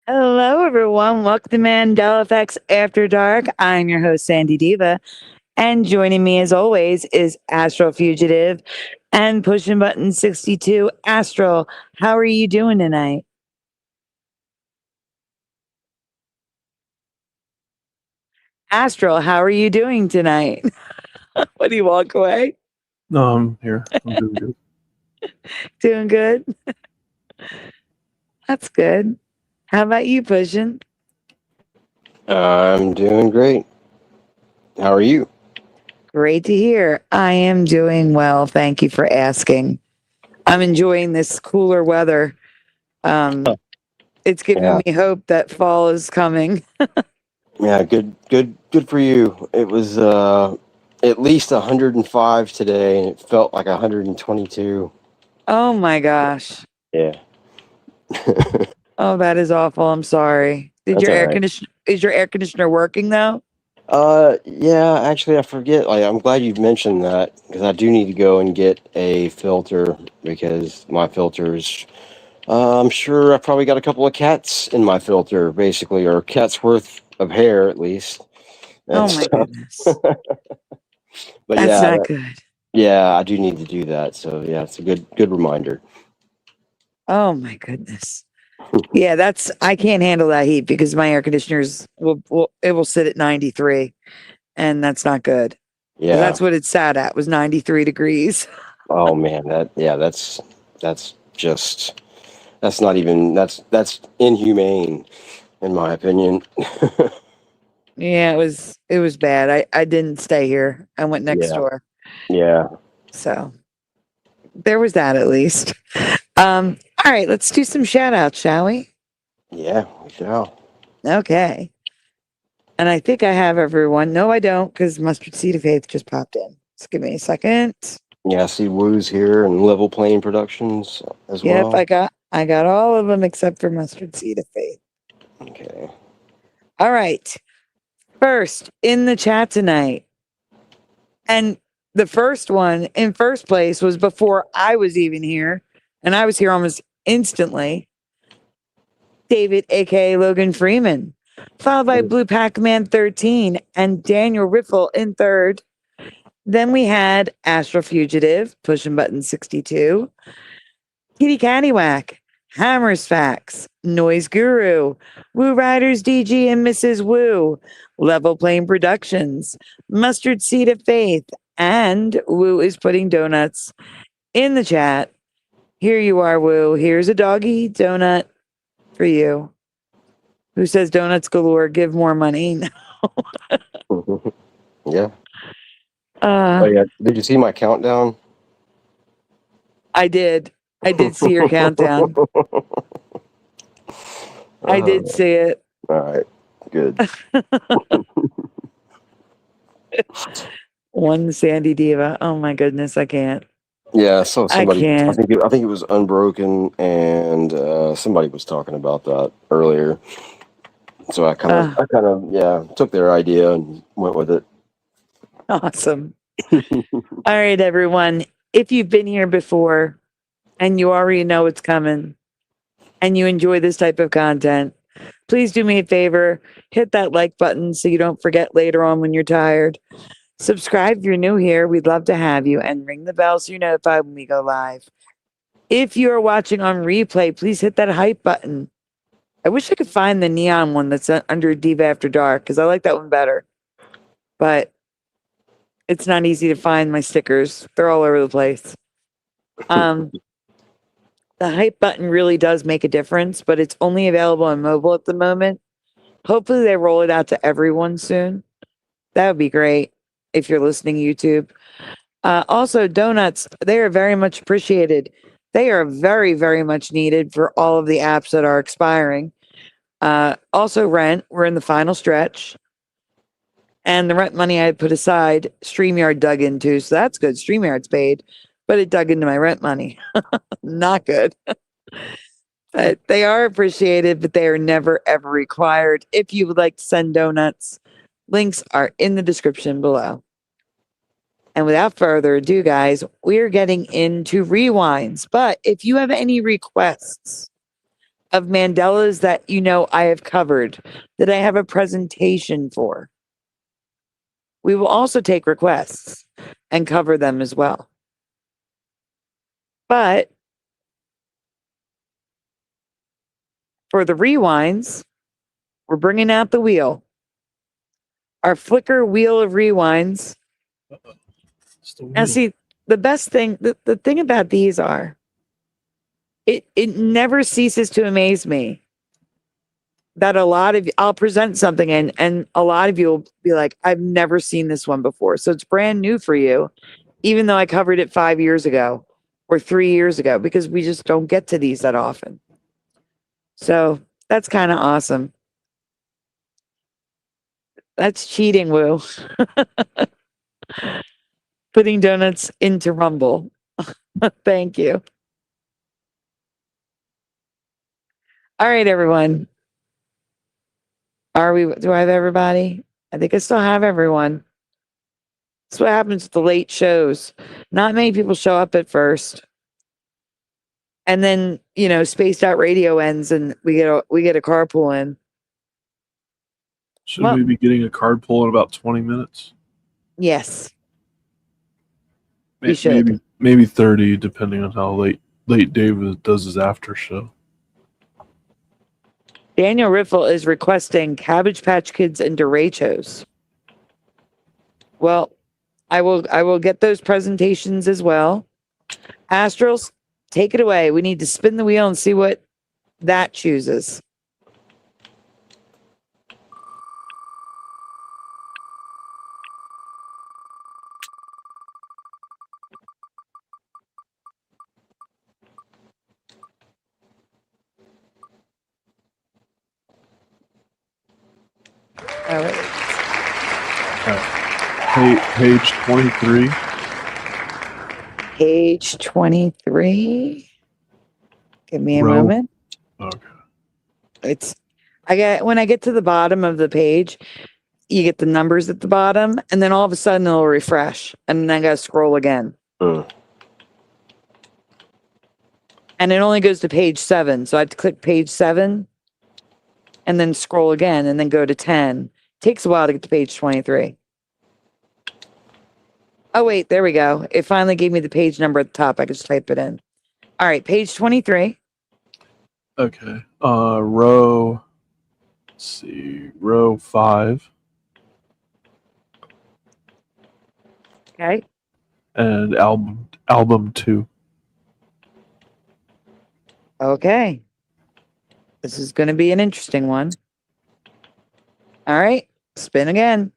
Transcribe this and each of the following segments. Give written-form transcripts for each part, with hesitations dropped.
Hello, everyone. Welcome to Mandela Effects After Dark. I'm your host, Sandy Diva. And joining me, as always, is Astral Fugitive and pushing button 62. Astral, how are you doing tonight? Astral, how are you doing tonight? What do you walk away? No, I'm here. I'm doing good. Doing good? That's good. How about you, Pushing? I'm doing great. How are you? Great to hear. I am doing well. Thank you for asking. I'm enjoying this cooler weather. It's giving me hope that fall is coming. Yeah, good for you. It was at least 105 today, and it felt like 122. Oh my gosh. Yeah. Oh, that is awful. I'm sorry. Is your air conditioner working though? Yeah, actually I forget. I'm glad you mentioned that, because I do need to go and get a filter, because my filters, I'm sure I probably got a couple of cats in my filter, basically, or cats worth of hair at least. Oh my goodness. But that's not good. Yeah, I do need to do that. So yeah, it's a good reminder. Oh my goodness. Yeah, I can't handle that heat because my air conditioners will sit at 93, and that's not good. Yeah, that's what it sat at, was 93 degrees. Oh man, that's not even, that's inhumane, in my opinion. Yeah, it was bad. I didn't stay here. I went next door. Yeah. So there was that, at least. All right, let's do some shout outs, shall we? Yeah, we shall. Okay. And I think I have everyone. No, I don't, because Mustard Seed of Faith just popped in. Just give me a second. Yeah, I see Woo's here and Level Plane Productions as well. Yep, I got all of them except for Mustard Seed of Faith. Okay. All right. First in the chat tonight. And the first one in first place was before I was even here. And I was here almost instantly. David, aka Logan Freeman, followed by Blue Pac-Man 13 and Daniel Riffle in third. Then we had Astral Fugitive, pushing button 62, Kitty Caddywhack, Hammers Facts, Noise Guru, Woo Riders DG and Mrs. Woo, Level Plane Productions, Mustard Seed of Faith, and Woo is putting donuts in the chat. Here you are, Woo. Here's a doggy donut for you. Who says donuts galore? Give more money. Yeah. Oh yeah. Did you see my countdown? I did. I did see your countdown. I did see it. All right. Good. One Sandy Diva. Oh my goodness, I can't. Yeah, so somebody. I I think it was Unbroken, and somebody was talking about that earlier. So I kind of took their idea and went with it. Awesome. All right, everyone. If you've been here before and you already know it's coming and you enjoy this type of content, please do me a favor, hit that like button so you don't forget later on when you're tired. Subscribe if you're new here. We'd love to have you, and ring the bell so you're notified when we go live. If you're watching on replay, please hit that hype button. I wish I could find the neon one that's under Diva After Dark, because I like that one better. But it's not easy to find my stickers. They're all over the place. The hype button really does make a difference, but it's only available on mobile at the moment. Hopefully they roll it out to everyone soon. That would be great if you're listening, YouTube. Also, donuts, they are very much appreciated. They are very, very much needed for all of the apps that are expiring. Also, rent, we're in the final stretch. And the rent money I put aside, StreamYard dug into. So that's good. StreamYard's paid, but it dug into my rent money. Not good. But they are appreciated, but they are never, ever required. If you would like to send donuts, links are in the description below. And without further ado, guys, we're getting into rewinds. But if you have any requests of Mandelas that you know I have covered, that I have a presentation for, we will also take requests and cover them as well. But for the rewinds, we're bringing out the wheel. Our Flickr wheel of rewinds. Now, see, the best thing, the thing about these are, it never ceases to amaze me that a lot of, I'll present something and a lot of you will be like, I've never seen this one before. So it's brand new for you, even though I covered it 5 years ago or 3 years ago, because we just don't get to these that often. So that's kind of awesome. That's cheating, Woo. Putting donuts into Rumble. Thank you. All right, everyone. Do I have everybody? I think I still have everyone. That's what happens with the late shows. Not many people show up at first. And then, spaced out radio ends and we get a carpool in. Should we be getting a card pull in about 20 minutes? Yes. We should. Maybe 30, depending on how late David does his after show. Daniel Riffle is requesting Cabbage Patch Kids and derechos. Well, I will get those presentations as well. Astrals, take it away. We need to spin the wheel and see what that chooses. All right. Page 23. Page 23. Give me a moment. Okay. When I get to the bottom of the page, you get the numbers at the bottom, and then all of a sudden it'll refresh, and then I gotta scroll again. And it only goes to page 7, so I have to click page 7, and then scroll again, and then go to 10. Takes a while to get to page 23. Oh wait, there we go. It finally gave me the page number at the top. I could just type it in. All right, page 23. Okay. Row 5. Okay. And album 2. Okay. This is going to be an interesting one. All right, spin again.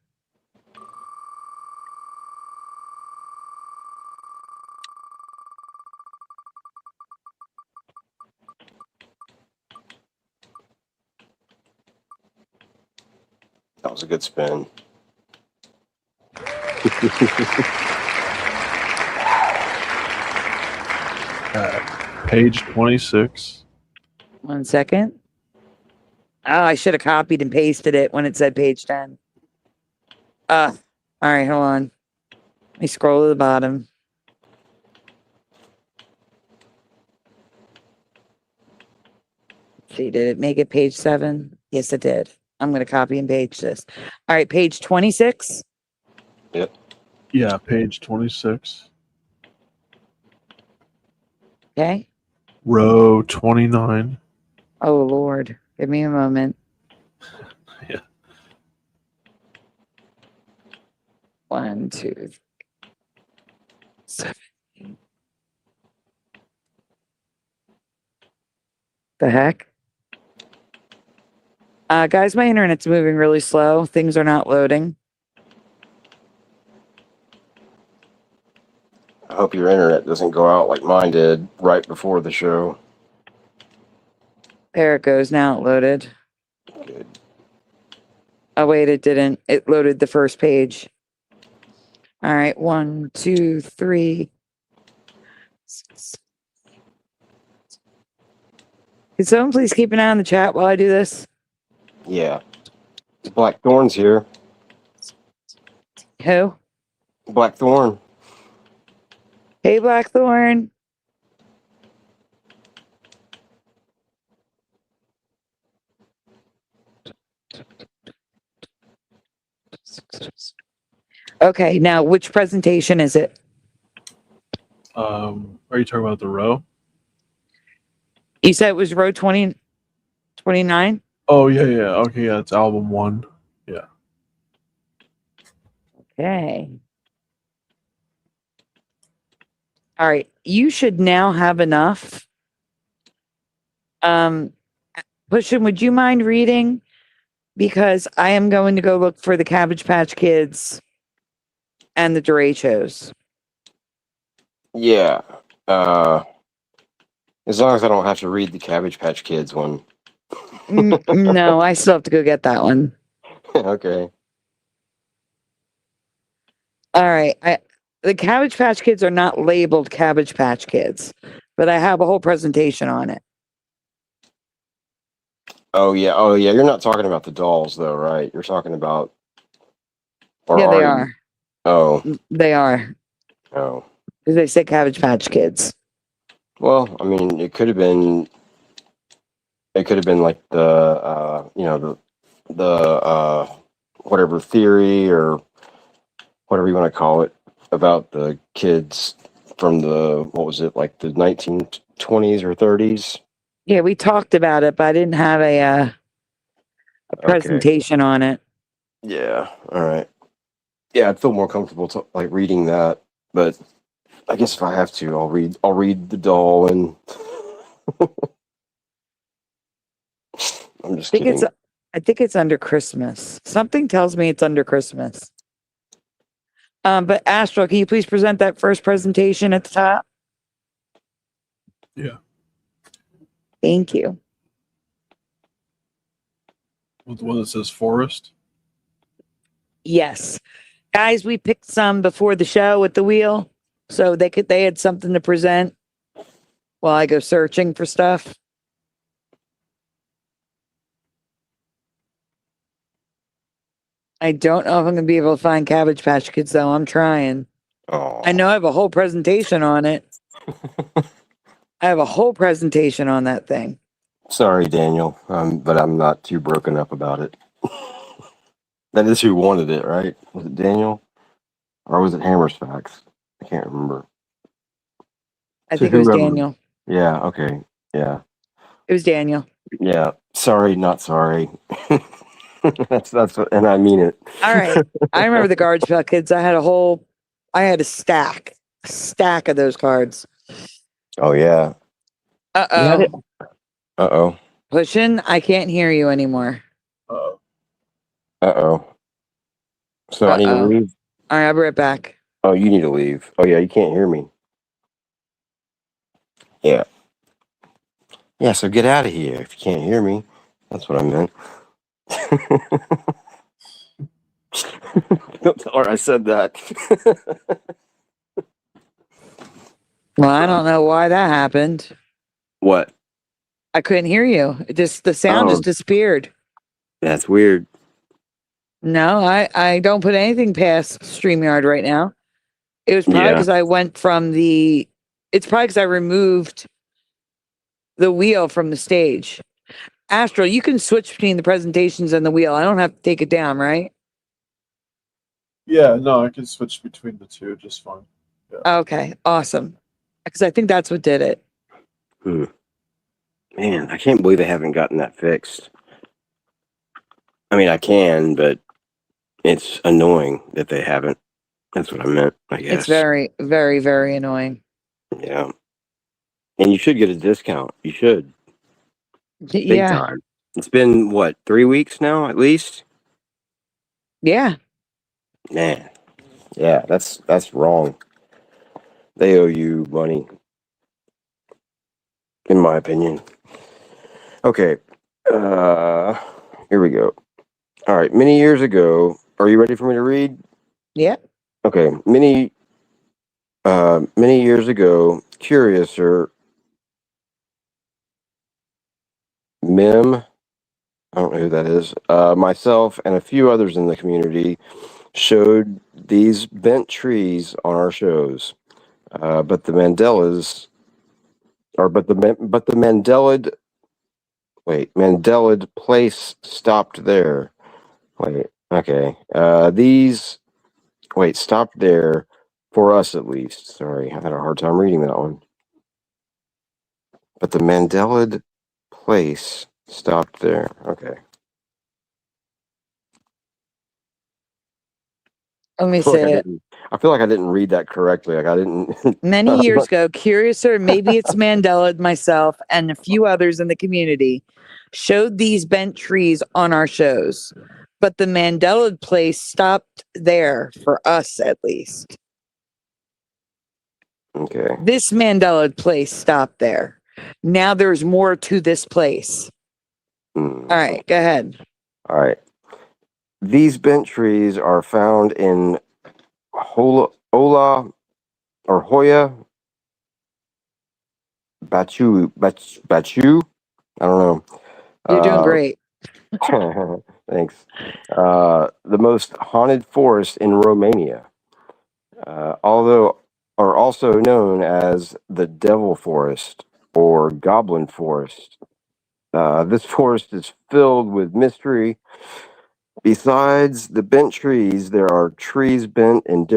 That was a good spin. Page 26. 1 second. Oh, I should have copied and pasted it when it said page 10. All right, hold on. Let me scroll to the bottom. See, did it make it page 7? Yes, it did. I'm going to copy and paste this. All right, page 26. Yep. Yeah, page 26. Okay. Row 29. Oh, Lord. Give me a moment. Yeah. 1, 2, 3, 7. The heck? Guys, my internet's moving really slow. Things are not loading. I hope your internet doesn't go out like mine did right before the show. There it goes. Now it loaded. Good. Oh, wait, it didn't. It loaded the first page. All right. 1, 2, 3. Can someone please keep an eye on the chat while I do this? Yeah. Blackthorn's here. Who? Blackthorn. Hey, Blackthorn. Okay, now which presentation is it? Are you talking about the row? You said it was row 20, 29? Oh yeah, yeah. Okay, yeah, it's album 1. Yeah. Okay. All right. You should now have enough. Pushin, would you mind reading? Because I am going to go look for the Cabbage Patch Kids and the derechos. Yeah. As long as I don't have to read the Cabbage Patch Kids one. No, I still have to go get that one. Okay. All right. The Cabbage Patch Kids are not labeled Cabbage Patch Kids, but I have a whole presentation on it. Oh yeah. Oh yeah. You're not talking about the dolls though, right? You're talking about. Or Yeah, they you? are. Oh. They are. Oh. Because they say Cabbage Patch Kids. Well, I mean, it could have been. It could have been like the whatever theory or whatever you want to call it about the kids from the, what was it, like the 1920s or 30s? Yeah, we talked about it, but I didn't have a presentation on it. Yeah. All right. Yeah, I'd feel more comfortable like reading that, but I guess if I have to, I'll read the doll and I'm just kidding. I think it's under Christmas. Something tells me it's under Christmas. But Astral, can you please present that first presentation at the top? Yeah. Thank you. With the one that says forest. Yes. Guys, we picked some before the show at the wheel, so they had something to present while I go searching for stuff. I don't know if I'm gonna be able to find Cabbage Patch Kids though. I'm trying. Oh. I know I have a whole presentation on it. I have a whole presentation on that thing. Sorry, Daniel, but I'm not too broken up about it. That is who wanted it, right? Was it Daniel? Or was it Hammersfax? I can't remember. I think it was Daniel. Yeah, okay. Yeah. It was Daniel. Yeah. Sorry, not sorry. that's what, and I mean it. All right. I remember the Garbage Pail Kids. I had a stack of those cards. Oh yeah. Uh-oh. Uh-oh. Pushin, I can't hear you anymore. Uh-oh. Uh-oh. So I need to leave? All right, I'll be right back. Oh, you need to leave. Oh yeah, you can't hear me. Yeah. Yeah, so get out of here if you can't hear me. That's what I meant. Don't tell her I said that. Well, I don't know why that happened. What? I couldn't hear you. The sound just disappeared. That's weird. No, I don't put anything past StreamYard right now. It was probably because I went from it's probably because I removed the wheel from the stage. Astral, you can switch between the presentations and the wheel. I don't have to take it down, right? Yeah, no, I can switch between the two just fine. Yeah. Okay, awesome. Because I think that's what did it. Man, I can't believe they haven't gotten that fixed. I mean, I can, but it's annoying that they haven't. That's what I meant, I guess. It's very, very, very annoying. Yeah. And you should get a discount. You should. Big time. It's been what, 3 weeks now at least? Yeah. Man, yeah, that's wrong. They owe you money, in my opinion. Okay, here we go. All right, many years ago, are you ready for me to read? Yeah. Okay, many years ago, Curiouser Mim, I don't know who that is, myself and a few others in the community showed these bent trees on our shows. But the Mandelas, but the Mandelid place stopped there. Wait, okay. Stopped there for us at least. Sorry, I had a hard time reading that one. But the Mandelid place stopped there. Okay. Let me I feel like say it. I feel like I didn't read that correctly. Like I didn't. Many years ago, Curiouser, maybe it's Mandela, myself, and a few others in the community showed these bent trees on our shows. But the Mandela place stopped there for us at least. Okay. This Mandela place stopped there. Now there's more to this place. All right, go ahead. All right. These bent trees are found in Hoya Bachu. I don't know. You're doing great. Thanks. The most haunted forest in Romania, although are also known as the Devil Forest or Goblin Forest. This forest is filled with mystery. Besides the bent trees, there are trees bent in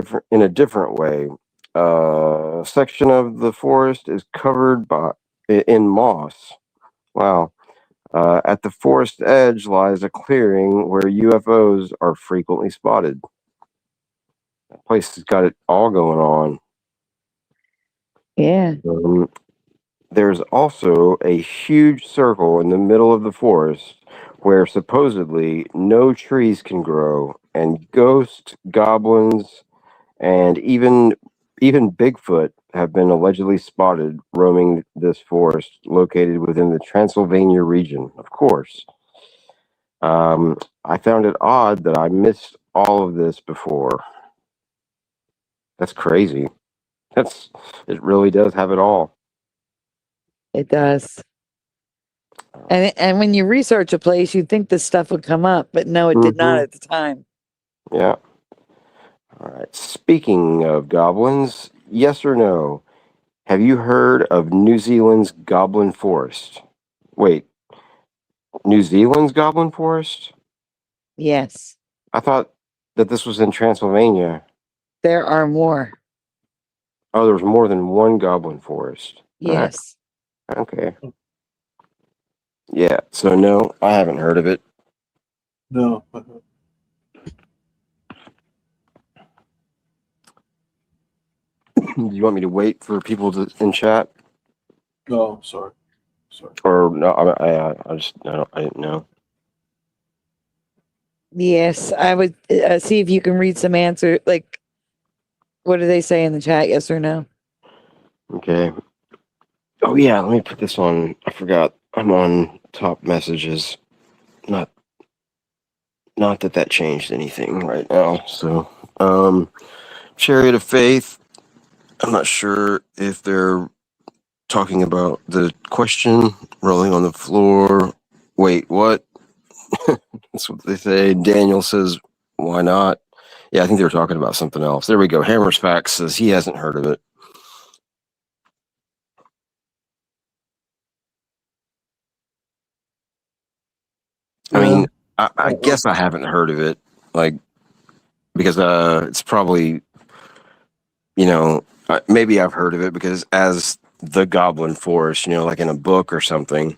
a different way. A section of the forest is covered in moss. Wow. At the forest edge lies a clearing where UFOs are frequently spotted. That place has got it all going on. Yeah. There's also a huge circle in the middle of the forest where supposedly no trees can grow, and ghosts, goblins, and even Bigfoot have been allegedly spotted roaming this forest located within the Transylvania region, of course. I found it odd that I missed all of this before. That's crazy. It really does have it all. It does. And when you research a place, you'd think this stuff would come up, but no, it did not at the time. Yeah. All right. Speaking of goblins, yes or no? Have you heard of New Zealand's Goblin Forest? Wait, New Zealand's Goblin Forest? Yes. I thought that this was in Transylvania. There are more. Oh, there's more than one Goblin Forest. Yes. Okay. Yeah, so no, I haven't heard of it. No. Do you want me to wait for people in chat? No, sorry. Or no, I didn't know. Yes, I would see if you can read some answer. Like, what do they say in the chat? Yes or no? Okay. Oh yeah, let me put this on. I forgot. I'm on top messages. Not that changed anything right now. So, Chariot of Faith. I'm not sure if they're talking about the question rolling on the floor. Wait, what? That's what they say. Daniel says, why not? Yeah, I think they were talking about something else. There we go. Hammer's Facts says he hasn't heard of it. I mean, I guess I haven't heard of it, like, because it's probably, maybe I've heard of it because as the Goblin Forest, like in a book or something,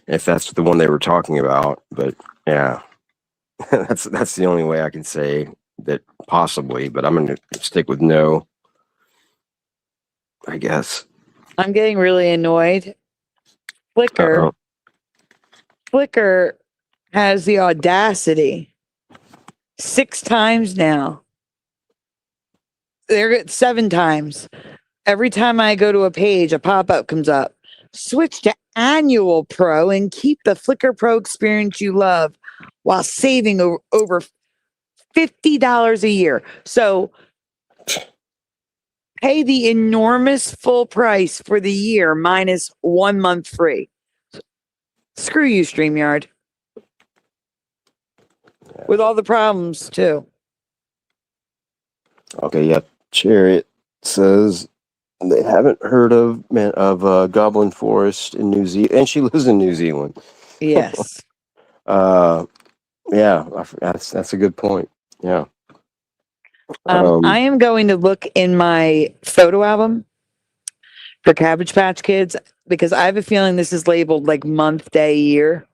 if that's the one they were talking about. But yeah, that's the only way I can say that possibly. But I'm going to stick with no, I guess. I'm getting really annoyed. Flickr has the audacity 6 times now. They're at 7 times. Every time I go to a page, a pop-up comes up. Switch to Annual Pro and keep the Flickr Pro experience you love while saving over $50 a year. So pay the enormous full price for the year minus 1 month free. Screw you, StreamYard. With all the problems, too. Okay, yeah. Chariot says they haven't heard of Goblin Forest in New Zealand, and she lives in New Zealand. Yes. Yeah, that's a good point. Yeah. I am going to look in my photo album for Cabbage Patch Kids because I have a feeling this is labeled like month, day, year.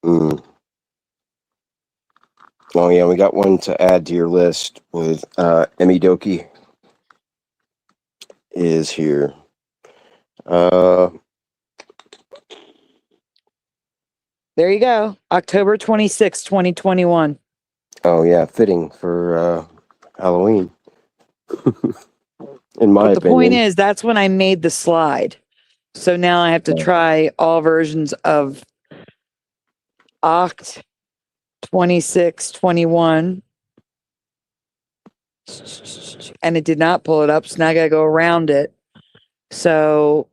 Oh yeah, we got one to add to your list with Emmy Doki is here. There you go. October 26, 2021. Oh yeah, fitting for Halloween. In my But the opinion. point is, that's when I made the slide. So now I have to try all versions of Oct 26, 21. And it did not pull it up. So now I got to go around it. So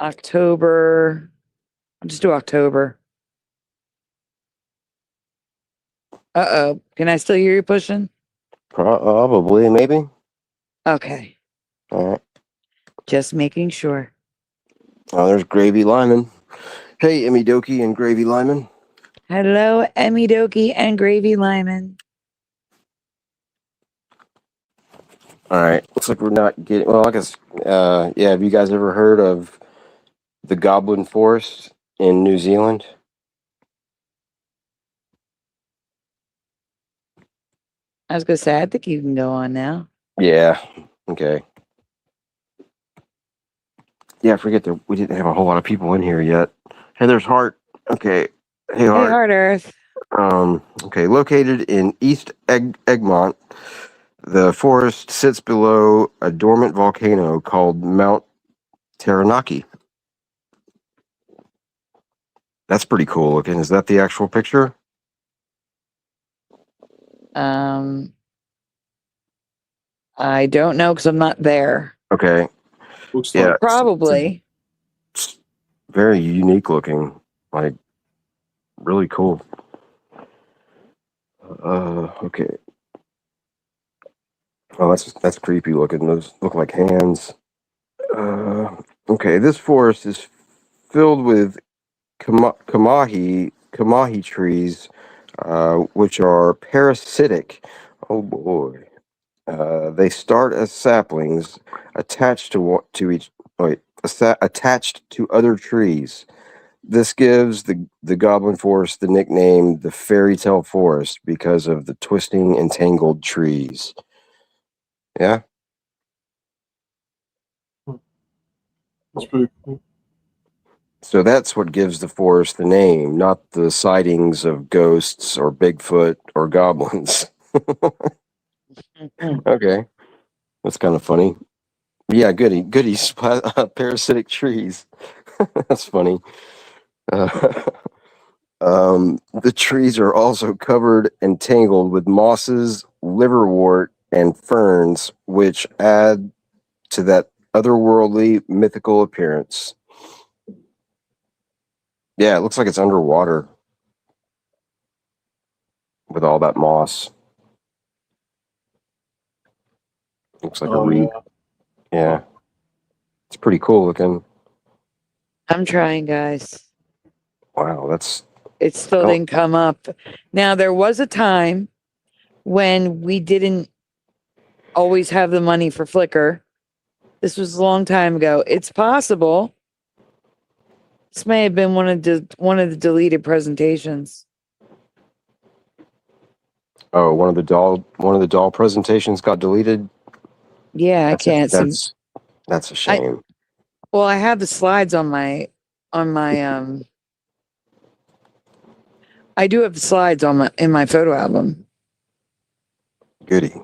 October, I'll just do October. Uh-oh. Can I still hear you pushing? Probably, maybe. Okay. All right. Just making sure. Oh, there's Gravy Lyman. Hey, Emmy Doki and Gravy Lyman. Hello, Emmy Doki and Gravy Lyman. All right. Looks like we're not getting. Well, I guess. Yeah. Have you guys ever heard of the Goblin Forest in New Zealand? I was going to say, I think you can go on now. Yeah. Okay. Yeah, I forget that we didn't have a whole lot of people in here yet. Hey, there's Hart. Okay. Hey, Hart. Hey, Hard Earth. Okay. Located in East Egmont, the forest sits below a dormant volcano called Mount Taranaki. That's pretty cool looking. Is that the actual picture? I don't know because I'm not there. Okay. Looks Yeah. like Probably. It's very unique looking. Like, really cool. Okay. Oh, that's creepy looking. Those look like hands. Okay, this forest is filled with kamahi trees, which are parasitic. Oh boy. They start as saplings attached attached to other trees. This gives the Goblin Forest the nickname the Fairy Tale Forest because of the twisting and tangled trees. Yeah. that's pretty cool. So that's what gives the forest the name, not the sightings of ghosts or Bigfoot or goblins. Okay. That's kind of funny. Yeah, goodies, parasitic trees. That's funny. The trees are also covered and tangled with mosses, liverwort, and ferns, which add to that otherworldly, mythical appearance. Yeah, it looks like it's underwater with all that moss. Looks like a reef. Yeah. It's pretty cool looking. I'm trying, guys. Wow, that's... It still didn't come up. Now, there was a time when we didn't always have the money for Flickr. This was a long time ago. It's possible. This may have been one of the deleted presentations. Oh, one of the doll presentations got deleted. Yeah, I can't see. That's a shame. Well, I have the slides on my I do have slides on in my photo album. Goody.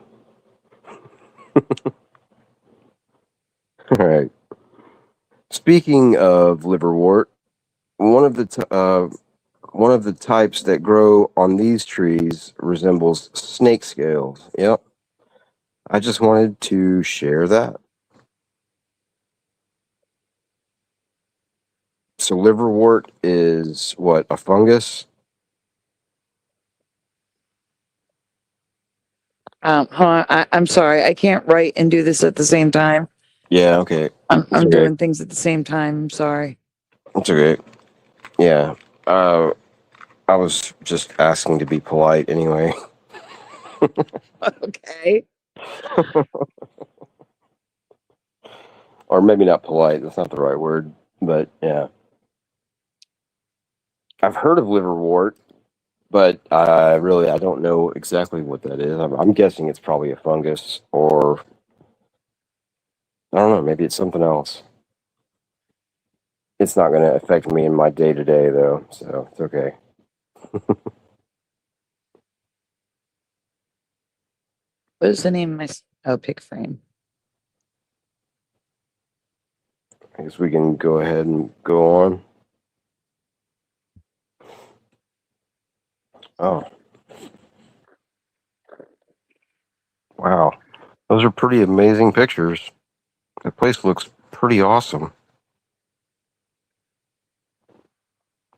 All right. Speaking of liverwort, one of the types that grow on these trees resembles snake scales. Yep. I just wanted to share that. So liverwort is what, a fungus? Hold on. I'm sorry. I can't write and do this at the same time. Yeah, okay. I'm okay. doing things at the same time. I'm sorry. It's okay. Yeah. I was just asking to be polite anyway. Okay. Or maybe not polite, that's not the right word, but yeah. I've heard of liverwort, but I don't know exactly what that is. I'm guessing it's probably a fungus, or I don't know, maybe it's something else. It's not going to affect me in my day to day though, so it's okay. What is the name of my pick frame? I guess we can go ahead and go on. Oh. Wow. Those are pretty amazing pictures. The place looks pretty awesome.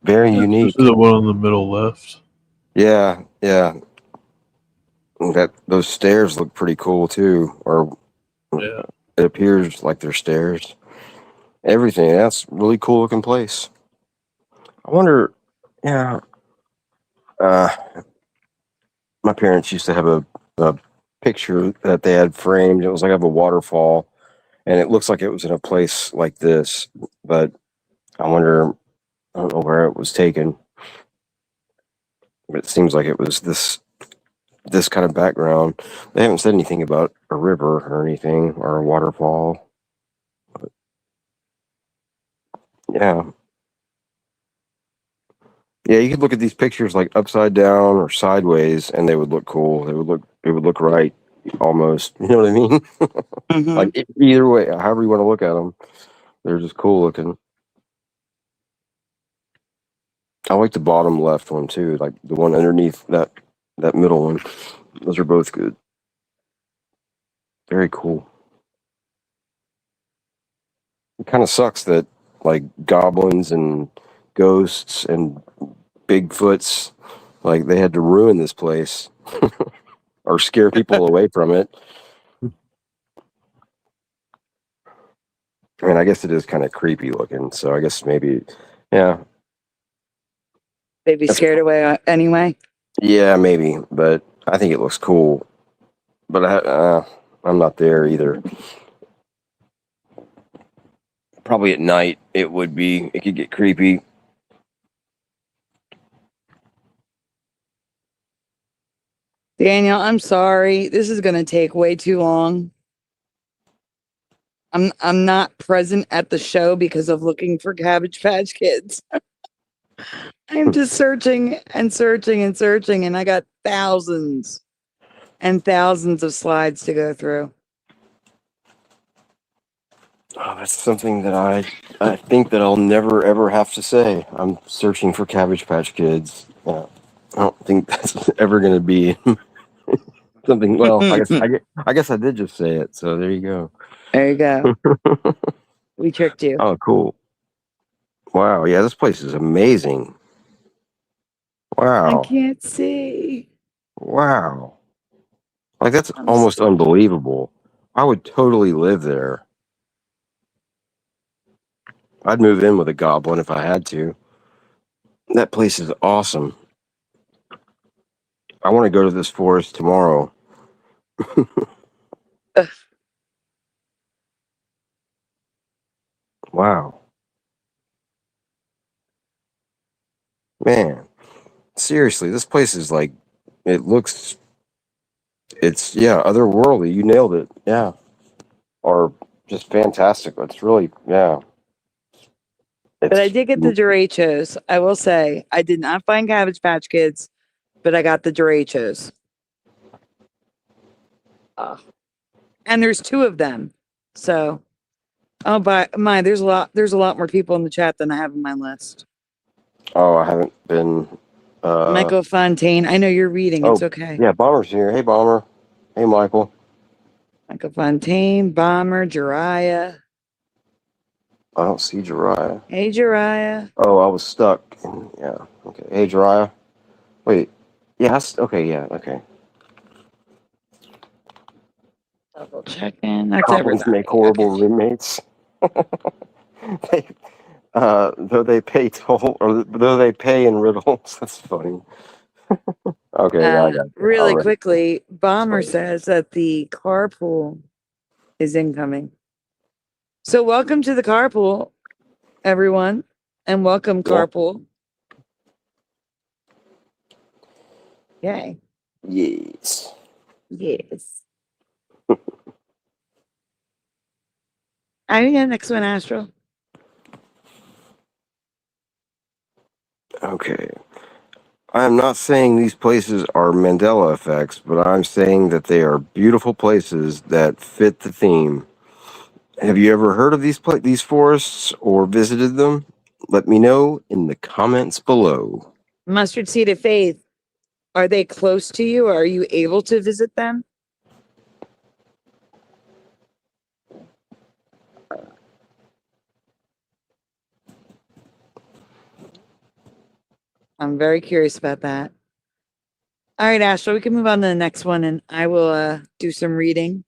Very unique. This is the one on the middle left. Yeah, yeah. Those stairs look pretty cool too. Or Yeah. it appears like they're stairs. Everything. That's a really cool looking place. I wonder, yeah. My parents used to have a picture that they had framed. It was like of a waterfall, and it looks like it was in a place like this, but I wonder, I don't know where it was taken. But it seems like it was this kind of background. They haven't said anything about a river or anything or a waterfall. But yeah. Yeah, you could look at these pictures like upside down or sideways and they would look cool. It would look right almost. You know what I mean? Mhm. Like either way, however you want to look at them, they're just cool looking. I like the bottom left one too, like the one underneath that middle one. Those are both good. Very cool. It kind of sucks that like goblins and ghosts and Bigfoots, like they had to ruin this place or scare people away from it. I mean, I guess it is kind of creepy looking, so I guess maybe, yeah, They'd be scared away anyway. yeah, maybe. But I think it looks cool. But I'm not there either. Probably at night it would be. It could get creepy. Daniel, I'm sorry. This is going to take way too long. I'm not present at the show because of looking for Cabbage Patch Kids. I'm just searching and searching and searching, and I got thousands and thousands of slides to go through. Oh, that's something that I think that I'll never ever have to say. I'm searching for Cabbage Patch Kids. I don't think that's ever going to be something. Well, I guess I did just say it. So there you go. There you go. We tricked you. Oh, cool. Wow. Yeah, this place is amazing. Wow. I can't see. Wow. Like that's I'm almost scared. unbelievable. I would totally live there. I'd move in with a goblin if I had to. That place is awesome. I want to go to this forest tomorrow. Wow. Man, seriously, this place is like, it looks, it's, yeah, otherworldly. You nailed it. Yeah. Or just fantastic. It's really, yeah. But I did get the derechos. I will say I did not find Cabbage Patch Kids, but I got the derechos. And there's 2 of them. So, oh, but there's a lot more people in the chat than I have in my list. Oh, I haven't been. Michael Fontaine. I know you're reading. It's okay. Yeah, Bomber's here. Hey, Bomber. Hey, Michael. Michael Fontaine, Bomber, Jariah. I don't see Jariah. Hey, Jariah. Oh, I was stuck. Yeah. Okay. Hey, Jariah. Wait. Yeah. Okay. Yeah. Okay. Double checking. That's Goblins everybody. make horrible Okay. roommates. Though they pay toll, or though they pay in riddles. That's funny. Okay. I got you. Really All right. quickly, Bomber says that the carpool is incoming. So welcome to the carpool, everyone, and welcome carpool. Yay. Yes. Yes. All right, yeah, next one, Astral. Okay. I am not saying these places are Mandela effects, but I'm saying that they are beautiful places that fit the theme. Have you ever heard of these forests or visited them? Let me know in the comments below. Mustard Seed of Faith. Are they close to you? Are you able to visit them? I'm very curious about that. All right, Astral, we can move on to the next one, and I will do some reading.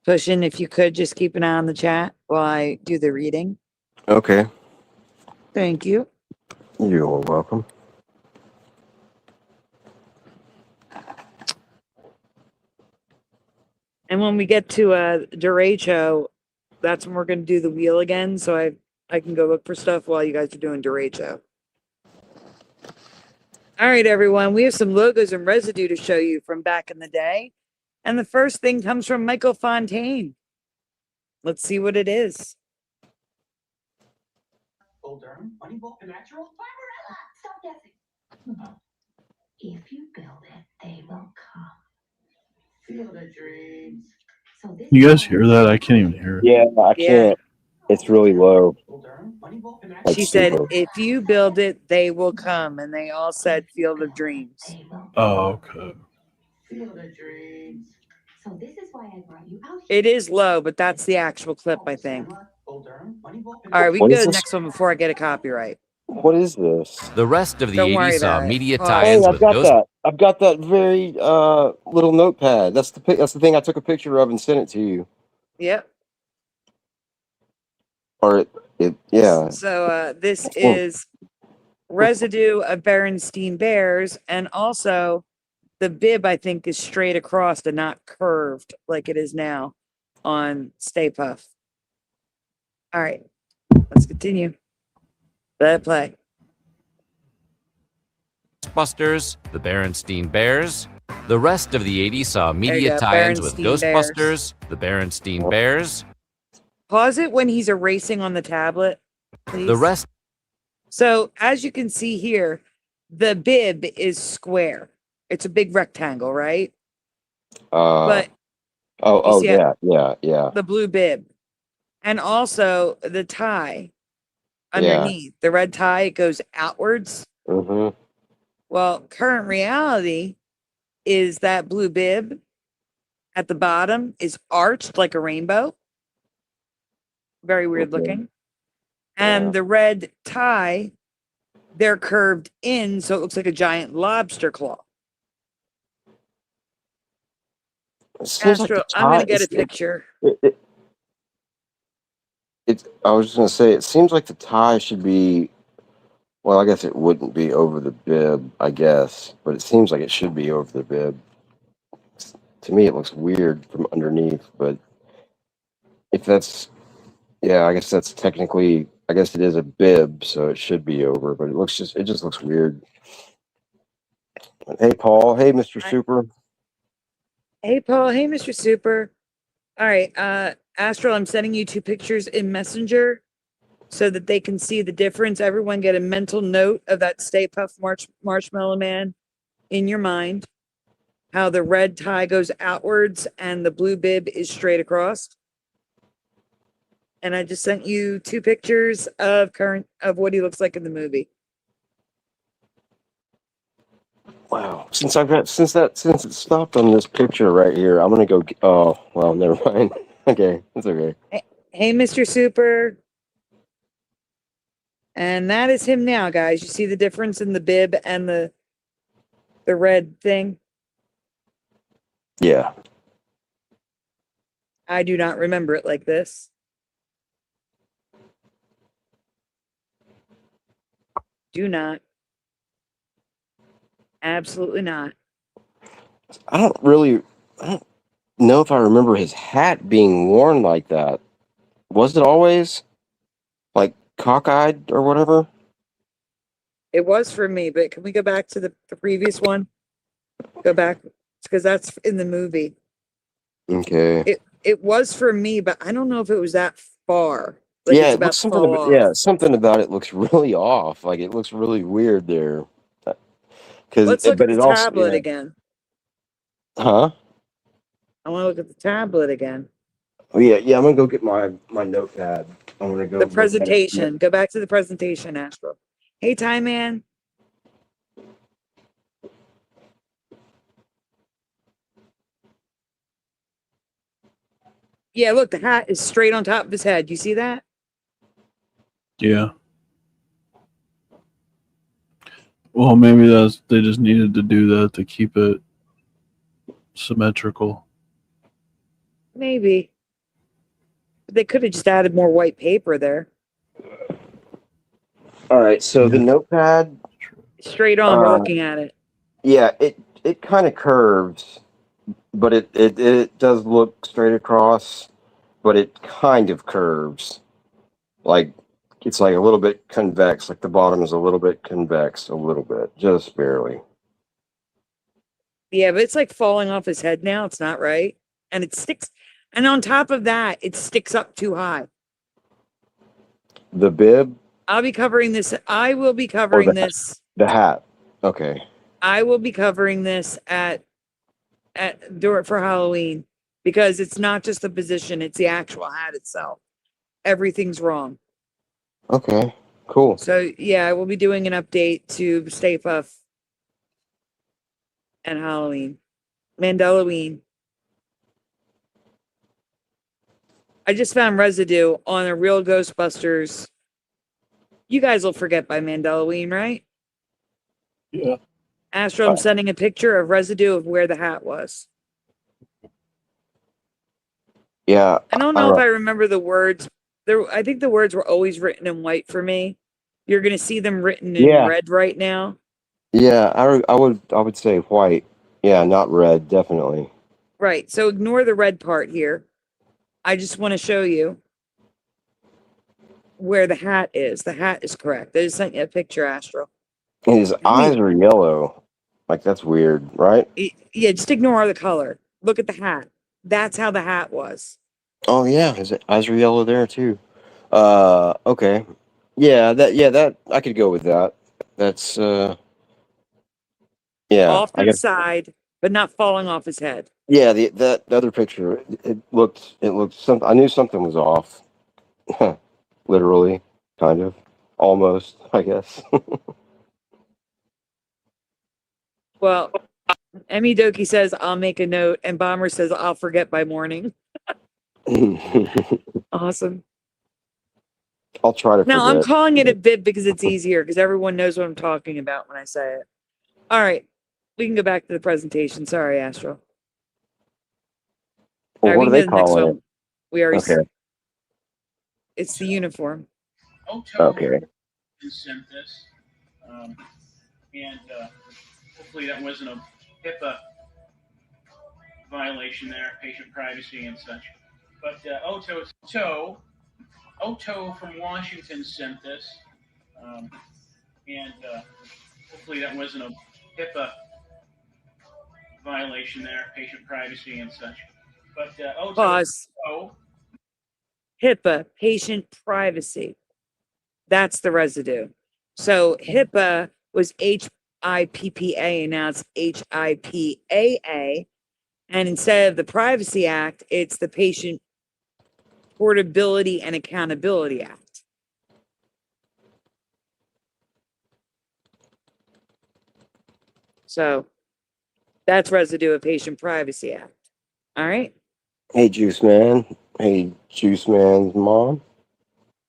Push in, if you could, just keep an eye on the chat while I do the reading. Okay. Thank you. You're welcome. And when we get to derecho, that's when we're going to do the wheel again. So I can go look for stuff while you guys are doing derecho. All right, everyone. We have some logos and residue to show you from back in the day. And the first thing comes from Michael Fontaine. Let's see what it is. Stop guessing. If you build it, they will come. Feel the dreams. So this You guys hear that? I can't even hear it. Yeah, I can't. It's really low. Like She said, super. if you build it, they will come. And they all said Field of Dreams. Oh, okay. Feel the dreams. So this is why I brought you out. It is low, but that's the actual clip, I think. All right, we can What go is to the this? next one before I get a copyright. What is this? The rest of the Don't worry 80s saw about it. media Hold on. Hey, tie-ins I've with got Ghost. that. I've got that very little notepad. That's the thing I took a picture of and sent it to you. Yep. Or yeah. So this is residue of Berenstein Bears, and also the bib, I think, is straight across and not curved like it is now on Stay Puff. All right, let's continue. Let it play. Ghostbusters, the Berenstein Bears. The rest of the 80s saw you media go, tie-ins with Berenstein Ghostbusters, Bears. the Berenstein Bears. Pause it when he's erasing on the tablet, please. The rest. So as you can see here, the bib is square. It's a big rectangle, right? But oh see yeah, the blue bib, and also the tie underneath the red tie, it goes outwards. Mm-hmm. Well, current reality is that blue bib at the bottom is arched like a rainbow. Very weird looking. And the red tie, they're curved in, so it looks like a giant lobster claw. Astro, I'm going to get a picture. I was just going to say, it seems like the tie should be, well, I guess it wouldn't be over the bib, I guess, but it seems like it should be over the bib. To me, it looks weird from underneath, but if that's, yeah, I guess that's technically, I guess it is a bib, so it should be over, but it just looks weird. Hey, Paul. Hey, Mr. Super. Hey, Paul. Hey, Mr. Super. All right. Astral, I'm sending you 2 pictures in Messenger. so that they can see the difference. Everyone get a mental note of that Stay Puft Marshmallow Man in your mind. How the red tie goes outwards and the blue bib is straight across. And I just sent you 2 pictures of what he looks like in the movie. Wow. Since it stopped on this picture right here, I'm gonna go. Oh, well, never mind. Okay, it's okay. Hey, Mr. Super. And that is him now, guys. You see the difference in the bib and the red thing? Yeah. I do not remember it like this. Do not. Absolutely not. I don't know if I remember his hat being worn like that. Was it always like cockeyed or whatever? It was for me, but can we go back to the previous one? Go back, because that's in the movie. Okay. It was for me, but I don't know if it was that far. Like Yeah, it's it about looks to fall off. yeah, something about it looks really off. Like it looks really weird there. Because Let's look at but the it also tablet again. huh? I want to look at the tablet again. Oh yeah, I'm gonna go get my notepad. I'm gonna go The look at it. presentation. Go back to the presentation, Astro. Hey, Time Man. Yeah, look, the hat is straight on top of his head. You see that? Yeah. Well, maybe they just needed to do that to keep it symmetrical. Maybe. But they could have just added more white paper there. All right, so the Yeah. notepad. Straight on, we're looking at it. Yeah, it kind of curves, but it does look straight across, but it kind of curves. Like it's like a little bit convex, like the bottom is a little bit convex, a little bit, just barely. Yeah, but it's like falling off his head now. It's not right. And it sticks. And on top of that, it sticks up too high. The bib I'll be covering this. I will be covering this. the hat. Okay. I will be covering this do it for Halloween, because it's not just the position, it's the actual hat itself. Everything's wrong. Okay. Cool. So yeah, I will be doing an update to Stay Puft and Halloween. Mandela-ween. I just found residue on a real Ghostbusters. You guys will forget by Mandela-ween, right? Yeah. Astro, I'm sending a picture of residue of where the hat was. Yeah. I don't know if I remember the words. I think the words were always written in white for me. You're going to see them written in red right now. Yeah, I would say white. Yeah, not red, definitely. Right. So ignore the red part here. I just want to show you where the hat is. The hat is correct. I just sent you a picture, Astro. And his eyes are yellow. Like that's weird, right? Yeah, just ignore the color. Look at the hat. That's how the hat was. Oh yeah, his eyes are yellow there too. Okay. Yeah, that I could go with that. That's yeah, Off to I the guess side, but not falling off his head. yeah, the other picture it looked something I knew something was off. Literally, kind of. Almost, I guess. Well, Emmy Doki says, I'll make a note, and Bomber says, I'll forget by morning. Awesome. I'll try to Now, I'm forget. calling it a bib because it's easier, because everyone knows what I'm talking about when I say it. All right. We can go back to the presentation. Sorry, Astro. Well, All right, what we do can they go to the next call it? one. We already Okay. It's the uniform. Okay. Sent this, and hopefully that wasn't a HIPAA violation there, patient privacy and such. But Oto from Washington sent this, and hopefully that wasn't a HIPAA violation there, patient privacy and such. But Pause. HIPAA, patient privacy. That's the residue. So HIPAA was HIPPA, and now it's HIPAA. And instead of the Privacy Act, it's the Patient Portability and Accountability Act. So that's residue of Patient Privacy Act. All right. Hey, Juice Man. Hey, Juice Man's mom.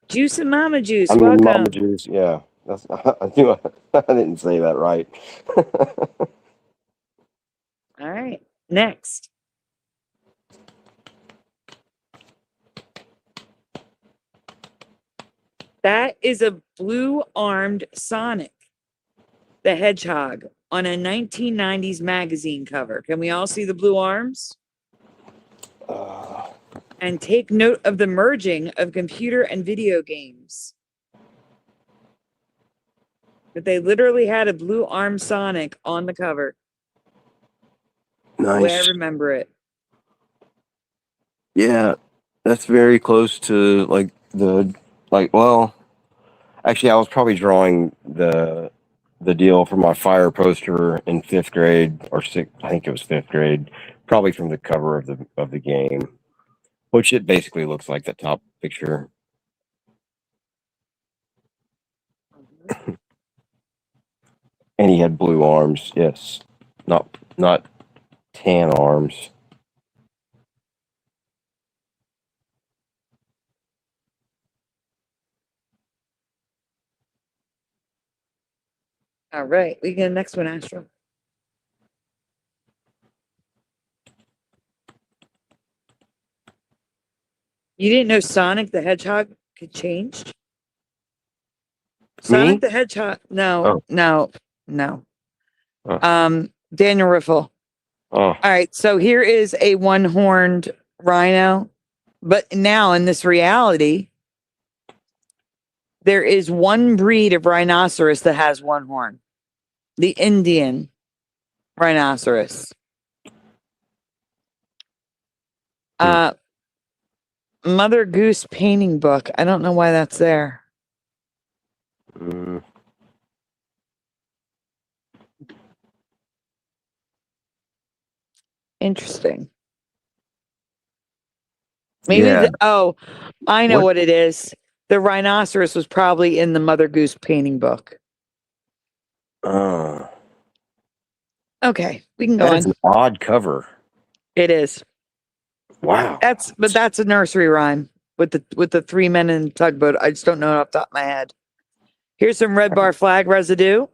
Juice and Mama Juice, I mean, welcome. Mama Juice. Yeah, that's. I knew I didn't say that right. All right. Next. That is a blue-armed Sonic the Hedgehog on a 1990s magazine cover. Can we all see the blue arms? And take note of the merging of computer and video games. But they literally had a blue arm Sonic on the cover. The way I Nice. remember it. Yeah, that's very close to well, actually I was probably drawing the deal for my fire poster in 5th grade or 6th, I think it was 5th grade, probably from the cover of the game, which it basically looks like the top picture. And he had blue arms, yes. Not tan arms. All right. We get the next one, Astro. You didn't know Sonic the Hedgehog could change? Sonic the Hedgehog. No. Oh. Daniel Riffle. Oh. All right. So here is a one-horned rhino. But now in this reality, there is one breed of rhinoceros that has one horn. The Indian rhinoceros. Mother Goose painting book. I don't know why that's there. Interesting. Maybe Yeah. I know what it is. The rhinoceros was probably in the Mother Goose painting book. Okay, we can go That on. is an odd cover. It is. Wow. That's a nursery rhyme with the 3 men in the tugboat. I just don't know it off the top of my head. Here's some red bar flag residue.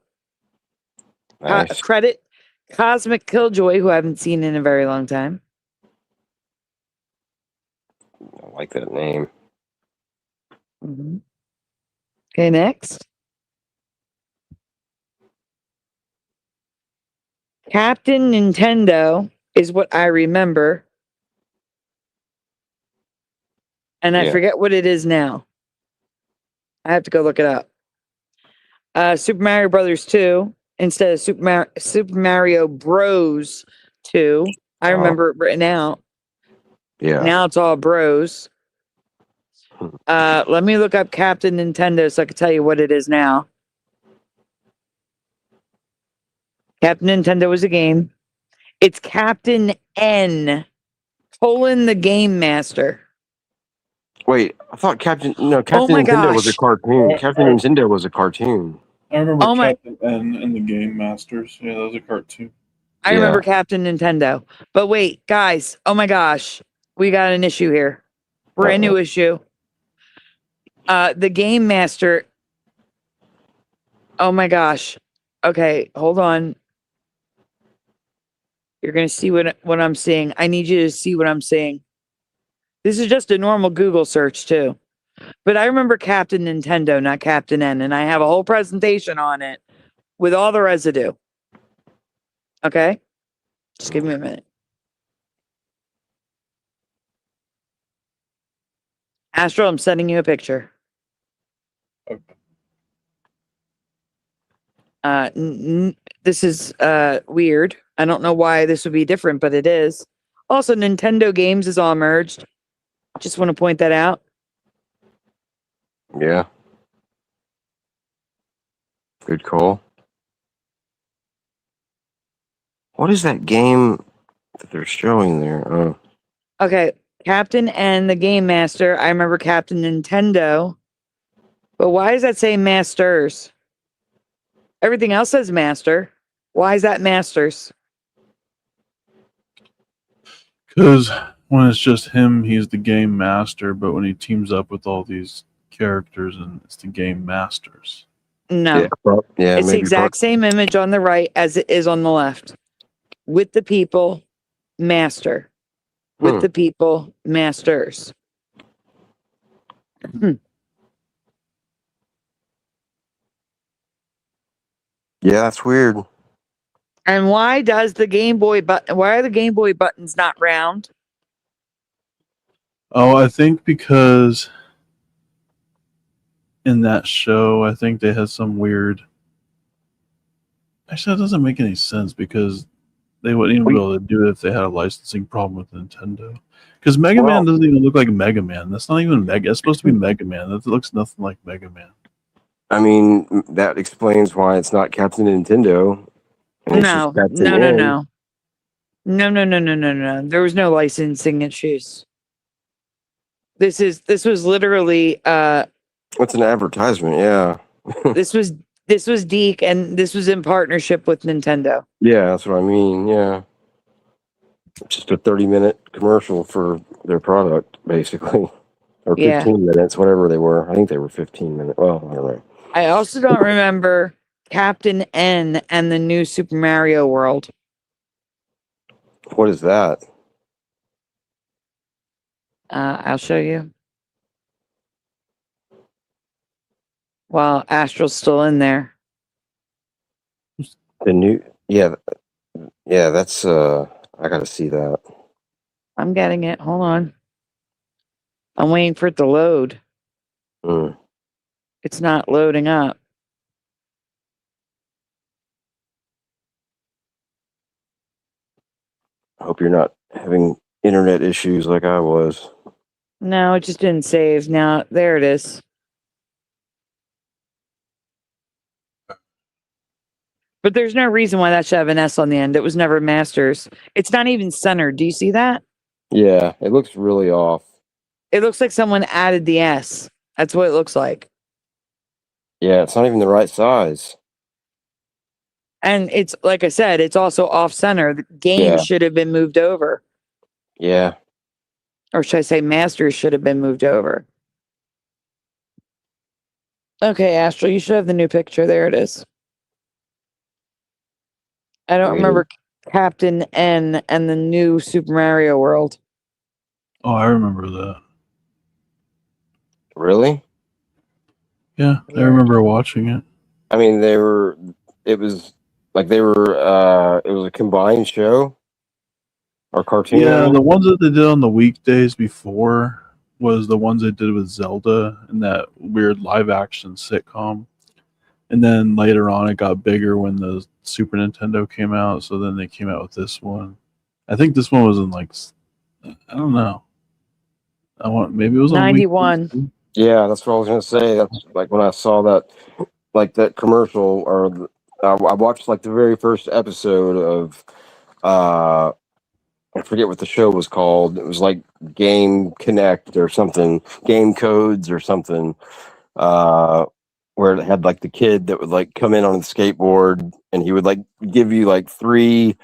Nice. Credit Cosmic Killjoy, who I haven't seen in a very long time. I like that name. Okay, next. Captain Nintendo is what I remember. And I forget what it is now. I have to go look it up. Super Mario Brothers 2 instead of Super Mario Bros 2. I remember it written out. Yeah. Now it's all Bros. Let me look up Captain Nintendo so I can tell you what it is now. Captain Nintendo was a game. It's Captain N: the Game Master. Wait, I thought Captain Nintendo was a cartoon. Captain Nintendo was a cartoon. I remember Captain N and the Game Masters. Yeah, that was a cartoon. I remember Captain Nintendo. But wait, guys. Oh my gosh. We got an issue here. Brand new issue. The Game Master. Oh my gosh. Okay, hold on. You're going to see what I'm seeing. I need you to see what I'm seeing. This is just a normal Google search too. But I remember Captain Nintendo, not Captain N. And I have a whole presentation on it with all the residue. Okay? Just give me a minute. Astral, I'm sending you a picture. This is weird. I don't know why this would be different, but it is. Also, Nintendo games is all merged. Just want to point that out. Yeah. Good call. What is that game that they're showing there? Oh, Okay, Captain N, the Game Master. I remember Captain Nintendo. But why does that say Masters? Everything else says Master. Why is that Masters? Because when it's just him, he's the game master. But when he teams up with all these characters, and it's the game masters. No. yeah, It's the maybe. exact same image on the right as it is on the left. With the people, Master. With the people, Masters. Yeah, that's weird. And why does the Game Boy button? Why are the Game Boy buttons not round? Oh, I think because in that show, I think they had some weird. Actually, that doesn't make any sense because they wouldn't even be able to do it if they had a licensing problem with Nintendo. Because Mega Man doesn't even look like Mega Man. That's not even Mega. It's supposed to be Mega Man. That looks nothing like Mega Man. I mean, that explains why it's not Captain Nintendo. And it's No, just Captain no, no, N. no. No, no, no, no, no, no. There was no licensing issues. This was literally What's an advertisement? Yeah. this was Deke, and this was in partnership with Nintendo. Yeah, that's what I mean. Yeah. Just a 30-minute commercial for their product, basically. Or 15 minutes, whatever they were. I think they were 15 minutes. Well, I don't know. I also don't remember Captain N and the new Super Mario World. What is that? I'll show you. Well, Astral's still in there. The new, yeah, that's, I gotta see that. I'm getting it. Hold on. I'm waiting for it to load. Mm. It's not loading up. I hope you're not having internet issues like I was. No, it just didn't save. Now, there it is. But there's no reason why that should have an S on the end. It was never Masters. It's not even centered. Do you see that? Yeah, it looks really off. It looks like someone added the S. That's what it looks like. Yeah, it's not even the right size. And it's, like I said, it's also off center. The game should have been moved over. Yeah. Or should I say Masters should have been moved over. Okay, Astral, you should have the new picture. There it is. I don't remember Captain N and the new Super Mario World. Oh, I remember that. Really? Yeah, I remember watching it. I mean, it was a combined show or cartoon. Yeah, the ones that they did on the weekdays before was the ones they did with Zelda and that weird live action sitcom. And then later on, it got bigger when the Super Nintendo came out. So then they came out with this one. I think this one was in I don't know. Maybe it was on 91. Yeah, that's what I was gonna say. That's like when I saw that, that commercial, or I watched the very first episode of, I forget what the show was called. It was like Game Connect or something, Game Codes or something. Where it had the kid that would come in on the skateboard, and he would give you three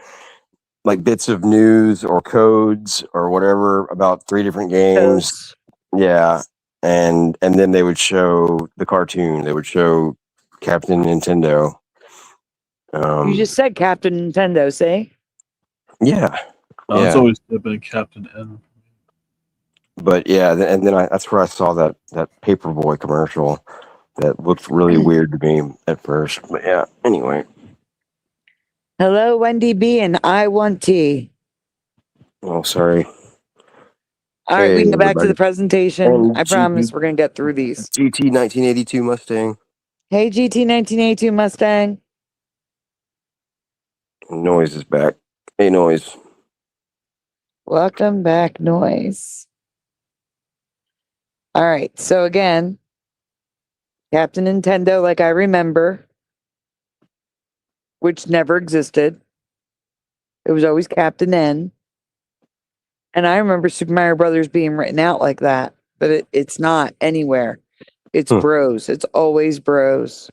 bits of news or codes or whatever about three different games. Yeah. And then they would show the cartoon. They would show Captain Nintendo. You just said Captain Nintendo, see? Yeah. It's always been Captain N. But yeah, and then that's where I saw that Paperboy commercial that looked really weird to me at first. But yeah, anyway. Hello, Wendy B, and I want tea. Oh, sorry. All right, we can go back to the presentation. And I promise we're going to get through these. GT 1982 Mustang. Hey, GT 1982 Mustang. Noise is back. Hey, Noise. Welcome back, Noise. All right, so again, Captain Nintendo, like I remember, which never existed. It was always Captain N. And I remember Super Mario Brothers being written out like that, but it's not anywhere. It's Bros. It's always Bros.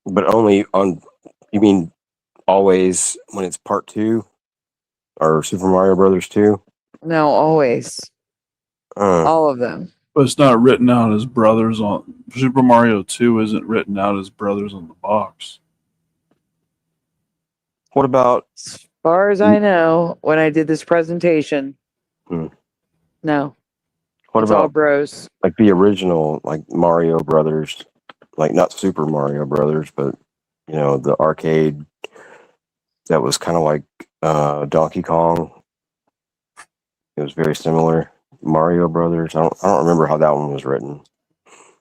But only on, you mean always when it's part 2 or Super Mario Brothers 2? No, always. All of them. But it's not written out as brothers on Super Mario 2 isn't written out as brothers on the box. What about, As far as I know, when I did this presentation, no. what It's all about Bros. like the original, like Mario Brothers, like not Super Mario Brothers, but you know, the arcade that was kind of like Donkey Kong. It was very similar. Mario Brothers. I don't remember how that one was written.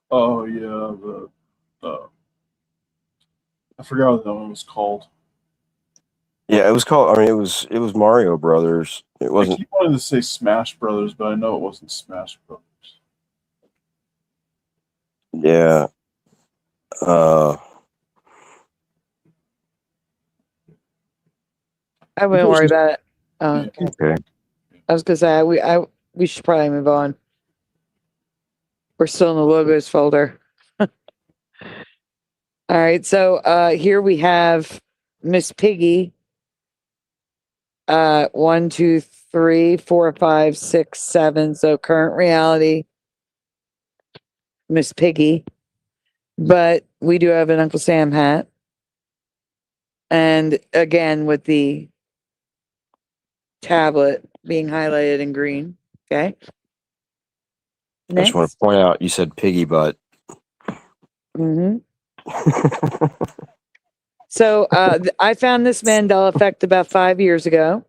Oh yeah, I forgot what that one was called. Yeah, it was called. I mean, it was Mario Brothers. It I wasn't. keep wanting to say Smash Brothers, but I know it wasn't Smash Brothers. Yeah. I wouldn't worry about it. Okay. Okay. I was gonna say we should probably move on. We're still in the logos folder. All right, so here we have Miss Piggy. 1, 2, 3, 4, 5, 6, 7. So current reality, Miss Piggy. But we do have an Uncle Sam hat. And again with the tablet being highlighted in green. Okay. I just want to point out you said piggy butt. Mm-hmm. So I found this Mandela effect about 5 years ago.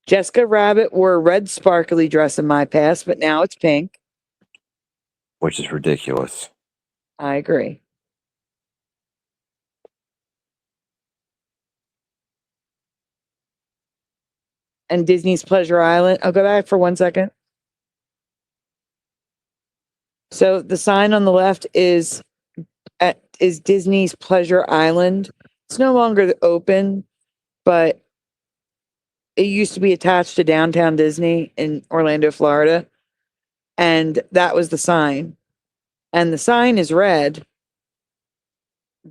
Jessica Rabbit wore a red sparkly dress in my past, but now it's pink. Which is ridiculous. I agree. And Disney's Pleasure Island. I'll go back for 1 second. So the sign on the left is Disney's Pleasure Island. It's no longer open, but it used to be attached to downtown Disney in Orlando, Florida. And that was the sign. And the sign is red.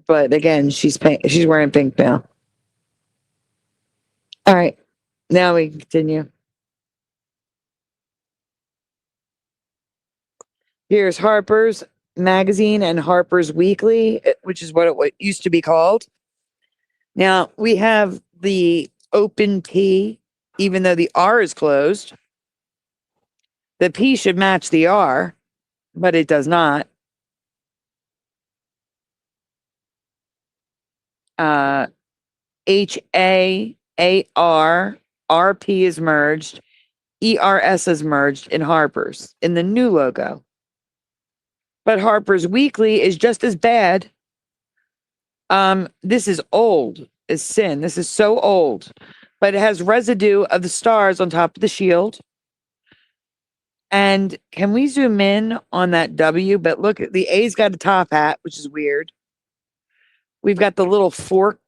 But again, she's wearing pink now. All right. Now we can continue. Here's Harper's Magazine and Harper's Weekly, which is what it used to be called. Now we have the open P, even though the R is closed. The P should match the R, but it does not. HAAR, RP is merged, ERS is merged in Harper's in the new logo. But Harper's Weekly is just as bad. This is old as sin. This is so old, but it has residue of the stars on top of the shield. And can we zoom in on that W? But look, the A's got a top hat, which is weird. We've got the little fork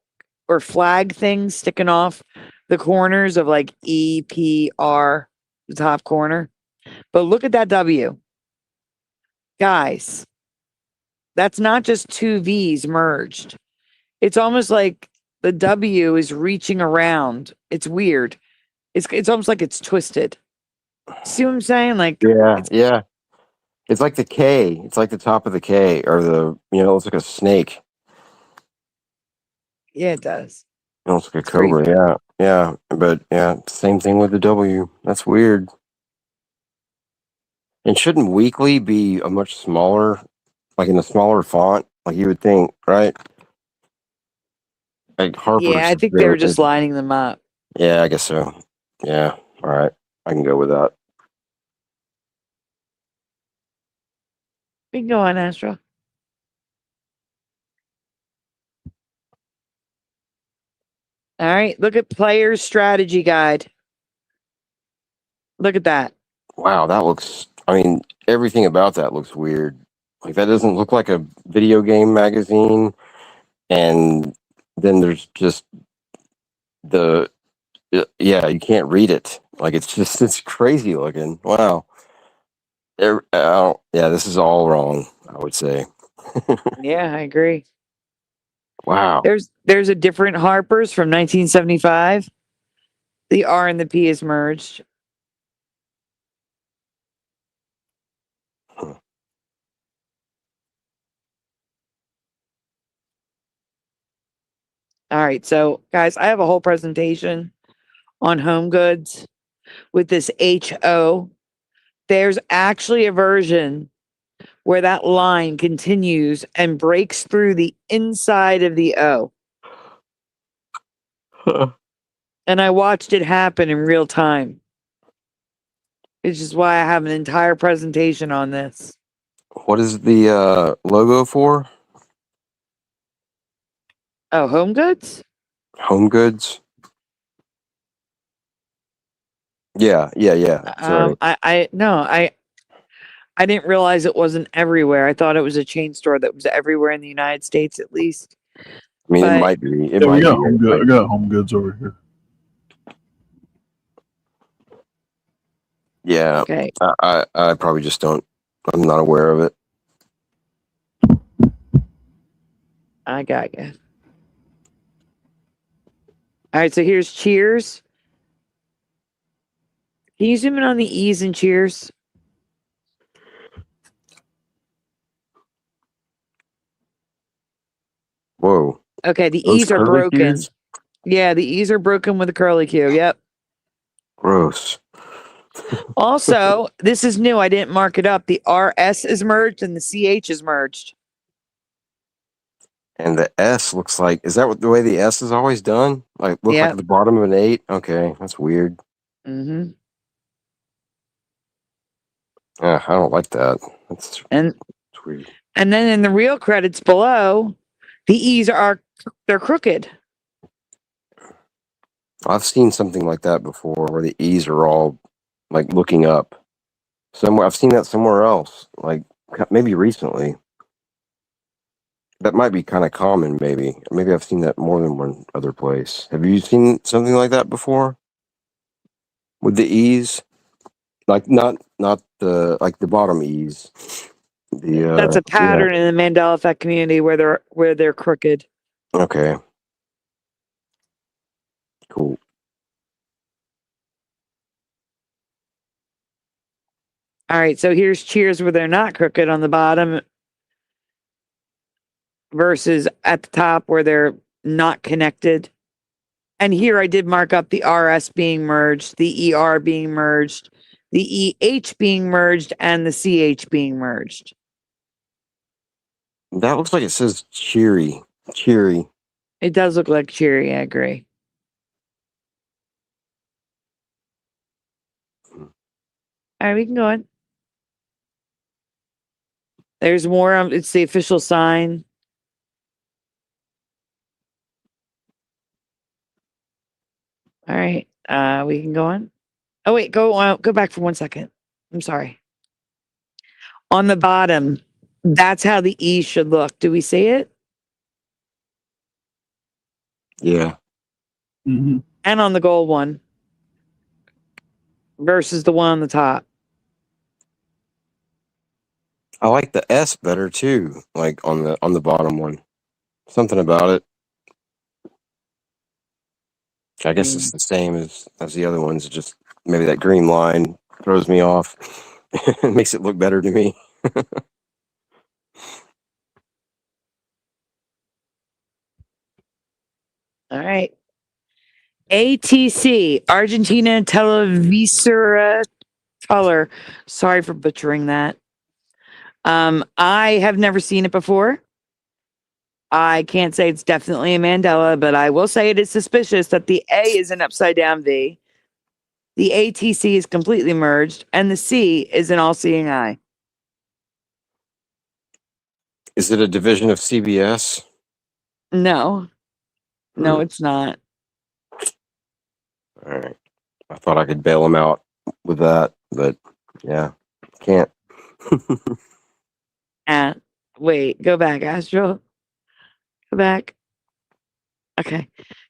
or flag thing sticking off the corners of like E, P, R, the top corner. But look at that W. Guys, that's not just two V's merged. It's almost like the W is reaching around. It's weird. It's almost like it's twisted. See what I'm saying? Like yeah. It's like the K. It's like the top of the K, or it looks like a snake. Yeah, it does. It looks like a cobra. Crazy. Yeah. But yeah, same thing with the W. That's weird. And shouldn't weekly be a much smaller, like in a smaller font, like you would think, right? Like Harper's. Yeah, I think they were just lining them up. Yeah, I guess so. Yeah. All right. I can go with that. We can go on, Astro. All right. Look at Player's Strategy Guide. Look at that. Wow, that looks, I mean, everything about that looks weird. Like, that doesn't look like a video game magazine. and then there's just the yeah, you can't read it. Like it's crazy looking. Wow. Yeah, this is all wrong, I would say. Yeah, I agree. Wow. There's a different Harper's from 1975. The R and the P is merged. Huh. All right, so guys, I have a whole presentation on home goods with this HO. There's actually a version where that line continues and breaks through the inside of the O. And I watched it happen in real time. Which is why I have an entire presentation on this. What is the logo for? Oh, home goods? Home goods? Yeah. Sorry. I didn't realize it wasn't everywhere. I thought it was a chain store that was everywhere in the United States, at least. I mean, but- it might be. It Yeah, we might got be. home goods. I got home goods over here. Yeah. Okay. I probably just don't. I'm not aware of it. I got you. All right, so here's Cheers. Can you zoom in on the E's in Cheers? Whoa. Okay, the Those E's are curly broken. cues? Yeah, the E's are broken with a curly Q. Yep. Gross. Also, this is new. I didn't mark it up. The RS is merged and the CH is merged. And the S looks like, is that what the way the S is always done? Like, look Yep. like the bottom of an 8? Okay, that's weird. Mm-hmm. I don't like that. That's weird. And then in the real credits below, the E's they're crooked. I've seen something like that before where the E's are all like looking up. Somewhere I've seen that somewhere else, like maybe recently. That might be kind of common, maybe. Maybe I've seen that more than one other place. Have you seen something like that before? With the E's? Like not the like the bottom E's. That's a pattern in the Mandela effect community where they're crooked. Okay. Cool. All right, so here's Cheers where they're not crooked on the bottom versus at the top where they're not connected. And here I did mark up the RS being merged, the ER being merged, the EH being merged, and the CH being merged. That looks like it says cheery. Cheery. It does look like Cheery, I agree. All right, we can go on. There's more. It's the official sign. All right, we can go on. Oh wait, go back for 1 second. I'm sorry. On the bottom, that's how the E should look. Do we see it? Yeah. Mm-hmm. And on the gold one versus the one on the top. I like the S better too, like on the bottom one. Something about it. I guess it's the same as the other ones. Just maybe that green line throws me off. It makes it look better to me. All right. ATC, Argentina Televisora Color. Sorry for butchering that. I have never seen it before. I can't say it's definitely a Mandela, but I will say it is suspicious that the A is an upside down V. The ATC is completely merged, and the C is an all-seeing eye. Is it a division of CBS? No, it's not. All right. I thought I could bail them out with that, but yeah, can't. Wait, go back, Astro. Go back. Okay.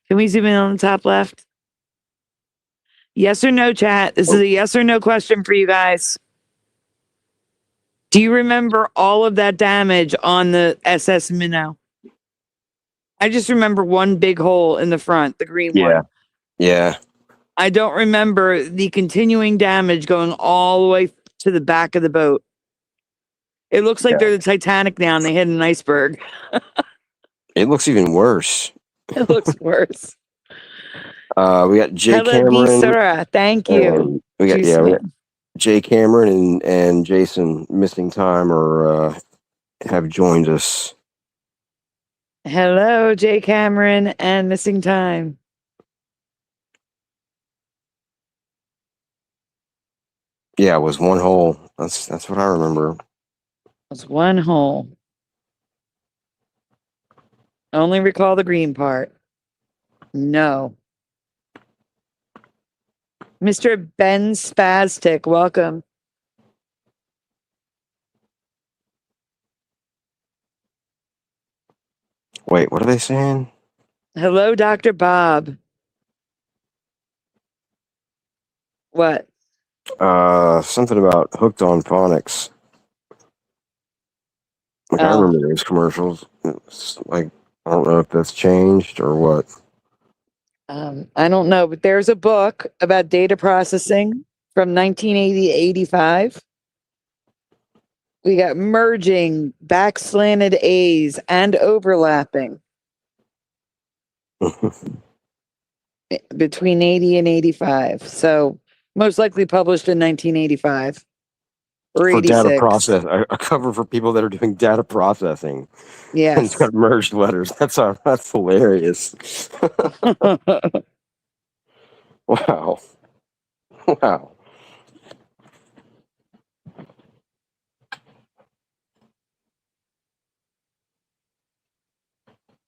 Can we zoom in on the top left? Yes or no, chat? This is a yes or no question for you guys. Do you remember all of that damage on the SS Minnow? I just remember one big hole in the front, the green Yeah. one. Yeah. I don't remember the continuing damage going all the way to the back of the boat. It looks like Yeah. they're the Titanic now and they hit an iceberg. It looks even worse. It looks worse. We got Jay Hello, Cameron. Bisara. Thank you. And we got Juice we Man. got Jay Cameron and Jason missing time or have joined us. Hello, Jay Cameron and Missing Time. Yeah, it was one hole. That's what I remember. It's one hole. Only recall the green part. No. Mr. Ben Spastic, welcome. Wait, what are they saying? Hello, Dr. Bob. What? Something about Hooked on Phonics. Like I Oh. remember those commercials. It's like I don't know if that's changed or what. I don't know, but there's a book about data processing from 1980 to 85. We got merging, backslanted A's, and overlapping between 80 and 85. So most likely published in 1985 or For 86. data process, a cover for people that are doing data processing. And it's Yes. got merged letters. That's hilarious. Wow. Wow.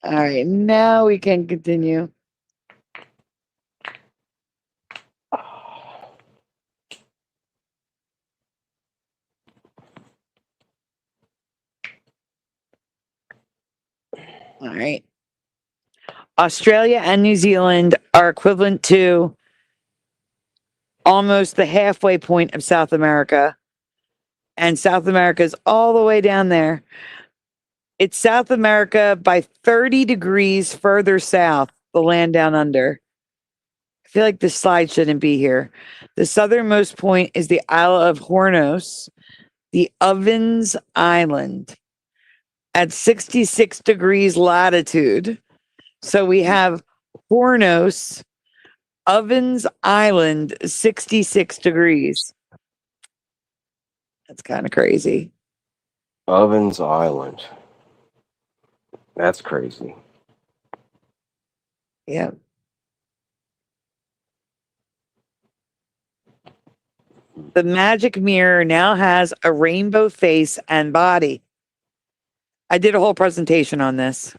All right, now we can continue. All right. Australia and New Zealand are equivalent to almost the halfway point of South America. And South America is all the way down there. It's South America by 30 degrees further south, the land down under. I feel like this slide shouldn't be here. The southernmost point is the Isle of Hornos, the Ovens Island, at 66 degrees latitude. So we have Hornos, Ovens Island, 66 degrees. That's kind of crazy. Ovens Island. That's crazy. Yeah. The magic mirror now has a rainbow face and body. I did a whole presentation on this.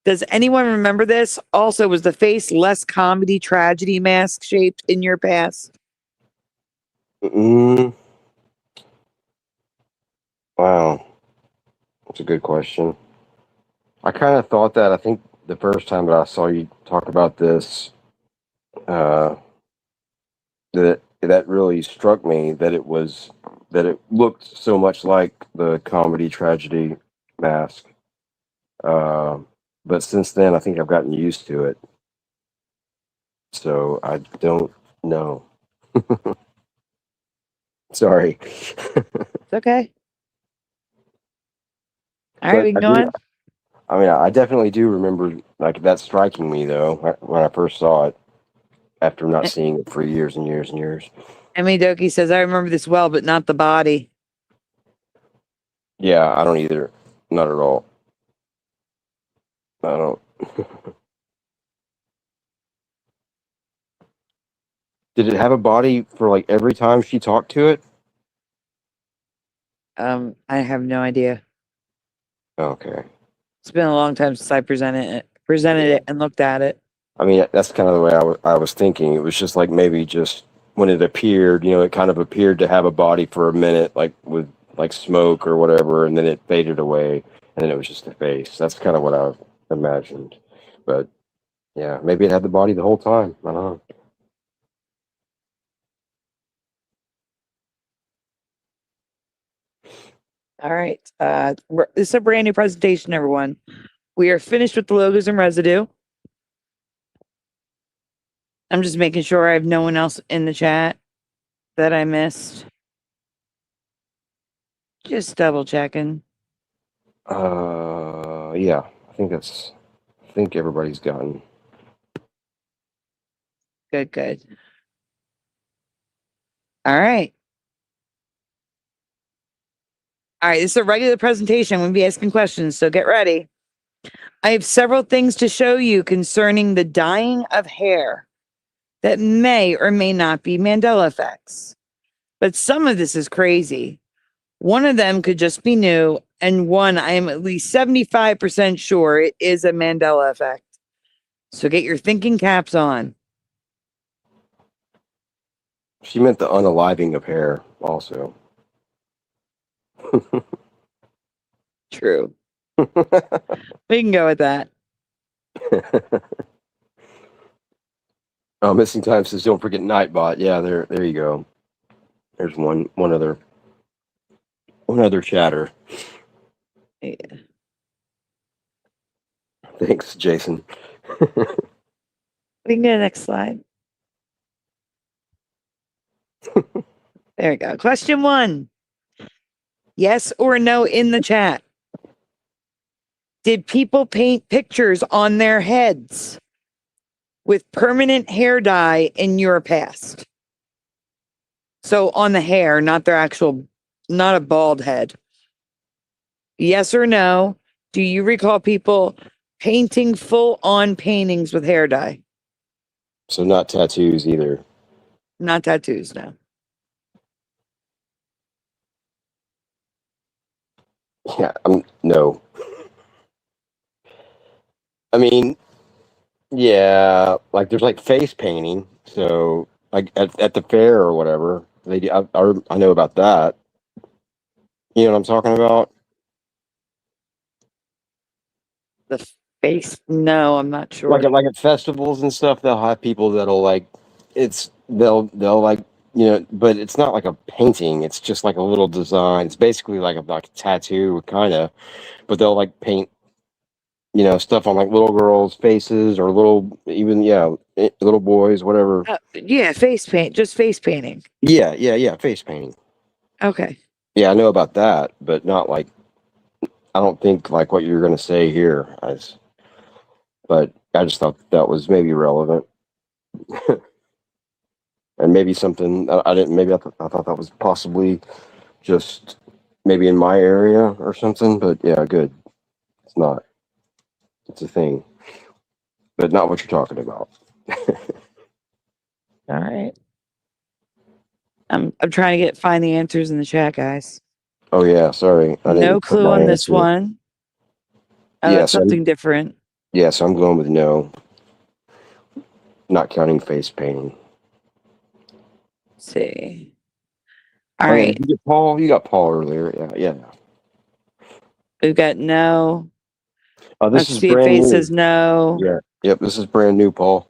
Does anyone remember this? Also, was the face less comedy tragedy mask shaped in your past? Wow. That's a good question. I kind of thought that. I think the first time that I saw you talk about this, that really struck me that it looked so much like the comedy tragedy mask. But since then, I think I've gotten used to it. So I don't know. Sorry. It's okay. All right, But we can I go do- on. I mean, I definitely do remember like that striking me though when I first saw it after not seeing it for years and years and years. Emmy Doki says, I remember this well, but not the body. Yeah, I don't either. Not at all. I don't. Did it have a body for like every time she talked to it? I have no idea. Okay. It's been a long time since I presented it and looked at it. I mean, that's kind of the way I was thinking. It was just like maybe just when it appeared, it kind of appeared to have a body for a minute, like with like smoke or whatever, and then it faded away, and then it was just a face. That's kind of what imagined. But yeah, maybe it had the body the whole time. I don't know. All right. This is a brand new presentation, everyone. We are finished with the logos and residue. I'm just making sure I have no one else in the chat that I missed. Just double checking. Yeah, I think everybody's gotten. Good, good. All right. All right, this is a regular presentation. I'm going to be asking questions, so get ready. I have several things to show you concerning the dyeing of hair that may or may not be Mandela effects. But some of this is crazy. One of them could just be new, and one I am at least 75% sure it is a Mandela effect. So get your thinking caps on. She meant the unaliving of hair, also. True. We can go with that. Oh, missing time says don't forget Nightbot. Yeah, there you go. There's one other chatter. Yeah. Thanks, Jason. We can go to the next slide. There we go. Question 1. Yes or no in the chat. Did people paint pictures on their heads with permanent hair dye in your past? So on the hair, not their actual, not a bald head. Yes or no? Do you recall people painting full on paintings with hair dye? So not tattoos either. Not tattoos, no. Yeah, no. I mean, yeah, like there's like face painting. So like at the fair or whatever, they do, I know about that. You know what I'm talking about? The face, no, I'm not sure. Like at festivals and stuff, they'll have people that'll like they'll like but it's not like a painting. It's just like a little design. It's basically like a tattoo, kind of, but they'll like paint stuff on like little girls' faces or little boys, whatever. Yeah, face paint, just face painting. Yeah, face painting. Okay. Yeah, I know about that, but not like I don't think like what you're gonna say here. But I just thought that was maybe relevant, and maybe something I didn't. Maybe I thought that was possibly just maybe in my area or something. But yeah, good. It's not. It's a thing, but not what you're talking about. All right. I'm trying to find the answers in the chat, guys. Oh yeah, sorry. I No didn't put clue my on this answer. one. Oh, Yes, that's something different. Yes, I'm going with no. Not counting face painting. Let's see. All right. You got Paul earlier. Yeah. We've got no. This Let's is see if brand Faye new. says no. Yeah. Yep. This is brand new, Paul.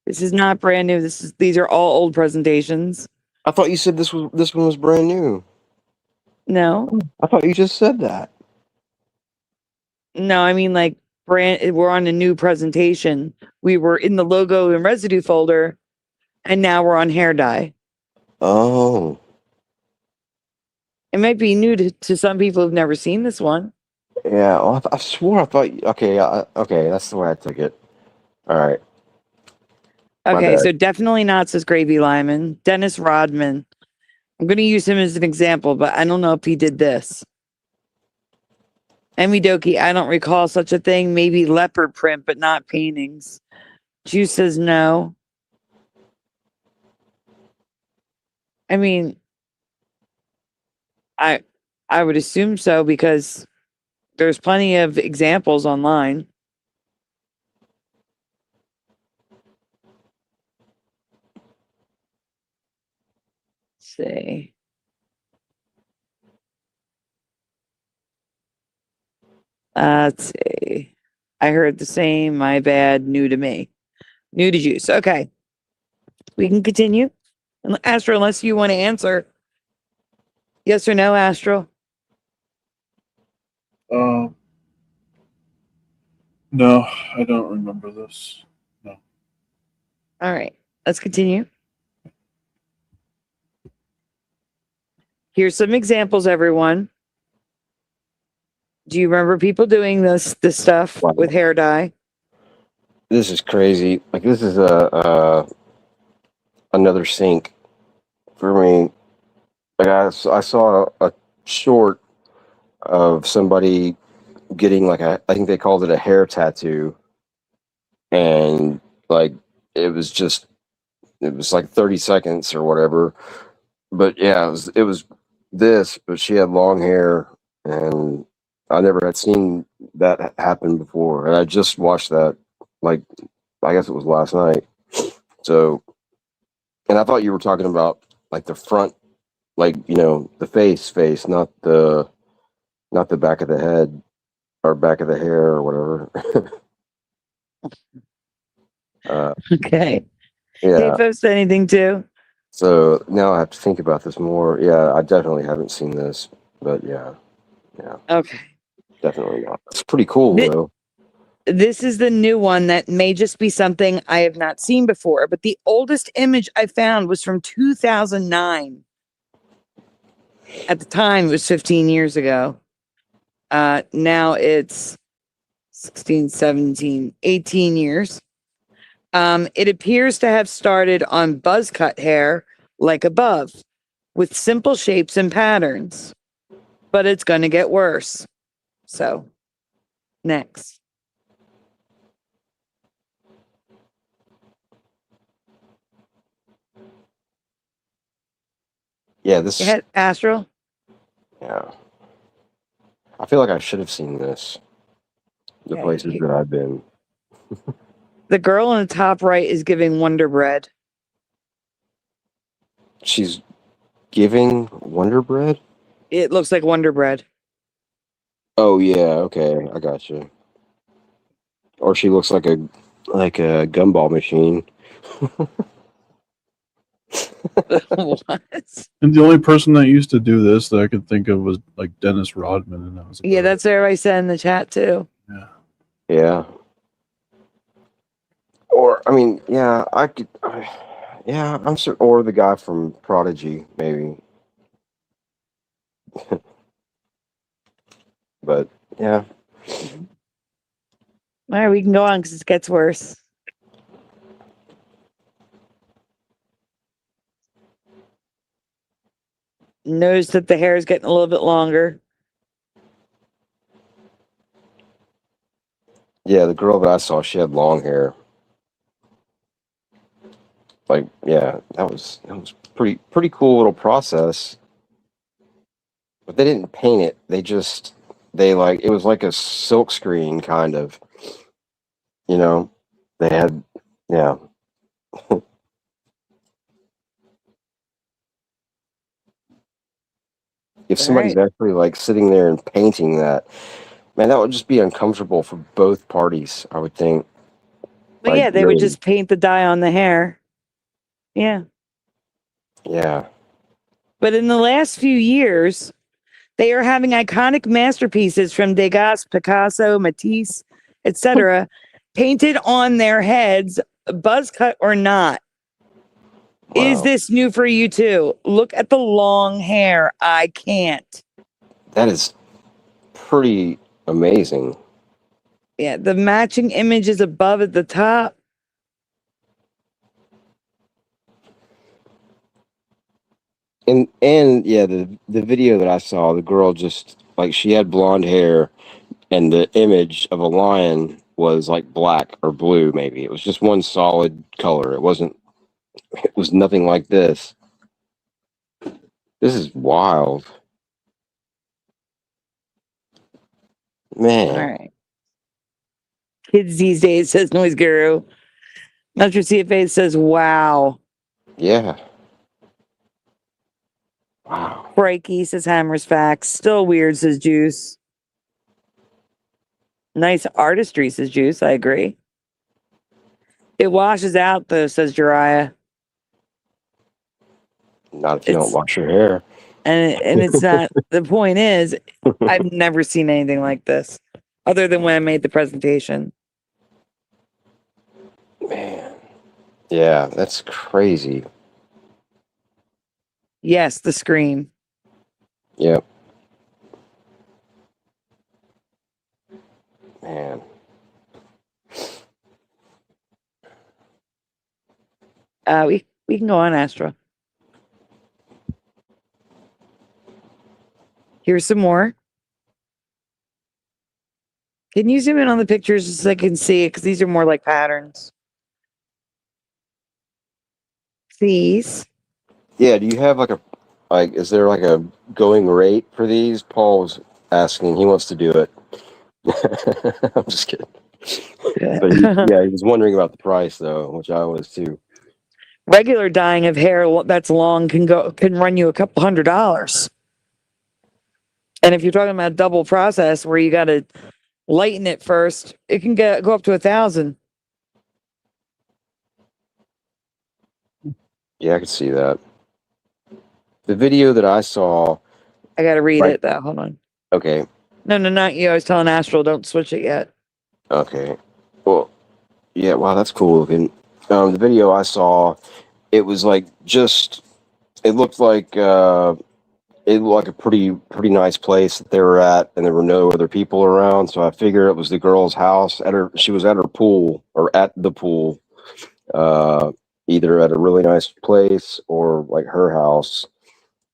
This is not brand new. These are all old presentations. I thought you said this one was brand new. No. I thought you just said that. No, I mean like we're on a new presentation. We were in the logo and residue folder, and now we're on hair dye. Oh. It might be new to some people who've never seen this one. Yeah. Well, I swore I thought. Okay. Okay. That's the way I took it. All right. Okay, bad. so definitely not, says Gravy Lyman. Dennis Rodman. I'm going to use him as an example, but I don't know if he did this. Emmy Doki, I don't recall such a thing. Maybe leopard print, but not paintings. Juice says no. I mean, I would assume so because there's plenty of examples online. Let's see. Let's see. I heard the same. My bad. New to me. New to Juice. Okay. We can continue. Astro, unless you want to answer. Yes or no, Astro? No, I don't remember this. No. All right. Let's continue. Here's some examples, everyone. Do you remember people doing this stuff Wow. with hair dye? This is crazy. Like this is another sink for me. Like I saw a short of somebody getting like I think they called it a hair tattoo, and like it was like 30 seconds or whatever. But yeah, it was this, but she had long hair, and I never had seen that happen before. And I just watched that, like, I guess it was last night. So, and I thought you were talking about like the front, like, you know, the face, not the back of the head or back of the hair or whatever. Okay. Hey, Yeah. folks, anything too? So now I have to think about this more. Yeah, I definitely haven't seen this, but yeah, Okay. definitely not. It's pretty cool Thi- though. This is the new one that may just be something I have not seen before, but the oldest image I found was from 2009. At the time, it was 15 years ago. Now it's 16, 17, 18 years. It appears to have started on buzz cut hair like above, with simple shapes and patterns, but it's going to get worse. So, next. Yeah, this. Go ahead, Astral. Yeah, I feel like I should have seen this. The Yeah, places that I've been. the girl in the top right is giving Wonder Bread. She's giving Wonder Bread. It looks like Wonder Bread. Oh yeah, okay, I got you. Or she looks like a gumball machine. What? And the only person that used to do this that I could think of was like Dennis Rodman, and that was Yeah, about that's what everybody said in the chat too. it. Yeah. Yeah. Or I mean, yeah, I could. Yeah, I'm sure. Or the guy from Prodigy, maybe. But yeah, All right, we can go on because it gets worse. Notice that the hair is getting a little bit longer. yeah, the girl that I saw, she had long hair. Like, yeah, that was pretty cool little process. But they didn't paint it. They like it was like a silk screen kind of. You know, they had yeah. If All somebody's right. actually like sitting there and painting that, man, that would just be uncomfortable for both parties, I would think. But Like, yeah, they would really, just paint the dye on the hair. Yeah. yeah. But in the last few years, they are having iconic masterpieces from Degas, Picasso, Matisse, etc., painted on their heads, buzz cut or not. Is Wow. this new for you too? Look at the long hair. I can't. That is pretty amazing. Yeah, the matching image is above at the top. And yeah, the video that I saw, the girl just like she had blonde hair, and the image of a lion was like black or blue. Maybe it was just one solid color. It wasn't. It was nothing like this. This is wild, All man. right. Kids these days, says Noise Guru. Metro CFA says, wow. Yeah. Wow. Crikey, says Hammers Facts. Still weird, says Juice. Nice artistry, says Juice. I agree. It washes out, though, says Jariah. Not if you don't It's wash your hair. and it's not. The point is, I've never seen anything like this, other than when I made the presentation. Man. Yeah, that's crazy. Yes, the screen. Yep. Man. We can go on, Astra. Here's some more. Can you zoom in on the pictures just so I can see it? Because these are more like patterns. Please. Yeah, do you have is there like a going rate for these? Paul's asking. He wants to do it. I'm just kidding. But he was wondering about the price though, which I was too. Regular dyeing of hair that's long can run you a couple $100. And if you're talking about double process where you got to lighten it first, it can go up to 1,000. Yeah, I could see that. The video that I saw. I got to read it though. Hold on. Okay. No, not you. I was telling Astral, don't switch it yet. Okay. Well, yeah. Wow, that's cool looking. The video I saw, it was like it looked like a pretty nice place that they were at, and there were no other people around. So I figure it was the girl's house. She was at her pool or at the pool, either at a really nice place or like her house,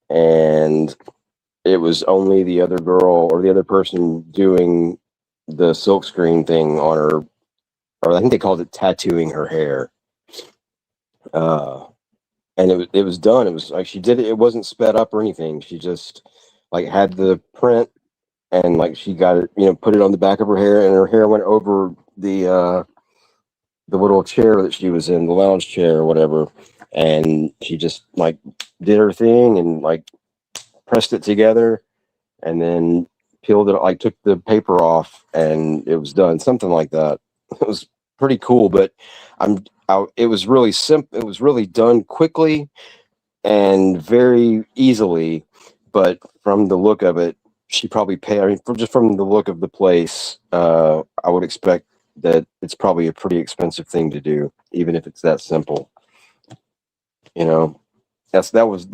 and it was only the other girl or the other person doing the silkscreen thing on her, or I think they called it tattooing her hair. And it was done. It was like she did it. It wasn't sped up or anything. She just like had the print and like she got it, put it on the back of her hair, and her hair went over the little chair that she was in, the lounge chair or whatever. And she just like did her thing and like pressed it together and then peeled it, like took the paper off, and it was done. Something like that. It was pretty cool, but it was really simple. It was really done quickly and very easily. But from the look of it, she probably paid. I mean, just from the look of the place, I would expect that it's probably a pretty expensive thing to do, even if it's that simple. That was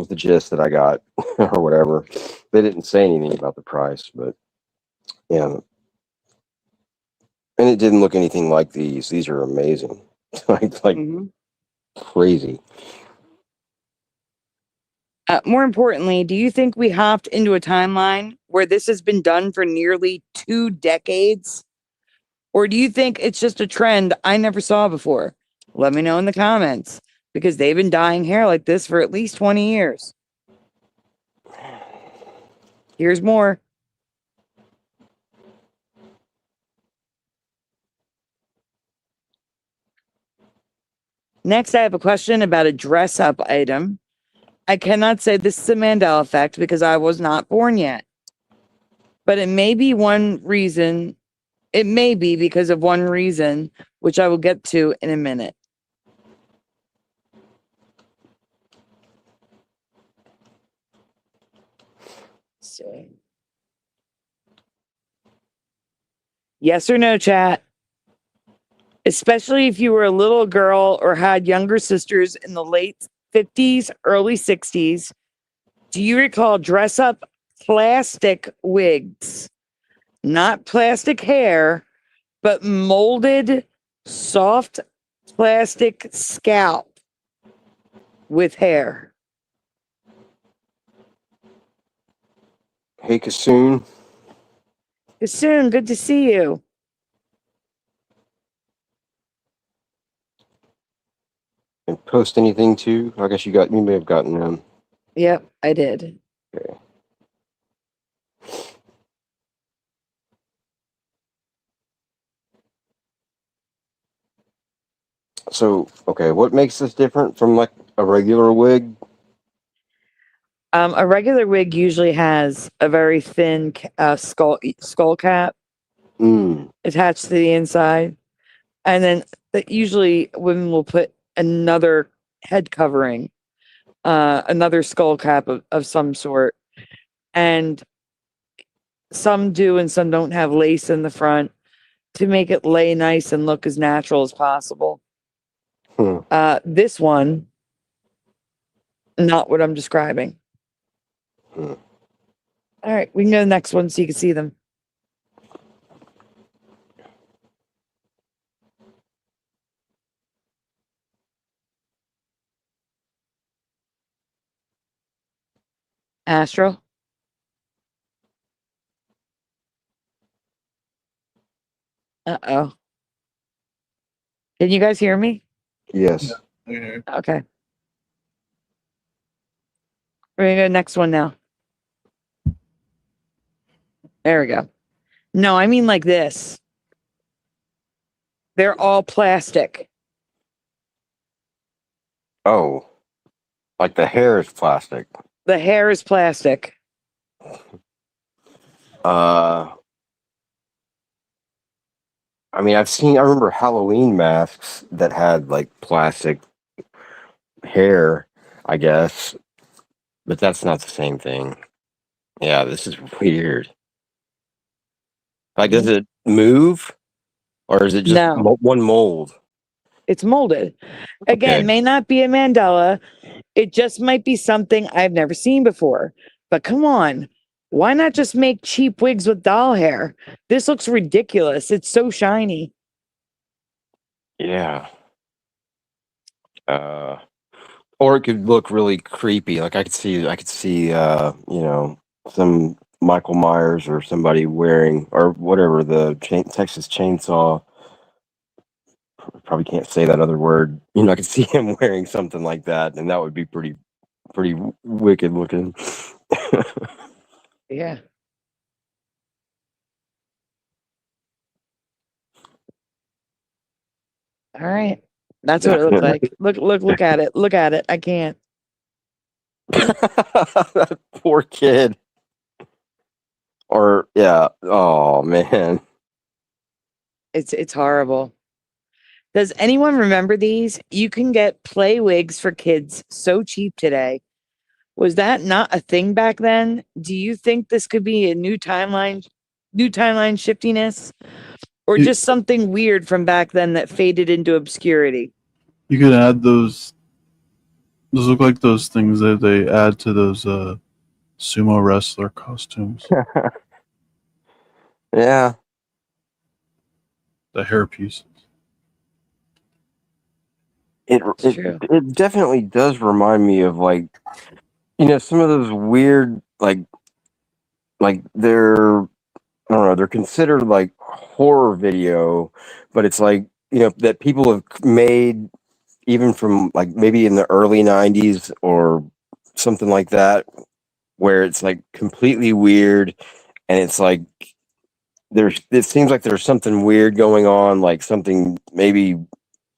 the gist that I got, or whatever. They didn't say anything about the price, but yeah, and it didn't look anything like these. These are amazing, like crazy. More importantly, do you think we hopped into a timeline where this has been done for nearly 2 decades? Or do you think it's just a trend I never saw before? Let me know in the comments, because they've been dyeing hair like this for at least 20 years. Here's more. Next, I have a question about a dress-up item. I cannot say this is a Mandela effect because I was not born yet. But it may be because of one reason, which I will get to in a minute. So, yes or no, chat? Especially if you were a little girl or had younger sisters in the late 50s, early 60s, do you recall dress-up plastic wigs? Not plastic hair, but molded, soft plastic scalp with hair. Hey, Kasoon. Soon, good to see you. And post anything too? I guess you may have gotten them. Yep, I did. Okay. So, okay, what makes this different from like a regular wig? A regular wig usually has a very thin skull cap Mm. attached to the inside, and then usually women will put another head covering, another skull cap of some sort, and some do and some don't have lace in the front to make it lay nice and look as natural as possible. Hmm. This one, not what I'm describing. Hmm. All right, we can go to the next one so you can see them. Astro. Uh-oh. Can you guys hear me? Yes. Okay. Okay. We're gonna go to the next one now. There we go. No, I mean like this. They're all plastic. Oh, like the hair is plastic. The hair is plastic. I mean, I remember Halloween masks that had like plastic hair, I guess, but that's not the same thing. Yeah, this is weird. Like, does it move or is it just No. one mold? It's molded. Again, Okay. may not be a Mandela. It just might be something I've never seen before. But come on. Why not just make cheap wigs with doll hair? This looks ridiculous. It's so shiny. Yeah. Or it could look really creepy. Like I could see, some Michael Myers or somebody wearing or whatever the Texas Chainsaw. Probably can't say that other word. I could see him wearing something like that, and that would be pretty wicked looking. Yeah. All right. That's what it looked like. Look at it. Look at it. I can't. That poor kid. Or yeah. Oh man. It's horrible. Does anyone remember these? You can get play wigs for kids so cheap today. Was that not a thing back then? Do you think this could be a new timeline shiftiness? Or You- just something weird from back then that faded into obscurity? You could add those. Those look like those things that they add to those sumo wrestler costumes. Yeah. The hair pieces. It's true. It definitely does remind me of like some of those weird like they're I don't know, they're considered like horror video, but it's like, that people have made even from like maybe in the early 90s or something like that, where it's like completely weird and it's like it seems like there's something weird going on, like something maybe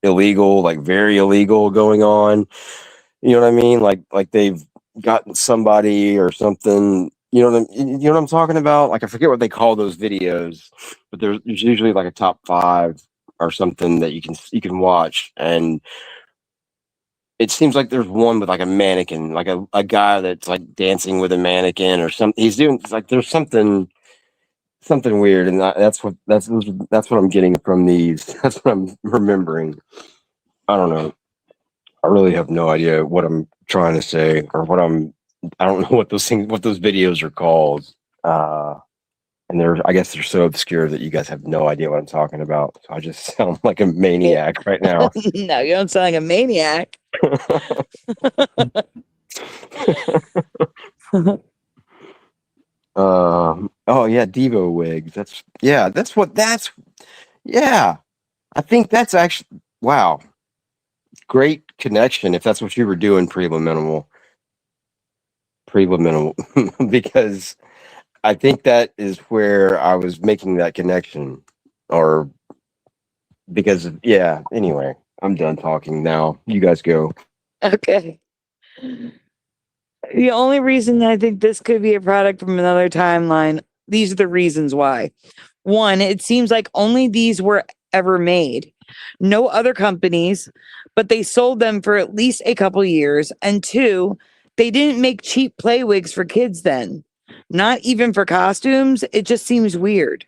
illegal, like very illegal going on. You know what I mean? Like they've gotten somebody or something. You know what I'm talking about? Like I forget what they call those videos, but there's usually like a top 5 or something that you can watch, and it seems like there's one with like a mannequin, like a guy that's like dancing with a mannequin or something. He's doing like there's something weird, and that's what I'm getting from these. That's what I'm remembering. I don't know. I really have no idea what I'm trying to say or I don't know what those videos are called. And I guess they're so obscure that you guys have no idea what I'm talking about. So I just sound like a maniac right now. No, you don't sound like a maniac. Oh yeah, Devo wigs. Yeah. I think that's actually wow. Great connection if that's what you were doing preliminal because I think that is where I was making that connection, or because yeah. Anyway, I'm done talking now. You guys go. Okay. The only reason I think this could be a product from another timeline, these are the reasons why. One, it seems like only these were ever made. No other companies, but they sold them for at least a couple years. And two, they didn't make cheap play wigs for kids then. Not even for costumes. It just seems weird.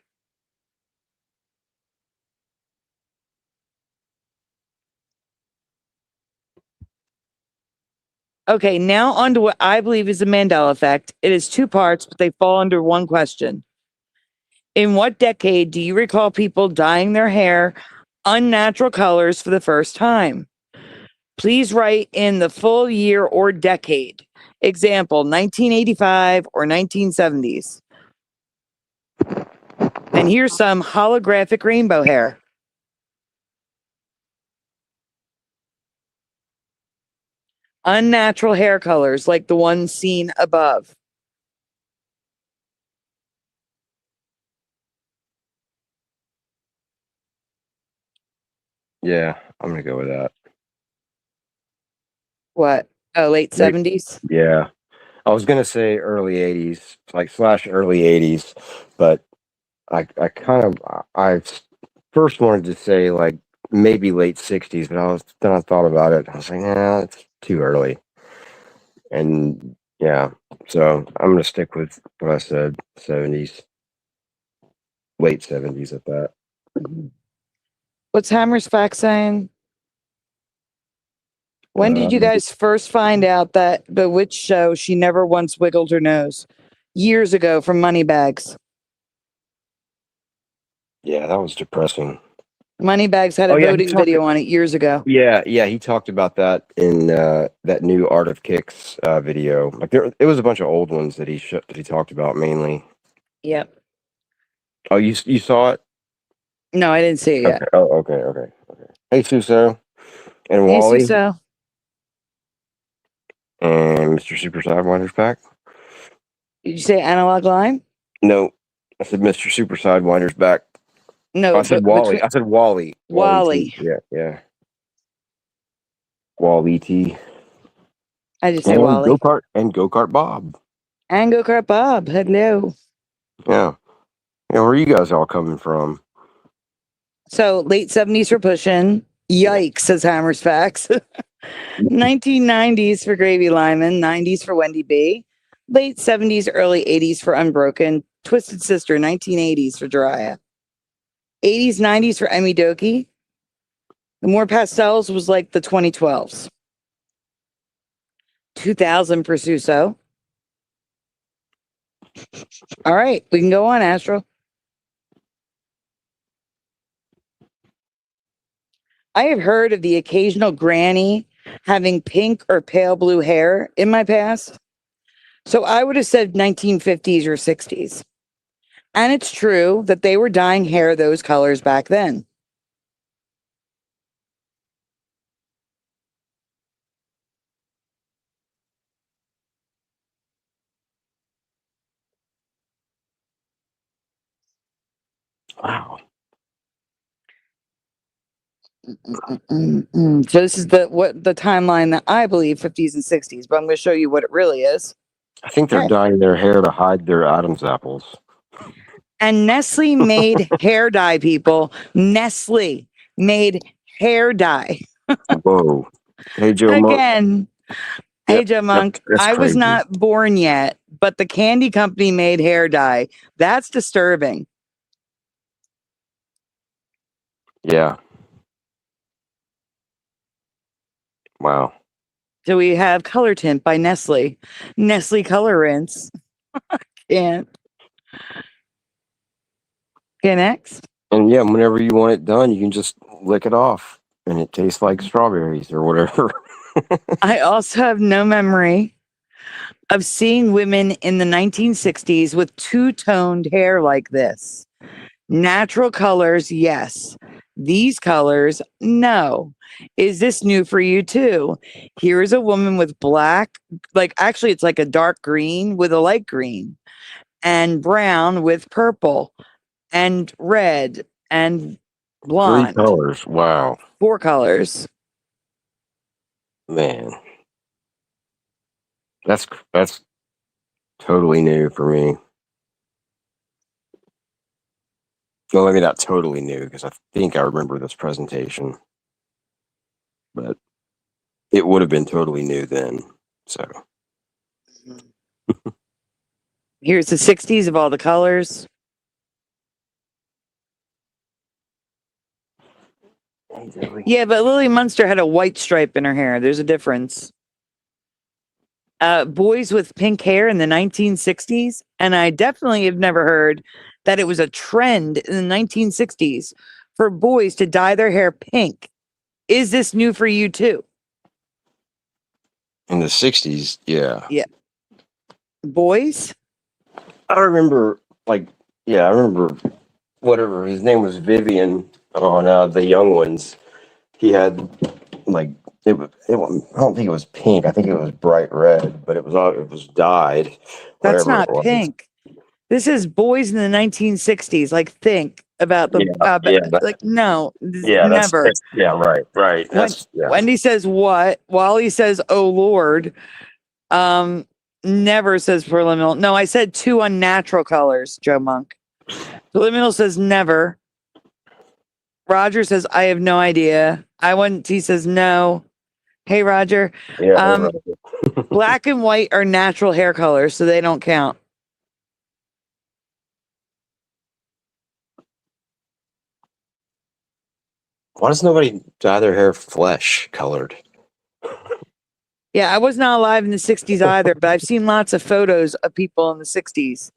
Okay, now on to what I believe is the Mandela effect. It is two parts, but they fall under one question. In what decade do you recall people dyeing their hair unnatural colors for the first time? Please write in the full year or decade. Example, 1985 or 1970s. And here's some holographic rainbow hair. Unnatural hair colors like the ones seen above. Yeah, I'm gonna go with that. What? Oh, late 70s? Yeah, I was gonna say early '80s, like slash early '80s, but I first wanted to say like maybe late '60s, but I thought about it. I was like, nah, it's too early. And yeah, so I'm gonna stick with what I said, '70s, late '70s at that. What's Hammer's fact saying? When did you guys first find out that the witch show she never once wiggled her nose? Years ago from Moneybags. Yeah, that was depressing. Moneybags had a Oh yeah, voting video on it years ago. Yeah, he talked about that in that new Art of Kicks video. Like it was a bunch of old ones that he talked about mainly. Yep. Oh, you saw it? No, I didn't see it yet. Okay. Oh, okay. Hey, Suso and Hey, Wally Suso. and Mr. Super Sidewinder's pack. Did you say analog line? No, I said Mr. Super Sidewinder's back. No, I said Wally. I said Wally. Wally. T. Yeah. Wally T. I just say And Wally. Go Kart Bob. And Go Kart Bob. Hello. Yeah. Where are you guys all coming from? So late 70s for pushing. Yikes, says Hammer's Facts. 1990s for Gravy Lyman. 90s for Wendy B. Late 70s, early 80s for Unbroken. Twisted Sister, 1980s for Jiraiya. 80s, 90s for Emmy Doki. The more pastels was like the 2012s. 2000 for Suso. All right, we can go on, Astro. I have heard of the occasional granny having pink or pale blue hair in my past. So I would have said 1950s or 60s. And it's true that they were dyeing hair those colors back then. Wow. So this is the timeline that I believe 50s and 60s, but I'm going to show you what it really is. I think they're dyeing their hair to hide their Adam's apples. And Nestle made hair dye, people. Nestle made hair dye. Whoa. Hey, Joe Monk. Again. Hey, Joe Monk. That's I was crazy. not born yet, but the candy company made hair dye. That's disturbing. Yeah. Wow. So we have Color Tint by Nestle. Nestle Color Rinse. Can't. Okay, next. And yeah, whenever you want it done, you can just lick it off and it tastes like strawberries or whatever. I also have no memory of seeing women in the 1960s with two-toned hair like this. Natural colors, yes. These colors, no. Is this new for you too? Here is a woman with black, like actually it's like a dark green with a light green, and brown with purple, and red, and blonde. 3 colors. Wow. 4 colors. Man. That's totally new for me. Well, maybe not totally new because I think I remember this presentation, but it would have been totally new then. So Here's the 60s of all the colors. Yeah, but Lily Munster had a white stripe in her hair. There's a difference. Boys with pink hair in the 1960s, and I definitely have never heard that it was a trend in the 1960s for boys to dye their hair pink. Is this new for you too? in the '60s, yeah. Yeah. Boys? I remember, like, yeah, I remember whatever his name was, Vivian on The Young Ones. He had like I don't think it was pink. I think it was bright red, but it was dyed. That's Whatever it not was. pink. This is boys in the 1960s. Like, think about the Yeah, like, no, yeah, never. yeah, right. When That's yeah. Wendy says what, Wally says, "Oh Lord," never says preliminal. No, I said two unnatural colors. Joe Monk. Preliminal says never. Roger says I have no idea. He says no. Hey Roger. Yeah, right. Black and white are natural hair colors, so they don't count. Why does nobody dye their hair flesh colored? Yeah, I was not alive in the 60s either, but I've seen lots of photos of people in the 60s.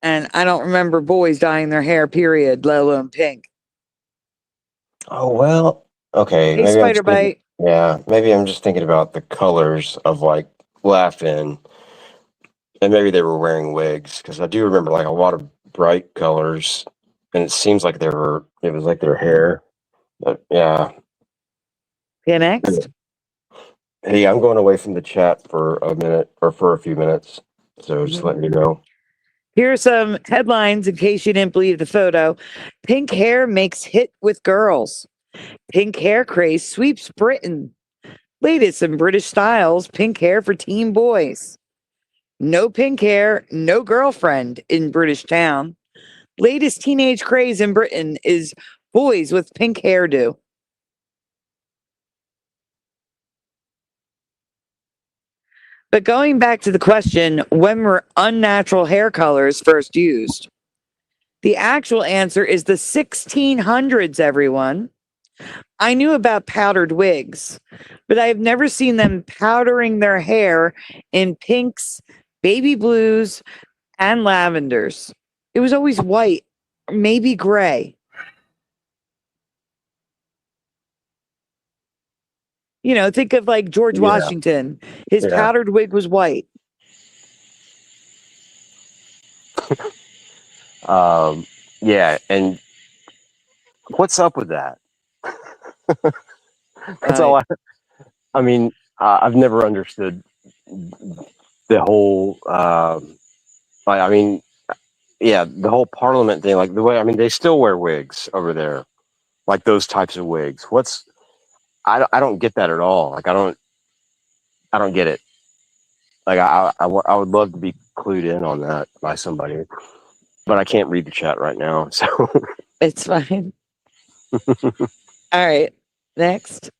And I don't remember boys dyeing their hair, period, let alone pink. Oh well, okay. Hey, Spider Bite. Maybe I'm just thinking about the colors of like Laughing, and maybe they were wearing wigs because I do remember like a lot of bright colors, and it seems like it was like their hair. But yeah. Yeah, next. Hey, I'm going away from the chat for a minute or for a few minutes, so just letting you know. Here are some headlines in case you didn't believe the photo. Pink hair makes hit with girls. Pink hair craze sweeps Britain. Latest in British styles, pink hair for teen boys. No pink hair, no girlfriend in British town. Latest teenage craze in Britain is boys with pink hairdo. But going back to the question, when were unnatural hair colors first used? The actual answer is the 1600s, everyone. I knew about powdered wigs, but I've never seen them powdering their hair in pinks, baby blues, and lavenders. It was always white, or maybe gray. You know, think of like George Yeah. Washington. His Yeah. powdered wig was white. Yeah, and what's up with that? That's all I mean, I've never understood the whole. I mean, yeah, the whole Parliament thing. Like the way, I mean, they still wear wigs over there, like those types of wigs. I don't get that at all. Like I don't get it. Like I would love to be clued in on that by somebody, but I can't read the chat right now. So It's fine. All right. Next.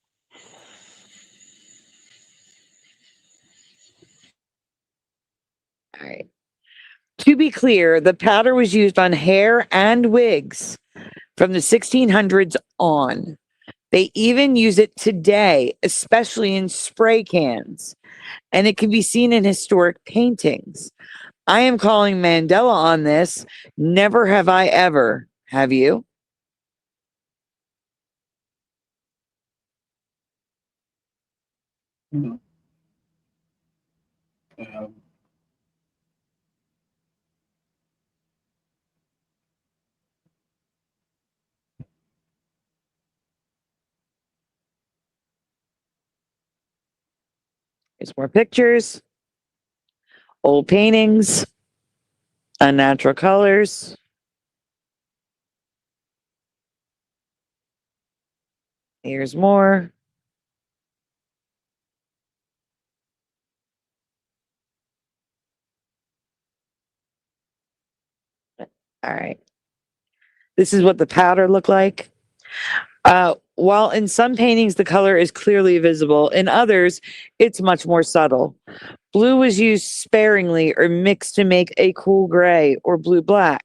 All right. To be clear, the powder was used on hair and wigs from the 1600s on. They even use it today, especially in spray cans, and it can be seen in historic paintings. I am calling Mandela on this. Never have I ever. Have you? No. There's more pictures, old paintings, unnatural colors. Here's more. All right. This is what the powder looked like. While in some paintings the color is clearly visible, in others it's much more subtle. Blue was used sparingly or mixed to make a cool gray or blue black.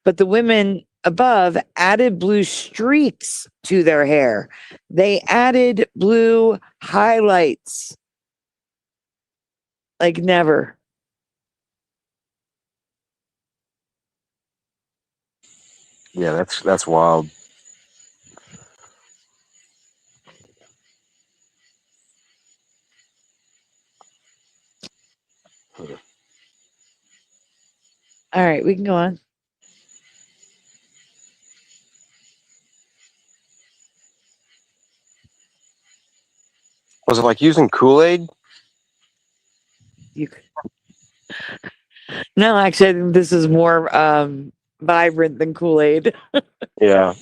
But the women above added blue streaks to their hair. They added blue highlights like never. Yeah, that's wild. All right, we can go on. Was it like using Kool-Aid? You No, actually, I think this is more vibrant than Kool-Aid. Yeah.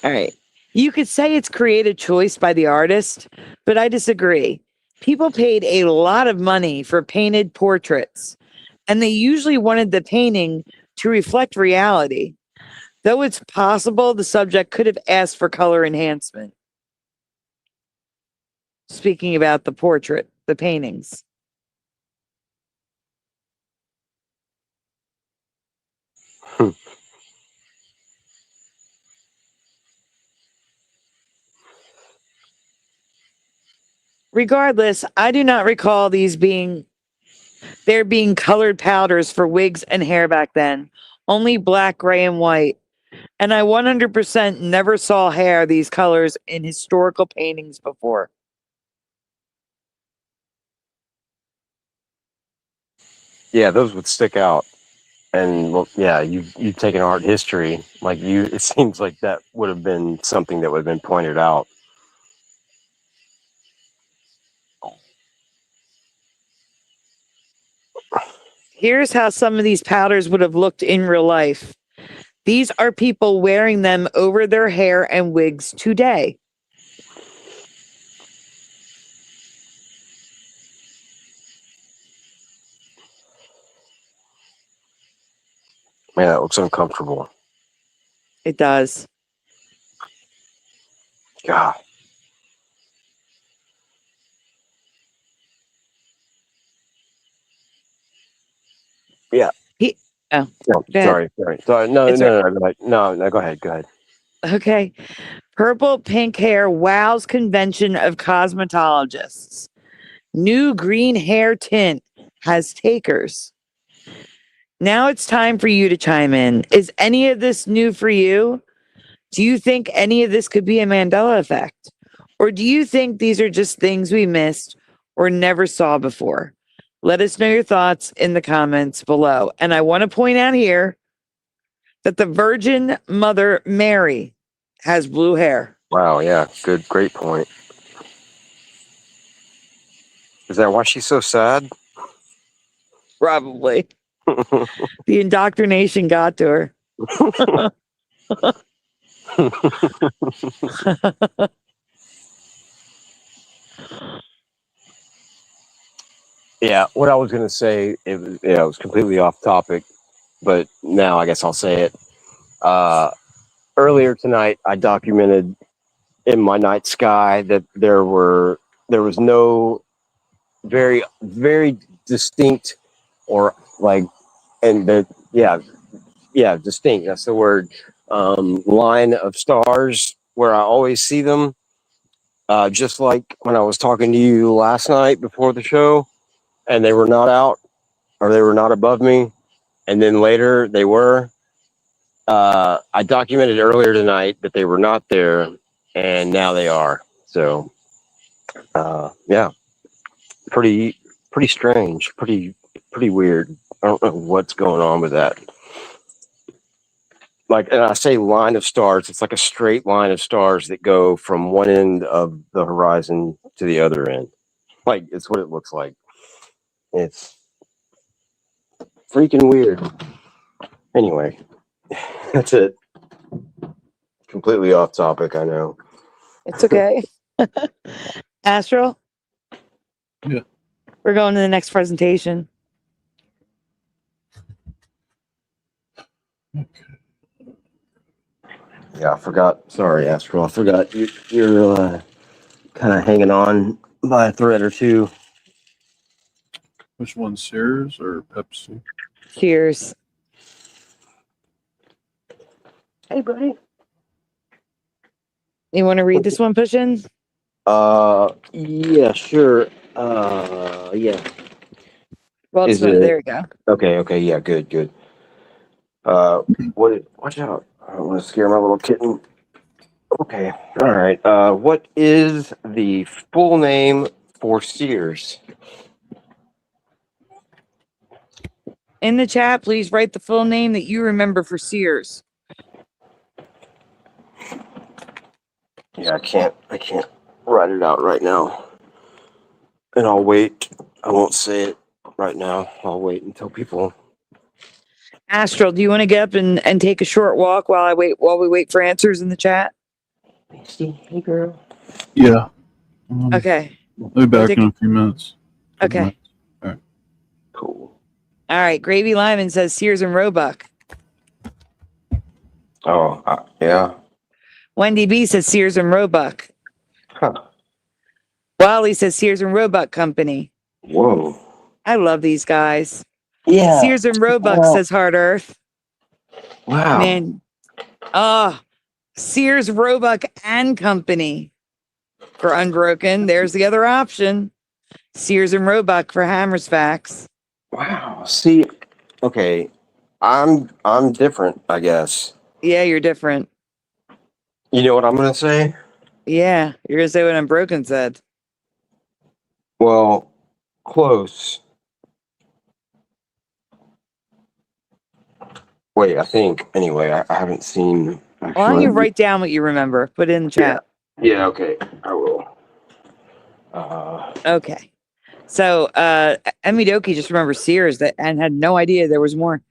All right. You could say it's creative choice by the artist, but I disagree. People paid a lot of money for painted portraits, and they usually wanted the painting to reflect reality. Though it's possible the subject could have asked for color enhancement. Speaking about the portrait, the paintings. Regardless, I do not recall there being colored powders for wigs and hair back then. Only black, gray, and white. And I 100% never saw hair these colors in historical paintings before. Yeah, those would stick out. And well, yeah, you take an art history, like it seems like that would have been something that would have been pointed out. Here's how some of these powders would have looked in real life. These are people wearing them over their hair and wigs today. Man, that looks uncomfortable. It does. God. Yeah. Oh, No, go ahead. sorry. No, It's no, no, no, no, no. Go ahead. Go ahead. okay. Purple pink hair wows convention of cosmetologists. New green hair tint has takers. Now it's time for you to chime in. Is any of this new for you? Do you think any of this could be a Mandela effect? Or do you think these are just things we missed or never saw before? Let us know your thoughts in the comments below. And I want to point out here that the Virgin Mother Mary has blue hair. Wow. Yeah. Great point. Is that why she's so sad? Probably. The indoctrination got to her. Yeah. What I was gonna say, it was completely off topic, but now I guess I'll say it. Earlier tonight, I documented in my night sky that there was no very distinct or like, and the distinct, that's the word, line of stars where I always see them, just like when I was talking to you last night before the show, and they were not out or they were not above me, and then later they were. I documented earlier tonight that they were not there, and now they are. So yeah, pretty strange, pretty weird. I don't know what's going on with that. Like, and I say line of stars, it's like a straight line of stars that go from one end of the horizon to the other end. Like, it's what it looks like. It's freaking weird. Anyway, that's it. Completely off topic, I know. It's okay. Astral? Yeah. We're going to the next presentation. Yeah, I forgot. Sorry, Astral. I forgot you're kind of hanging on by a thread or two. Which one, Sears or Pepsi? Cheers. Hey, buddy. You want to read this one, Pushin? Yeah, sure. Yeah. Well, it's Is not. There it we go. okay? Yeah, good. Watch out! I don't want to scare my little kitten. Okay, all right. What is the full name for Sears? In the chat, please write the full name that you remember for Sears. Yeah, I can't write it out right now. And I'll wait. I won't say it right now. I'll wait until people. Astral, do you want to get up and take a short walk while we wait for answers in the chat? Hey, girl. Yeah. Okay. I'll be back in a few minutes. Okay. Cool. All right. Gravy Lyman says Sears and Roebuck. Oh, yeah. Wendy B says Sears and Roebuck. Huh. Wally says Sears and Roebuck Company. Whoa. I love these guys. Yeah. Sears and Roebuck Wow. says Hard Earth. Wow. Man. Sears, Roebuck and Company for Unbroken. There's the other option. Sears and Roebuck for Hammer's Facts. Wow. See, okay. I'm different, I guess. Yeah, you're different. You know what I'm gonna say? Yeah, you're gonna say what Unbroken said. Well, close. Wait, I think. Anyway, I haven't seen. Why don't you write down what you remember? Put it in the chat. Yeah. Okay. I will. Okay. So Emmy Doki just remembers Sears and had no idea there was more.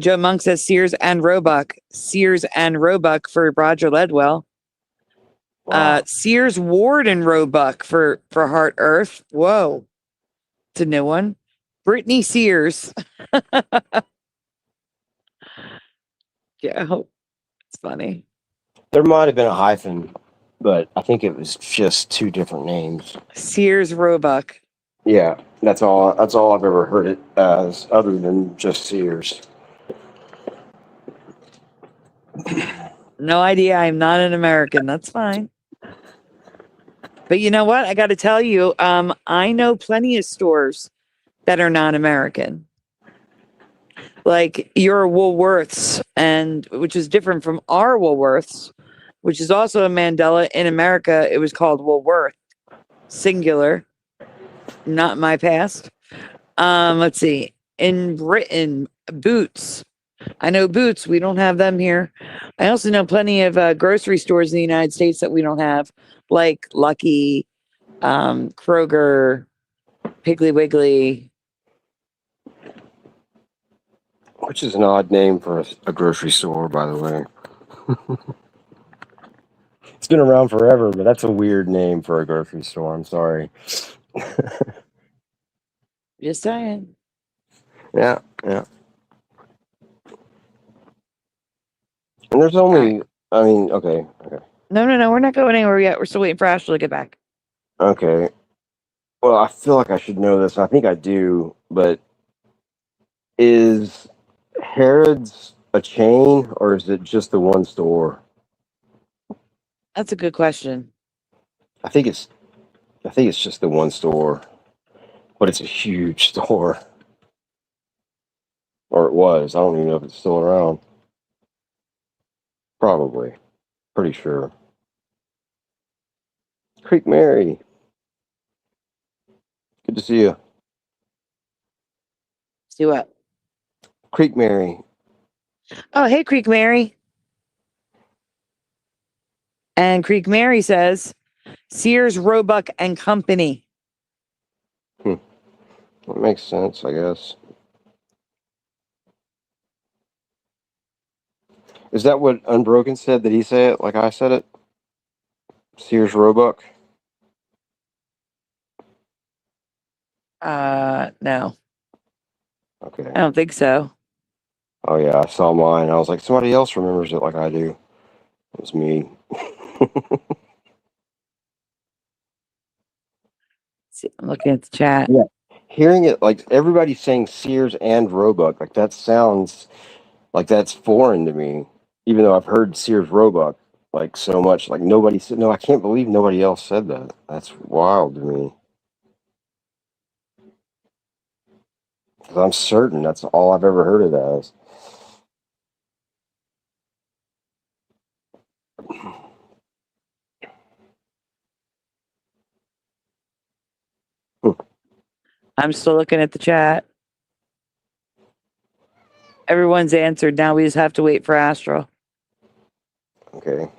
Joe Monk says Sears and Roebuck. Sears and Roebuck for Roger Ledwell. Wow. Sears, Ward and Roebuck for Heart Earth. Whoa. It's a new one. Brittany Sears. Yeah, it's funny. There might have been a hyphen, but I think it was just two different names. Sears, Roebuck. Yeah, that's all. That's all I've ever heard it as, other than just Sears. No idea. I'm not an American. That's fine. But you know what? I got to tell you, I know plenty of stores that are non-American. Like your Woolworths, and which is different from our Woolworths, which is also a Mandela. In America, it was called Woolworth, singular, not my past. Let's see. In Britain, Boots. I know Boots. We don't have them here. I also know plenty of grocery stores in the United States that we don't have, like Lucky, Kroger, Piggly Wiggly. Which is an odd name for a grocery store, by the way. It's been around forever, but that's a weird name for a grocery store. I'm sorry. Just saying. Yeah. And there's only, I mean, okay. No. We're not going anywhere yet. We're still waiting for Ashley to get back. Okay. Well, I feel like I should know this. I think I do, but is Harrods a chain, or is it just the one store? That's a good question. I think it's just the one store, but it's a huge store. Or it was. I don't even know if it's still around. Probably. Pretty sure. Creek Mary. Good to see you. See what? Creek Mary. Oh, hey, Creek Mary. And Creek Mary says Sears, Roebuck and Company. That makes sense, I guess. Is that what Unbroken said? Did he say it like I said it? Sears Roebuck? No, Okay. I don't think so. Oh yeah, I saw mine. I was like, somebody else remembers it like I do. It was me. See, I'm looking at the chat. Yeah. Hearing it, like everybody saying Sears and Roebuck, like that sounds like that's foreign to me. Even though I've heard Sears Roebuck like so much, like nobody said. No, I can't believe nobody else said that. That's wild to me. 'Cause I'm certain that's all I've ever heard of that as. I'm still looking at the chat. Everyone's answered. Now we just have to wait for Astral. Okay.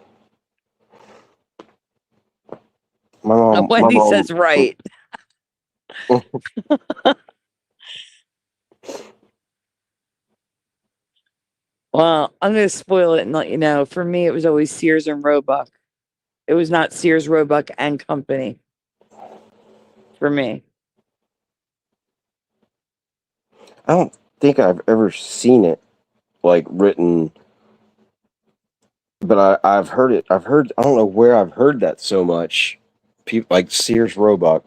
My Wendy mom. says right. Well, I'm going to spoil it and let you know. For me, it was always Sears and Roebuck. It was not Sears, Roebuck, and Company. For me. I don't think I've ever seen it like written, but I've heard it. I've heard. I don't know where I've heard that so much. People like Sears Roebuck.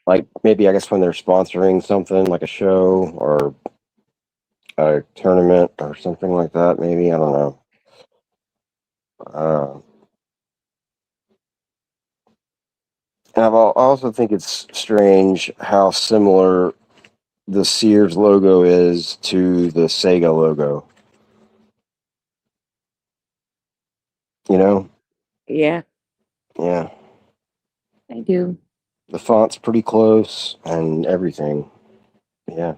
Like maybe I guess when they're sponsoring something like a show or a tournament or something like that. Maybe I don't know. Uh, and I also think it's strange how similar the Sears logo is to the Sega logo. You know? Yeah, Yeah. I do. The font's pretty close and everything. Yeah.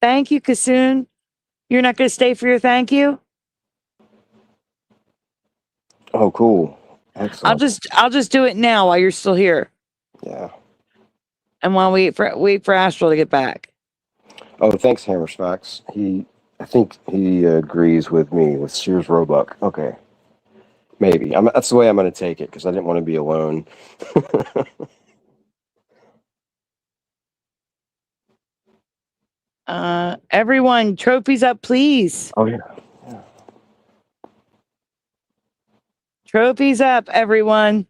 Thank you, Kasoon. You're not going to stay for your thank you? Oh, cool. Excellent. I'll just do it now while you're still here. Yeah. And while we wait for Astral to get back. Oh, thanks, Hammersfax. I think he agrees with me with Sears Roebuck. Okay. Maybe. That's the way I'm going to take it because I didn't want to be alone. Everyone, trophies up, please. Oh, yeah. Trophies up, everyone.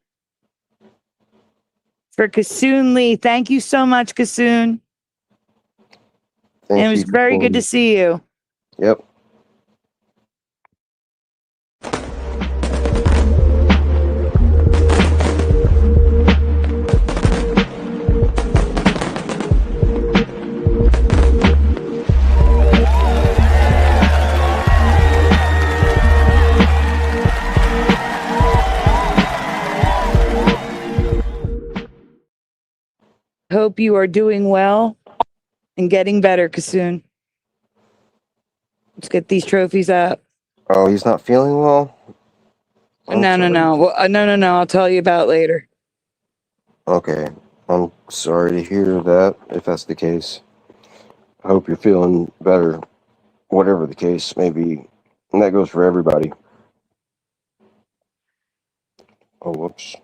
For Kasoon Lee. Thank you so much, Kasoon. Thank And it you. was very good to see you. Yep. Hope you are doing well and getting better, Kasoon. Let's get these trophies up. Oh, he's not feeling well? No. Well, no. I'll tell you about it later. Okay. I'm sorry to hear that, if that's the case. I hope you're feeling better, whatever the case may be. And that goes for everybody. Oh, whoops.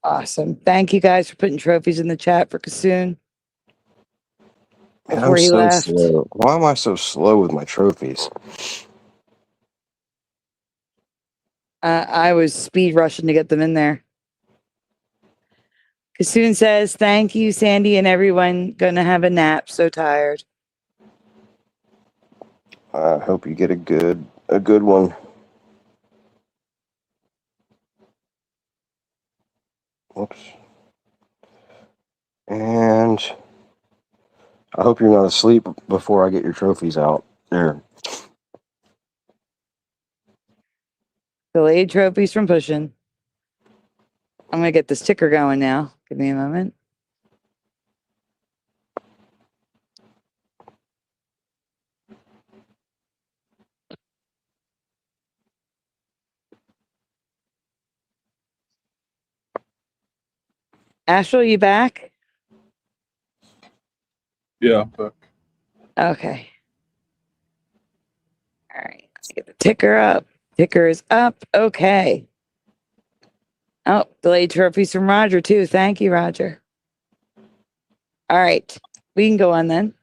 Awesome. Thank you guys for putting trophies in the chat for Kasoon Man, before I'm he so left. slow. Why am I so slow with my trophies? I was speed rushing to get them in there. Kasoon says, thank you, Sandy, and everyone. Gonna have a nap. So tired. I hope you get a good one. Whoops. And I hope you're not asleep before I get your trophies out. There. Delayed trophies from pushing. I'm gonna get this ticker going now. Give me a moment. Astral, you back? Yeah, but Okay. All right. Let's get the ticker up. Ticker is up. Okay. Oh, delayed trophies from Roger too. Thank you, Roger. All right, we can go on then.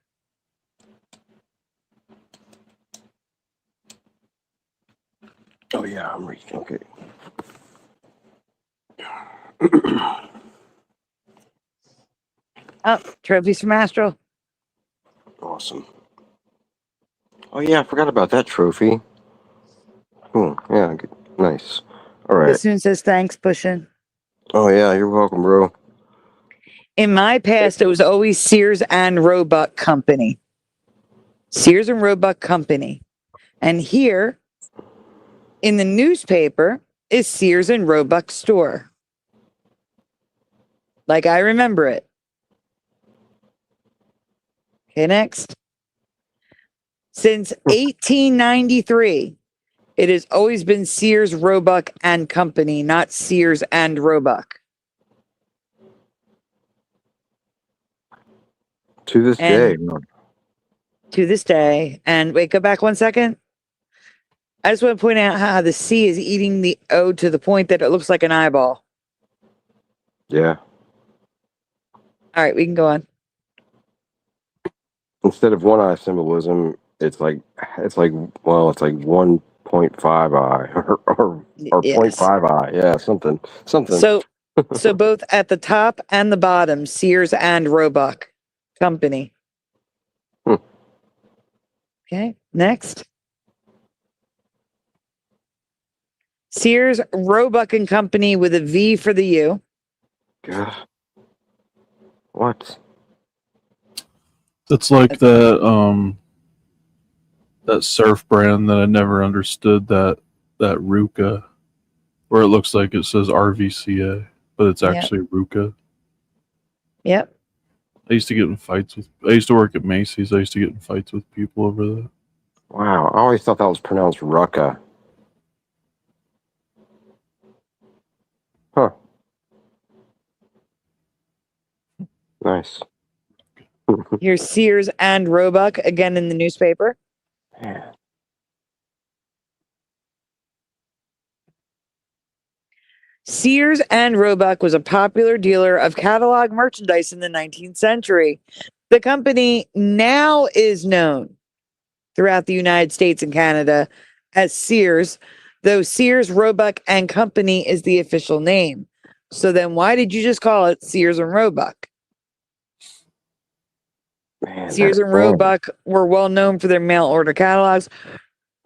Oh yeah, I'm reading. Okay. Oh, trophies from Astro. Awesome. Oh yeah, I forgot about that trophy. Cool. Yeah, good. Nice. All right. This one says thanks, pushing. Oh yeah, you're welcome, bro. In my past, it was always Sears and Roebuck Company. Sears and Roebuck Company. And here in the newspaper is Sears and Roebuck Store. Like I remember it. Okay, next. Since 1893, it has always been Sears, Roebuck and Company, not Sears and Roebuck. To this And day. to this day, and wait, go back 1 second. I just want to point out how the C is eating the O to the point that it looks like an eyeball. Yeah. All right, we can go on. Instead of one eye symbolism, it's like 1.5 eye or Yes. 0.5 eye. Yeah, something. So both at the top and the bottom, Sears and Roebuck Company. Hmm. Okay, next. Sears, Roebuck and Company with a V for the U. God. What? It's like that surf brand that I never understood, that Ruka, where it looks like it says RVCA, but it's Yep. actually Ruka. Yep. I used to work at Macy's. I used to get in fights with people over that. Wow, I always thought that was pronounced Rucka. Huh. Nice. Here's Sears and Roebuck again in the newspaper. Man. Sears and Roebuck was a popular dealer of catalog merchandise in the 19th century. The company now is known throughout the United States and Canada as Sears, though Sears, Roebuck and Company is the official name. So then why did you just call it Sears and Roebuck? Man, Sears and Roebuck were well known for their mail order catalogs.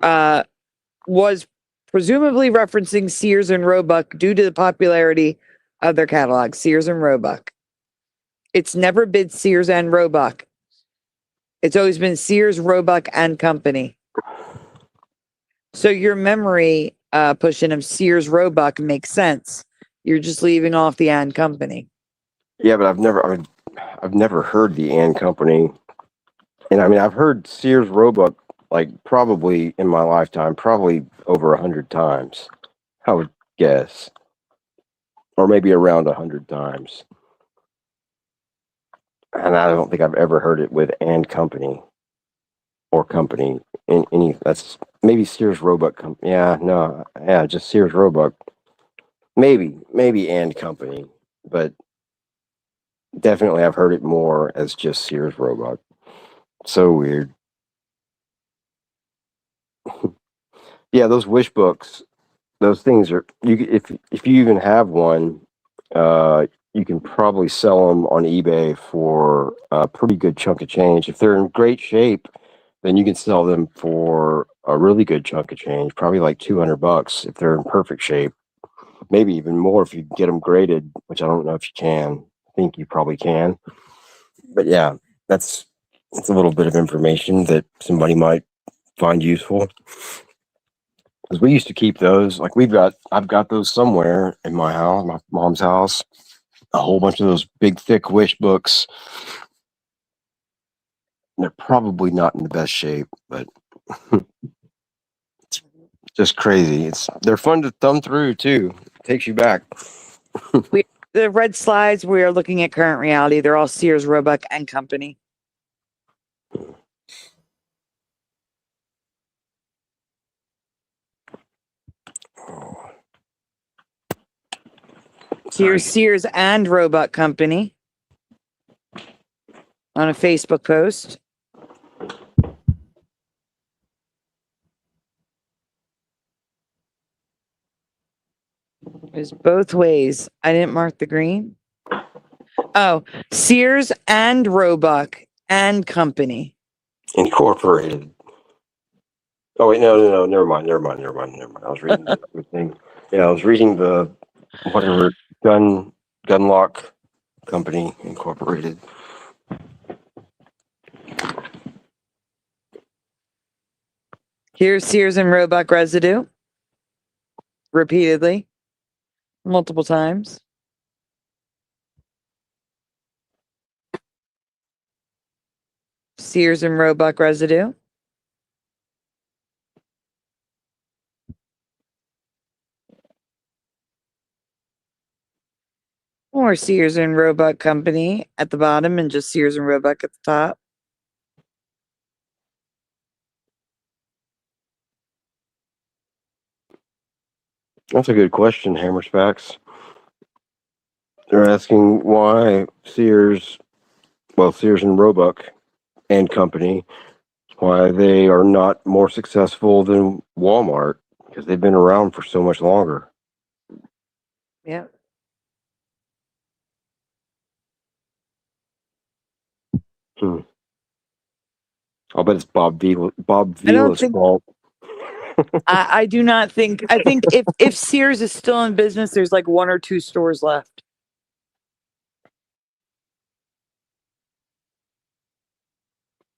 Was presumably referencing Sears and Roebuck due to the popularity of their catalog, Sears and Roebuck. It's never been Sears and Roebuck. It's always been Sears, Roebuck and Company. So your memory pushing of Sears, Roebuck makes sense. You're just leaving off the and Company. Yeah, but I've never heard the and Company. And I mean, I've heard Sears Roebuck like probably in my lifetime, probably over 100 times, I would guess, or maybe around 100 times. And I don't think I've ever heard it with and Company or Company in any. That's maybe Sears Roebuck. Yeah, no, yeah, just Sears Roebuck. Maybe and Company, but definitely I've heard it more as just Sears Roebuck. So weird. Yeah, those wish books, those things are if you even have one, you can probably sell them on eBay for a pretty good chunk of change. If they're in great shape, then you can sell them for a really good chunk of change, probably like $200 if they're in perfect shape. Maybe even more if you get them graded, which I don't know if you can. I think you probably can. But yeah, that's a little bit of information that somebody might find useful. Because we used to keep those, like I've got those somewhere in my house, my mom's house, a whole bunch of those big, thick wish books. They're probably not in the best shape, but it's just crazy. They're fun to thumb through too. It takes you back. The red slides, we are looking at current reality. They're all Sears, Roebuck and Company. Here's Sears and Roebuck Company on a Facebook post. There's both ways. I didn't mark the green. Oh, Sears and Roebuck and Company. Incorporated. Oh wait, no. Never mind. I was reading the other thing. Yeah, I was reading the whatever gun lock company incorporated. Here's Sears and Roebuck residue. Repeatedly. Multiple times. Sears and Roebuck residue. Or Sears and Roebuck Company at the bottom and just Sears and Roebuck at the top. That's a good question, Hammerspacks. They're asking why Sears and Roebuck and Company, why they are not more successful than Walmart, because they've been around for so much longer. Yeah. I'll bet it's Bob don't Vila's think- fault. I do not think. I think if Sears is still in business, there's like 1 or 2 stores left.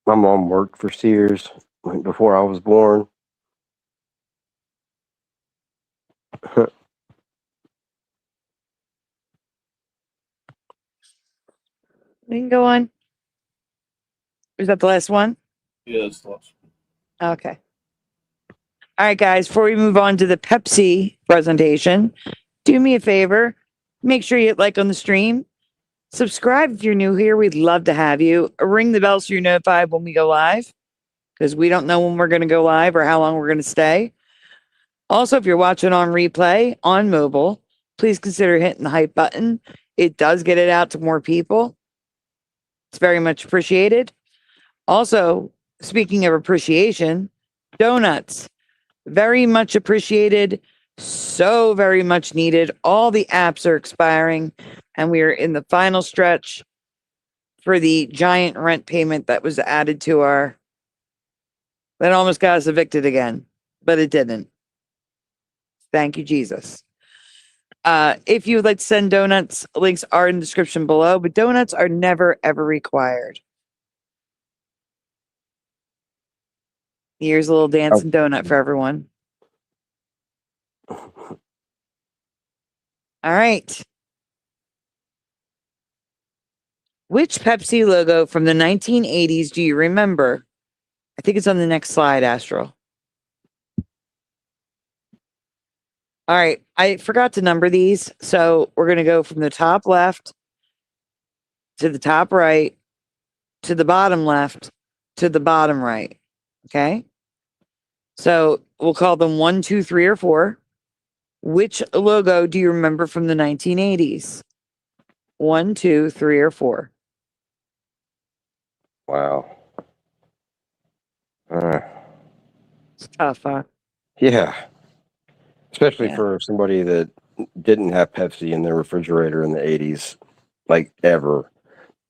My mom worked for Sears before I was born. We can go on. Is that the last one? Yeah, it's lost. Okay. All right, guys, before we move on to the Pepsi presentation, do me a favor. Make sure you hit like on the stream. Subscribe if you're new here. We'd love to have you. Ring the bell so you're notified when we go live, because we don't know when we're going to go live or how long we're going to stay. Also, if you're watching on replay on mobile, please consider hitting the hype button. It does get it out to more people. It's very much appreciated. Also, speaking of appreciation, donuts. Very much appreciated. So very much needed. All the apps are expiring, and we are in the final stretch for the giant rent payment that was added to that almost got us evicted again, but it didn't. Thank you, Jesus. If you would like to send donuts, links are in the description below, but donuts are never, ever required. Here's a little dancing donut for everyone. All right. Which Pepsi logo from the 1980s do you remember? I think it's on the next slide, Astral. All right. I forgot to number these. So we're going to go from the top left to the top right to the bottom left to the bottom right. Okay. So we'll call them 1, 2, 3, or 4. Which logo do you remember from the 1980s? 1, 2, 3, or 4. Wow. It's tough, huh? Yeah. Especially Yeah. for somebody that didn't have Pepsi in their refrigerator in the 80s, like ever.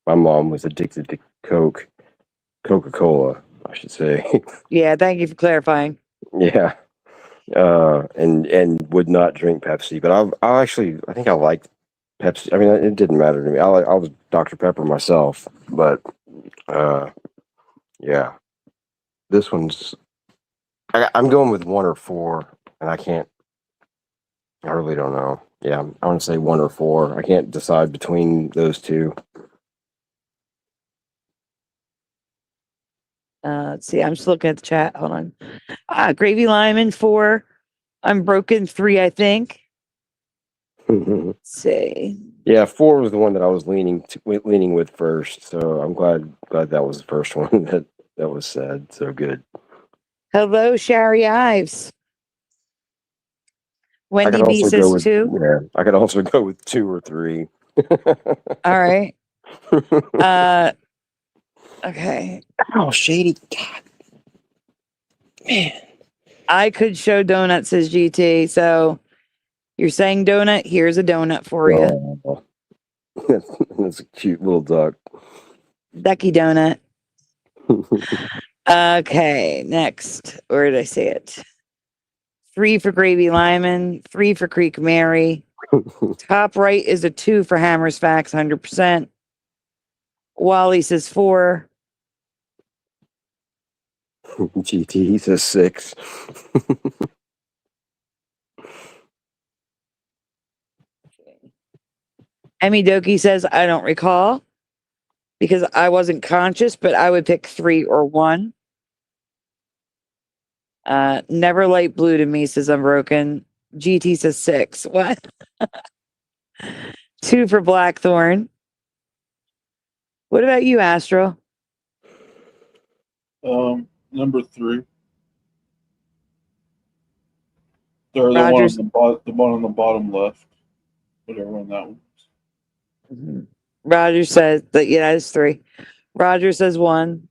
My mom was addicted to Coca-Cola, I should say. Yeah, thank you for clarifying. Yeah. And would not drink Pepsi. But I think I liked Pepsi. I mean, it didn't matter to me. I was Dr. Pepper myself, but yeah. This one's I'm going with 1 or 4, and I really don't know. Yeah, I want to say 1 or 4. I can't decide between those two. Let's see. I'm just looking at the chat. Hold on. Gravy Lyman 4. Unbroken 3, I think. Let's see. Yeah, 4 was the one that I was leaning with first. So I'm glad that was the first one that was said. So good. Hello, Shari Ives. Wendy B says 2. Yeah, I could also go with 2 or 3. All right. Okay. Oh, shady. God. Man. I could show donut, says GT. So you're saying donut? Here's a donut for you. Oh, that's a cute little duck. Ducky donut. Okay, next. Where did I say it? 3 for Gravy Lyman, 3 for Creek Mary. Top right is a 2 for Hammers Facts, 100%. Wally says 4. GT, he says 6. Emmy Doki says, I don't recall because I wasn't conscious, but I would pick 3 or 1. Never light blue to me, says Unbroken. GT says 6. What? 2 for Blackthorn. What about you, Astro? Number 3. Or Rogers. the one on the bottom left. Whatever one that one is. Roger says that, yeah, it's 3. Roger says 1.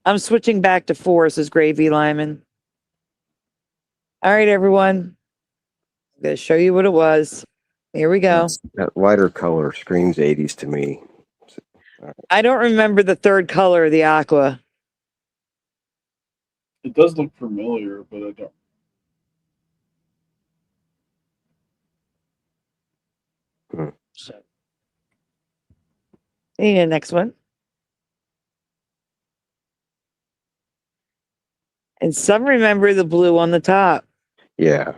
I'm switching back to 4, says Gravy Lyman. All right, everyone. I'm going to show you what it was. Here we go. That lighter color screams 80s to me. I don't remember the third color of the aqua. It does look familiar, but I don't. So, yeah, next one. And some remember the blue on the top. Yeah.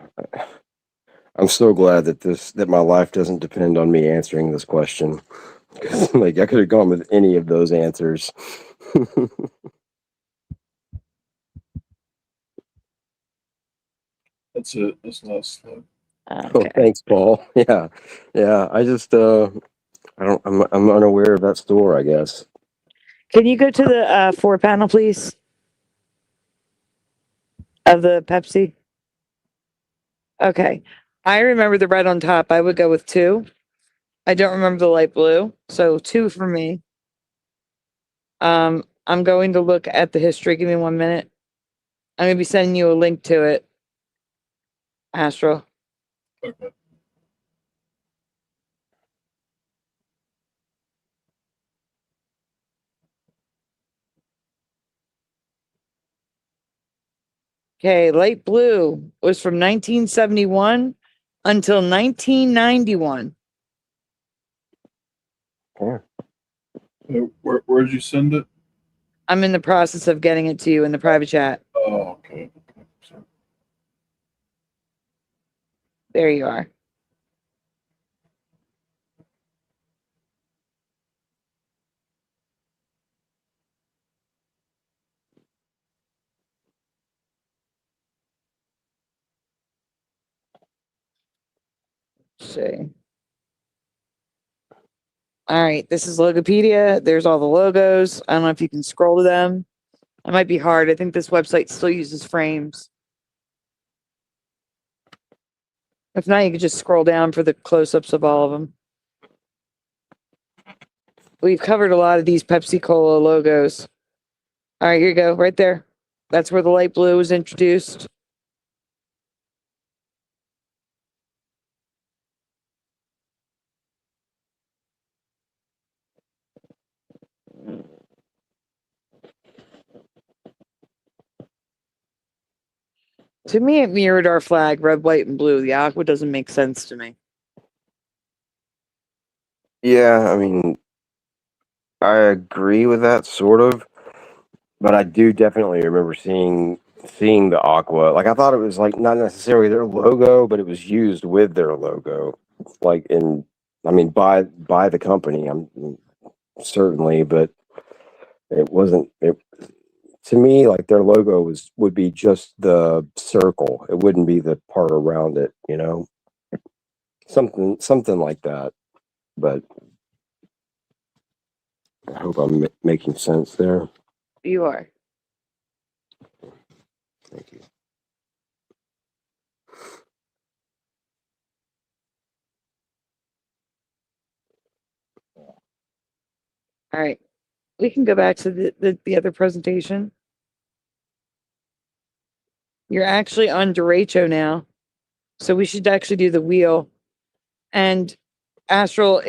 I'm so glad that my life doesn't depend on me answering this question. Like, I could have gone with any of those answers. That's it. That's not slow. Okay. Oh, thanks, Paul. Yeah. I just I'm unaware of that store, I guess. Can you go to the 4 panel, please? Of the Pepsi. Okay. I remember the red on top. I would go with 2. I don't remember the light blue. So 2 for me. I'm going to look at the history. Give me 1 minute. I'm going to be sending you a link to it. Astro. Okay. Okay, light blue was from 1971 until 1991. Yeah. Where'd you send it? I'm in the process of getting it to you in the private chat. Oh, okay. Sorry. There you are. Let's see. All right, this is Logopedia. There's all the logos. I don't know if you can scroll to them. It might be hard. I think this website still uses frames. If not, you could just scroll down for the close-ups of all of them. We've covered a lot of these Pepsi Cola logos. All right, here you go, right there. That's where the light blue was introduced. To me, it mirrored our flag, red, white, and blue. The aqua doesn't make sense to me. Yeah, I mean, I agree with that sort of, but I do definitely remember seeing the aqua. Like, I thought it was like not necessarily their logo, but it was used with their logo, like by the company. I'm certainly, but it wasn't. To me, like, their logo would be just the circle. It wouldn't be the part around it, something like that. But I hope I'm making sense there. You are. Thank you. All right. We can go back to the other presentation. You're actually on derecho now. So we should actually do the wheel. And Astral,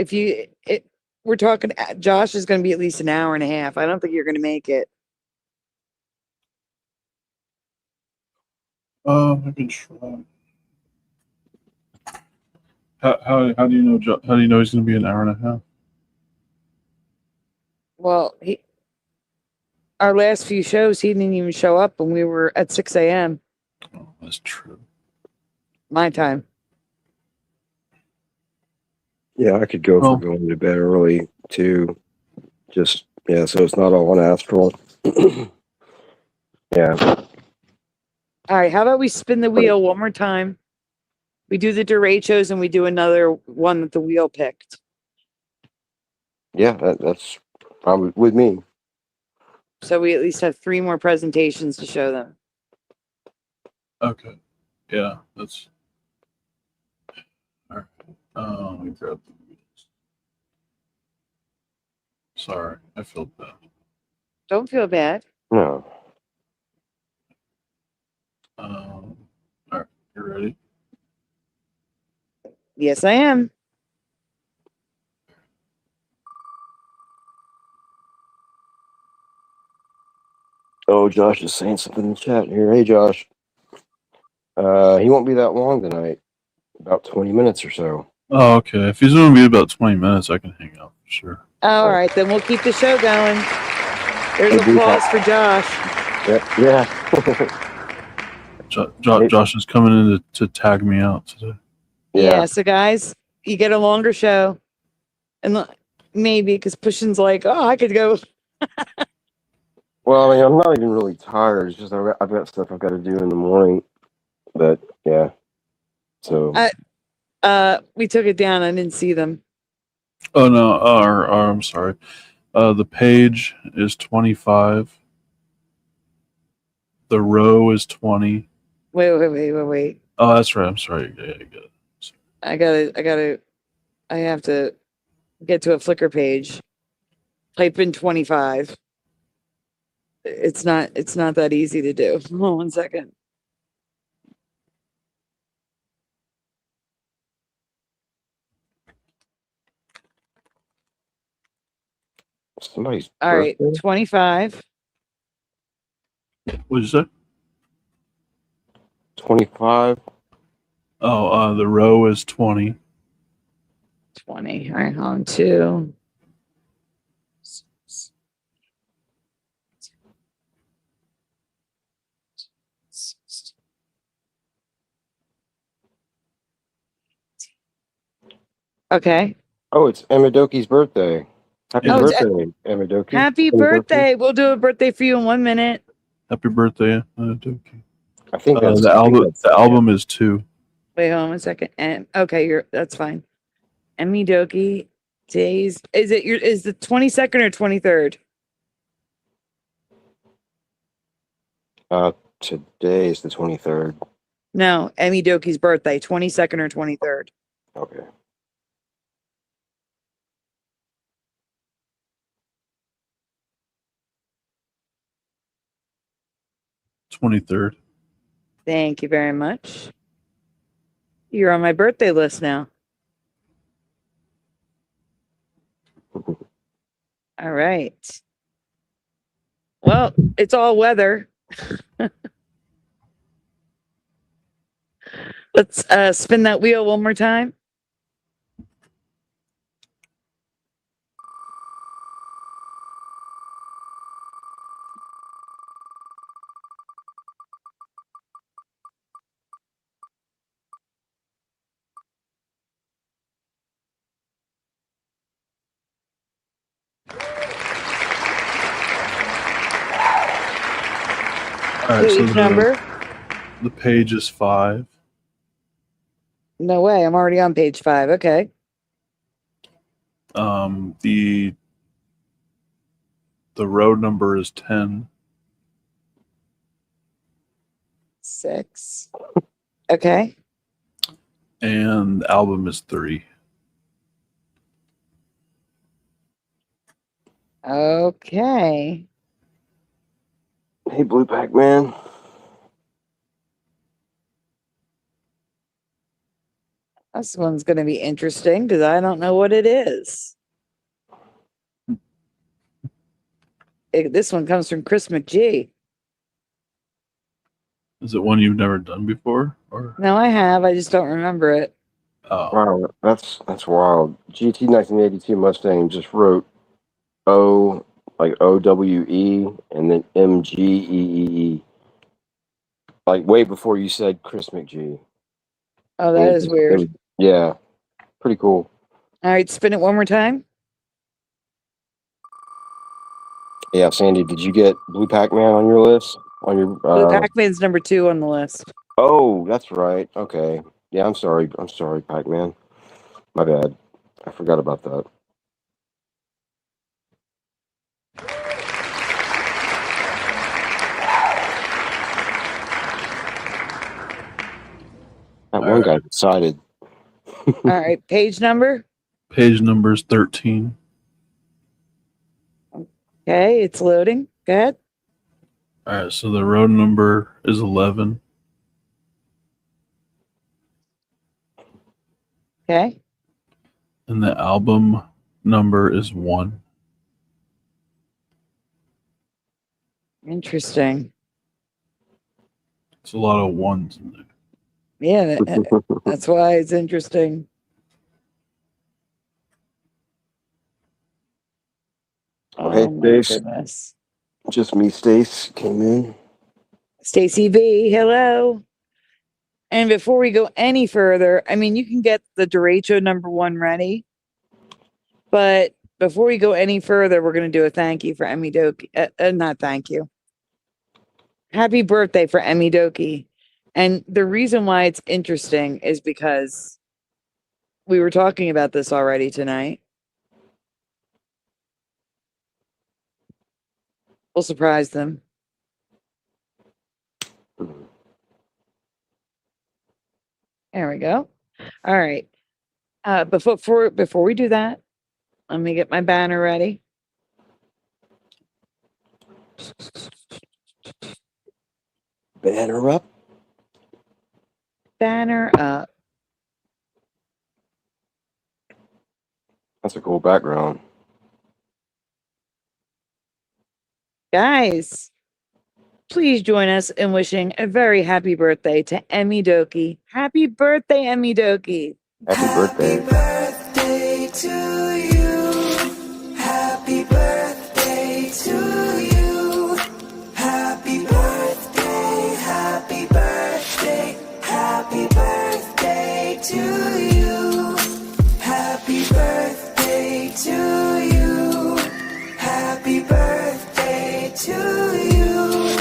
we're talking, Josh is going to be at least an hour and a half. I don't think you're going to make it. I can try. How do you know? How do you know he's going to be an hour and a half? Well, our last few shows, he didn't even show up when we were at 6 a.m. Oh, that's true. my time. Yeah, I could go Well- for going to bed early too. Just yeah, so it's not all on Astral. Yeah. All right. How about we spin the wheel one more time? We do the derechos and we do another one that the wheel picked. Yeah, that's probably with me. So we at least have 3 more presentations to show them. Okay. Yeah, that's. All right. Let me grab the wheels. Sorry, I feel bad. Don't feel bad. No. All right, you ready? Yes, I am. Oh, Josh is saying something in the chat here. Hey, Josh. He won't be that long tonight. About 20 minutes or so. Oh, okay. If he's going to be about 20 minutes, I can hang out for sure. All right, then we'll keep the show going. There's Hey, applause for Josh. Yeah. Josh is coming in to tag me out today. Yeah. So guys, you get a longer show, and maybe because Pushing's like, oh, I could go. Well, I mean, I'm not even really tired. It's just I've got stuff I've got to do in the morning. But yeah. So. We took it down. I didn't see them. Oh no, I'm sorry. The page is 25. The row is 20. Wait. Oh, that's right. I'm sorry. Yeah, I get it. I have to get to a Flickr page. Type in 25. It's not that easy to do. Hold on 1 second. Somebody's All right, birthday? 25. What did you say? 25. Oh, the row is 20. 20. All right, hold on. 2. Okay. Oh, it's Emidoki's birthday. Happy Yeah. birthday, Emidoki. Happy birthday. We'll do a birthday for you in 1 minute. Happy birthday, Doki. I think that's The album is 2. Wait, hold on 1 second. And okay, that's fine. Emmy Doki days. Is the 22nd or 23rd? Today is the 23rd. No, Emmy Doki's birthday, 22nd or 23rd. Okay. '23rd. Thank you very much. You're on my birthday list now. All right. Well, it's all weather. Let's spin that wheel one more time. All right, so Page number? the page is 5. No way. I'm already on page 5. Okay. The road number is 10. 6. Okay. And the album is 3. Okay. Hey, Blue Pac-Man. This one's going to be interesting because I don't know what it is. This one comes from Chris McGee. Is it one you've never done before? Or No, I have. I just don't remember it. Wow, that's wild. GT 1982 Mustang just wrote O, like OWE, and then MGEEE. Like way before you said Chris McGee. Oh, that is weird. Yeah, pretty cool. All right, spin it one more time. Yeah, Sandy, did you get Blue Pac-Man on your list? On your Blue Pac-Man's number 2 on the list. Oh, that's right. Okay. Yeah, I'm sorry, Pac-Man. My bad. I forgot about that. That one guy decided. All right, page number. Page number is 13. Okay, it's loading. Go ahead. All right, so the road number is 11. Okay. And the album number is 1. Interesting. It's a lot of ones in there. Yeah, that's why it's interesting. Oh, hey, my Stace. goodness. Just me, Stace, came in. Stacy B, hello. And before we go any further, I mean, you can get the derecho number 1 ready. But before we go any further, we're going to do a thank you for Emmy Doki. Not thank you. Happy birthday for Emmy Doki. And the reason why it's interesting is because we were talking about this already tonight. We'll surprise them. There we go. All right. Before we do that, let me get my banner ready. Banner up. Banner up. That's a cool background. Guys, please join us in wishing a very happy birthday to Emmy Doki. Happy birthday, Emmy Doki. Happy birthday. Happy birthday to you. Happy birthday to you. Happy birthday, happy birthday, happy birthday to you. Happy birthday to you. Happy birthday to you.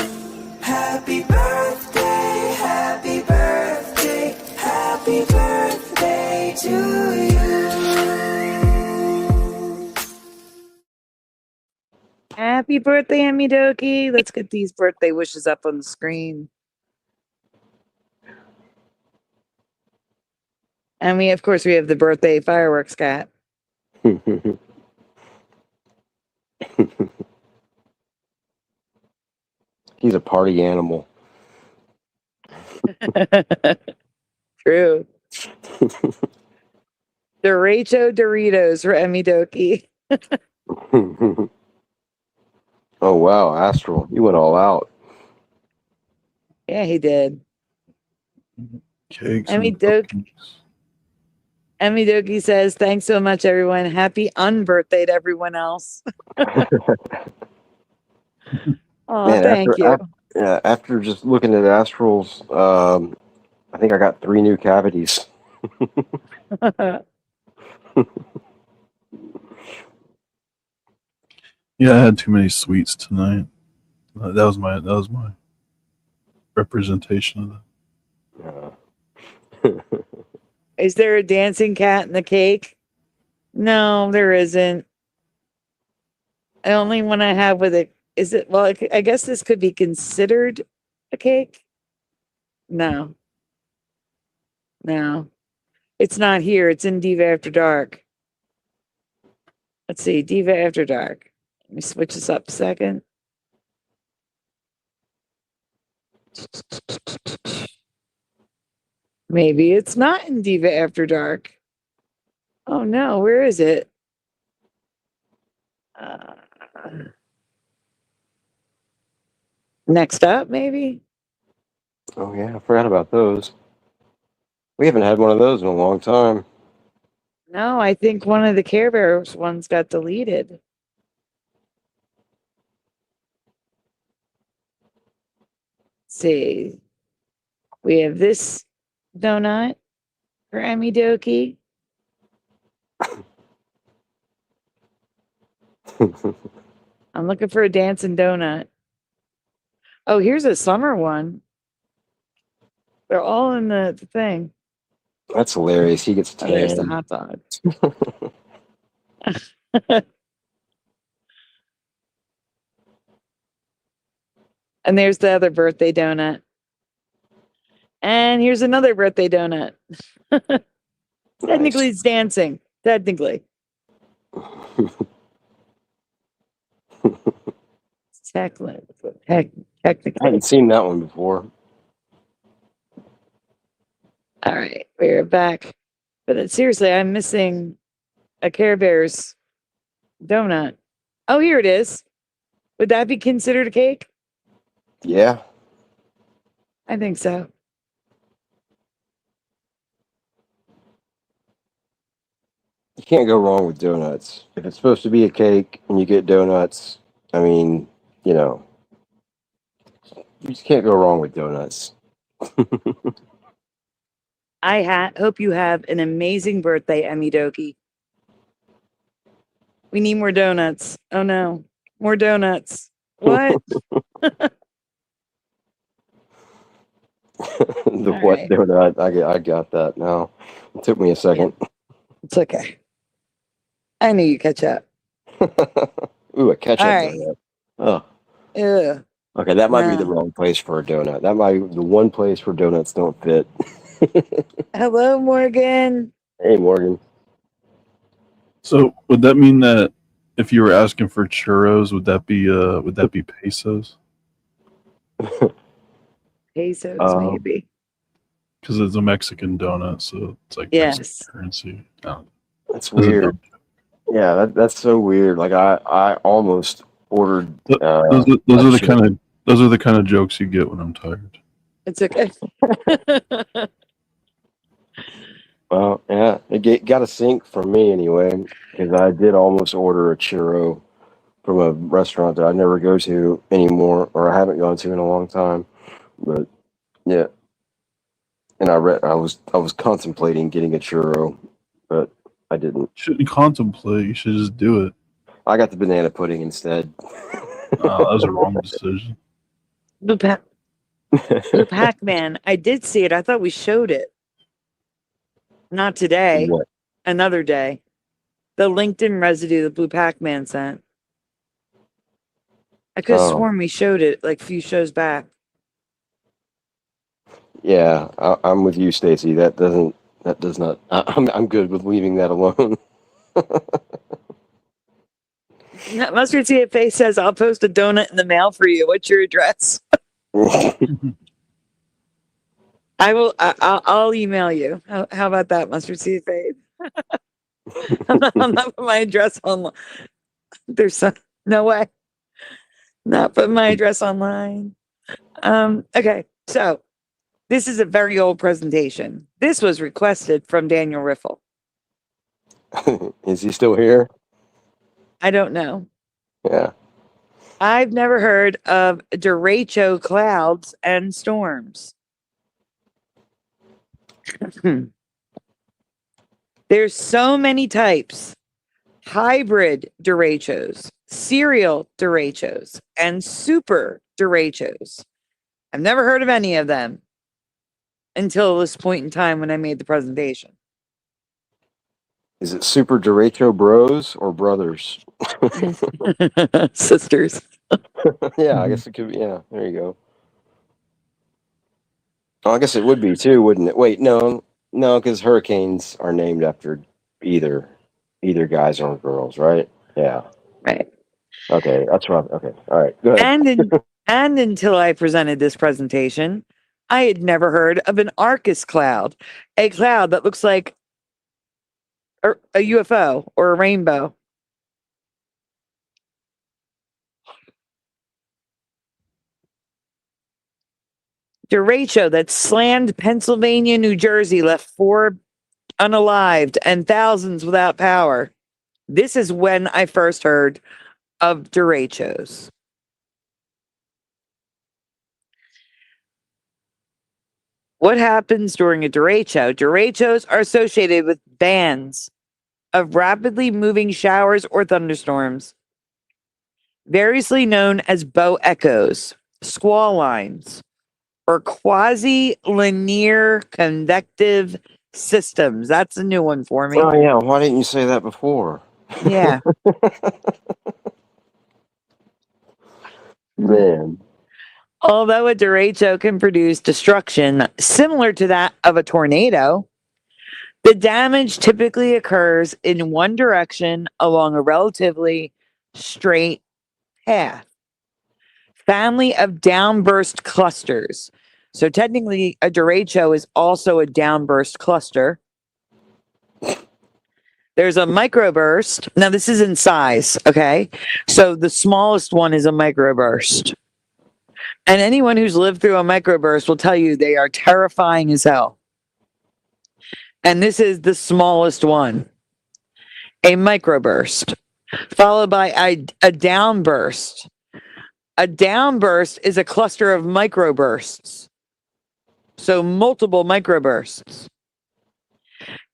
Happy birthday, happy birthday, happy birthday to you. Happy birthday, Emmy Doki. Let's get these birthday wishes up on the screen. And of course, we have the birthday fireworks cat. He's a party animal. True. Derecho Doritos for Emmy Doki. Oh, wow. Astral. You went all out. Yeah, he did. Cakes Emmy and Doki. cookies. Emmy Doki says, thanks so much, everyone. Happy unbirthday to everyone else. Oh, Man, thank you. after just looking at Astrals, I think I got 3 new cavities. Yeah, I had too many sweets tonight. That was my representation of that. Is there a dancing cat in the cake? No, there isn't. The only one I have with it is it. Well, I guess this could be considered a cake. No, it's not here. It's in Diva After Dark. Let's see, Diva After Dark. Let me switch this up a second. Maybe it's not in Diva After Dark. Oh no, where is it? Next up, maybe? Oh yeah, I forgot about those. We haven't had one of those in a long time. No, I think one of the Care Bears ones got deleted. Let's see. We have this donut for Emmy Dokie. I'm looking for a dancing donut. Oh, here's a summer one. They're all in the thing. That's hilarious. He gets Oh, there's the tan. hot dog. And there's the other birthday donut. And here's another birthday donut. Technically, it's dancing. Technically. Technically. I haven't seen that one before. All right, we're back. But seriously, I'm missing a Care Bears donut. Oh, here it is. Would that be considered a cake? Yeah. I think so. You can't go wrong with donuts. If it's supposed to be a cake and you get donuts, I mean, you know, you just can't go wrong with donuts. I hope you have an amazing birthday, Emmy Dokie. We need more donuts. Oh no, more donuts. What? The All what right. donut? I got that now. It took me a second. It's okay. I knew you catch up. Ooh, a ketchup All right. donut. Oh. Ugh. Okay, that might be the No. wrong place for a donut. That might be the one place where donuts don't fit. Hello, Morgan. Hey, Morgan. So would that mean that if you were asking for churros, would that be pesos? Pesos, maybe. Because it's a Mexican donut, so it's like Yes. Mexican currency. Oh, That's weird. Yeah, that's so weird. Like I almost ordered. those are the kind of jokes you get when I'm tired. It's okay. Well, yeah, it got a sink from me anyway, because I did almost order a churro from a restaurant that I never go to anymore, or I haven't gone to in a long time. But yeah, and I was contemplating getting a churro, but I didn't. You shouldn't contemplate. You should just do it. I got the banana pudding instead. That was a wrong decision. Blue Pac-Man. I did see it. I thought we showed it. Not today. What? Another day. The LinkedIn residue that Blue Pac-Man sent. I could have sworn we showed it like a few shows back. Yeah, I'm with you, Stacy. That does not. I'm good with leaving that alone. Mustard CFA says, I'll post a donut in the mail for you. What's your address? I will. I'll email you. How about that, Mustard CFA? I'm not putting my address online. There's no way. Not putting my address online. Okay, so this is a very old presentation. This was requested from Daniel Riffle. Is he still here? I don't know. Yeah. I've never heard of derecho clouds and storms. There's so many types. Hybrid derechos, serial derechos, and super derechos. I've never heard of any of them until this point in time when I made the presentation. Is it super derecho bros or brothers? Sisters. Yeah, I guess it could be. Yeah, there you go. Oh, I guess it would be too, wouldn't it? Wait, no, because hurricanes are named after either guys or girls, right? Yeah. Right. Okay, that's right. Okay, all right, go ahead. And until I presented this presentation, I had never heard of an Arcus cloud, a cloud that looks like a UFO or a rainbow. Derecho that slammed Pennsylvania, New Jersey, left 4 unalived and thousands without power. This is when I first heard of derechos. What happens during a derecho? Derechos are associated with bands of rapidly moving showers or thunderstorms, variously known as bow echoes, squall lines, or quasi-linear convective systems. That's a new one for me. Oh yeah, why didn't you say that before? Yeah. Man. Although a derecho can produce destruction similar to that of a tornado, the damage typically occurs in one direction along a relatively straight path. Family of downburst clusters. So technically, a derecho is also a downburst cluster. There's a microburst. Now, this is in size, okay? So the smallest one is a microburst. And anyone who's lived through a microburst will tell you they are terrifying as hell. And this is the smallest one, a microburst, followed by a downburst. A downburst is a cluster of microbursts. So multiple microbursts.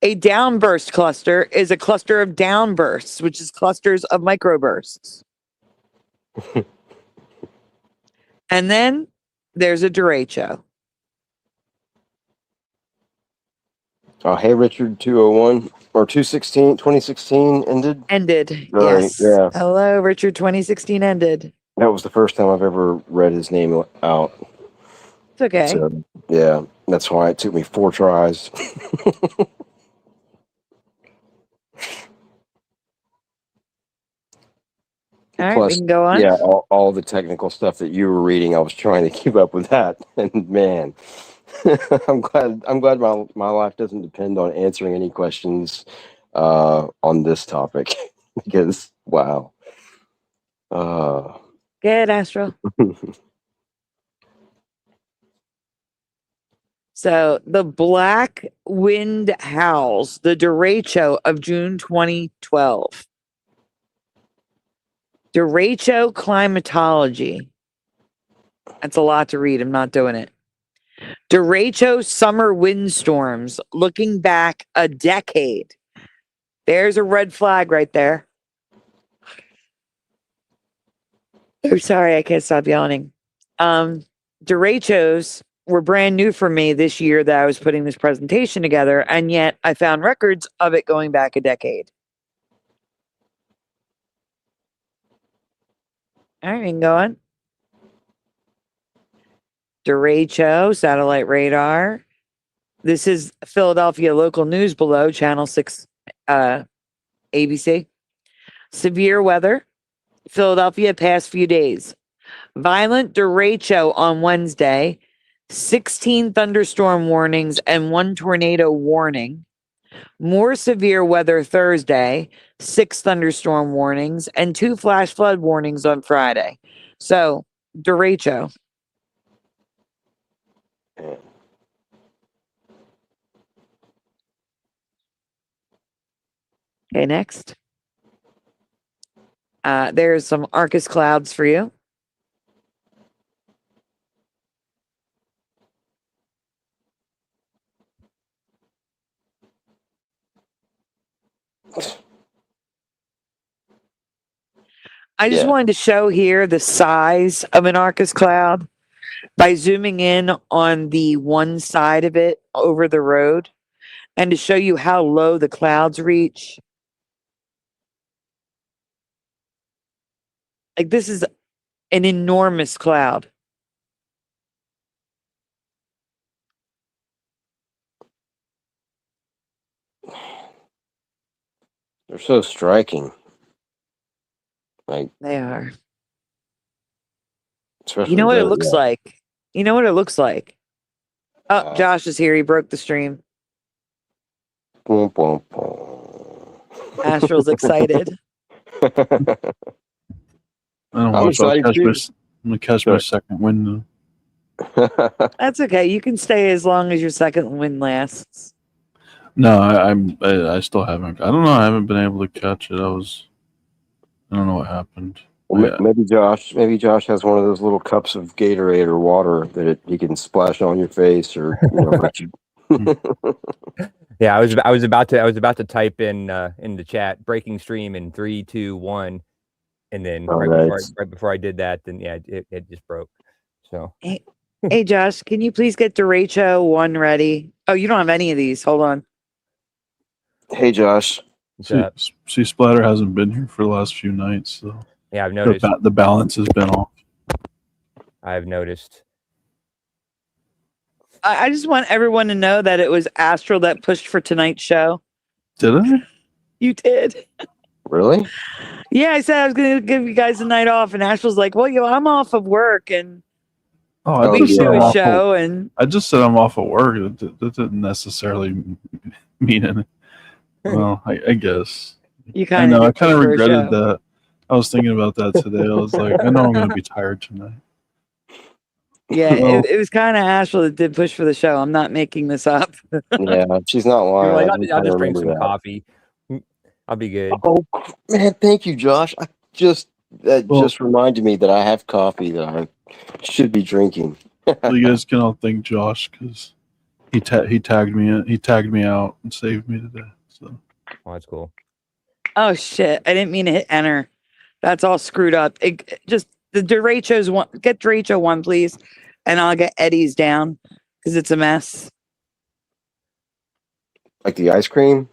A downburst cluster is a cluster of downbursts, which is clusters of microbursts. And then there's a derecho. Oh, hey, Richard 201 or 2016 ended? Ended. Right, Yes. yeah. Hello, Richard. 2016 ended. That was the first time I've ever read his name out. It's okay. So, yeah, that's why it took me 4 tries. All right, we Plus, can go on. yeah, all the technical stuff that you were reading, I was trying to keep up with that. And man, I'm glad my life doesn't depend on answering any questions on this topic because wow. Good, Astro. So the Black Wind Howls, the derecho of June 2012. Derecho climatology. That's a lot to read. I'm not doing it. Derecho summer windstorms, looking back a decade. There's a red flag right there. I'm sorry, I can't stop yawning. Derechos were brand new for me this year that I was putting this presentation together, and yet I found records of it going back a decade. All right, we can go on. Derecho, satellite radar. This is Philadelphia local news below, Channel 6 ABC. Severe weather, Philadelphia past few days. Violent derecho on Wednesday, 16 thunderstorm warnings and 1 tornado warning. More severe weather Thursday, 6 thunderstorm warnings and 2 flash flood warnings on Friday. So, derecho. Okay, next. There's some Arcus clouds for you. I just wanted to show here the size of an Arcus cloud by zooming in on the one side of it over the road and to show you how low the clouds reach. Like, this is an enormous cloud. They're so striking. Like, They are. especially You know what it the looks like? You know what it looks like? Oh, uh, Josh is here. He broke the stream. boom, boom, boom. Astral's excited. I don't I'm watch. excited too. I'm gonna catch my second win now. That's okay. You can stay as long as your second win lasts. No, I still haven't. I don't know. I haven't been able to catch it. I don't know what happened. Well, Yeah. maybe Josh has one of those little cups of Gatorade or water that he can splash on your face, or let you. Yeah, I was about to type in the chat breaking stream in 3, 2, 1, and then right before I did that, then yeah, it just broke. So Hey Josh, can you please get Derecho 1 ready? Oh, you don't have any of these. Hold on. Hey Josh. See, Splatter hasn't been here for the last few nights, so yeah, I've noticed the balance has been off. I've noticed. I just want everyone to know that it was Astral that pushed for tonight's show. Did I? You did. Really? Yeah, I said I was going to give you guys a night off, and Astral's like, "Well, I'm off of work, and we should do a show." And I just said I'm off of work. That didn't necessarily mean anything. Well, I guess. You kind of. I kind of regretted that. I was thinking about that today. I was like, I know I'm going to be tired tonight. Yeah, it was kind of Astral that did push for the show. I'm not making this up. Yeah, she's not lying. Like, I'll just drink some coffee. I'll be good. Oh man, thank you, Josh. Just reminded me that I have coffee that I should be drinking. Well, you guys can all thank Josh because he tagged me in. He tagged me out and saved me today. So. Oh, that's cool. Oh shit! I didn't mean to hit enter. That's all screwed up. Just the Derechos one. Get Derecho 1, please, and I'll get Eddie's down because it's a mess. Like the ice cream?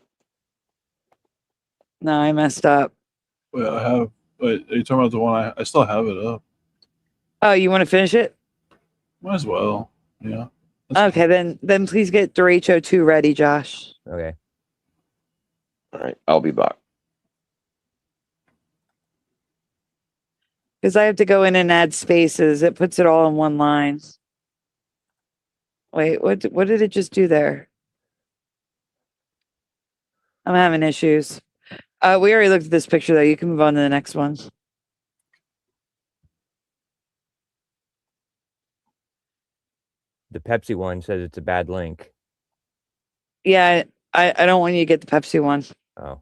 No, I messed up. Well, I have. Wait, are you talking about the one I still have it up? Oh, you want to finish it? Might as well. Yeah. Okay, then please get Derecho 2 ready, Josh. Okay. All right, I'll be back. Because I have to go in and add spaces. It puts it all in one line. Wait, what did it just do there? I'm having issues. We already looked at this picture, though. You can move on to the next one. The Pepsi one says it's a bad link. Yeah, I don't want you to get the Pepsi one. Oh.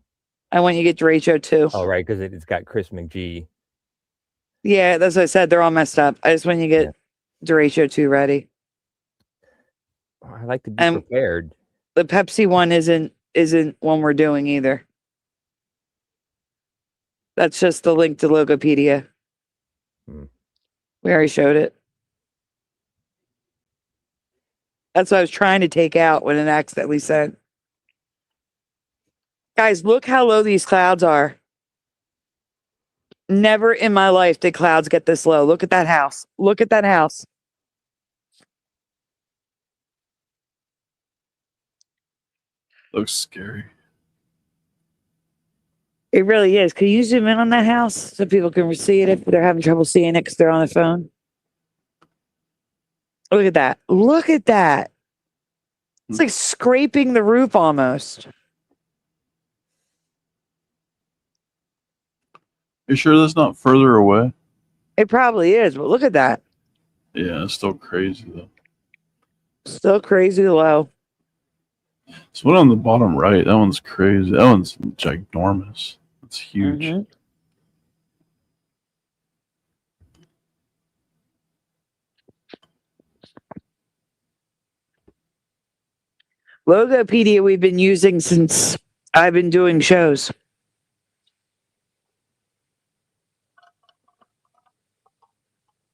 I want you to get Derecho 2. Oh, right, because it's got Chris McGee. Yeah, that's what I said. They're all messed up. I just want you to get Derecho 2 ready. Oh, I like to be prepared. The Pepsi one isn't one we're doing either. That's just the link to Logopedia. We already showed it. That's what I was trying to take out when it accidentally sent. Guys, look how low these clouds are. Never in my life did clouds get this low. Look at that house. Look at that house. Looks scary. It really is. Can you zoom in on that house so people can see it if they're having trouble seeing it because they're on the phone? Look at that. Look at that. It's like scraping the roof almost. You sure that's not further away? It probably is, but look at that. Yeah, it's still crazy though. Still crazy low. This one on the bottom right, that one's crazy. That one's ginormous. It's huge. Mm-hmm. Logopedia we've been using since I've been doing shows.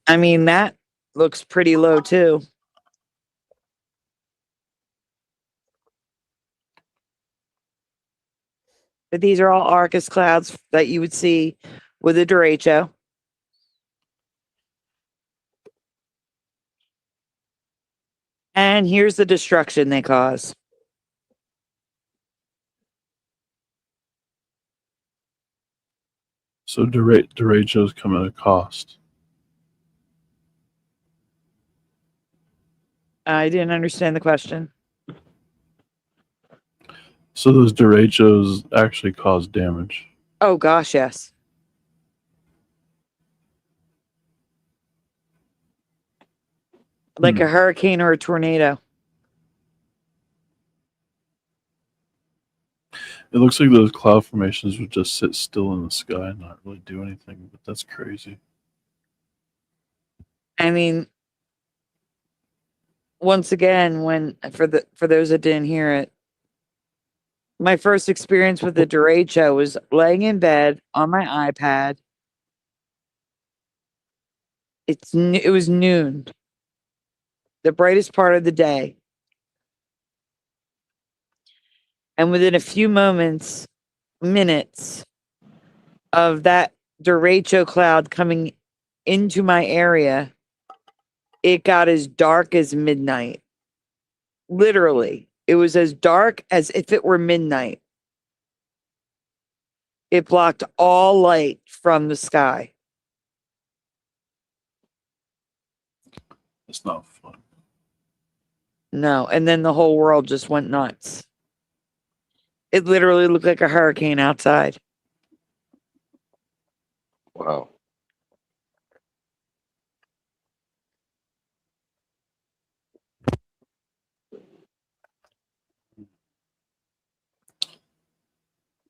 I mean, that looks pretty low too. But these are all Arcus clouds that you would see with a derecho. And here's the destruction they cause. So derechos come at a cost. I didn't understand the question. So those derechos actually cause damage. Oh gosh, yes. Like a hurricane or a tornado. It looks like those cloud formations would just sit still in the sky and not really do anything, but that's crazy. I mean, once again, when for those that didn't hear it, my first experience with the derecho was laying in bed on my iPad. It was noon, the brightest part of the day, and within a few minutes of that derecho cloud coming into my area, it got as dark as midnight. Literally, it was as dark as if it were midnight. It blocked all light from the sky. It's not fun. No, and then the whole world just went nuts. It literally looked like a hurricane outside. Wow.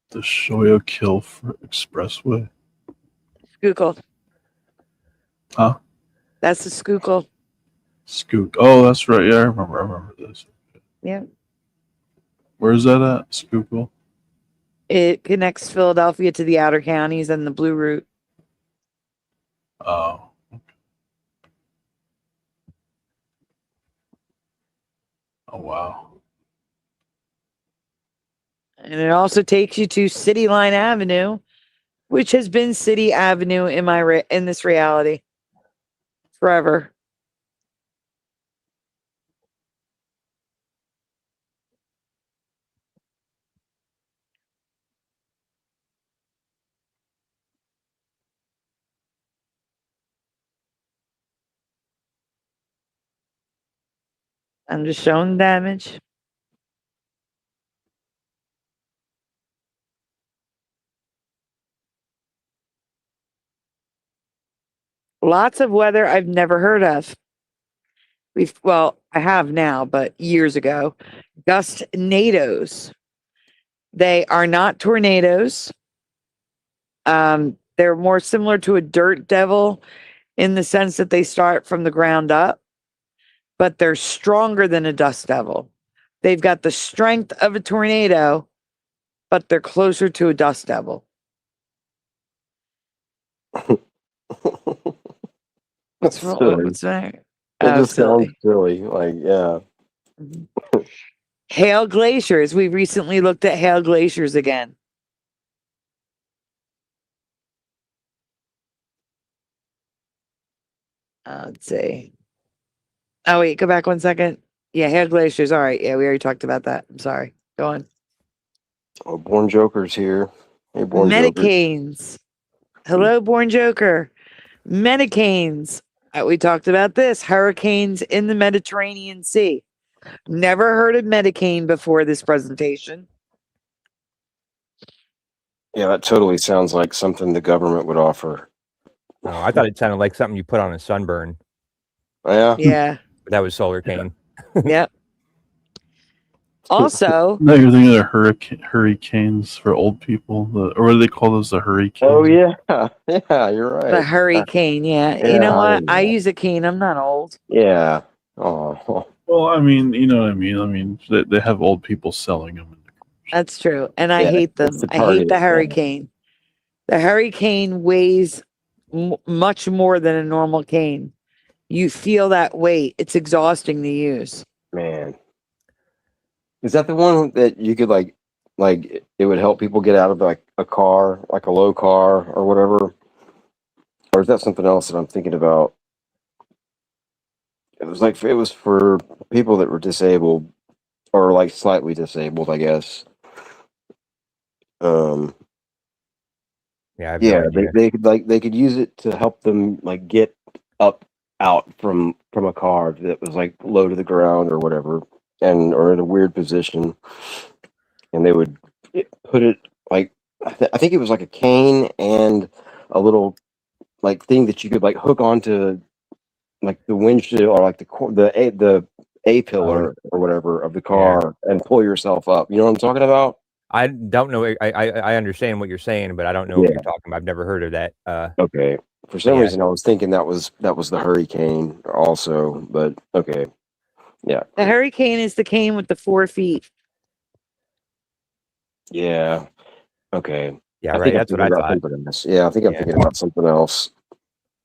The Schuylkill Expressway. Schuylkill. Huh? That's the Schuylkill. Skook. Oh, that's right. Yeah, I remember this. Yeah. Where's that at? Schuylkill? It connects Philadelphia to the outer counties and the Blue Route. Oh. Okay. Oh, wow. And it also takes you to City Line Avenue, which has been City Avenue in this reality forever. I'm just showing damage. Lots of weather I've never heard of. I have now, but years ago. Gust-nados. They are not tornadoes. They're more similar to a dirt devil in the sense that they start from the ground up, but they're stronger than a dust devil. They've got the strength of a tornado, but they're closer to a dust devil. What's wrong? Silly. What's that? It Oh, just silly. sounds silly. Like, yeah. Hail glaciers. We recently looked at hail glaciers again. Let's see. Oh, wait, go back 1 second. Yeah, hail glaciers. All right. Yeah, we already talked about that. I'm sorry. Go on. Oh, Born Joker's here. Hey, Born Joker. Medicanes. Hello, Born Joker. Medicanes. We talked about this. Hurricanes in the Mediterranean Sea. Never heard of Medicaine before this presentation. Yeah, that totally sounds like something the government would offer. Oh, I thought it sounded like something you put on a sunburn. Oh, yeah? Yeah. But that was solar cane. Yep. Also, No, you're thinking of hurricanes for old people, or what do they call those? The hurricanes. Oh, yeah. Yeah, you're right. the hurricane. Yeah. Yeah, You know what? I I use a cane. I'm not old. Yeah. Oh. Well, I mean, you know what I mean. I mean, they have old people selling them. That's true. And I Yeah, hate them. it's the I hate target, the yeah. hurricane. The hurricane weighs much more than a normal cane. You feel that weight. It's exhausting to use. Man. Is that the one that you could like it would help people get out of like a car, like a low car or whatever? Or is that something else that I'm thinking about? It was for people that were disabled or like slightly disabled, I guess. Yeah, I have no idea. they could use it to help them like get out from a car that was like low to the ground or whatever, or in a weird position, and they would put it like I think it was like a cane and a little like thing that you could like hook onto like the windshield or like the A pillar or whatever of the car and pull yourself up. You know what I'm talking about? I don't know. I understand what you're saying, but I don't know what you're talking about. I've never heard of that. Okay. For some reason, I was thinking that was the hurricane also, but okay. Yeah. The hurricane is the cane with the 4 feet. Yeah. Okay. Yeah, right. That's what I thought. Yeah, I think I'm thinking about something else.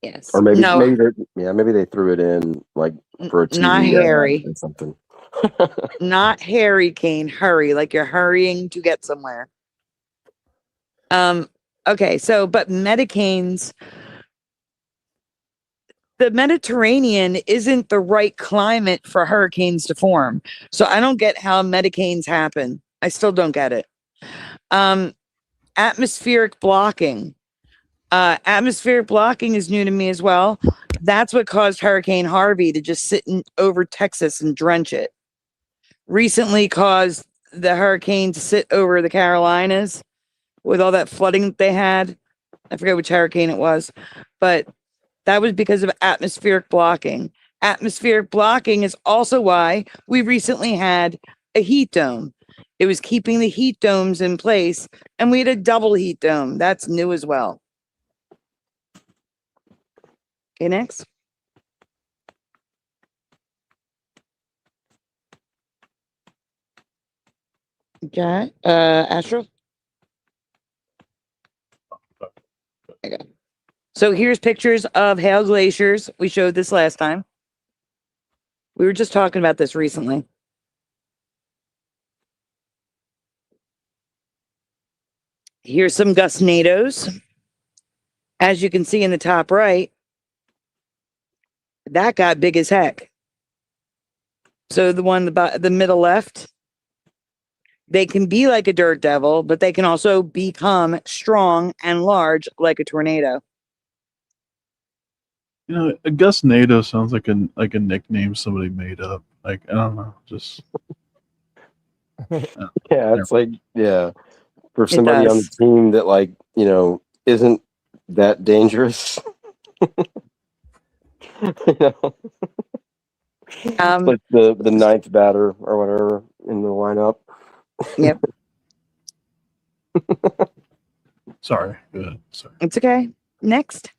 Yes. Or maybe no, maybe they threw it in like for a TV not Harry or something. Not Harry Cane. Hurry, like you're hurrying to get somewhere. Okay, so but Medicanes, the Mediterranean isn't the right climate for hurricanes to form. So I don't get how Medicanes happen. I still don't get it. Atmospheric blocking. Atmospheric blocking is new to me as well. That's what caused Hurricane Harvey to just sit over Texas and drench it. Recently caused the hurricane to sit over the Carolinas with all that flooding that they had. I forget which hurricane it was, but that was because of atmospheric blocking. Atmospheric blocking is also why we recently had a heat dome. It was keeping the heat domes in place, and we had a double heat dome. That's new as well. Okay, next. Okay, Astro. Okay. So here's pictures of hail glaciers. We showed this last time. We were just talking about this recently. Here's some gustnados. As you can see in the top right, that got big as heck. So the one about the middle left, they can be like a dirt devil, but they can also become strong and large like a tornado. You know, a gustnado sounds like a nickname somebody made up. Like, I don't know, just Yeah, it's like for somebody on the team that like, you know, isn't that dangerous. You know? Like the ninth batter or whatever in the lineup. Yep. Sorry. Good. Sorry. It's okay. Next.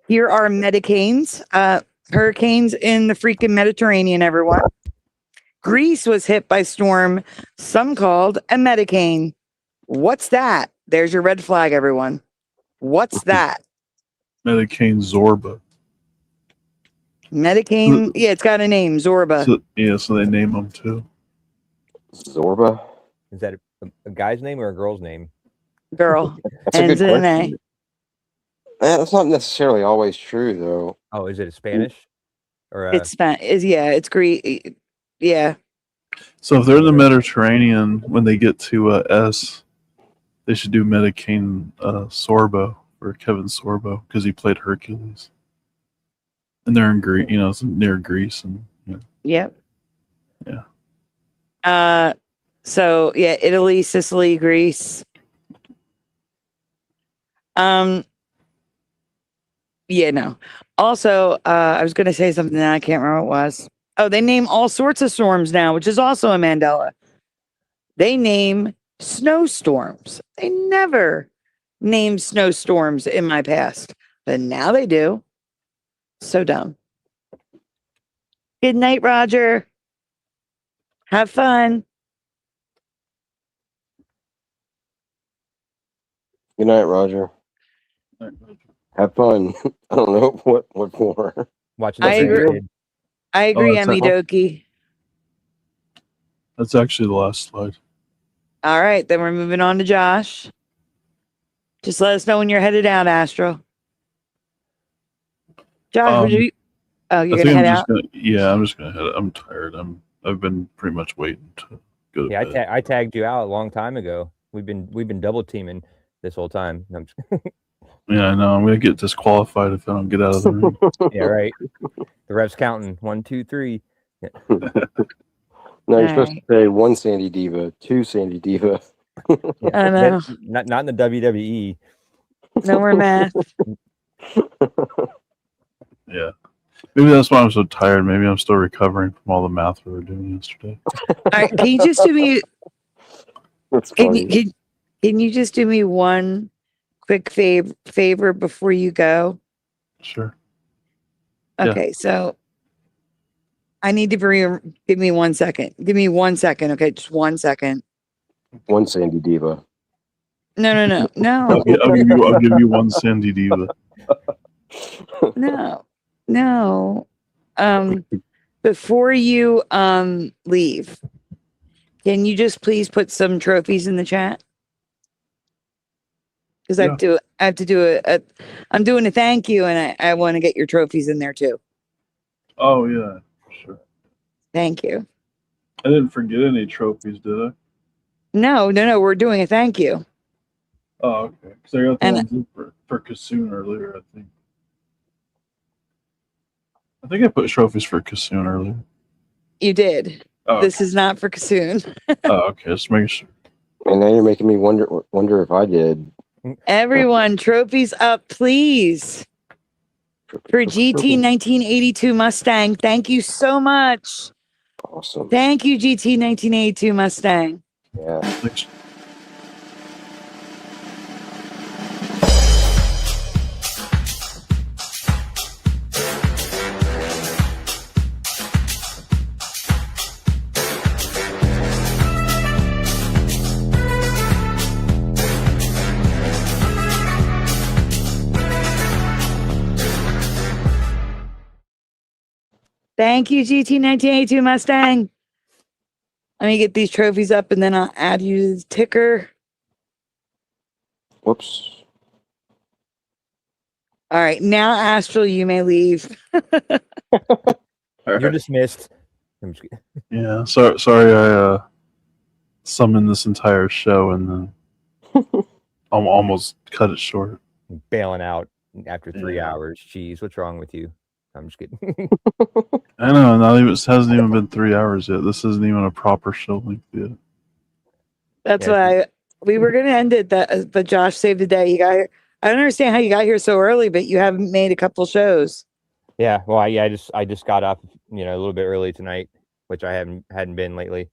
Here are Medicanes. Hurricanes in the freaking Mediterranean, everyone. Greece was hit by storm, some called a Medicane. What's that? There's your red flag, everyone. What's that? Medicane Zorba. Medicane, yeah, it's got a name, Zorba. So they name them too. Zorba? Is that a guy's name or a girl's name? Girl. That's a good Ends in an question. That's not necessarily always true, though. Oh, is it a Spanish? Or It's Spanish. Yeah, it's Greek. Yeah. So if they're in the Mediterranean, when they get to S, they should do Medicane Sorbo or Kevin Sorbo because he played Hercules. And they're in Greece, you know, it's near Greece, and Yep. Yeah. So yeah, Italy, Sicily, Greece. Yeah, no. Also, I was gonna say something that I can't remember what it was. Oh, they name all sorts of storms now, which is also a Mandela. They name snowstorms. They never named snowstorms in my past, but now they do. So dumb. Good night, Roger. Have fun. Good night, Roger. Have fun. I don't know what for. Watch I agree. I agree, that's Emmy Doki. That's actually the last slide. All right, then we're moving on to Josh. Just let us know when you're headed out, Astro. Josh, would you? Oh, you're gonna head out. I'm just gonna head. I'm tired. I've been pretty much waiting to go to bed. I tagged you out a long time ago We've been double teaming this whole time. No, I'm just- Yeah, I know. I'm gonna get disqualified if I don't get out of the ring. yeah, right. The ref's counting 1, 2, 3. Yeah. No, you're supposed Alright. to say 1 Sandy Diva, 2 Sandy Diva. I know. Not in the WWE. No more math. Yeah. Maybe that's why I'm so tired. Maybe I'm still recovering from all the math we were doing yesterday. All right, can you just do me? That's Can funny. you can you just do me one quick favor before you go? Sure. Yeah. Okay, so I need to give me 1 second. Give me 1 second. Okay, just 1 second. 1 Sandy Diva. No. I'll give you 1 Sandy Diva. No. Before you leave, can you just please put some trophies in the chat? Because I have to do I'm doing a thank you, and I want to get your trophies in there too. Oh yeah, sure. Thank you. I didn't forget any trophies, did I? No, we're doing a thank you. Oh, okay. Because I got the And- ones in for Kassoon earlier, I think. I think I put trophies for Kassoon earlier. You did. Oh, This is not for Kassoon. oh, okay. Just making sure. And now you're making me wonder if I did. Everyone, trophies up, please. For GT 1982 Mustang. Thank you so much. Awesome. Thank you, GT 1982 Mustang. Yeah. Thanks. Thank you, GT 1982 Mustang. Let me get these trophies up and then I'll add you to the ticker. Whoops. All right, now Astral, you may leave. All You're right. dismissed. I'm just kidding. Yeah. Sorry. I summoned this entire show and then almost cut it short. Bailing out after 3 Yeah. hours. Jeez, what's wrong with you? I'm just kidding. I know. Not even. It hasn't even been 3 hours yet. This isn't even a proper show length yet. That's Yeah, why we were going to end it, but Josh saved the day. You got here. I don't understand how you got here so early, but you haven't made a couple shows. Yeah, well, I just got up, a little bit early tonight, which I hadn't been lately.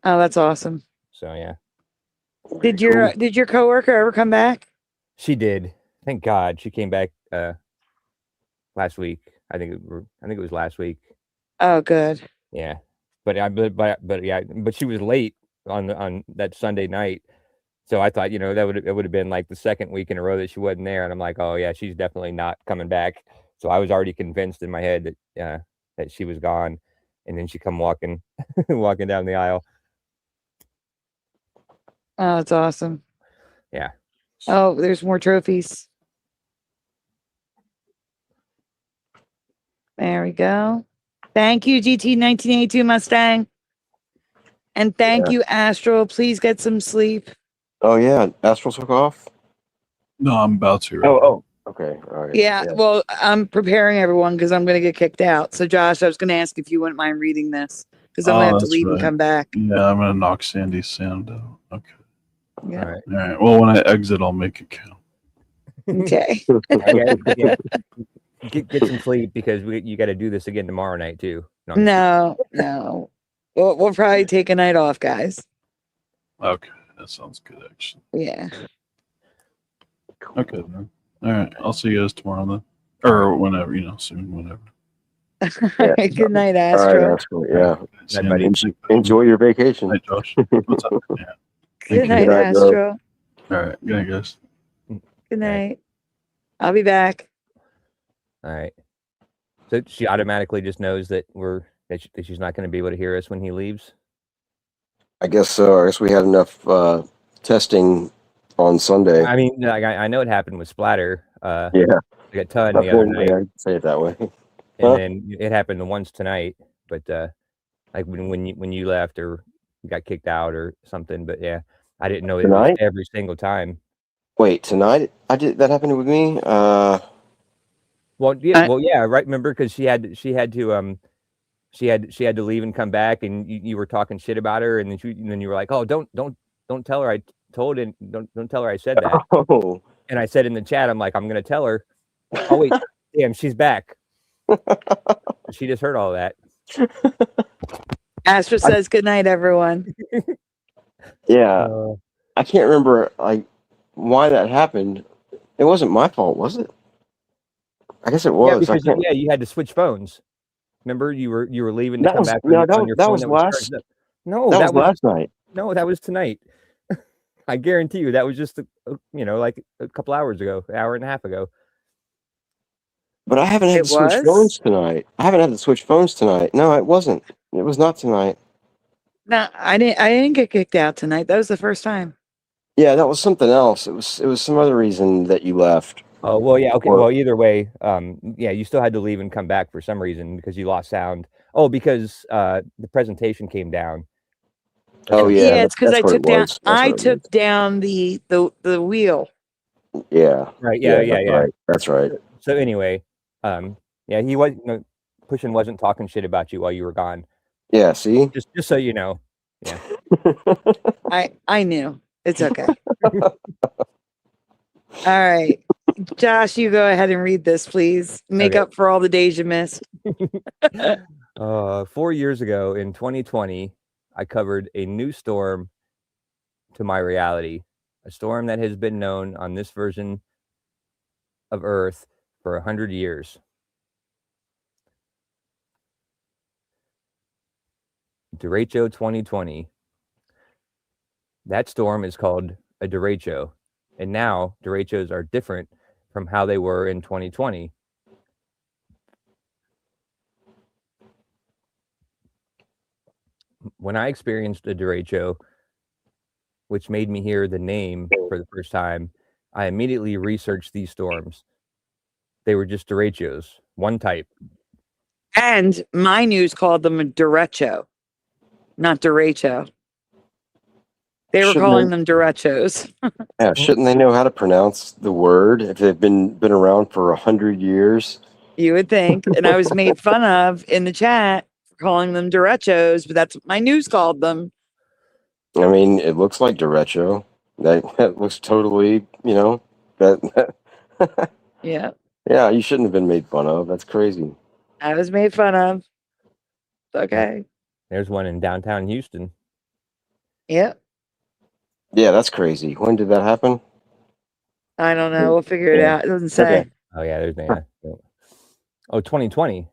Oh, that's awesome. So yeah, Did your coworker ever come back? she did. Thank God she came back last week. I think it was last week. Oh, good. Yeah, but she was late on that Sunday night. So I thought, it would have been like the second week in a row that she wasn't there, and I'm like, oh yeah, she's definitely not coming back. So I was already convinced in my head that she was gone, and then she come walking down the aisle. Oh, that's awesome. Yeah. Oh, there's more trophies. There we go. Thank you, GT 1982 Mustang. And thank you, Astral. Please get some sleep. Oh yeah, Astral took off. No, I'm about to. Right? Oh. Okay. All right. Yeah, well, I'm preparing everyone because I'm going to get kicked out. So, Josh, I was going to ask if you wouldn't mind reading this because I'm going to have to that's leave and right. come back. Yeah, I'm gonna knock Sandy's sound out. Okay. Yeah. All right. All right. Well, when I exit, I'll make it count. Okay. Get some sleep because you got to do this again tomorrow night too. No. We'll probably take a night off, guys. Okay, that sounds good, actually. Yeah. Okay, then. All right, I'll see you guys tomorrow then, or whenever, soon, whenever. All right, good night, All Astro. right, Astral. Yeah. Sandy, Enjoy your vacation. Night, Josh. What's up? Yeah. Good night, Good night, bro. Astro. All right. Good night, guys. Good night. I'll be back. All right. So she automatically just knows that that she's not going to be able to hear us when he leaves. I guess so. I guess we had enough testing on Sunday. I mean, I know it happened with Splatter. Yeah. I got Ton the other night, I'd say it that way. and then it happened once tonight. But like when you left or got kicked out or something. But yeah, I didn't know it was Tonight? every single time. Wait, tonight? That happened with me? Well, yeah, right. Remember, because she had to she had to leave and come back, and you were talking shit about her, and then you were like, oh, don't tell her I told it. Don't tell her I said that. Oh. And I said in the chat, I'm like, I'm gonna tell her. Oh wait, damn, she's back. She just heard all that. Astra says good night, everyone. Yeah. I can't remember like why that happened. It wasn't my fault, was it? I guess it was. Yeah, because you had to switch phones. Remember, you were leaving to That come was back no, on your phone was that was last. charged up. No, that was last night. No, that was tonight. I guarantee you that was just like a couple hours ago, an hour and a half ago. But I haven't had to switch phones tonight. I haven't had to switch phones tonight. No, it wasn't. It was not tonight. No, I didn't get kicked out tonight. That was the first time. Yeah, that was something else. It was some other reason that you left. Oh, well, yeah, okay. Well, either way, yeah, you still had to leave and come back for some reason because you lost sound. Oh, because the presentation came down. Oh yeah. Yeah, it's because I took down the wheel. Yeah. Right. Yeah. Right. That's right. So anyway, yeah, he was Pushing wasn't talking shit about you while you were gone. Yeah. See. Just so you know. Yeah. I knew. It's okay. All right. Josh, you go ahead and read this, please. Make up for all the days you missed. 4 years ago in 2020, I covered a new storm to my reality, a storm that has been known on this version of Earth for 100 years. Derecho 2020. That storm is called a derecho, and now derechos are different from how they were in 2020. When I experienced a derecho, which made me hear the name for the first time, I immediately researched these storms. They were just derechos, one type. And my news called them a derecho, not derecho. They were calling them derechos. Yeah, shouldn't they know how to pronounce the word if they've been around for 100 years? You would think. And I was made fun of in the chat for calling them derechos, but that's what my news called them. I mean, it looks like derecho. That looks totally, that. Yeah. Yeah, you shouldn't have been made fun of. That's crazy. I was made fun of. Okay. There's one in downtown Houston. Yep. Yeah, that's crazy. When did that happen? I don't know. We'll figure it out. It doesn't say. Okay. Oh, yeah, there's that. Oh, 2020.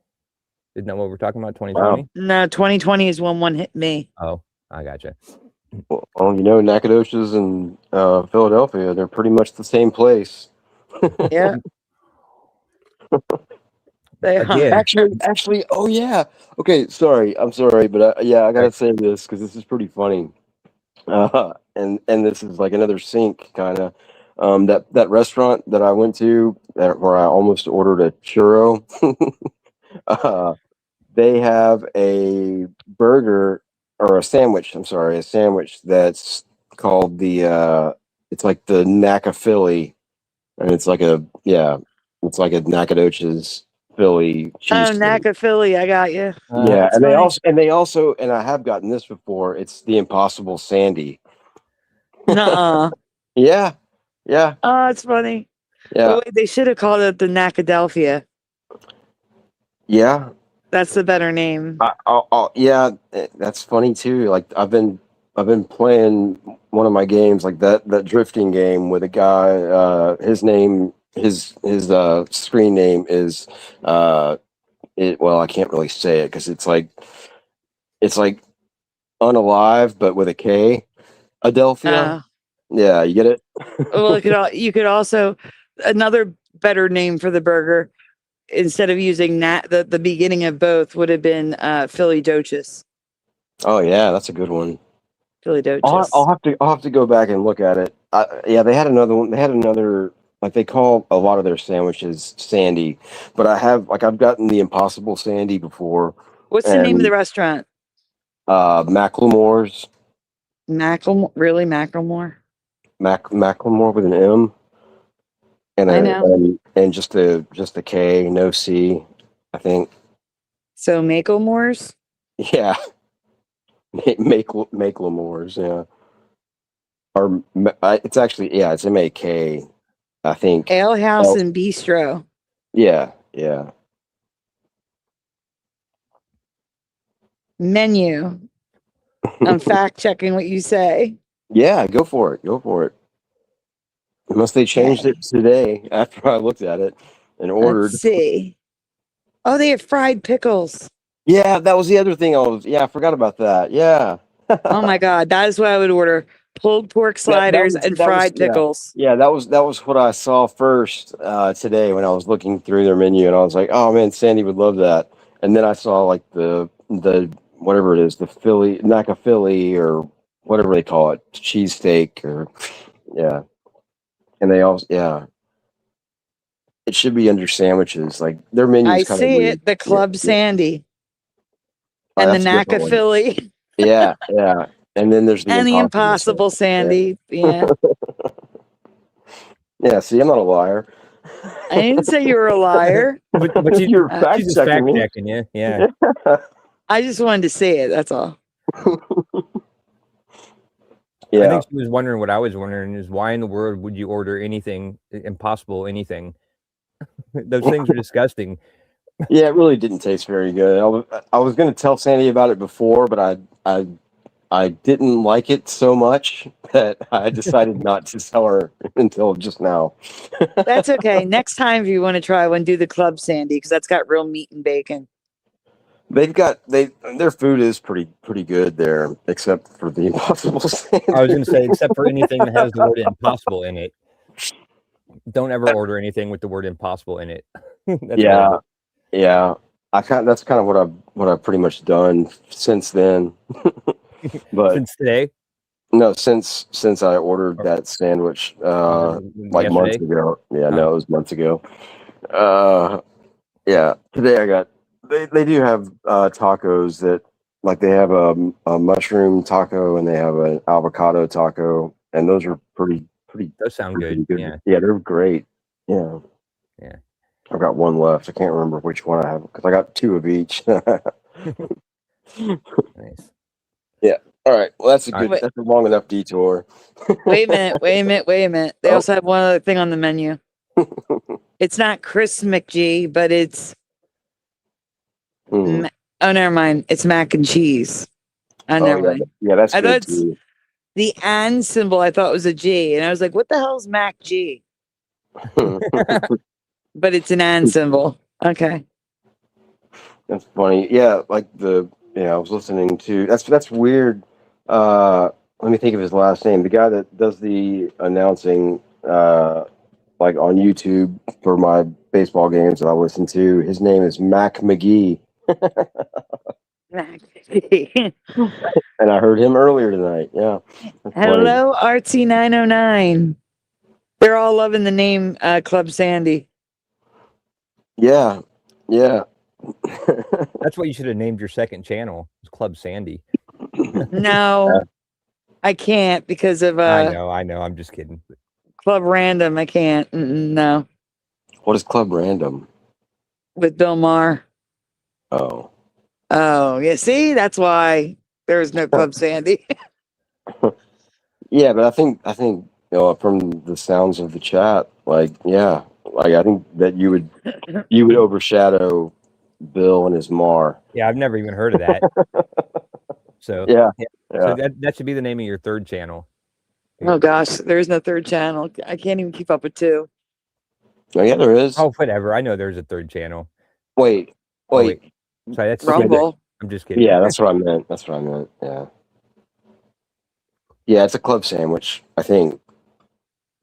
Isn't that what we're talking about? 2020? Wow. No, 2020 is when one hit me. Oh, I gotcha. Well, Nacogdoches and Philadelphia, they're pretty much the same place. Yeah. They Again. Actually, oh yeah. Okay, I'm sorry, but I gotta say this because this is pretty funny. And this is like another sync kind of. That restaurant that I went to where I almost ordered a churro. They have a burger or a sandwich. I'm sorry, a sandwich that's called it's like the Naca Philly, and it's like a Nacogdoches Philly cheese. Oh, Naca Philly, I got you. Yeah, and they also, and I have gotten this before. It's the Impossible Sandy. Nuh-uh. Yeah. Oh, it's funny. Yeah. Wait, they should have called it the Nacadelphia. Yeah. That's the better name. Yeah, that's funny too. Like I've been playing one of my games, like that drifting game with a guy. His name, his screen name is well, I can't really say it because it's like unalive, but with a K. Adelphia. Yeah, you get it. Well, you could also another better name for the burger instead of using the beginning of both would have been Philly Doches. Oh yeah, that's a good one. Philly Doches. I'll have to go back and look at it. Yeah, they had another one. They had another, like they call a lot of their sandwiches Sandy, but I've gotten the Impossible Sandy before. What's the name of the restaurant? Macklemore's. Really, Macklemore? Macklemore with an M and I know. and just a K, no C, I think. So Macklemore's? Yeah, Macklemore's, yeah. Or it's actually, yeah, it's MAK, I think. Ale House and Bistro. Yeah, yeah. Menu. I'm fact checking what you say. Yeah, go for it. Go for it. Unless they changed it today after I looked at it and ordered. Let's see. Oh, they have fried pickles. Yeah, that was the other thing I forgot about that. Yeah. Oh my God. That is what I would order. Pulled pork sliders and fried pickles. Yeah, that was what I saw first today when I was looking through their menu, and I was like, oh man, Sandy would love that. And then I saw like the whatever it is, the Philly or whatever they call it, cheesesteak or yeah. And they also it should be under sandwiches. Like their menu I is kind of see weird. it. The Club Sandy. Oh, And the that's a different Naka one. Philly. Yeah, yeah. And then there's the And the Impossible Impossible Sandy. Yeah. Yeah, see, I'm not a liar. I didn't say you were a liar. But You're fact she's just checking fact me. checking you. Yeah. I just wanted to say it. That's all. Yeah. I think she was wondering what I was wondering is why in the world would you order anything impossible anything? Those things are disgusting. Yeah, it really didn't taste very good. I was going to tell Sandy about it before, but I didn't like it so much that I decided not to tell her until just now. That's okay. Next time, if you want to try one, do the Club Sandy because that's got real meat and bacon. Their food is pretty good there, except for the Impossible Sandy. I was going to say, except for anything that has the word impossible in it. Don't ever order anything with the word impossible in it. That's horrible. Yeah. That's kind of what I've pretty much done since then. But Since today? No, since I ordered that sandwich like months ago. Yeah, no, it was months ago. Yeah, today I got they do have tacos that like they have a mushroom taco and they have an avocado taco, and those are pretty those sound good. Yeah. Yeah, they're great. Yeah. Yeah. I've got one left. I can't remember which one I have because I got two of each. Nice. Yeah. All right. Well, that's a long enough detour. Wait a minute. They also have one other thing on the menu. It's not Chris McGee, but it's oh, never mind. It's mac and cheese. Oh, never mind. Yeah, that's I good thought it's the and symbol. I thought was a G, and I was like, "What the hell is Mac G?" But it's an and symbol. Okay. That's funny. Yeah, like I was listening to that's weird. Let me think of his last name. The guy that does the announcing like on YouTube for my baseball games that I listen to, his name is Mac McGee. Mac McGee. And I heard him earlier tonight. Yeah. Hello, RT909. They're all loving the name Club Sandy. Yeah. Yeah. That's what you should have named your second channel. It's Club Sandy. No, I can't because of I know. I'm just kidding. Club Random. I can't. No. What is Club Random? With Bill Maher. Oh. Oh, yeah. See, that's why there's no Club Sandy. Yeah, but I think from the sounds of the chat, like I think that you would overshadow Bill and his Mar. Yeah, I've never even heard of that. So yeah. So that should be the name of your third channel. Oh gosh, there's no third channel. I can't even keep up with two. Oh yeah, there is. Oh, whatever. I know there's a third channel. Wait. Sorry, that's Rumble. I'm just kidding. Yeah, that's what I meant. Yeah. Yeah, it's a club sandwich, I think.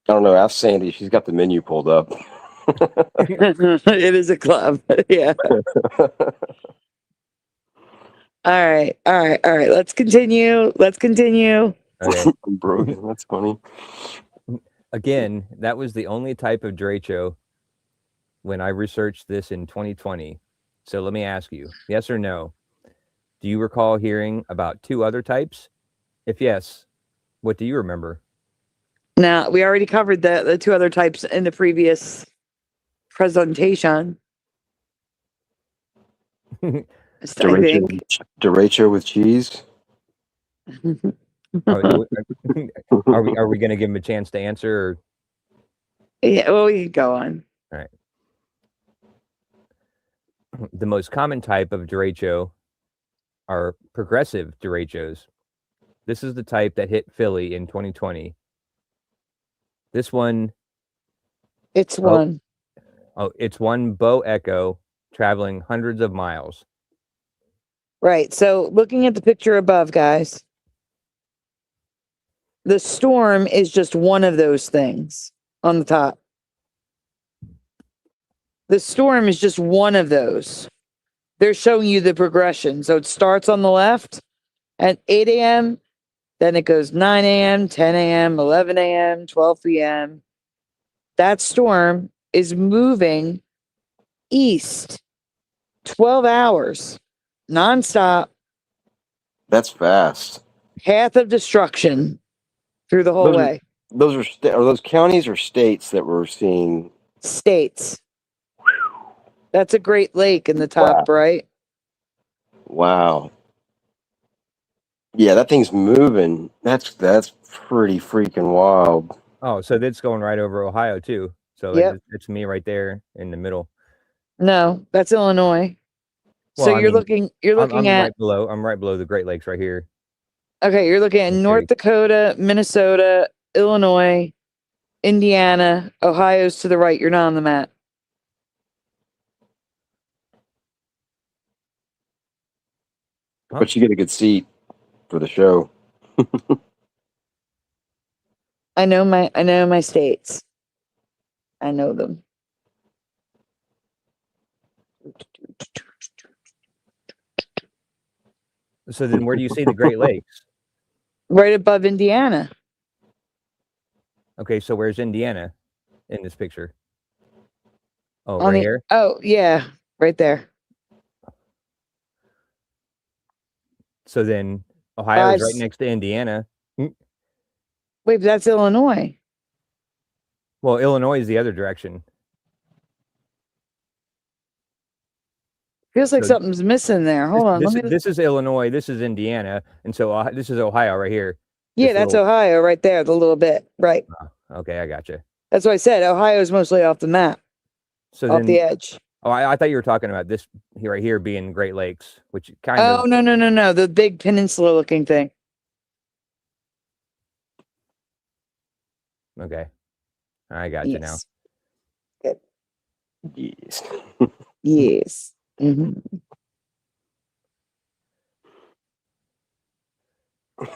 I don't know. Ask Sandy. She's got the menu pulled up. It is a club. Yeah. All right. Let's continue. Okay. I'm broken. That's funny. Again, that was the only type of derecho when I researched this in 2020. So let me ask you, yes or no? Do you recall hearing about two other types? If yes, What do you remember? Now, we already covered the two other types in the previous presentation. I think. Derecho with cheese. Are we going to give him a chance to answer? Or? Yeah, well, we can go on. All right. The most common type of derecho are progressive derechos. This is the type that hit Philly in 2020. This one. It's one. Oh, it's one bow echo traveling hundreds of miles. Right. So looking at the picture above, guys, the storm is just one of those things on the top. The storm is just one of those. They're showing you the progression. So it starts on the left at 8 a.m., then it goes 9 a.m., 10 a.m., 11 a.m., 12 p.m. That storm is moving east 12 hours nonstop. That's fast. Path of destruction through the whole way. Those are those counties or states that we're seeing? States. That's a Great Lake in the top right. Wow. Yeah, that thing's moving. That's pretty freaking wild. Oh, so that's going right over Ohio too. So Yep. it's me right there in the middle. No, that's Illinois. Well, So you're looking I'm at right below. I'm right below the Great Lakes right here. Okay, you're looking at North Dakota, Minnesota, Illinois, Indiana, Ohio's to the right. You're not on the map. But you get a good seat for the show. I know my states. I know them. So then where do you see the Great Lakes? Right above Indiana. Okay, so where's Indiana in this picture? Oh, On right here? Oh, yeah, right there. So then Ohio is right next to Indiana. Wait, but that's Illinois. Well, Illinois is the other direction. Feels like something's missing there. Hold on. This is Illinois. This is Indiana. And so this is Ohio right here. Yeah, that's Ohio right there, the little bit. Right. Oh, okay, I got you. That's what I said. Ohio is mostly off the map. So off the edge. Oh, I thought you were talking about this here right here being Great Lakes, which kind of. Oh, no. The big peninsula looking thing. Okay. I got you now. Good. Yes. Yes. Mm-hmm.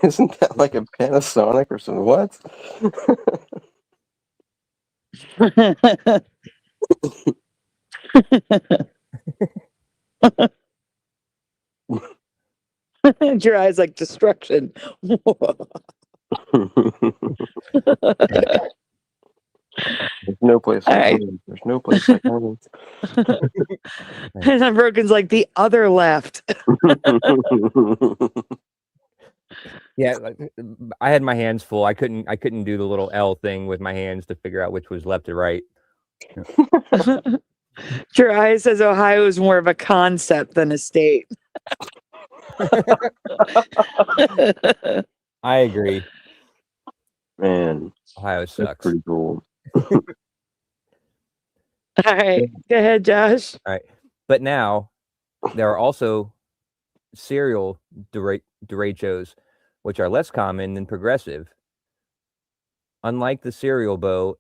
Isn't that like a Panasonic or something? What? Your eyes like destruction. There's no place like home. There's no place like home. And Unbroken's like the other left. Yeah, I had my hands full. I couldn't do the little L thing with my hands to figure out which was left or right. Jariah says Ohio is more of a concept than a state. I agree. Man, Ohio sucks. Pretty cool. All right, go ahead, Josh. All right, but now there are also serial derechos, which are less common than progressive. Unlike the serial bow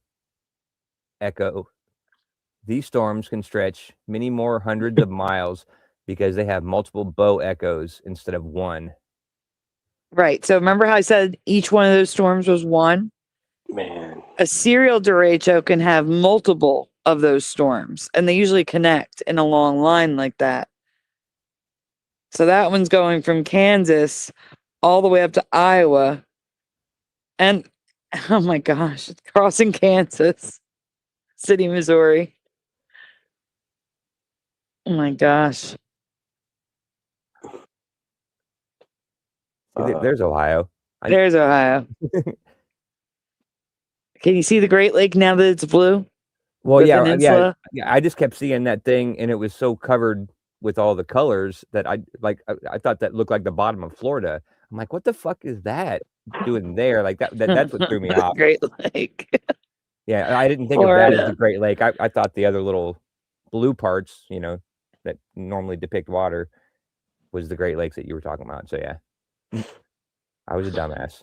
echo, these storms can stretch many more hundreds of miles because they have multiple bow echoes instead of one. Right. So remember how I said each one of those storms was one? Man. A serial derecho can have multiple of those storms, and they usually connect in a long line like that. So that one's going from Kansas all the way up to Iowa. And oh my gosh, it's crossing Kansas City, Missouri. Oh my gosh. There's Ohio. There's Ohio. Can you see the Great Lake now that it's blue? Well, The yeah, peninsula? yeah. I just kept seeing that thing, and it was so covered with all the colors that I thought that looked like the bottom of Florida. I'm like, what the fuck is that doing there? Like that's what threw me off. Great Lake. Yeah, I didn't think of that as Florida. the Great Lake. I thought the other little blue parts, you know, that normally depict water, was the Great Lakes that you were talking about. So yeah, I was a dumbass.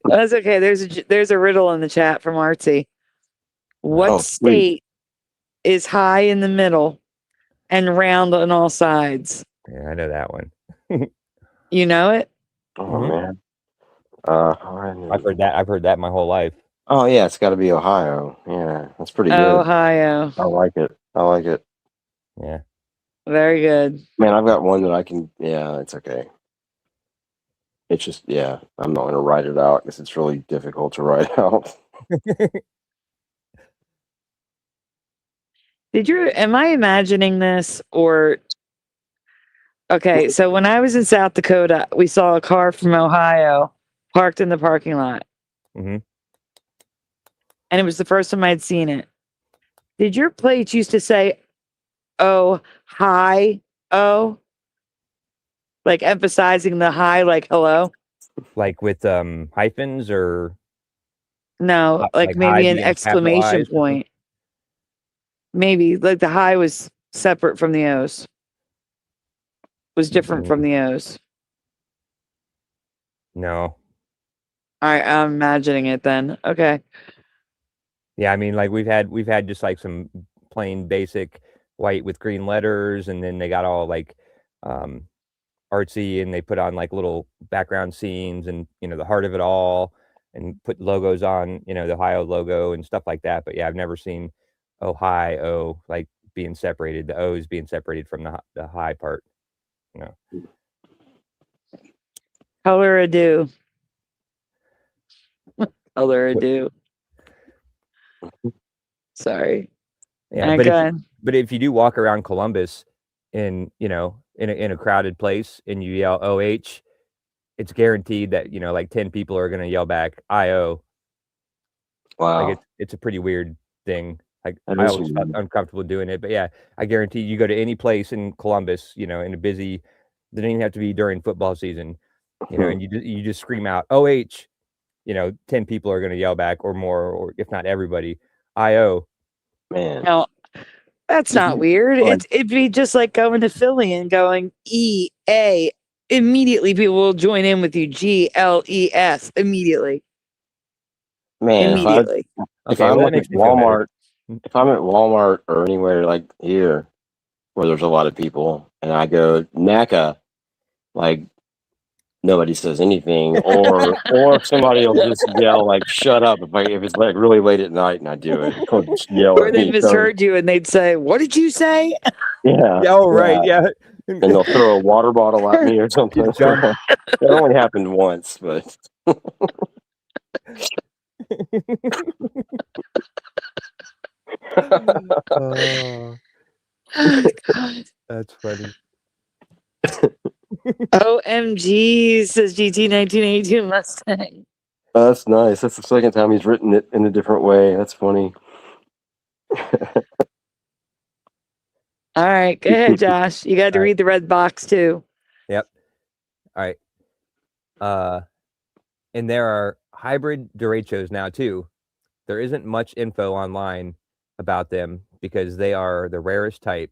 That's okay. There's a riddle in the chat from Artsy. What Oh, sweet. state is high in the middle and round on all sides? Yeah, I know that one. You know it? Oh Mhm. man. I've heard that my whole life. Oh yeah, it's got to be Ohio. Yeah, that's pretty good. Ohio. I like it. I like it. Yeah. Very good. Man, I've got one that I can. Yeah, it's okay. It's just, yeah, I'm not going to write it out because it's really difficult to write out. Am I imagining this or? Okay, so when I was in South Dakota, we saw a car from Ohio parked in the parking lot. Mhm. And it was the first time I'd seen it. Did your plates used to say, oh, hi, oh? Like emphasizing the hi, like hello? Like with hyphens or No, like like hi maybe an being capital exclamation I's or something? point. Maybe like the hi was separate from the O's. Was different from the O's. No. All right, I'm imagining it then. Okay. Yeah, I mean, like we've had just like some plain basic white with green letters, and then they got all like artsy, and they put on like little background scenes and, you know, the heart of it all, and put logos on, you know, the Ohio logo and stuff like that. But yeah, I've never seen Ohio like being separated, the O's being separated from the high part. No. Color a do. Color a do. Sorry. Yeah, but if you do walk around Columbus in, you know, in a crowded place and you yell OH, it's guaranteed that, you know, like 10 people are going to yell back IO. Wow. Like it's a pretty weird thing. Like That I is always felt weird. uncomfortable doing it, but yeah, I guarantee you go to any place in Columbus, you know, in a busy, doesn't even have to be during football season, you know, and you just scream out OH, you know, 10 people are going to yell back or more, or if not everybody, IO. Man. No, that's not weird. It'd be just like going to Philly and going EA. Immediately people will join in with you. GLES. Immediately. Man, Immediately. if Okay, I'm well, that like at makes me feel better. Walmart, if I'm at Walmart or anywhere like here where there's a lot of people, and I go NACA, like nobody says anything, or somebody will just yell like "shut up" if it's like really late at night and I do it, they'll just yell Or at they me. misheard you and they'd say, "What did you say?" Yeah. Oh, right, yeah. And they'll throw a water bottle at me or something. Just jump. That only happened once, but Oh, God. that's funny. OMG, says GT 1982 Mustang. that's nice. That's the second time he's written it in a different way. That's funny. All right, go ahead, Josh. You got to read the red box too. Yep. All right. And there are hybrid derechos now too. There isn't much info online about them because they are the rarest type.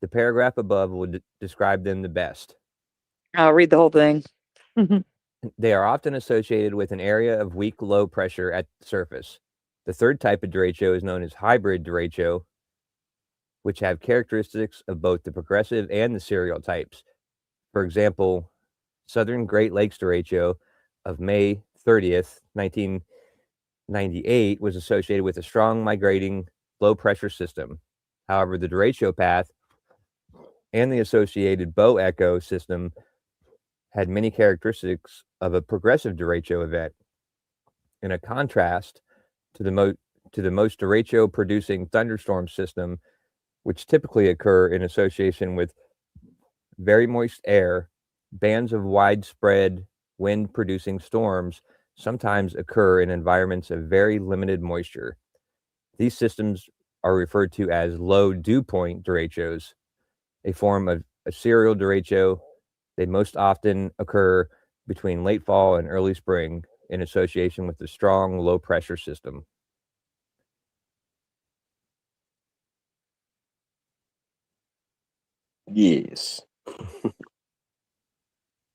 The paragraph above will describe them the best. I'll read the whole thing. They are often associated with an area of weak low pressure at the surface. The third type of derecho is known as hybrid derecho, which have characteristics of both the progressive and the serial types. For example, Southern Great Lakes derecho of May 30th, 1998 was associated with a strong migrating low pressure system. However, the derecho path and the associated bow echo system had many characteristics of a progressive derecho event. In a contrast to the most derecho producing thunderstorm system, which typically occur in association with very moist air, bands of widespread wind-producing storms sometimes occur in environments of very limited moisture. These systems are referred to as low dew point derechos, a form of a serial derecho. They most often occur between late fall and early spring in association with the strong low pressure system. Yes.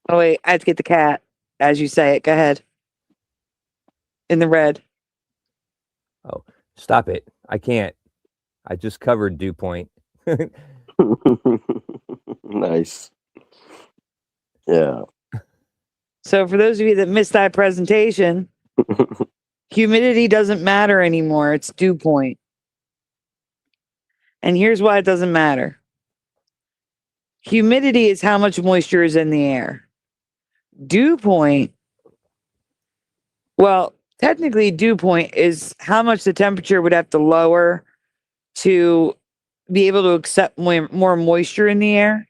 Oh wait, I have to get the cat as you say it. Go ahead. In the red. Oh, stop it. I can't. I just covered dew point. Nice. Yeah. So for those of you that missed that presentation, humidity doesn't matter anymore. It's dew point. And here's why it doesn't matter. Humidity is how much moisture is in the air. Dew point, well, technically dew point is how much the temperature would have to lower to be able to accept more moisture in the air.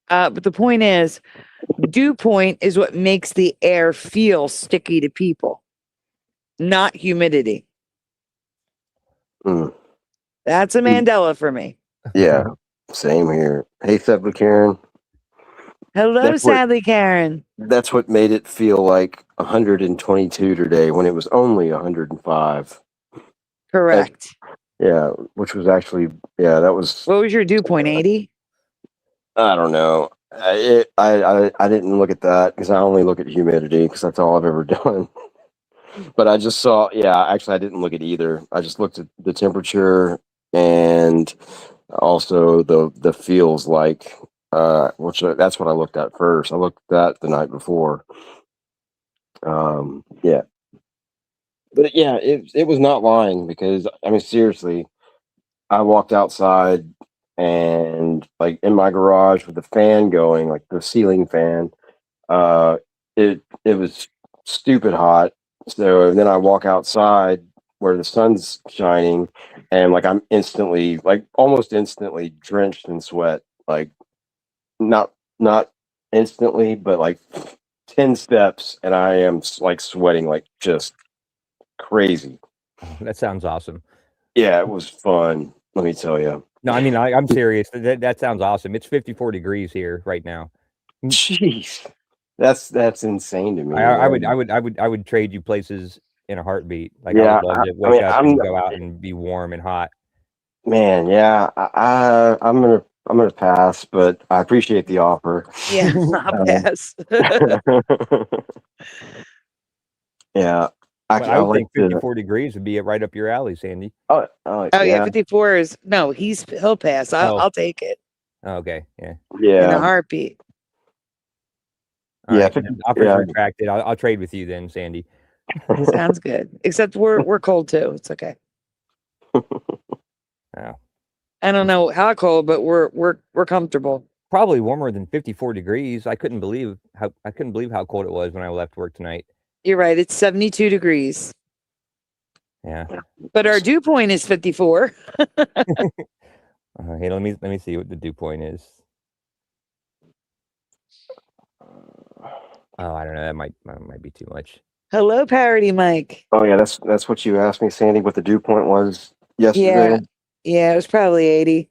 But the point is, dew point is what makes the air feel sticky to people, not humidity. Mm. That's a Mandela for me. Yeah. Same here. Hey, Thebla Karen. Hello, That's what- sadly, Karen. That's what made it feel like 122 today when it was only 105. Correct. Yeah, which was actually, that was, What was your dew point? 80? I don't know. I didn't look at that because I only look at humidity because that's all I've ever done. But I just saw, actually I didn't look at either. I just looked at the temperature and also the feels like, which that's what I looked at first. I looked at that the night before. Yeah. But yeah, it was not lying because I mean seriously, I walked outside and like in my garage with the fan going, like the ceiling fan, it was stupid hot. So then I walk outside where the sun's shining and like I'm instantly, like almost instantly drenched in sweat. Like not instantly, but like 10 steps and I am like sweating like just crazy. That sounds awesome. Yeah, it was fun. Let me tell you. No, I mean, I'm serious. That sounds awesome. It's 54 degrees here right now. Jeez, that's insane to me. I would trade you places in a heartbeat. Like I Yeah, would love to I wake mean, up and go out and be warm and hot. man, yeah, I'm gonna pass, but I appreciate the offer. Yeah, I'll pass. Yeah, I would think like 54 degrees would be right up your alley, Sandy. Oh, Oh yeah, 54 is no. He'll pass. I'll take it Oh, okay, yeah, in a heartbeat. All Yeah, right, offer's retracted. I'll trade with you then, Sandy. Sounds good. Except we're cold too. It's okay. Oh. I don't know how cold, but we're comfortable. Probably warmer than 54 degrees. I couldn't believe how cold it was when I left work tonight. You're right. It's 72 degrees. Yeah. But our dew point is 54. Hey, let me see what the dew point is. Oh, I don't know. That might be too much. Hello, Parody Mike. Oh yeah, that's what you asked me, Sandy. What the dew point was yesterday? Yeah, it was probably 80.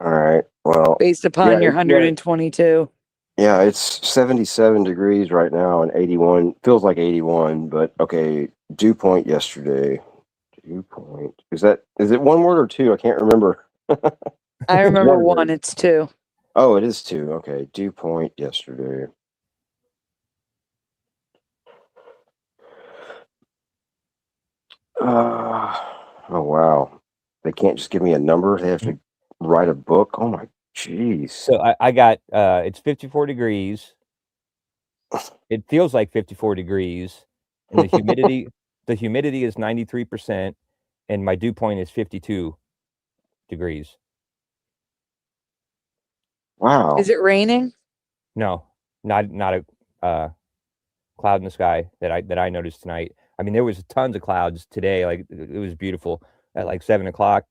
All right. Well, based upon your 122. Yeah, it's 77 degrees right now and 81. Feels like 81, but okay. Dew point yesterday. Dew point. Is it one word or two? I can't remember. I remember one. It's two. Oh, it is two. Okay. Dew point yesterday. Oh wow. They can't just give me a number. They have to write a book. Oh my jeez. So I got it's 54 degrees. It feels like 54 degrees. And the humidity is 93%, and my dew point is 52 degrees. Wow. Is it raining? No, not a cloud in the sky that I noticed tonight. I mean, there was tons of clouds today. Like it was beautiful. At like 7 o'clock,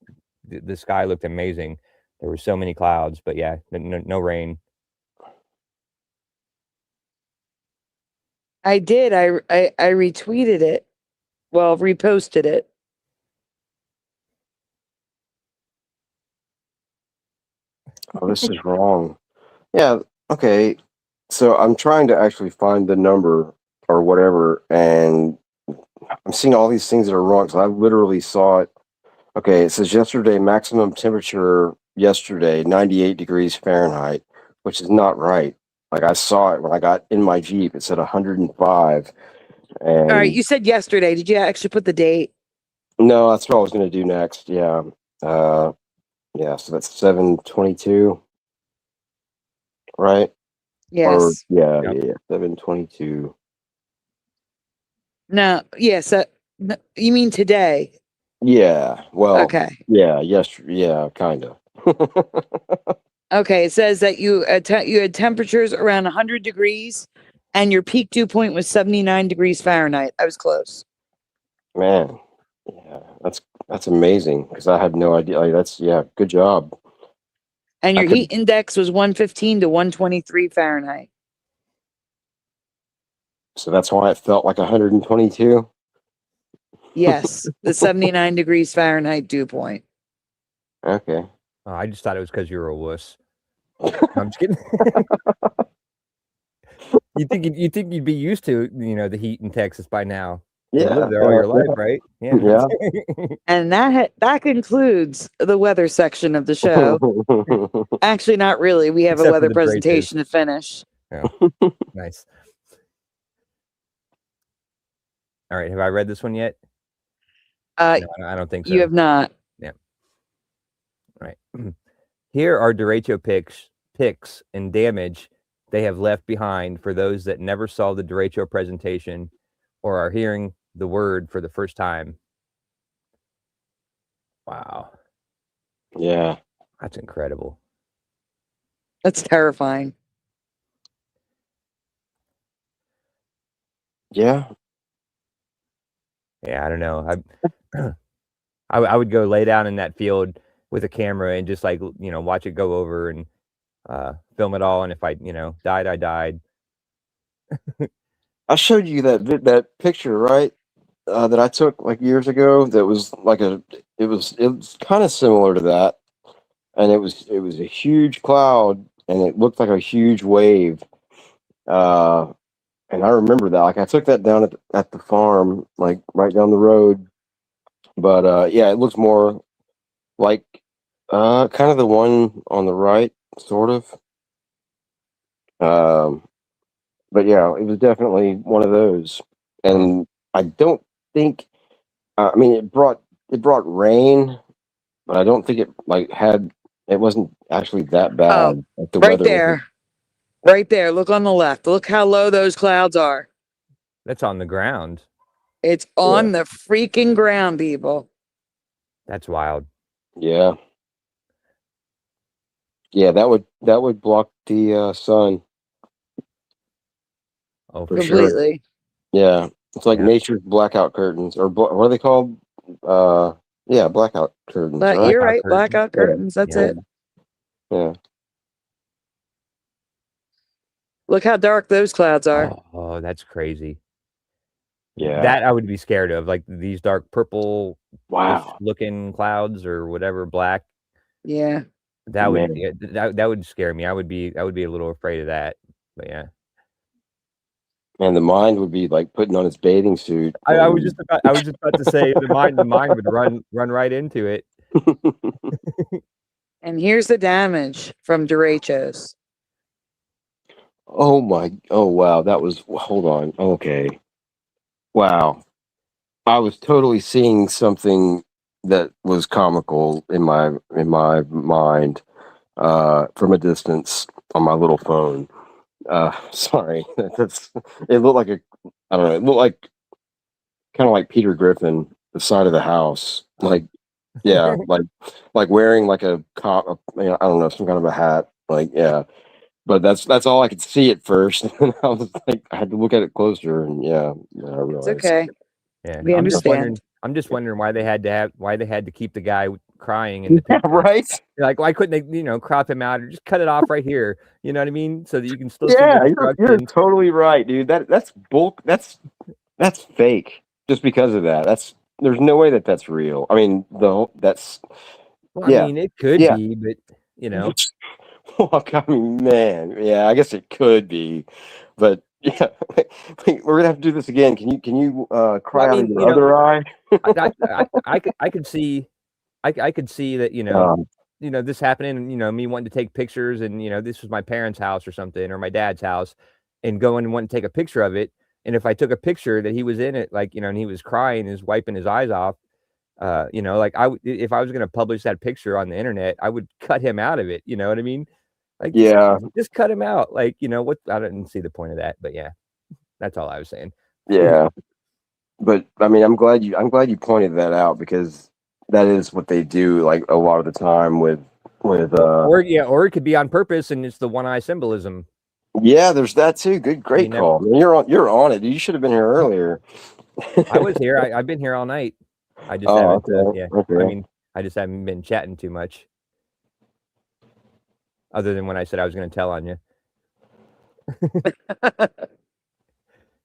the sky looked amazing. There were so many clouds, but yeah, no rain. I did. I retweeted it. Well, reposted it. Oh, this is wrong. Yeah. Okay. So I'm trying to actually find the number or whatever, and I'm seeing all these things that are wrong. So I literally saw it. Okay, it says yesterday maximum temperature yesterday 98 degrees Fahrenheit, which is not right. Like I saw it when I got in my Jeep. It said 105, All right, and you said yesterday. Did you actually put the date? no, that's what I was going to do next. Yeah. Yeah. So that's 7/22, right? Or Yes. yeah, Yep. yeah, 7/22. No. Yes. You mean today? Yeah. Well. Okay. Yeah. Yes. Yeah. Kind of. Okay. It says that you had temperatures around 100 degrees, and your peak dew point was 79 degrees Fahrenheit. I was close. Man. Yeah. That's amazing because I had no idea. Like that's good job. And I your could- heat index was 115 to 123 Fahrenheit. So that's why it felt like 122. Yes, the 79 degrees Fahrenheit dew point. Okay. Oh, I just thought it was because you were a wuss. No, I'm just kidding. you think you'd be used to the heat in Texas by now? You Yeah. lived there all your life, right? Yeah. Yeah. And that concludes the weather section of the show. Actually, not really. We have Except a for weather the derechos. presentation to finish. Yeah. Nice. All right. Have I read this one yet? No, I don't think so. You have not. Yeah. All right. Here are derecho picks and damage they have left behind for those that never saw the derecho presentation or are hearing the word for the first time. Wow. Yeah. That's incredible. That's terrifying. Yeah. Yeah, I don't know. I would go lay down in that field with a camera and just watch it go over and film it all. And if I died, I died. I showed you that picture, right? That I took like years ago. That was like it was kind of similar to that, and it was a huge cloud, and it looked like a huge wave. And I remember that. Like I took that down at the farm, like right down the road. But yeah, it looks more like kind of the one on the right, sort of. But yeah, it was definitely one of those. And I don't think. I mean, it brought rain, but I don't think it it wasn't actually that bad. Like the Right weather there. Right there. Look on the left. Look how low those clouds are. That's on the ground. It's on the freaking ground, people. That's wild. Yeah. Yeah, that would block the sun. Oh, for sure. Completely. Yeah, it's like Yeah. nature's blackout curtains, or what are they called? Yeah, blackout curtains. But Right? you're right. curtains. Blackout curtains. That's Yeah. it. Yeah. Look how dark those clouds are. Oh, that's crazy. Yeah. That I would be scared of, like these dark purple Wow. looking clouds or whatever, black. Yeah. That would Man. that would scare me. I would be a little afraid of that. But yeah. And the mind would be like putting on its bathing suit. I was just about to say the mind would run right into it. And here's the damage from derechos. Oh wow, that was, hold on. Okay. Wow. I was totally seeing something that was comical in my mind from a distance on my little phone. Sorry. It looked like I don't know, it looked like kind of like Peter Griffin, the side of the house. Like yeah, like wearing like a cop, I don't know, some kind of a hat. Like yeah. But that's all I could see at first. And I was like, I had to look at it closer, and I It's realized. okay. Yeah. We understand. I'm just wondering why they had to keep the guy crying in the Yeah, picture. right. You're like, why couldn't they, crop him out or just cut it off right here? You know what I mean? So that you can still see Yeah, the you're destruction. totally right, dude. That's bulk. That's fake. Just because of that. There's no way that that's real. I mean, that's Well, yeah, I mean, it could yeah. be, but Well, I mean, man, yeah, I guess it could be, but yeah, we're gonna have to do this again. Can you cry out of your other eye? I could see, I could see that this happening, and me wanting to take pictures, and this was my parents' house or something, or my dad's house, and going and wanting to take a picture of it. And if I took a picture that he was in it, like and he was crying, and wiping his eyes off, like if I was going to publish that picture on the internet, I would cut him out of it. You know what I mean? Like, Yeah, just cut him out. Like, what? I didn't see the point of that, but yeah, that's all I was saying. yeah. But I mean, I'm glad you pointed that out, because that is what they do, like a lot of the time with or it could be on purpose, and it's the one eye symbolism. Yeah, there's that too. Great call. Man, you're on it. You should have been here earlier. I was here. I've been here all night. I just haven't. Okay. I mean, I just haven't been chatting too much. Other than when I said I was going to tell on you.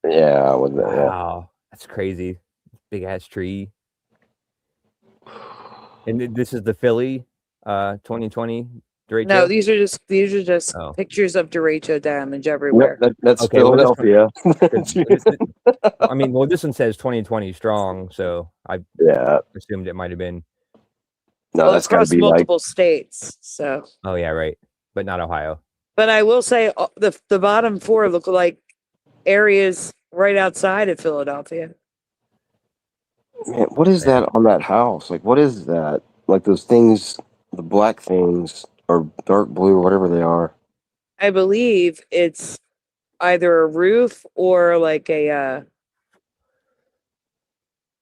Yeah, wow, that's crazy. Big ass tree. And this is the Philly 2020 derecho? No, these are just pictures of derecho damage everywhere. Yep, that's okay, Philadelphia. I mean, well, this one says 2020 strong, so I assumed it might have been. No, well, that's across multiple states. So. Oh yeah, right, but not Ohio. But I will say the bottom four look like areas right outside of Philadelphia. Man, what is that on that house? Like, what is that? Like those things, the black things, or dark blue, or whatever they are. I believe it's either a roof or like a,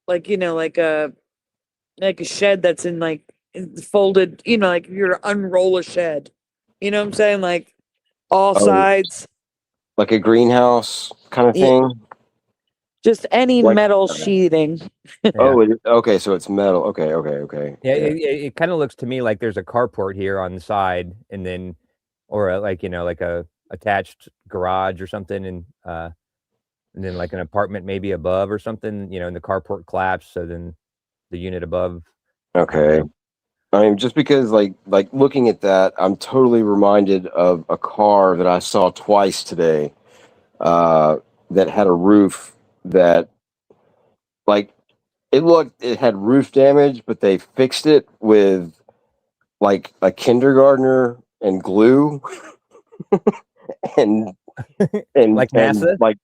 like a shed that's in like folded. Like if you're to unroll a shed. You know what I'm saying? Like all sides. Like a greenhouse kind of thing. Just any metal sheathing. Oh, okay. So it's metal. Okay. Yeah, it kind of looks to me like there's a carport here on the side, and then, or like a attached garage or something, and then like an apartment maybe above or something. And the carport collapsed, so then the unit above. Okay. I mean, just because like looking at that, I'm totally reminded of a car that I saw twice today, that had a roof that, like, it had roof damage, but they fixed it with like a kindergartner and glue and like NASA, and like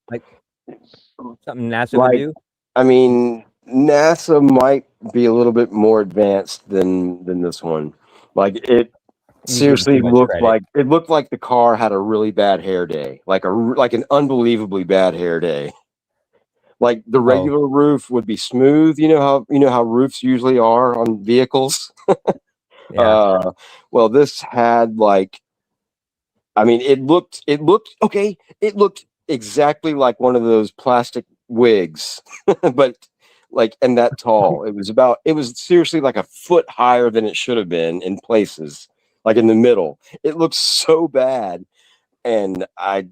something NASA would do. I mean, NASA might be a little bit more advanced than this one. Like it seriously looked like the car had a really bad hair day, like an unbelievably bad hair day. Like the regular roof would be smooth. You know how roofs usually are on vehicles. Well, this had like, I mean, it looked okay. It looked exactly like one of those plastic wigs, but like, and that tall. It was seriously like a foot higher than it should have been in places, like in the middle. It looks so bad, and I've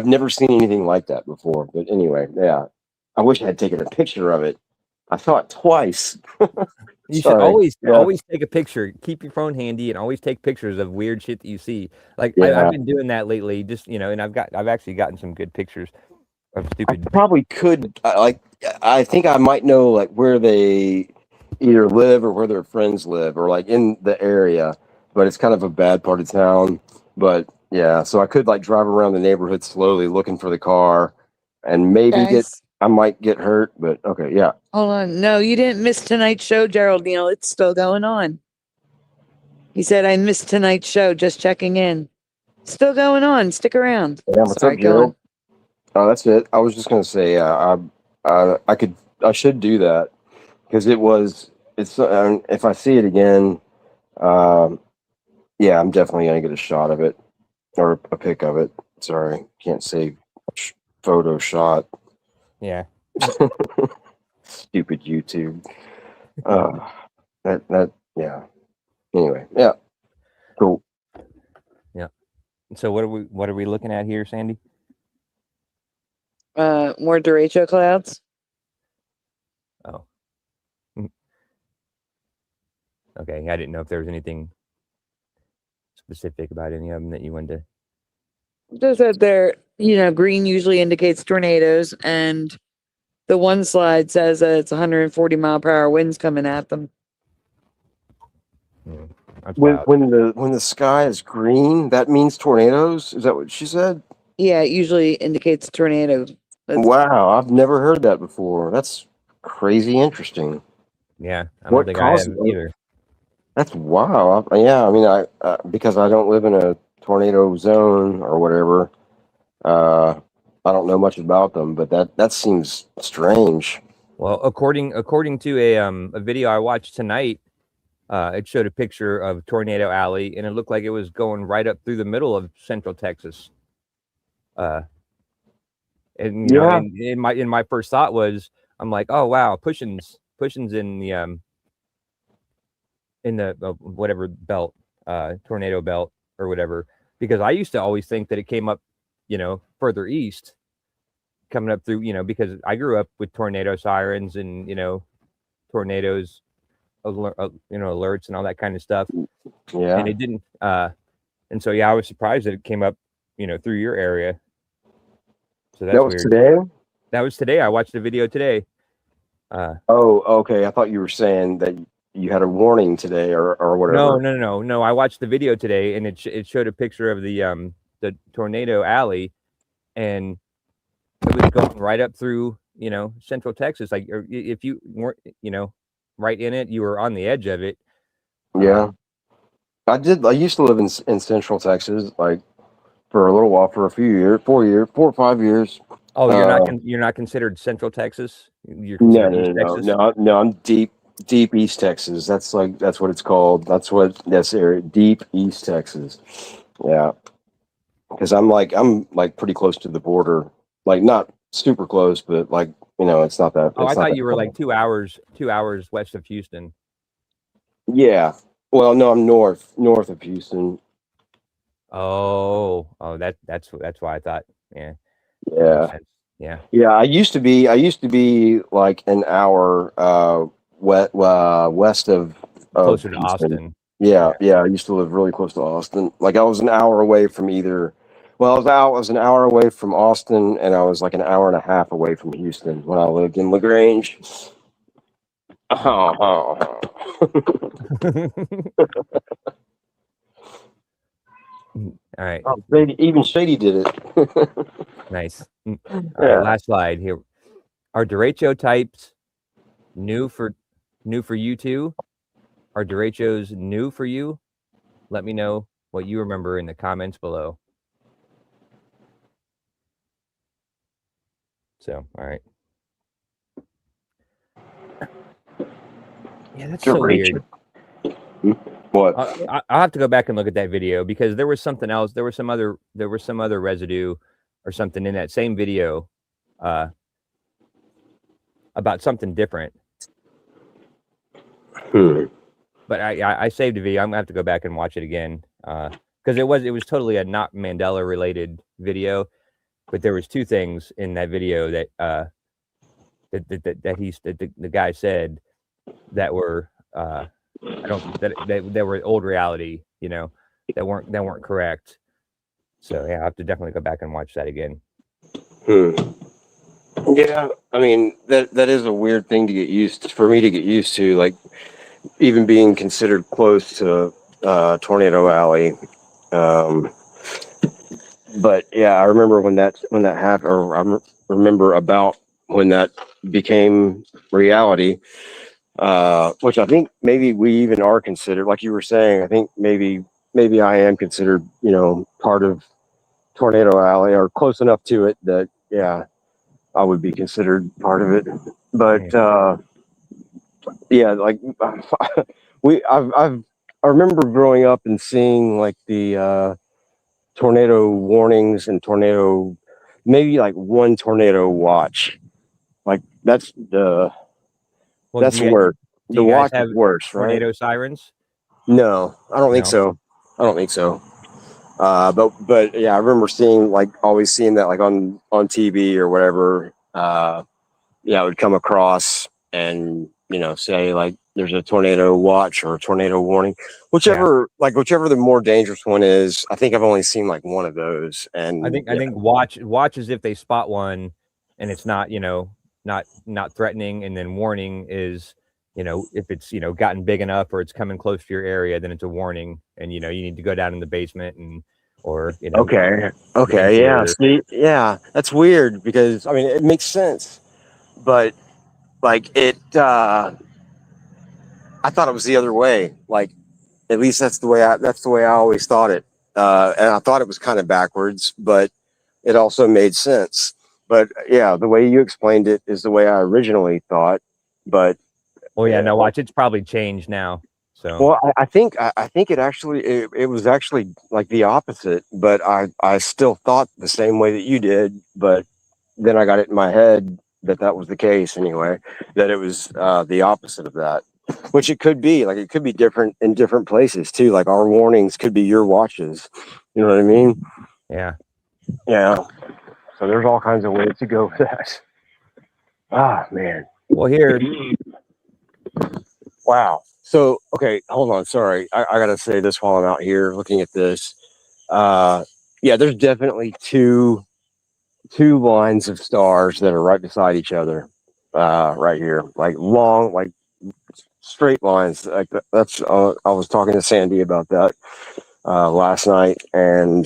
never seen anything like that before. But anyway, yeah, I wish I had taken a picture of it. I saw it twice. You should always take a picture. Keep your phone handy and always take pictures of weird shit that you see. Like I've been doing that lately. Just and I've actually gotten some good pictures of stupid. I probably could I think I might know like where they either live or where their friends live, or like in the area, but it's kind of a bad part of town. But yeah, so I could like drive around the neighborhood slowly looking for the car, and maybe I might get hurt, but okay, yeah. Hold on. No, you didn't miss tonight's show, Gerald Neal. It's still going on. He said, I missed tonight's show. Just checking in. Still going on. Stick around. Yeah, what's up, Gerald? Oh, that's it. I was just going to say, I should do that, because if I see it again, yeah, I'm definitely going to get a shot of it, or a pic of it. Sorry, can't say photo shot. Yeah. Stupid YouTube. Yeah, Yeah. Anyway, yeah. Cool. So what are we looking at here, Sandy? More derecho clouds. Oh. Okay, I didn't know if there was anything specific about any of them that you wanted to. Just that they're, green usually indicates tornadoes, and the one slide says that it's 140 mile per hour winds coming at them. When the sky is green, that means tornadoes. Is that what she said? Yeah, it usually indicates tornadoes. Wow, I've never heard that before. That's crazy interesting. Yeah, I don't think I have either. That's wow. Yeah, I mean, I because I don't live in a tornado zone or whatever. I don't know much about them, but that seems strange. Well, according to a video I watched tonight, it showed a picture of Tornado Alley, and it looked like it was going right up through the middle of Central Texas. And you know, in my first thought was, I'm like, oh wow, Pushing's in the whatever belt, tornado belt or whatever, because I used to always think that it came up, further east, coming up through, because I grew up with tornado sirens and tornadoes, alerts and all that kind of stuff. Yeah, and it didn't. And so I was surprised that it came up, through your area. So that's was weird. today. That was today. I watched the video today. Oh, okay. I thought you were saying that you had a warning today or whatever. No. I watched the video today, and it showed a picture of the Tornado Alley, and it was going right up through, Central Texas. Like, if you weren't, right in it, you were on the edge of it. Yeah, I did. I used to live in Central Texas, like for a little while, for a few years, 4 or 5 years. Oh, you're not considered Central Texas? You're No. I'm deep East Texas. That's what it's called. That's area, deep East Texas. Yeah, because I'm pretty close to the border. Like, not super close, but like, it's not that. Oh, I thought you were like 2 hours west of Houston. Yeah. Well, no, I'm north of Houston. Oh, that's why I thought. Yeah. I used to be like an hour west of closer to Houston. Austin. Yeah. I used to live really close to Austin. Like, I was an hour away from either. Well, I was an hour away from Austin, and I was like an hour and a half away from Houston when I lived in LaGrange. All right. Oh, even Shady did it. Nice. All right, last slide here. Are derecho types new for you too? Are derechos new for you? Let me know what you remember in the comments below. So, all right. Yeah, that's so weird. What? I'll have to go back and look at that video, because there was something else. There was some other residue or something in that same video about something different. But I saved the video. I'm gonna have to go back and watch it again, because it was totally a not Mandela related video, but there was two things in that video that the guy said that were that were old reality, that weren't correct. So I have to definitely go back and watch that again. Yeah, I mean, that is a weird thing for me to get used to, like even being considered close to Tornado Alley. But yeah, I remember when that happened, or I remember about when that became reality. Which I think maybe we even are considered, like you were saying. I think maybe I am considered, part of Tornado Alley, or close enough to it that I would be considered part of it. But like I remember growing up and seeing like the tornado warnings and maybe like one tornado watch. Like that's where. The you guys watch have is worse, right? tornado sirens? No, I don't think No. so. I don't think so. But yeah, I remember always seeing that like on TV or whatever. Yeah, I would come across and say like there's a tornado watch or a tornado warning, whichever the more dangerous one is. I think I've only seen like one of those, and I think watch is if they spot one and it's not not threatening, and then warning is if it's gotten big enough or it's coming close to your area, then it's a warning, and you need to go down in the basement or okay, yeah. or, See, yeah, that's weird because I mean it makes sense, but like I thought it was the other way. Like at least that's the way I always thought it, and I thought it was kind of backwards, but it also made sense. But yeah, the way you explained it is the way I originally thought. But no, watch, it's probably changed now. So well, I think it actually it was actually like the opposite, but I still thought the same way that you did, but then I got it in my head that was the case anyway, that it was the opposite of that, which it could be. Like it could be different in different places too. Like our warnings could be your watches. You know what I mean? yeah. So there's all kinds of ways to go with that. Ah, man. Well, here. Wow. So, okay, hold on. Sorry. I got to say this while I'm out here looking at this. Yeah, there's definitely two lines of stars that are right beside each other right here. Like long, like straight lines. Like that's, I was talking to Sandy about that last night and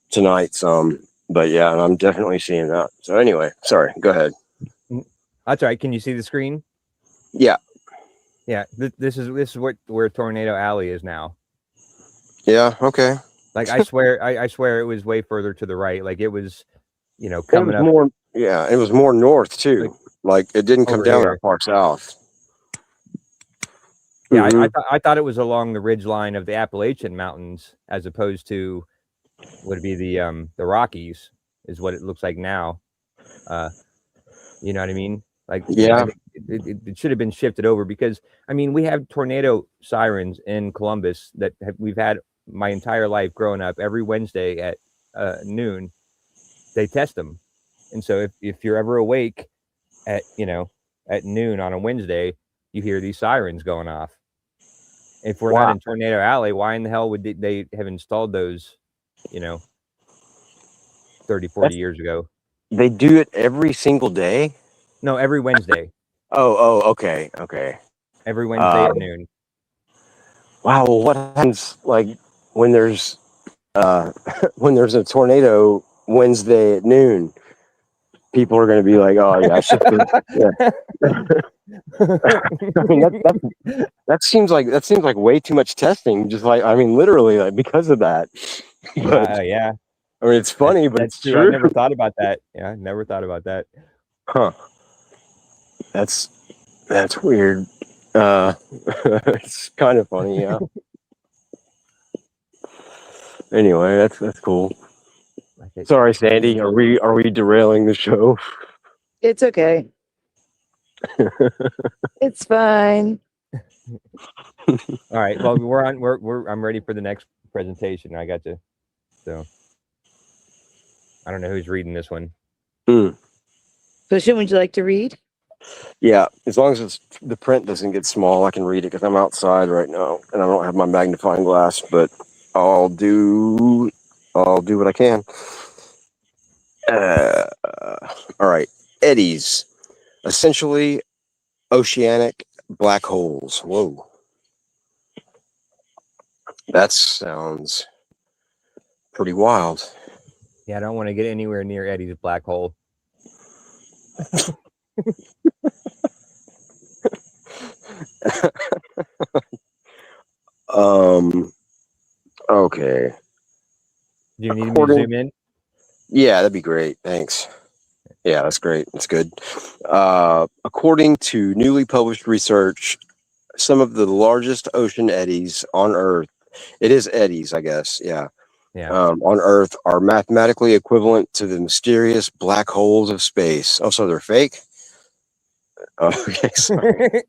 tonight some. But yeah, I'm definitely seeing that. So anyway, sorry. Go ahead. That's all right. Can you see the screen? Yeah. Yeah. This is where Tornado Alley is now. Yeah. Okay. Like I swear it was way further to the right. Like it was, coming up more. Yeah, it was more north too. Like it didn't come down here. that far south. Yeah, I thought it was along the ridge line of the Appalachian Mountains as opposed to would it be the Rockies is what it looks like now. You know what I mean? Like yeah, it should have been shifted over because I mean we have tornado sirens in Columbus that we've had my entire life growing up. Every Wednesday at noon, they test them, and so if you're ever awake at noon on a Wednesday, you hear these sirens going off. If we're not in Tornado Alley, why in the hell would they have installed those, 30, 40 years ago? They do it every single day? No, every Wednesday. Okay. Every Wednesday at noon. Wow, well, what happens like when there's a tornado Wednesday at noon? People are going to be like, "Oh yeah, I should." I mean, that seems like way too much testing. Just like literally, like because of that. But, yeah. I mean, it's funny, but it's true. I never thought about that. Yeah, I never thought about that. Huh? That's weird. It's kind of funny, yeah. Anyway, that's cool. Sorry, Sandy. Are we derailing the show? It's okay. It's fine. All right. Well, I'm ready for the next presentation. I got to. So I don't know who's reading this one. Christian, would you like to read? Yeah, as long as the print doesn't get small, I can read it because I'm outside right now and I don't have my magnifying glass. But I'll do what I can. All right, eddies, essentially oceanic black holes. Whoa, that sounds pretty wild. Yeah, I don't want to get anywhere near Eddie's black hole. Okay. Do you need me to zoom in? Yeah, that'd be great. Thanks. Yeah, that's great. That's good. According to newly published research, some of the largest ocean eddies on Earth, it is eddies, I guess. Yeah. On Earth are mathematically equivalent to the mysterious black holes of space. Oh, so they're fake? Okay, sorry.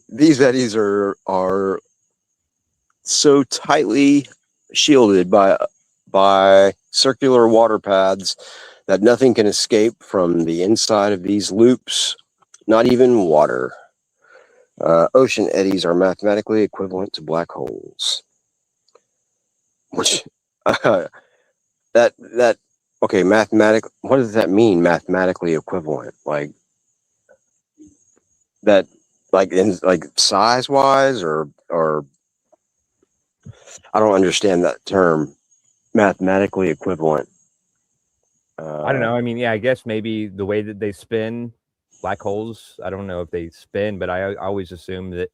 These eddies are so tightly shielded by circular water pads that nothing can escape from the inside of these loops, not even water. Ocean eddies are mathematically equivalent to black holes. Which that okay, what does that mean? Mathematically equivalent, like that, like in like size wise, or I don't understand that term. Mathematically equivalent. I don't know. I mean, yeah, I guess maybe the way that they spin black holes. I don't know if they spin, but I always assumed that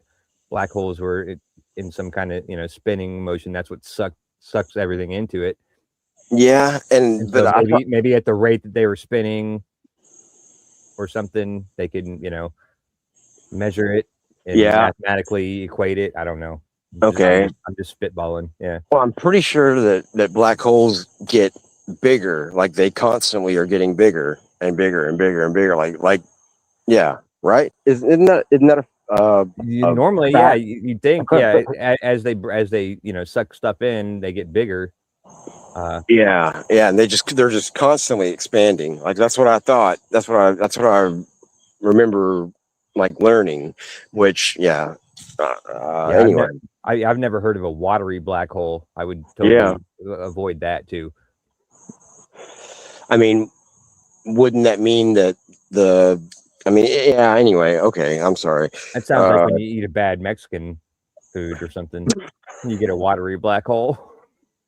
black holes were in some kind of spinning motion. That's what sucks everything into it. Yeah, And so maybe at the rate that they were spinning or something, they can measure it and mathematically equate it. I don't know. Okay, I'm just spitballing. Yeah. Well, I'm pretty sure that black holes get bigger, like they constantly are getting bigger and bigger and bigger and bigger. Like yeah, right? Isn't that normally, yeah, you'd think, yeah, as they suck stuff in, they get bigger. Yeah, and they're just constantly expanding. Like that's what I thought. That's what I remember, like learning. Which anyway, I've never heard of a watery black hole. I would totally avoid that too. I mean, wouldn't that mean that anyway, okay, I'm sorry. That sounds like when you eat a bad Mexican food or something, you get a watery black hole.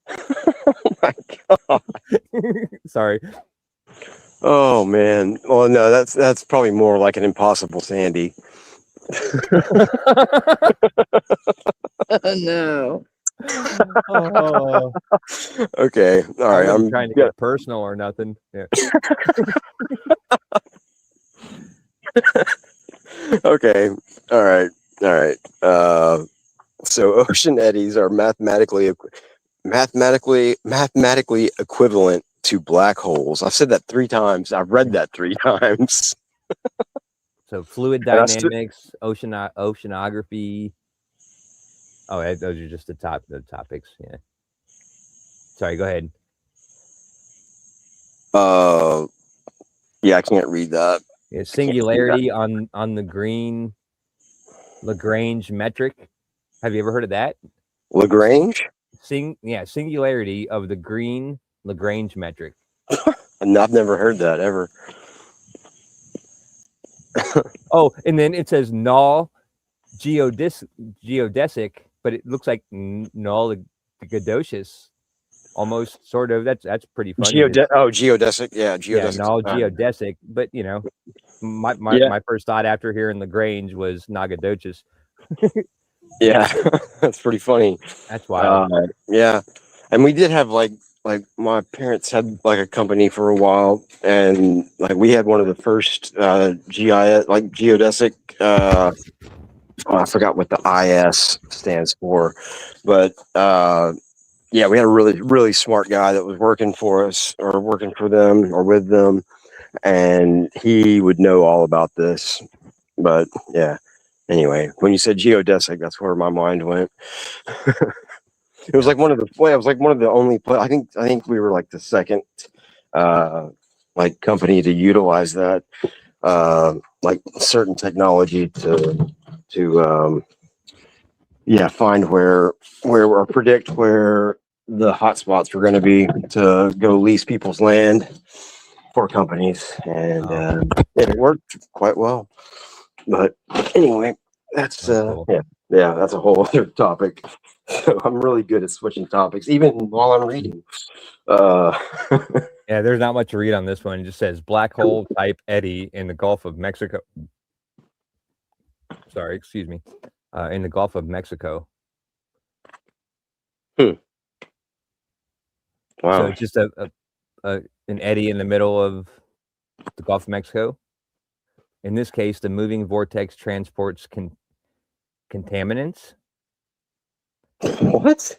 Oh my God. Sorry. Oh man. Well, no, that's probably more like an impossible Sandy. No. Oh. Okay. All right. I'm trying to get personal or nothing. Yeah. Okay. All right. So ocean eddies are mathematically equivalent to black holes. I've said that 3 times. I've read that 3 times. So fluid dynamics, oceanography. Oh, those are just the topics. Yeah. Sorry, go ahead. Yeah, I can't read that. Yeah, singularity on the green Lagrange metric. Have you ever heard of that? Lagrange? Singularity of the green Lagrange metric. I've never heard that ever. Oh, and then it says null geodesic, but it looks like null gadocious. Almost, sort of. That's pretty funny. Geodesic. Yeah, geodesic. Yeah, null geodesic. But my first thought after hearing Lagrange was Nagadocious. Yeah, that's pretty funny. That's wild. Yeah, and we did have like my parents had like a company for a while, and like we had one of the first GIS, like geodesic. I forgot what the IS stands for, but yeah, we had a really, really smart guy that was working for us or working for them or with them, and he would know all about this. But yeah, anyway, when you said geodesic, that's where my mind went. It was like one of the only. I think we were like the second, like company to utilize that, like certain technology to find where or predict where the hotspots were going to be to go lease people's land for companies, and it worked quite well. But anyway, that's cool. Yeah, that's a whole other topic. So I'm really good at switching topics, even while I'm reading. Yeah, there's not much to read on this one. It just says black hole type eddy in the Gulf of Mexico. Sorry, excuse me. In the Gulf of Mexico. Wow. So it's just an eddy in the middle of the Gulf of Mexico. In this case, the moving vortex transports contaminants. What?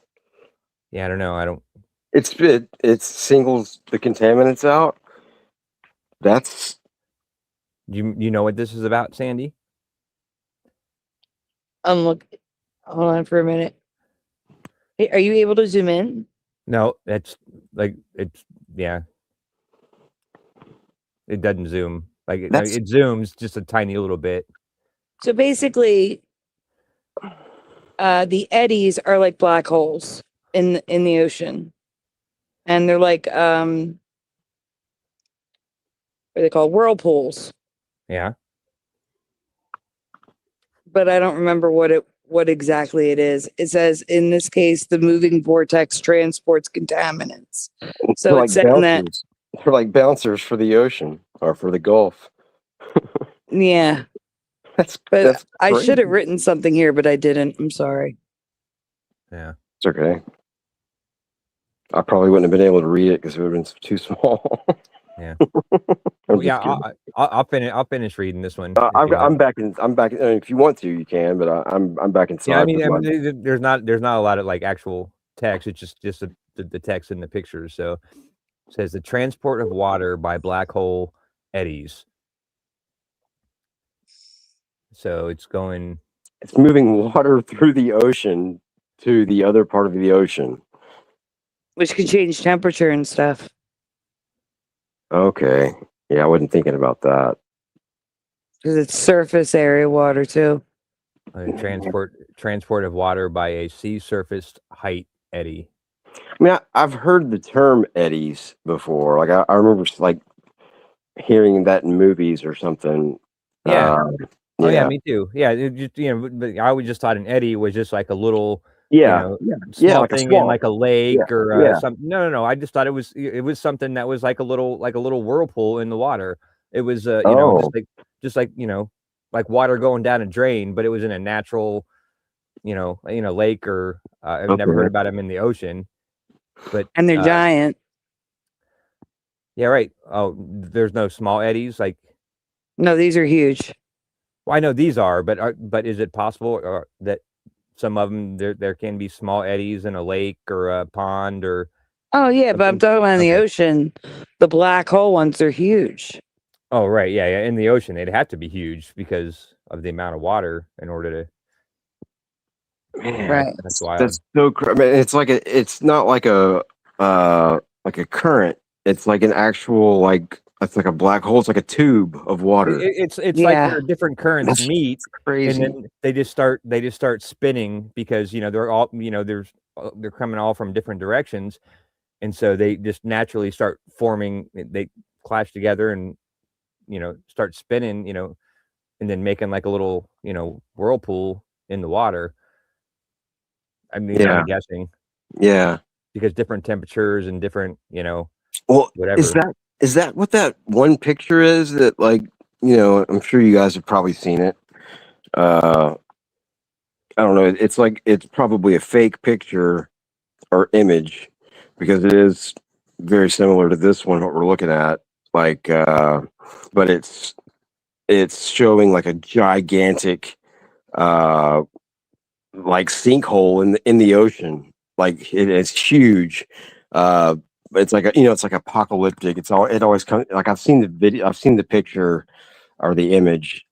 Yeah, I don't know. It singles the contaminants out. That's You know what this is about, Sandy? Look, hold on for a minute. Hey, are you able to zoom in? No, that's like it's yeah. It doesn't zoom. Like it zooms just a tiny little bit. So basically, the eddies are like black holes in the ocean, and they're like what are they called? Whirlpools. Yeah. But I don't remember what exactly it is. It says in this case, the moving vortex transports contaminants. So They're it's like saying that, bouncers. They're like bouncers for the ocean or for the Gulf. yeah. That's I crazy. should have written something here, but I didn't. I'm sorry. Yeah. It's okay. I probably wouldn't have been able to read it because it would have been too small. Yeah. I'm Yeah. just kidding. I'll finish reading this one. I'm back in. I'm back. If you want to, you can. But I'm back inside. Yeah. I with my- mean, there's not a lot of like actual text. It's just the text in the pictures. So it says the transport of water by black hole eddies. So it's moving water through the ocean to the other part of the ocean. Which could change temperature and stuff. Okay. Yeah, I wasn't thinking about that. Because it's surface area water too. transport of water by a sea surface height eddy. I mean, I've heard the term eddies before. Like I remember like hearing that in movies or something. Yeah. Oh yeah, Yeah. me too. Yeah, it just, but I always just thought an eddy was just like a little, Yeah. small like a thing in swamp. like a lake Yeah, or yeah. something. No. I just thought it was something that was like a little whirlpool in the water. It was just like like water going down a drain, but it was in a natural, lake or I've never heard Okay. about them in the ocean. But And they're giant. yeah, right. Oh, there's no small eddies like. No, these are huge. Well, I know these are, but is it possible that some of them there can be small eddies in a lake or a pond or? Oh yeah, but I'm talking about in the ocean. The black hole ones are huge. Oh right, yeah. In the ocean, they'd have to be huge because of the amount of water in order to. Man, Right. That's wild. That's so. I mean, it's not like a current. It's like an actual it's like a black hole. It's like a tube of water. It's like Yeah. where different currents meet, Crazy. and then they just start spinning because they're all they're coming all from different directions, and so they just naturally start forming. They clash together and start spinning, and then making like a little whirlpool in the water. I mean, Yeah. I'm guessing Yeah. because different temperatures and different Well, whatever. is that what that one picture is that I'm sure you guys have probably seen it. I don't know. It's probably a fake picture or image because it is very similar to this one, what we're looking at. But it's showing like a gigantic sinkhole in the ocean. Like it's huge. It's like it's like apocalyptic. It always comes like I've seen the picture or the image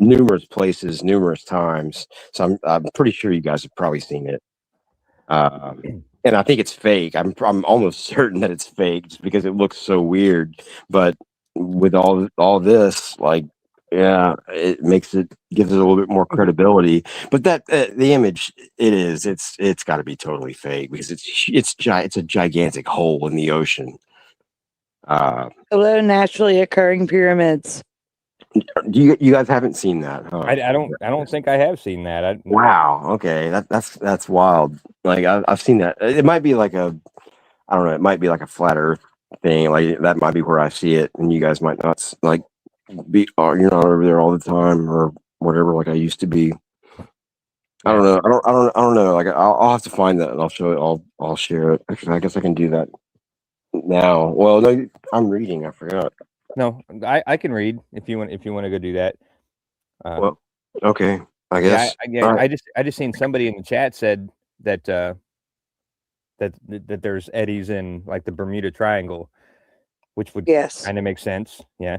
numerous places, numerous times. So I'm pretty sure you guys have probably seen it. And I think it's fake. I'm almost certain that it's fake just because it looks so weird. But with all this, it gives it a little bit more credibility. But that the image it's got to be totally fake because it's a gigantic hole in the ocean. Hello, naturally occurring pyramids. You guys haven't seen that, huh? I don't think I have seen that. Wow. Okay, that's wild. Like I've seen that. It might be like I don't know. It might be like a flat Earth thing. Like that might be where I see it, and you guys might not you're not over there all the time or whatever. Like I used to be. I don't know. I don't know. Like I'll have to find that and I'll show it. I'll share it. Actually, I guess I can do that now. Well, no, I'm reading. I forgot. No, I can read if you want to go do that. Well, okay. I guess. Right. I just seen somebody in the chat said that that there's eddies in like the Bermuda Triangle, which would Yes. kind of make sense. Yeah.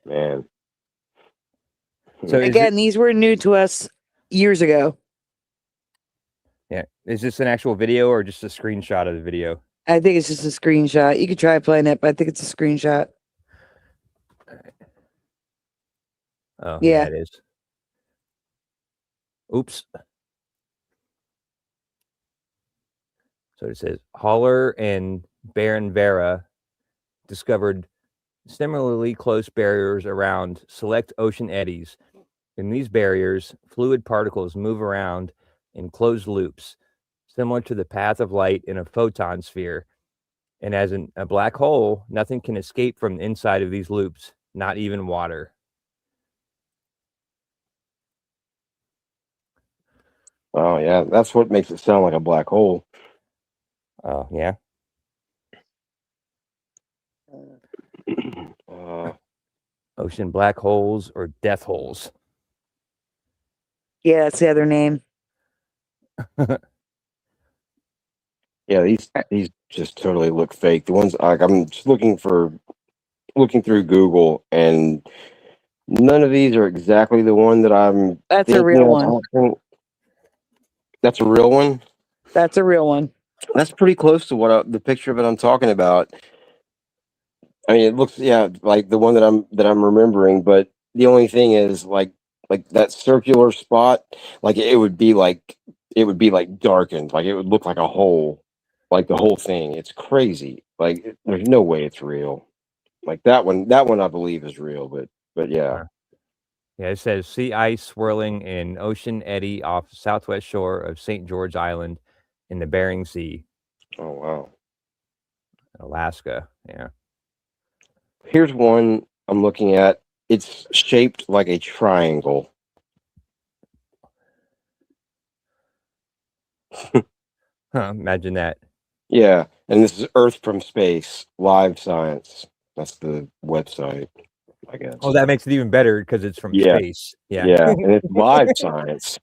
Man. So is Again, these were new to us years ago. Yeah. Is this an actual video or just a screenshot of the video? I think it's just a screenshot. You could try playing it, but I think it's a screenshot. Oh, Yeah. it is. Oops. So it says Haller and Baron Vera discovered similarly close barriers around select ocean eddies. In these barriers, fluid particles move around in closed loops, similar to the path of light in a photon sphere. And as in a black hole, nothing can escape from the inside of these loops, not even water. Oh yeah, that's what makes it sound like a black hole. Oh, yeah. Ocean black holes or death holes. Yeah, that's the other name. Yeah, these just totally look fake. The ones like I'm just looking through Google, and none of these are exactly the one that I'm. That's a real one. That's a real one. That's a real one. That's pretty close to what the picture of it I'm talking about. I mean, it looks like the one that I'm remembering, but the only thing is like that circular spot, like it would be like darkened, like it would look like a hole, like the whole thing. It's crazy. Like there's no way it's real. Like that one I believe is real, but yeah. Yeah, it says sea ice swirling in ocean eddy off southwest shore of St. George Island in the Bering Sea. Oh wow. Alaska. Yeah. Here's one I'm looking at. It's shaped like a triangle. Imagine that. Yeah, and this is Earth from Space, live science. That's the website, I guess. Oh, that makes it even better because it's from space. Yeah. Yeah, and it's live science.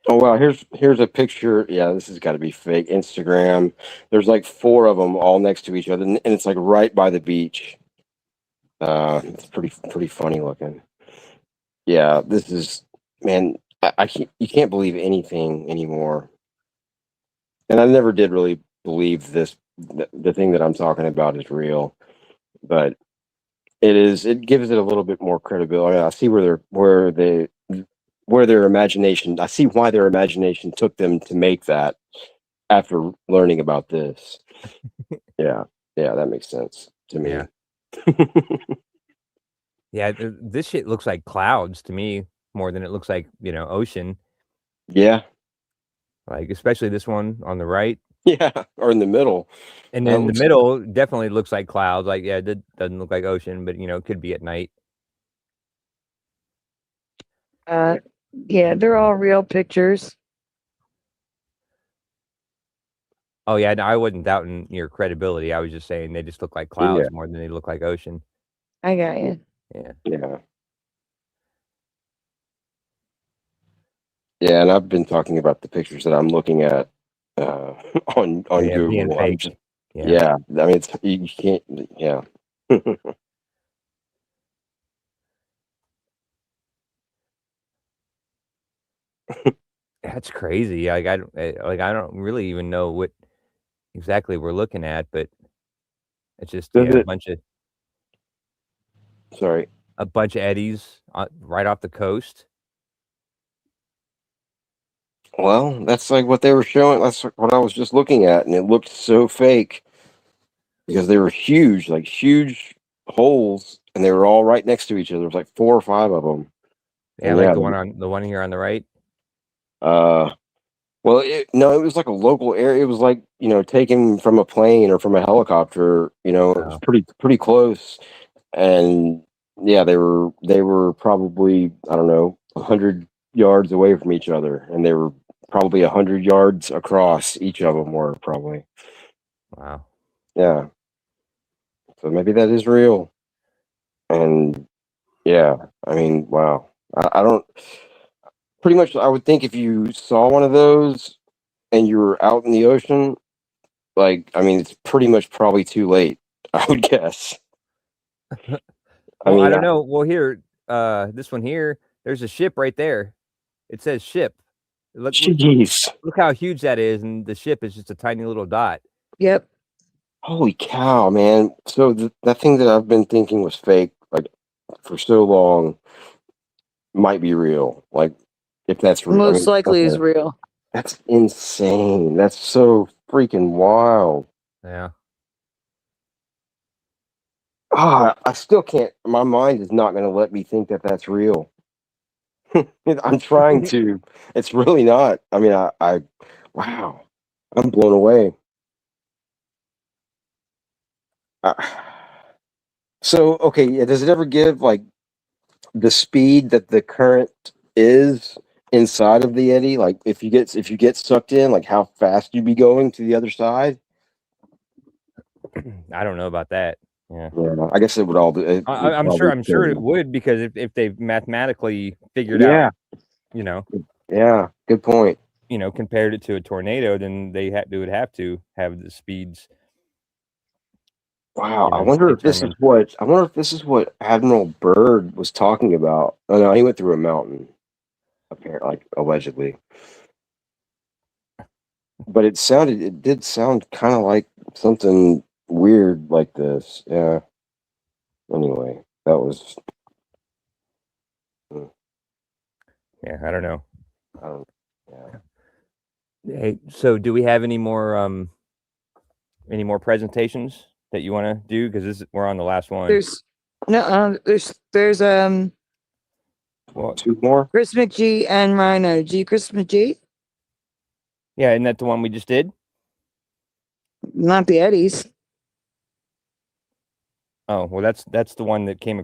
Oh wow, here's a picture. Yeah, this has got to be fake. Instagram. There's like 4 of them all next to each other, and it's like right by the beach. It's pretty funny looking. Yeah, this is, man. I can't, you can't believe anything anymore. And I never did really believe this. The thing that I'm talking about is real, but it is. It gives it a little bit more credibility. I see where their imagination. I see why their imagination took them to make that after learning about this. Yeah, that makes sense to me. Yeah. Yeah, this shit looks like clouds to me more than it looks like, ocean. Yeah. Like, especially this one on the right. Yeah, or in the middle. And then the middle definitely looks like clouds. Like, yeah, it doesn't look like ocean, but, it could be at night. Yeah, they're all real pictures. Oh, yeah, no, I wasn't doubting your credibility. I was just saying they just look like clouds more than they look like ocean. I got you. Yeah. Yeah, and I've been talking about the pictures that I'm looking at on Google. Being fake. Yeah, I mean, you can't. Yeah. That's crazy. Like I don't really even know what exactly we're looking at, but it's just a bunch of. Sorry. A bunch of eddies right off the coast. Well, that's like what they were showing. That's what I was just looking at, and it looked so fake because they were huge, like huge holes, and they were all right next to each other. There's like 4 or 5 of them. Yeah, and like the one here on the right. Well, it was like a local area. It was like taken from a plane or from a helicopter. It was pretty close, and yeah, they were probably, I don't know, 100 yards away from each other, and they were probably 100 yards across. Each of them were probably. Wow. Yeah. So maybe that is real. And yeah, I mean, wow. I don't. Pretty much, I would think if you saw one of those and you were out in the ocean, like, I mean, it's pretty much probably too late, I would guess. I Well, mean, I don't know. Well, here, this one here, there's a ship right there. It says ship. jeez. Look how huge that is, and the ship is just a tiny little dot. Yep. Holy cow, man. So that thing that I've been thinking was fake, like, for so long, might be real. Like, if that's real. I Most mean, likely is okay, real. that's insane. That's so freaking wild. Yeah. I still can't. My mind is not going to let me think that that's real. I'm trying to. It's really not. I mean, wow. I'm blown away. Uh, so, okay, yeah, does it ever give like the speed that the current is inside of the eddy? Like, if you get sucked in, like how fast you'd be going to the other side? I don't know about that. Yeah. Yeah, I guess it would all. It would I'm probably sure say- it would, because if they've mathematically figured Yeah, out, you know, yeah. Good point. compared it to a tornado, then they would have to have the speeds. Wow, I wonder if this is determined. what Admiral Byrd was talking about. Oh no, he went through a mountain, apparently, like allegedly. But it did sound kind of like something weird like this. Yeah. Anyway, that was. Yeah, I don't know. Yeah. Hey, so do we have any more presentations that you want to do? Because we're on the last one. There's Well, two more. Chris McGee and Rhino. Chris McGee? Yeah, isn't that the one we just did? Not the Eddies. Oh, well, that's the one that came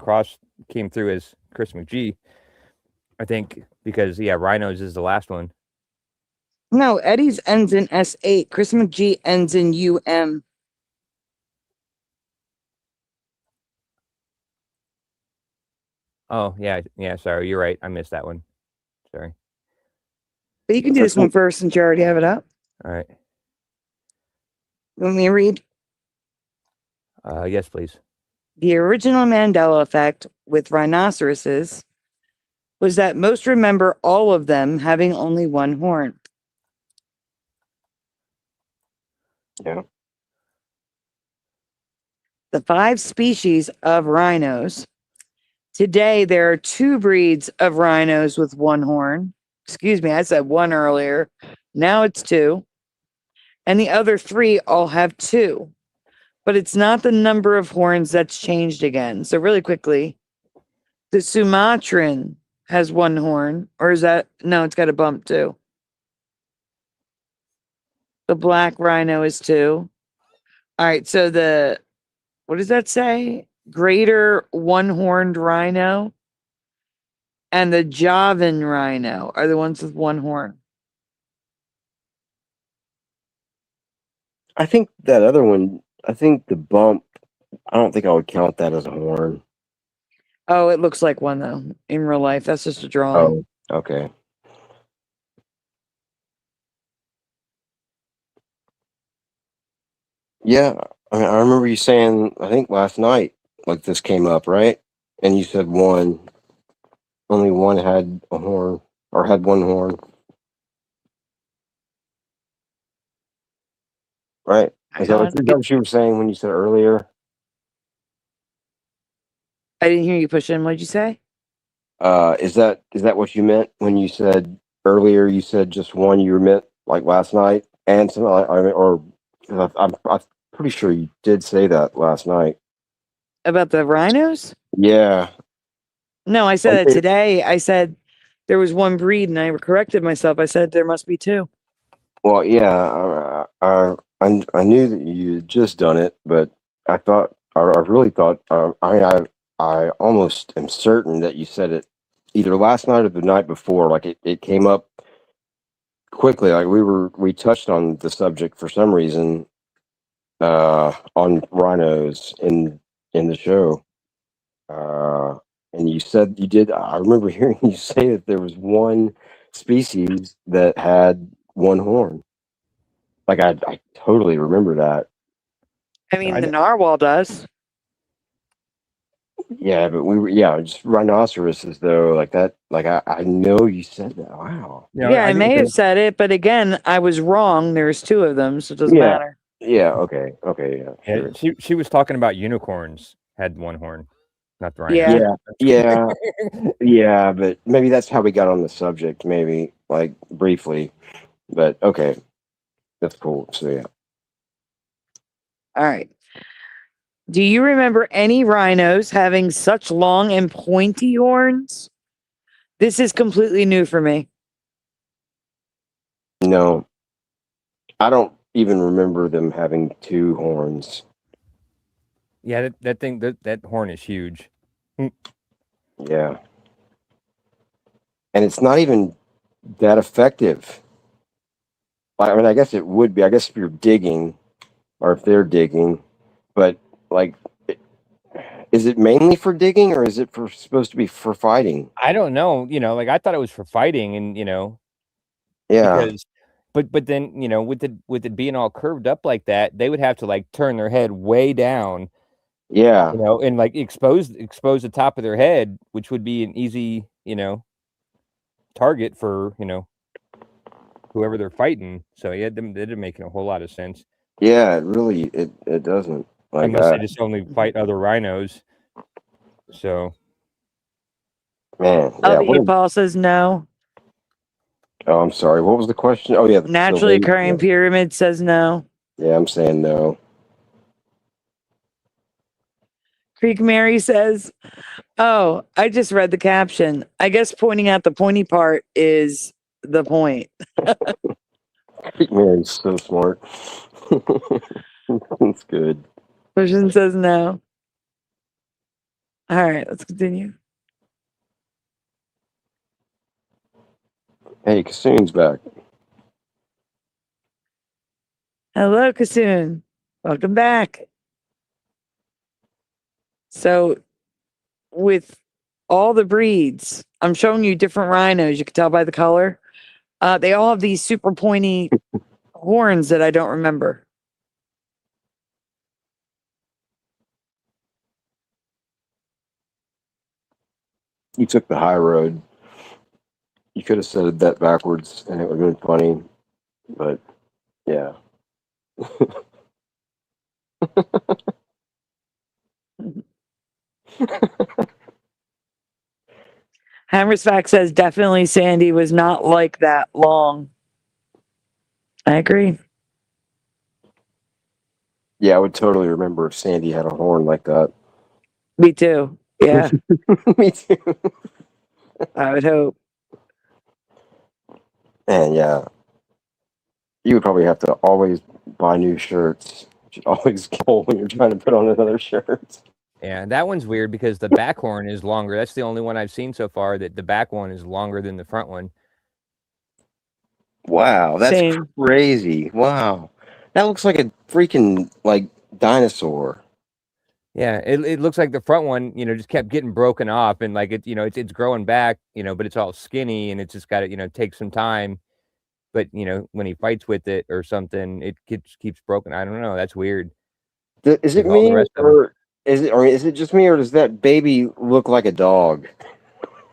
through as Chris McGee, I think, because Rhinos is the last one. No, Eddie's ends in S8. Chris McGee ends in UM. Oh, yeah, sorry, you're right. I missed that one. Sorry. But you can do this one first since you already have it up. All right. You want me to read? Yes, please. The original Mandela effect with rhinoceroses was that most remember all of them having only one horn. Yeah. The 5 species of rhinos. Today, there are 2 breeds of rhinos with one horn. Excuse me, I said 1 earlier. Now it's 2. And the other 3 all have 2. But it's not the number of horns that's changed again. So really quickly, the Sumatran has 1 horn. Or is that? No, it's got a bump too. The black rhino is 2. All right, so what does that say? Greater one-horned rhino and the Javan rhino are the ones with 1 horn. I think that other one. I think the bump. I don't think I would count that as a horn. Oh, it looks like one though in real life. That's just a drawing. Oh, okay. Yeah, I mean, I remember you saying, I think last night, like this came up, right? And you said only one had a horn, or had 1 horn. Right. Is that what you were saying when you said earlier? I didn't hear you push in. What'd you say? Is that what you meant when you said earlier? You said just one. You meant like last night, and something like, I'm pretty sure you did say that last night About the rhinos? Yeah. No, I said that today. I said there was 1 breed, and I corrected myself. I said there must be 2. Well, yeah. I knew that you had just done it, but I really thought. I almost am certain that you said it either last night or the night before. Like it came up quickly. Like we touched on the subject for some reason on rhinos in the show. And you said you did. I remember hearing you say that there was 1 species that had 1 horn. Like I totally remember that. I mean, the narwhal does. Yeah, but we were just rhinoceroses though, like that. Like I know you said that. Wow. You know, Yeah, I think may have said it, but again, I was wrong. There's two of them, so it doesn't Yeah. matter. Yeah. Okay. Okay. Yeah. Sure. she was talking about unicorns had one horn, not the Yeah. rhino. Yeah. Yeah. But maybe that's how we got on the subject. Maybe like briefly. But okay, that's cool. So yeah. All right. Do you remember any rhinos having such long and pointy horns? This is completely new for me. No, I don't even remember them having two horns. Yeah, that thing, that horn is huge. Yeah. And it's not even that effective. I mean, I guess it would be. I guess if you're digging, or if they're digging, but like, is it mainly for digging, or is it supposed to be for fighting? I don't know. You know, like I thought it was for fighting, and Yeah. because, but then with it being all curved up like that, they would have to like turn their head way down. Yeah. And like expose the top of their head, which would be an easy target for whoever they're fighting. So yeah, they didn't make a whole lot of sense. Yeah, it really it doesn't. Like Unless they just only fight other rhinos. So man, yeah. Paul says no. Oh, I'm sorry. What was the question? Oh yeah, Naturally occurring pyramid says no. Yeah, I'm saying no. Creek Mary says, "Oh, I just read the caption. I guess pointing out the pointy part is the point." Creek Mary's so smart. That's good. Person says no. All right, let's continue. Hey, Kassoon's back. Hello, Kassoon. Welcome back. So, with all the breeds, I'm showing you different rhinos. You can tell by the color. They all have these super pointy horns that I don't remember. You took the high road. You could have said that backwards, and it would have been funny. But yeah. Hammersfack says definitely Sandy was not like that long. I agree. Yeah, I would totally remember if Sandy had a horn like that. Me too. Yeah. Me too. I would hope. And yeah, you would probably have to always buy new shirts. You should always go when you're trying to put on another shirt. yeah, that one's weird because the back horn is longer. That's the only one I've seen so far that the back one is longer than the front one. Wow, that's Same. crazy. Wow. That looks like a freaking like dinosaur. Yeah, it looks like the front one, just kept getting broken off, and like it's growing back, but it's all skinny, and it's just got to, take some time. But when he fights with it or something, it keeps broken. I don't know. That's weird. Is it me, or is it just me, or does that baby look like a dog?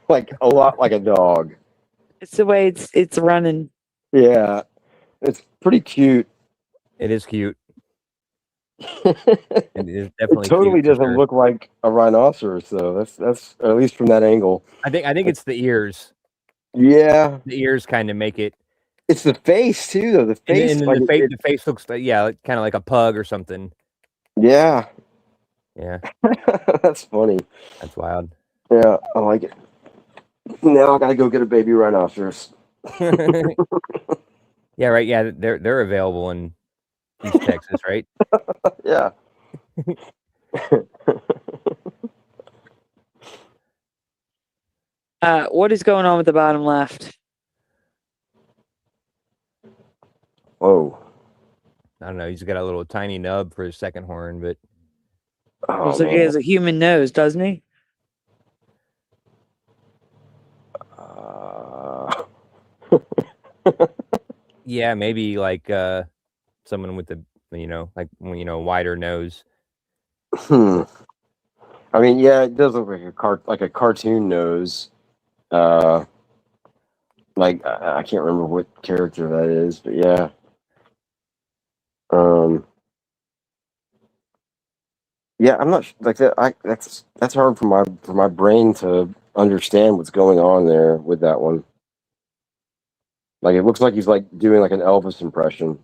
Like a lot like a dog. It's the way it's running. Yeah, it's pretty cute. It is cute. It is definitely. It totally cute, for doesn't sure. look like a rhinoceros, though. That's at least from that angle. I think it's the ears. Yeah, The ears kind of make it. it's the face too, though. The face, and then like, the face looks like kind of like a pug or something. Yeah, Yeah, that's funny. that's wild. Yeah, I like it. Now I gotta go get a baby rhinoceros. Yeah, right. Yeah, they're available in East Texas, right? Yeah. What is going on with the bottom left? Whoa. I don't know. He's got a little tiny nub for his second horn, but Looks like he has a human nose, doesn't he? yeah, maybe like someone with a wider nose. I mean, yeah, it does look like a cartoon nose. Like I can't remember what character that is, but yeah. Yeah, I'm not like that. That's hard for my brain to understand what's going on there with that one. Like it looks like he's like doing like an Elvis impression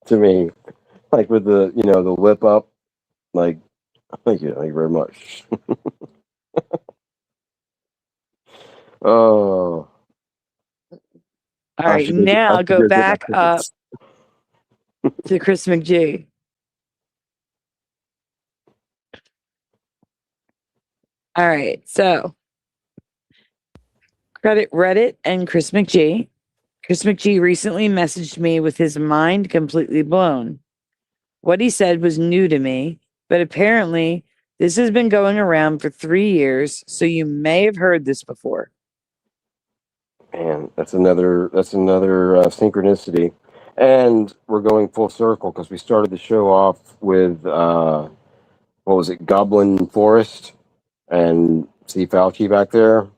to me, like with the the lip up. Like, thank you very much. Oh, All right, I now should go go get my back up tickets. to Chris McG. All right, so credit Reddit and Chris McG. Chris McG recently messaged me with his mind completely blown. What he said was new to me, but apparently this has been going around for 3 years, so you may have heard this before. Man, that's another synchronicity, and we're going full circle because we started the show off with what was it, Goblin Forest, and see Fauci back there.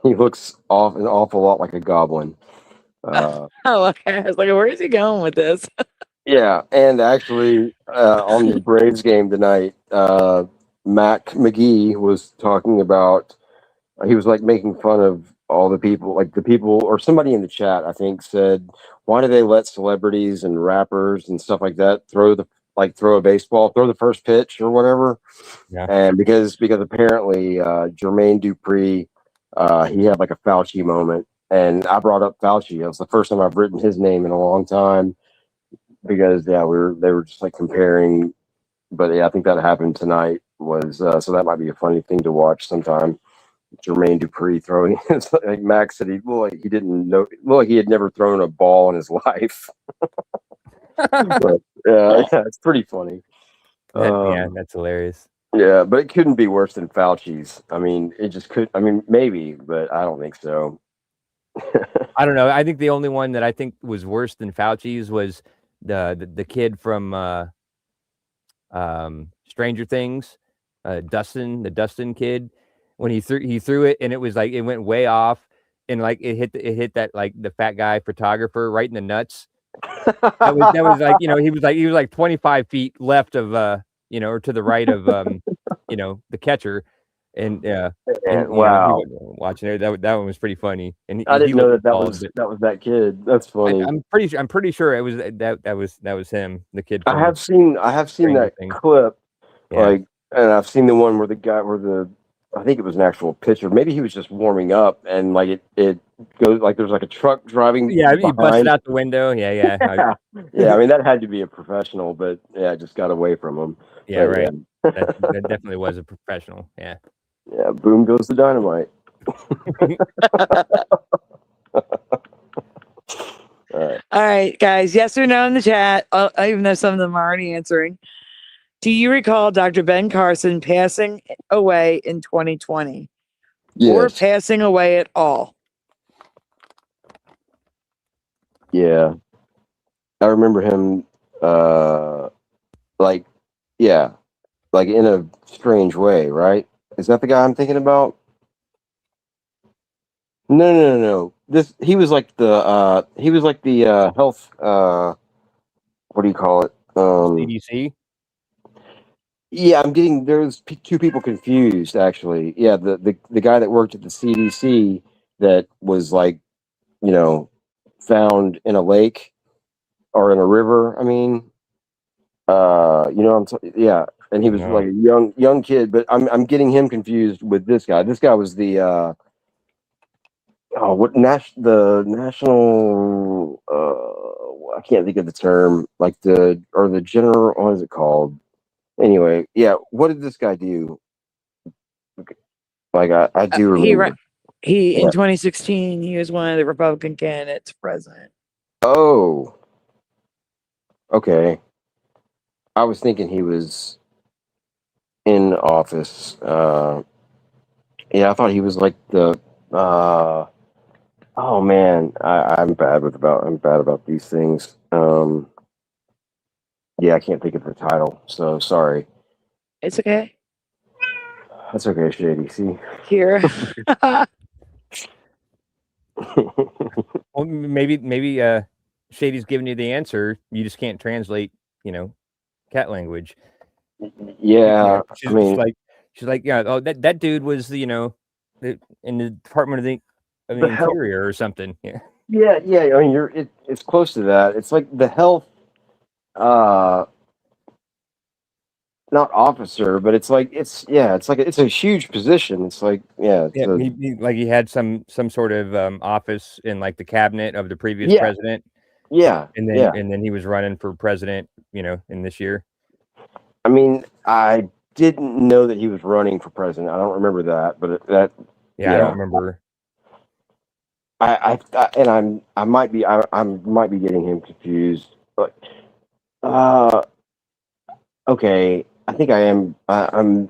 He looks an awful lot like a goblin. Oh, okay. I was like, where is he going with this? Yeah, and actually, on the Braves game tonight, Mac McGee was talking about. He was like making fun of all the people, like the people, or somebody in the chat, I think, said, "Why do they let celebrities and rappers and stuff like that throw a baseball, throw the first pitch or whatever?" Yeah. And because apparently Jermaine Dupri, he had like a Fauci moment, and I brought up Fauci. It was the first time I've written his name in a long time because they were just like comparing. But yeah, I think that happened tonight. Was so that might be a funny thing to watch sometime. Jermaine Dupri throwing like Max said he didn't know he had never thrown a ball in his life. But yeah, it's pretty funny. Yeah, that's hilarious. Yeah, but it couldn't be worse than Fauci's. I mean, it just could. I mean, maybe, but I don't think so. I don't know. I think the only one that I think was worse than Fauci's was the kid from Stranger Things, Dustin, the Dustin kid, when he threw it and it was like it went way off and like it hit that like the fat guy photographer right in the nuts. That was like he was like 25 feet left of or to the right of the catcher. And wow, watching it, that one was pretty funny. And I didn't know that was that kid. That's funny. I'm pretty sure it was that was him, the kid. I have seen that clip, like, and I've seen the one where I think it was an actual pitcher. Maybe he was just warming up, and like it goes like there's like a truck driving. Yeah, he busted out the window. Yeah. Yeah, I mean that had to be a professional, but yeah, it just got away from him. Yeah, but, right. Yeah. That definitely was a professional. Yeah. Yeah, boom goes the dynamite. All right, guys. Yes or no in the chat, even though some of them are already answering. Do you recall Dr. Ben Carson passing away in 2020? Yes. Or passing away at all? Yeah. I remember him, like in a strange way, right? Is that the guy I'm thinking about? No. He was like the health, what do you call it? CDC? Yeah, I'm getting there's two people confused actually. Yeah, the guy that worked at the CDC that was like, found in a lake or in a river. I mean, yeah, and he was like a young kid, but I'm getting him confused with this guy. This guy was the the national I can't think of the term, like the general, what is it called? Anyway, yeah, what did this guy do? Like I do remember. In 2016 he was one of the Republican candidates for president. Oh, okay. I was thinking he was in office. Yeah, I thought he was like the. Oh man, I'm bad about these things. Yeah, Yeah, I can't think of the title, so sorry. It's okay. That's okay, Shady. See, Here. Well, maybe Shady's giving you the answer. You just can't translate, cat language. yeah, She's, I mean, she's like, yeah. Oh, that dude was in the Department of the The health- Interior or something. Yeah. yeah. I mean, it's close to that. It's like the health, not officer, but it's a huge position. It's like, He had some sort of office in like the cabinet of the previous Yeah. president, and then he was running for president, in this year. I mean, I didn't know that he was running for president. I don't remember that, but I don't remember. I might be getting him confused, but okay, I think I am. I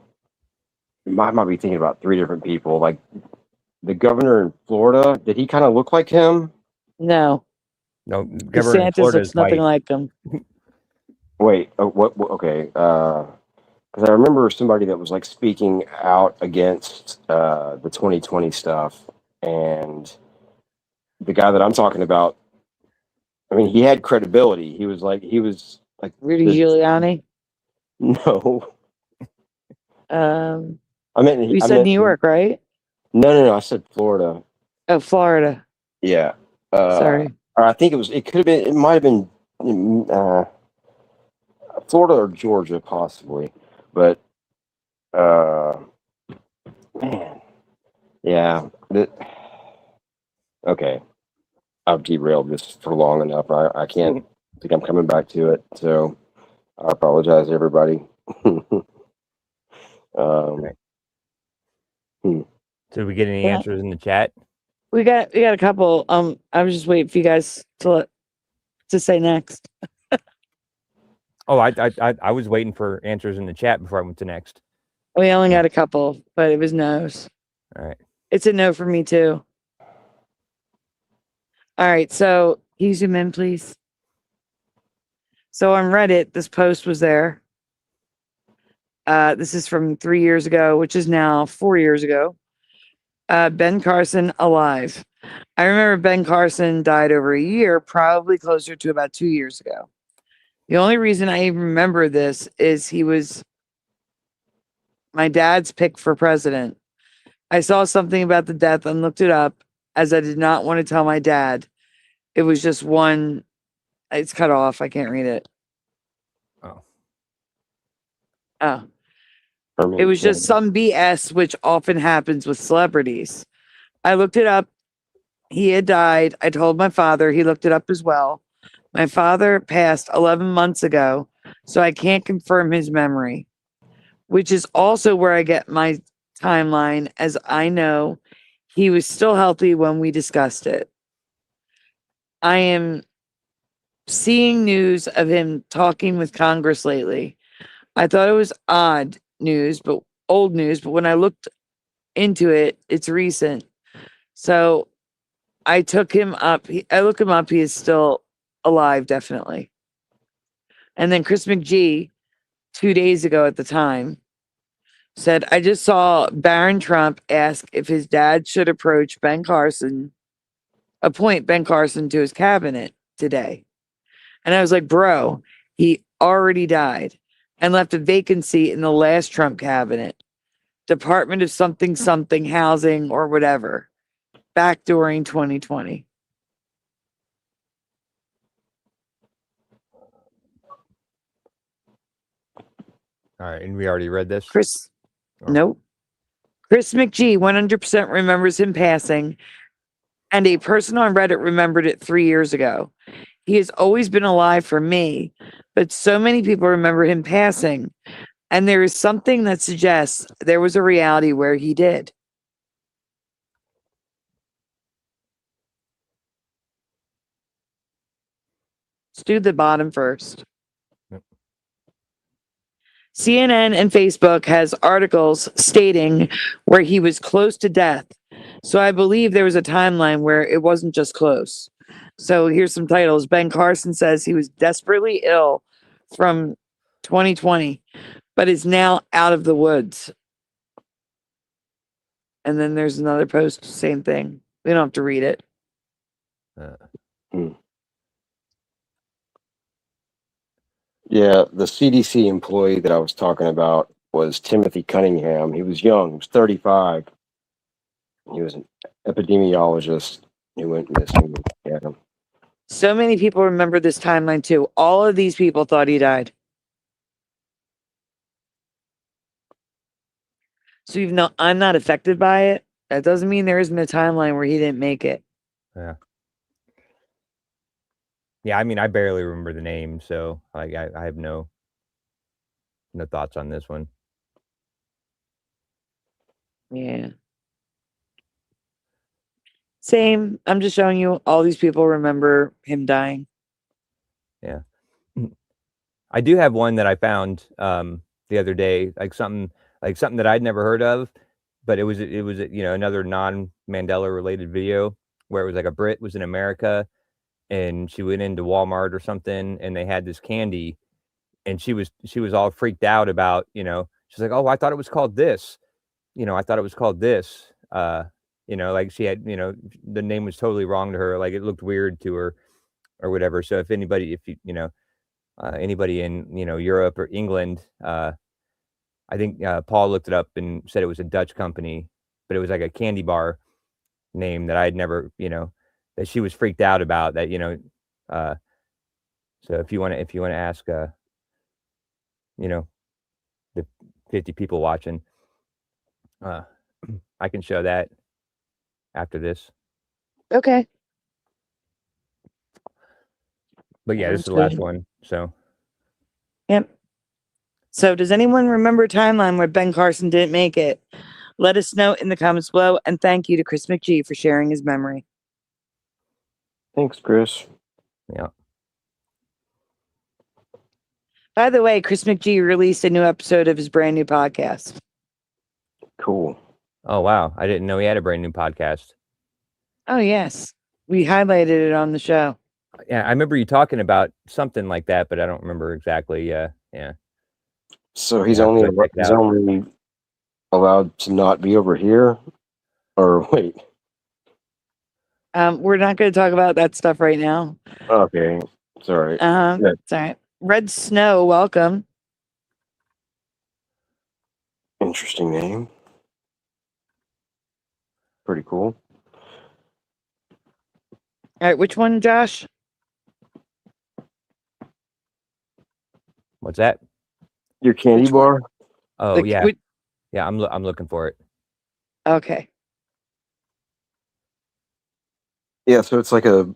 might be thinking about three different people. Like the governor in Florida, did he kind of look like him? No. No, governor in DeSantis Florida looks is nothing white. like him. Wait, what okay, because I remember somebody that was like speaking out against the 2020 stuff, and the guy that I'm talking about, I mean, he had credibility. He was like Rudy Giuliani. No, You I said meant New York, right? No, I said Florida. Oh, Florida. Yeah. Sorry. Or I think it might have been Florida or Georgia, possibly. But, man, yeah. Okay. I've derailed this for long enough. I can't think I'm coming back to it. So I apologize, everybody. Did we get any answers in the chat? We got a couple. I was just waiting for you guys to say next. Oh, I was waiting for answers in the chat before I went to next. We only got a couple, but it was no's. All right. It's a no for me too. All right, so can you zoom in, please? So on Reddit, this post was there. This is from 3 years ago, which is now 4 years ago. Ben Carson alive. I remember Ben Carson died over a year, probably closer to about 2 years ago. The only reason I even remember this is he was my dad's pick for president. I saw something about the death and looked it up, as I did not want to tell my dad. It was just one. It's cut off. I can't read it. Oh. It was just some BS, which often happens with celebrities. I looked it up. He had died. I told my father. He looked it up as well. My father passed 11 months ago, so I can't confirm his memory, which is also where I get my timeline, as I know he was still healthy when we discussed it. I am seeing news of him talking with Congress lately. I thought it was old news, but when I looked into it, it's recent. So I took him up. I look him up. He is still alive, definitely. And then Chris McGee, 2 days ago at the time, said, I just saw Barron Trump ask if his dad should appoint Ben Carson to his cabinet today. And I was like, bro, he already died and left a vacancy in the last Trump cabinet, Department of something, housing or whatever, back during 2020. All right, and we already read this. Nope. Chris McGee 100% remembers him passing, and a person on Reddit remembered it 3 years ago. He has always been alive for me, but so many people remember him passing, and there is something that suggests there was a reality where he did. Let's do the bottom first. CNN and Facebook has articles stating where he was close to death. So I believe there was a timeline where it wasn't just close. So here's some titles. Ben Carson says he was desperately ill from 2020, but is now out of the woods. And then there's another post, same thing. We don't have to read it. Yeah, the CDC employee that I was talking about was Timothy Cunningham. He was young. He was 35. He was an epidemiologist. He went missing. Yeah. So many people remember this timeline too. All of these people thought he died. So even though I'm not affected by it, that doesn't mean there isn't a timeline where he didn't make it. Yeah. Yeah, I mean, I barely remember the name, so I have no thoughts on this one. Yeah. Same. I'm just showing you all these people remember him dying. Yeah. I do have one that I found the other day, like something that I'd never heard of, but it was another non-Mandela related video where it was like a Brit was in America and she went into Walmart or something and they had this candy and she was all freaked out about, she's like, oh, I thought it was called this. I thought it was called this. Like she had, the name was totally wrong to her. Like it looked weird to her or whatever. So if anybody in, Europe or England, I think Paul looked it up and said it was a Dutch company, but it was like a candy bar name that I'd never, that she was freaked out about that, so if you want to ask, the 50 people watching, I can show that after this. Okay. But yeah, this is the last one. So. Yep. So does anyone remember a timeline where Ben Carson didn't make it? Let us know in the comments below. And thank you to Chris McGee for sharing his memory. Thanks, Chris. Yeah. By the way, Chris McGee released a new episode of his brand new podcast. Cool. Oh, wow. I didn't know he had a brand new podcast. Oh, yes. We highlighted it on the show. Yeah, I remember you talking about something like that, but I don't remember exactly. Yeah. So he's only allowed to not be over here? Or wait. We're not going to talk about that stuff right now. Okay. Sorry. Sorry. Red Snow, welcome. Interesting name. Pretty cool. All right, which one, Josh? What's that? Your candy bar? Oh, yeah. Yeah, I'm looking for it. Okay. Yeah, so it's like a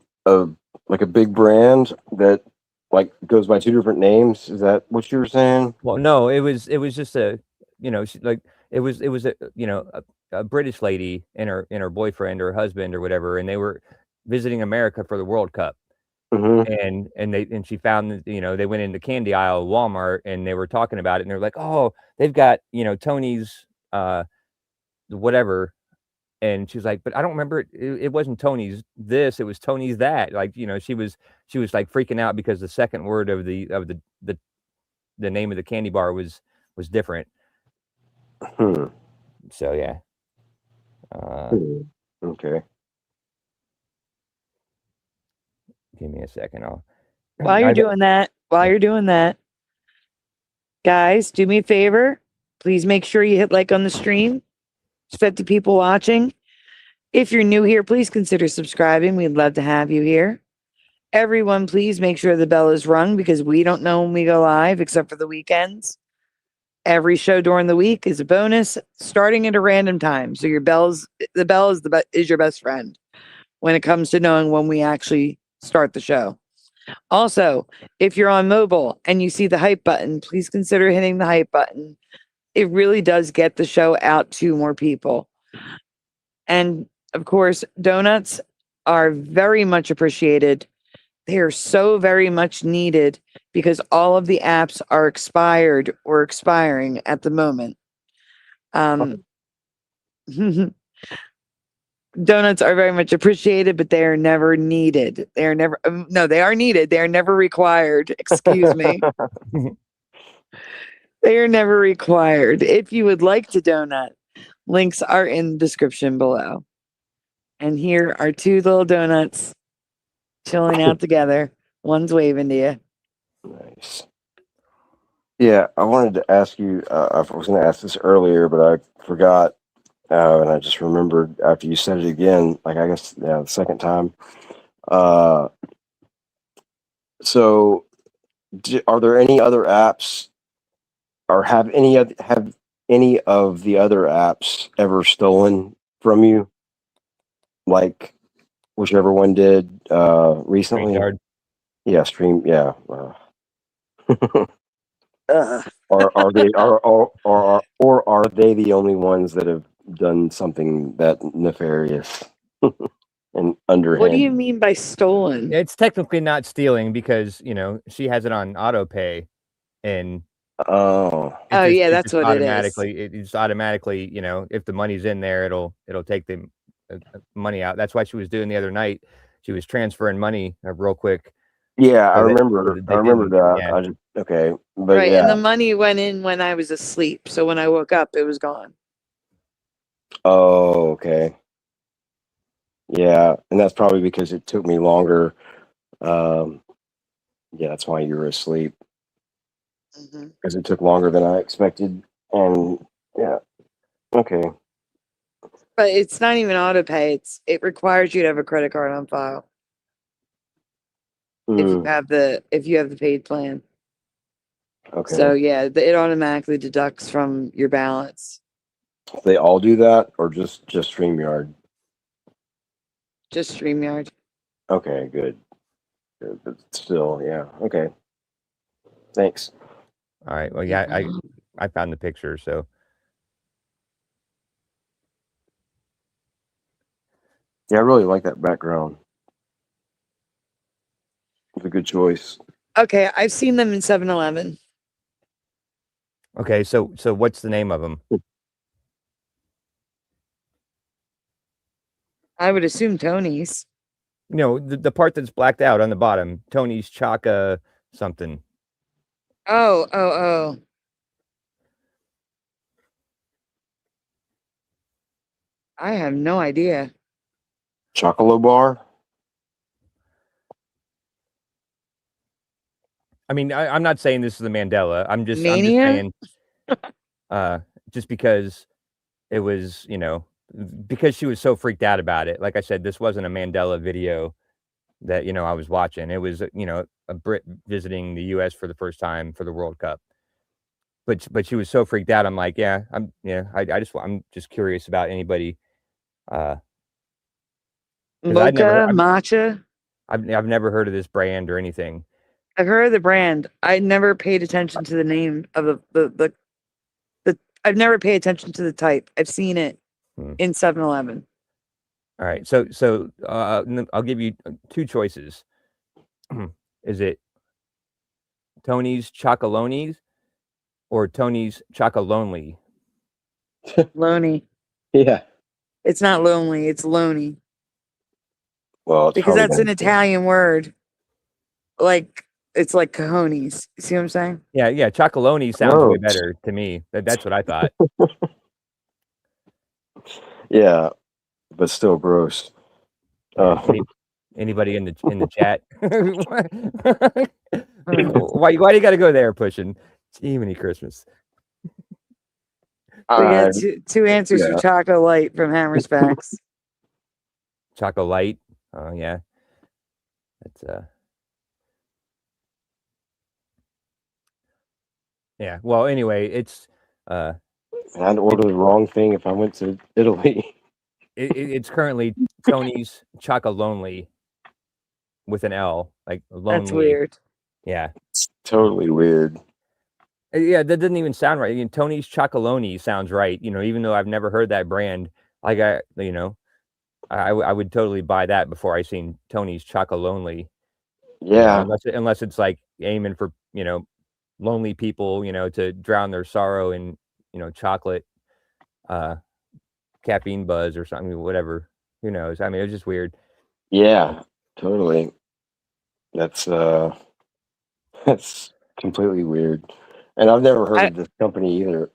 big brand that like goes by two different names. Is that what you were saying? Well, no, it was just a, it was a British lady and her boyfriend or husband or whatever, and they were visiting America for the World Cup. Mm-hmm. And she found that, they went in the candy aisle of Walmart and they were talking about it and they're like, oh, they've got, Tony's whatever. And she was like, but I don't remember it wasn't Tony's this, it was Tony's that. Like, she was like freaking out because the second word of the name of the candy bar was different. So yeah. Okay. Give me a second. While you're doing that, guys, do me a favor. Please make sure you hit like on the stream. There's 50 people watching. If you're new here, please consider subscribing. We'd love to have you here. Everyone, please make sure the bell is rung because we don't know when we go live except for the weekends. Every show during the week is a bonus starting at a random time. So the bell is your best friend when it comes to knowing when we actually start the show. Also, if you're on mobile and you see the hype button, please consider hitting the hype button. It really does get the show out to more people. And of course, donuts are very much appreciated. They are so very much needed because all of the apps are expired or expiring at the moment. donuts are very much appreciated, but they are never needed. They are never, no, they are needed. They are never required. Excuse me. They are never required. If you would like to donut, links are in the description below. And here are two little donuts chilling out together. One's waving to you. Nice. Yeah, I wanted to ask you. I was going to ask this earlier, but I forgot, and I just remembered after you said it again. Like I guess the second time. So, are there any other apps, or have any of the other apps ever stolen from you? Like whichever one did recently. StreamYard. Yeah, Stream. Yeah. Ugh. Or are they the only ones that have done something that nefarious and underhand? What do you mean by stolen? It's technically not stealing because she has it on auto pay, and Oh, that's what it is. It's automatically, if the money's in there, it'll take the money out. That's why she was doing the other night. She was transferring money real quick. yeah, I remember that. Yeah. I just okay, but Right, yeah. and the money went in when I was asleep. So when I woke up, it was gone. Oh, okay. Yeah, and that's probably because it took me longer. Yeah, that's why you were asleep, because it took longer than I expected. And yeah, okay. But it's not even auto pay. It requires you to have a credit card on file if you have the paid plan. Okay. So yeah, it automatically deducts from your balance. They all do that, or just StreamYard? Just StreamYard. Okay, good. But still, yeah. Okay. Thanks. All right. Well, yeah, I found the picture, so. Yeah, I really like that background. It's a good choice. Okay, I've seen them in 7-Eleven. Okay, so what's the name of them? I would assume Tony's. The part that's blacked out on the bottom, Tony's Chaka something. Oh. I have no idea. Chocolate bar? I mean, I'm not saying this is the Mandela. I'm just Mania? saying, just because it was, because she was so freaked out about it. Like I said, this wasn't a Mandela video that, I was watching. It was, a Brit visiting the U.S. for the first time for the World Cup. But she was so freaked out. I'm like, I'm just curious about anybody. Mocha, matcha. I've never heard of this brand or anything. I've heard of the brand. I never paid attention to the name of the I've never paid attention to the type. I've seen it in 7-Eleven. All right. So I'll give you two choices. Is it Tony's Chocolonies or Tony's Chocolonely? Lonely. Yeah. It's not lonely, it's lonely. Well, because that's an Italian word. Like it's like cojones. You see what I'm saying? Yeah. Chocolonely sounds way better to me. That's what I thought. Yeah, but still gross. Anybody in the chat? Why do you got to go there, pushing? Jiminy Christmas. We got two answers for Choco Light from Hammer Specs. Choco Light. Oh yeah, that's yeah. Well, anyway, it's I'd order the wrong thing if I went to Italy. It's currently Tony's Chocolonely with an L, like lonely. That's weird. Yeah, it's totally weird. Yeah, that doesn't even sound right. Tony's Chocolonely sounds right. Even though I've never heard that brand, like I would totally buy that before I seen Tony's Chocolonely. Yeah, unless it's like aiming for lonely people, to drown their sorrow in chocolate, caffeine buzz or something, whatever. Who knows? I mean, it was just weird. Yeah, totally. That's that's completely weird. And I've never heard of this company either.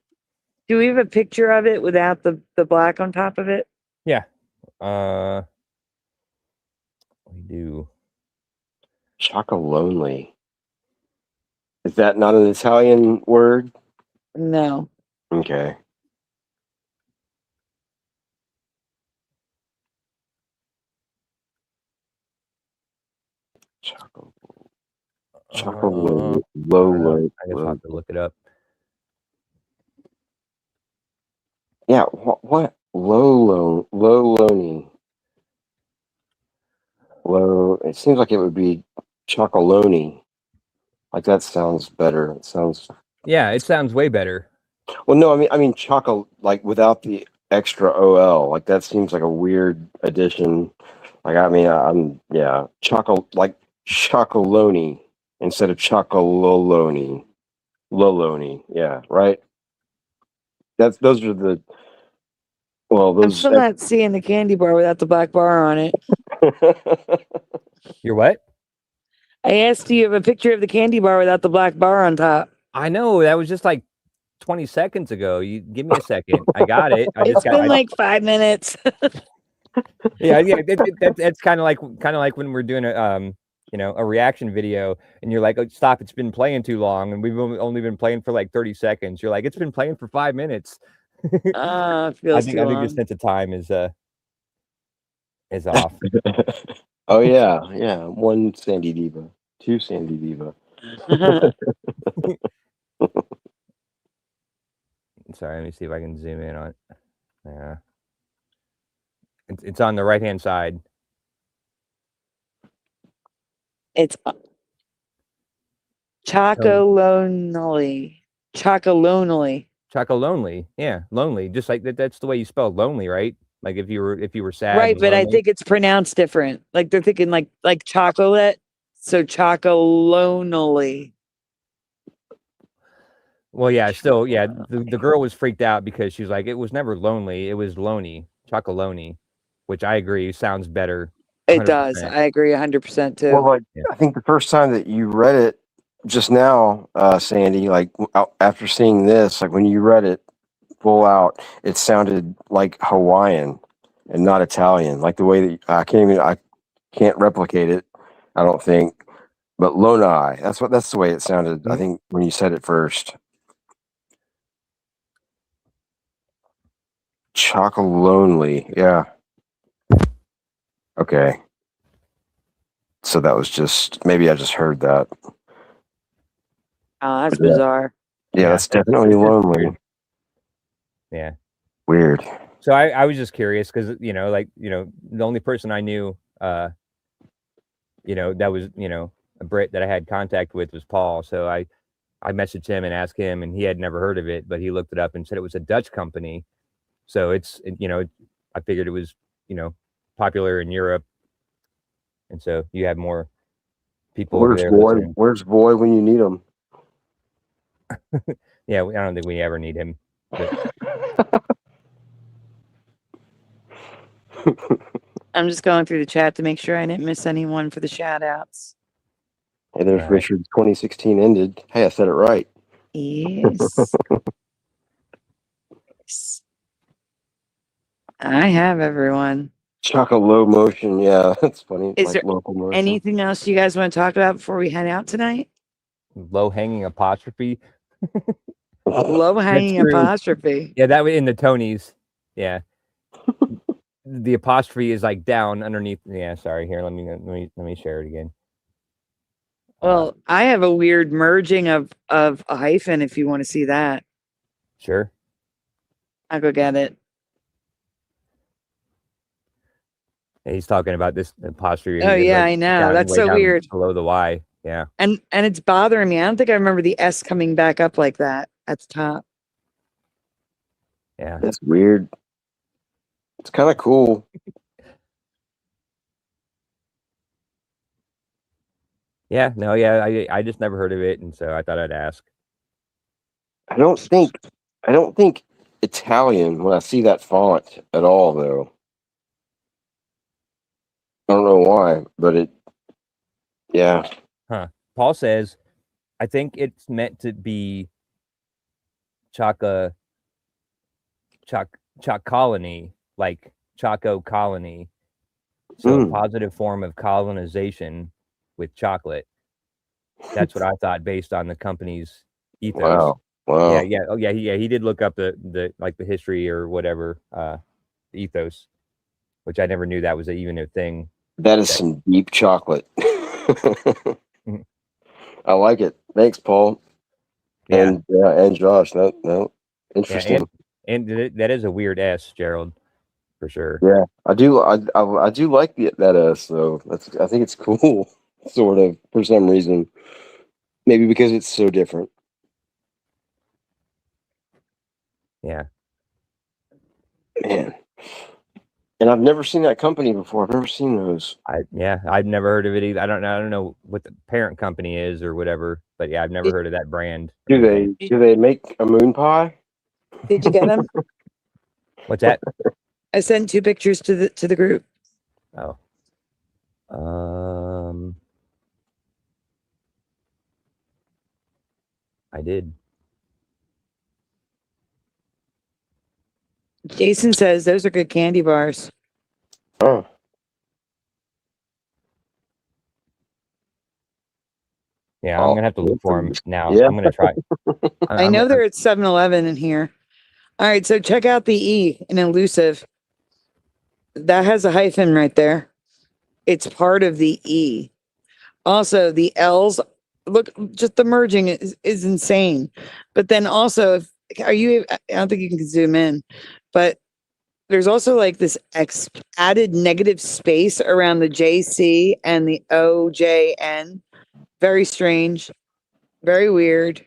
Do we have a picture of it without the black on top of it? Yeah. We do. Chocolonely. Is that not an Italian word? No. Okay. Chocolonely. Low. I guess I'll have to look it up. Yeah, what? Low loany. Low. It seems like it would be chocolonely. Like that sounds better. It sounds. Yeah, it sounds way better. Well, no, I mean chocolate, like without the extra ol. Like that seems like a weird addition. Like I'm chocolate, like chocolonely instead of chocololoni. Loloni, yeah, right. Those are the. Well, I'm still not seeing the candy bar without the black bar on it. You're what? I asked, do you have a picture of the candy bar without the black bar on top? I know, that was just like 20 seconds ago. You give me a second. I got it. It's been like 5 minutes. Yeah. That's kind of like when we're doing a reaction video and you're like, oh, stop, it's been playing too long, and we've only been playing for like 30 seconds. You're like, it's been playing for 5 minutes. I think your sense of time is off. Oh yeah. One Sandy Diva, two Sandy Diva. Sorry, let me see if I can zoom in on it. Yeah. It's on the right-hand side. It's chocolonely. Chocolonely. Yeah, lonely. Just like that's the way you spell lonely, right? Like if you were sad. Right, but I think it's pronounced different. Like they're thinking like chocolate. So chocolonely. Well, yeah, still, yeah. The girl was freaked out because she was like, it was never lonely, it was loney, chocolonely, which I agree sounds better. 100%. It does. I agree 100% too. Well, I think the first time that you read it just now, Sandy, like after seeing this, like when you read it full out, it sounded like Hawaiian and not Italian. Like the way that I can't replicate it. I don't think, but Lonai. That's the way it sounded. Mm-hmm. I think when you said it first. Chocolonely, yeah. Okay. So that was just, maybe I just heard that. Oh, that's bizarre. Yeah, that's definitely lonely. Yeah. Weird. So I was just curious because, the only person I knew, that was, a Brit that I had contact with was Paul. So I messaged him and asked him, and he had never heard of it, but he looked it up and said it was a Dutch company. So it's, I figured it was, popular in Europe. And so you have more people. Where's Boy when you need him? Yeah, I don't think we ever need him. I'm just going through the chat to make sure I didn't miss anyone for the shout outs. Hey, there's Richard. 2016 ended. Hey, I said it right. Yes. I have everyone. Chocolate low motion. Yeah, that's funny. Is like there local motion. Anything else you guys want to talk about before we head out tonight? Low hanging apostrophe. Low hanging apostrophe. Yeah, that was in the Tonys. Yeah. The apostrophe is like down underneath. Yeah, sorry. Here, let me share it again. Well, I have a weird merging of a hyphen if you want to see that. Sure. I'll go get it. He's talking about this apostrophe. Oh yeah, I know. That's so weird. Below the Y. Yeah. And it's bothering me. I don't think I remember the S coming back up like that at the top. Yeah. That's weird. It's kind of cool. Yeah, no, yeah, I just never heard of it, and so I thought I'd ask. I don't think Italian when I see that font at all, though. don't know why, but yeah. Paul says, I think it's meant to be Chocolony, like Choco colony. So a positive form of colonization with chocolate. That's what I thought based on the company's ethos. Wow. Yeah. Oh yeah. He did look up the like the history or whatever, the ethos, which I never knew that was even a thing. That is some deep chocolate. I like it. Thanks, Paul. Yeah. And Josh. No, interesting. Yeah, and that is a weird S, Gerald, for sure. Yeah, I do like that S though. I think it's cool, sort of, for some reason. Maybe because it's so different. Yeah. Man. And I've never seen that company before. I've never seen those. I've never heard of it either. I don't know what the parent company is or whatever, but yeah, I've never heard of that brand. Do they make a moon pie? Did you get them? What's that? I sent 2 pictures to the group. Oh. I did. Jason says those are good candy bars. Oh. Yeah, I'm gonna have to look for them now. Yeah. I'm gonna try. I know they're at 7-Eleven in here. All right, so check out the E in elusive. That has a hyphen right there. It's part of the E. Also, the L's, look, just the merging is insane. But then also, I don't think you can zoom in, but there's also like this added negative space around the JC and the OJN. Very strange, very weird.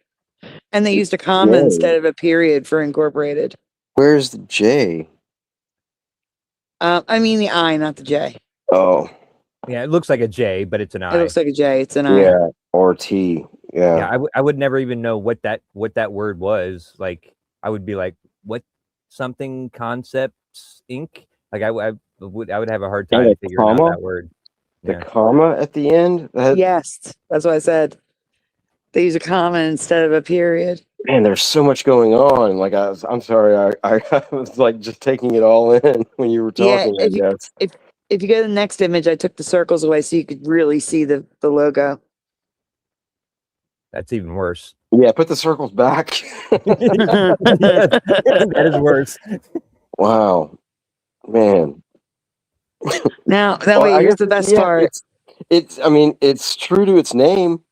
And they used a comma instead of a period for incorporated. Where's the J? I mean the I, not the J. Oh. Yeah, it looks like a J, but it's an I. It looks like a J. It's an I. Yeah, or T. Yeah. Yeah, I would never even know what that word was. Like, I would be like, what something concepts Inc. Like I would have a hard time figuring out that word. The comma at the end? Yes, that's what I said. They use a comma instead of a period. Man, there's so much going on. Like I'm sorry, I was like just taking it all in when you were talking. Yeah, if you go to the next image, I took the circles away so you could really see the logo. That's even worse. Yeah, put the circles back. That is worse. Wow, man. Now here's the best part. It's true to its name.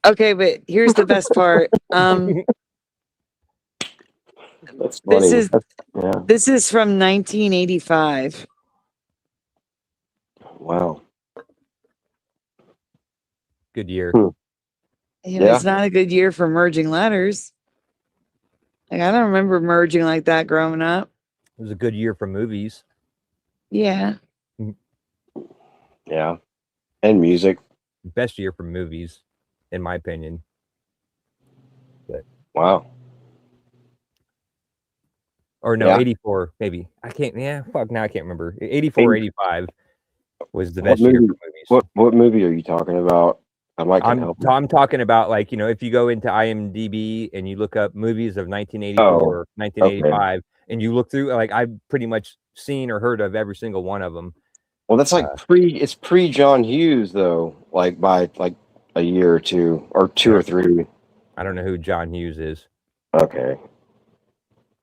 Okay, but here's the best part. That's funny. This is from 1985. Wow. Good year. Yeah, it's not a good year for merging letters. Like, I don't remember merging like that growing up. It was a good year for movies. Yeah. Yeah. And music. Best year for movies, in my opinion. But wow. Or no, 84, maybe. I can't, fuck, now I can't remember. 84, 85 was the best year for movies. What movie are you talking about? I'm talking about, like, if you go into IMDb and you look up movies of 1984, 1985, and you look through, like, I've pretty much seen or heard of every single one of them. Well, that's like it's pre John Hughes though, like by like a year or two or three. I don't know who John Hughes is. Okay.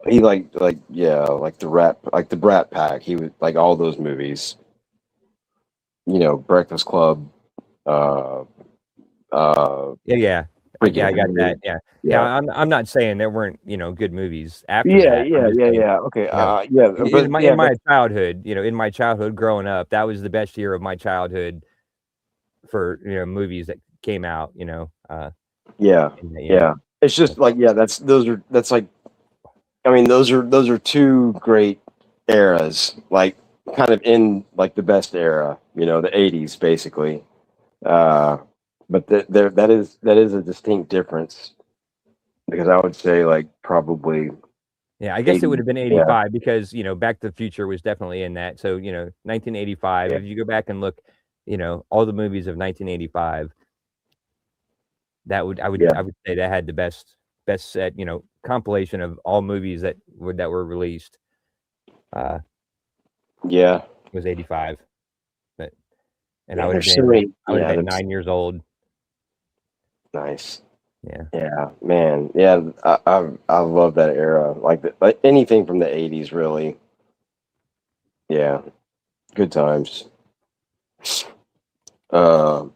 He like the Brat Pack. He was like all those movies. Breakfast Club. Yeah, I got that. Yeah. I'm not saying there weren't good movies after that. Okay. In my childhood, in my childhood growing up, that was the best year of my childhood for movies that came out. It's just like those are two great eras, like kind of in like the best era, the 80s basically. But that is a distinct difference, because I would say like probably Yeah, I guess it would have been 80, 85 because, Back to the Future was definitely in that. So, 1985, Yeah. if you go back and look, all the movies of 1985, I would say that had the best set, compilation of all movies that were released. Yeah. Was 85. But and Yeah, I would have there's so been many. I would have Yeah, been that's 9 years old. nice. Yeah. Yeah, man. Yeah, I love that era. Like anything from the 80s, really. Yeah, good times. I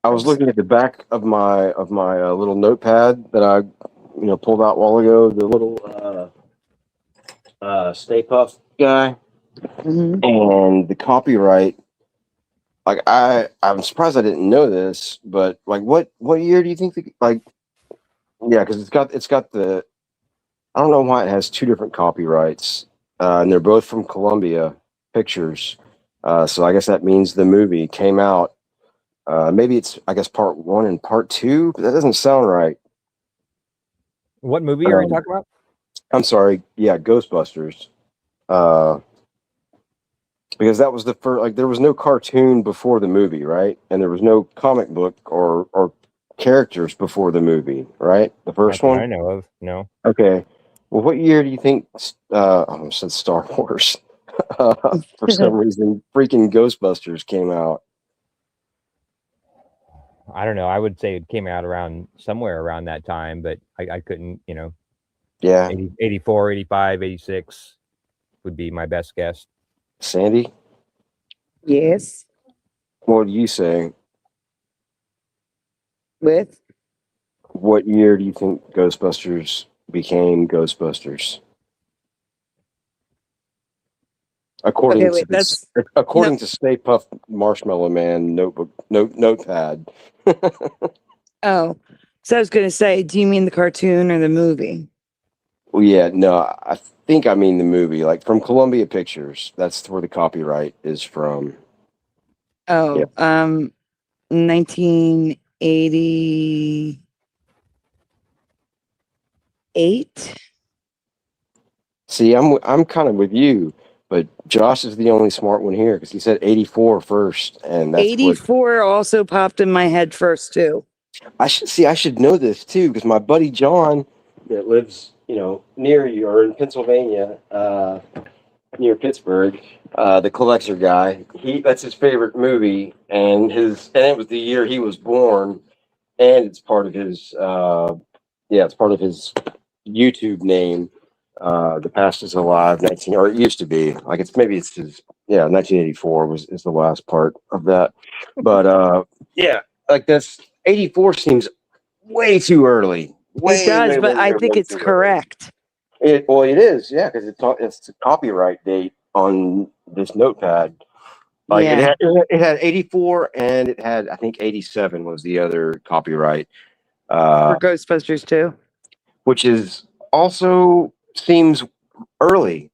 was looking at the back of my little notepad that I pulled out a while ago. The little Stay Puft guy, and the copyright. Like I'm surprised I didn't know this, but like what year do you think yeah, because it's got the, I don't know why it has two different copyrights, and they're both from Columbia Pictures. So I guess that means the movie came out. Maybe it's, I guess, part 1 and part 2, but that doesn't sound right. What movie are you talking about? I'm sorry. Yeah, Ghostbusters. Because that was the first. Like, there was no cartoon before the movie, right? And there was no comic book or characters before the movie, right? The first Not one. that I know of. No. Okay. Well, what year do you think? I almost said Star Wars. For some reason, freaking Ghostbusters came out. I don't know. I would say it came out somewhere around that time, but I couldn't, Yeah. 84, 85, 86 would be my best guess. Sandy, Yes. what do you say? With What year do you think Ghostbusters became Ghostbusters? According to this, according to Stay Puft Marshmallow Man notepad. Oh, so I was going to say, do you mean the cartoon or the movie? Well, yeah, no, I think I mean the movie, like from Columbia Pictures. That's where the copyright is from. Oh, 1988. See, I'm kind of with you, but Josh is the only smart one here because he said 84 first, and that's 84 also popped in my head first too. I should know this too because my buddy John that lives, near you or in Pennsylvania, near Pittsburgh, the collector guy. That's his favorite movie, and it was the year he was born, and it's part of his it's part of his YouTube name. The Past is Alive, or it used to be. Like it's 1984 is the last part of that. But like that's 84 seems way too early. It does, but I think it's correct. It is, yeah, because it's a copyright date on this notepad. Like it had 84 and it had, I think 87 was the other copyright. For Ghostbusters 2. Which is also seems early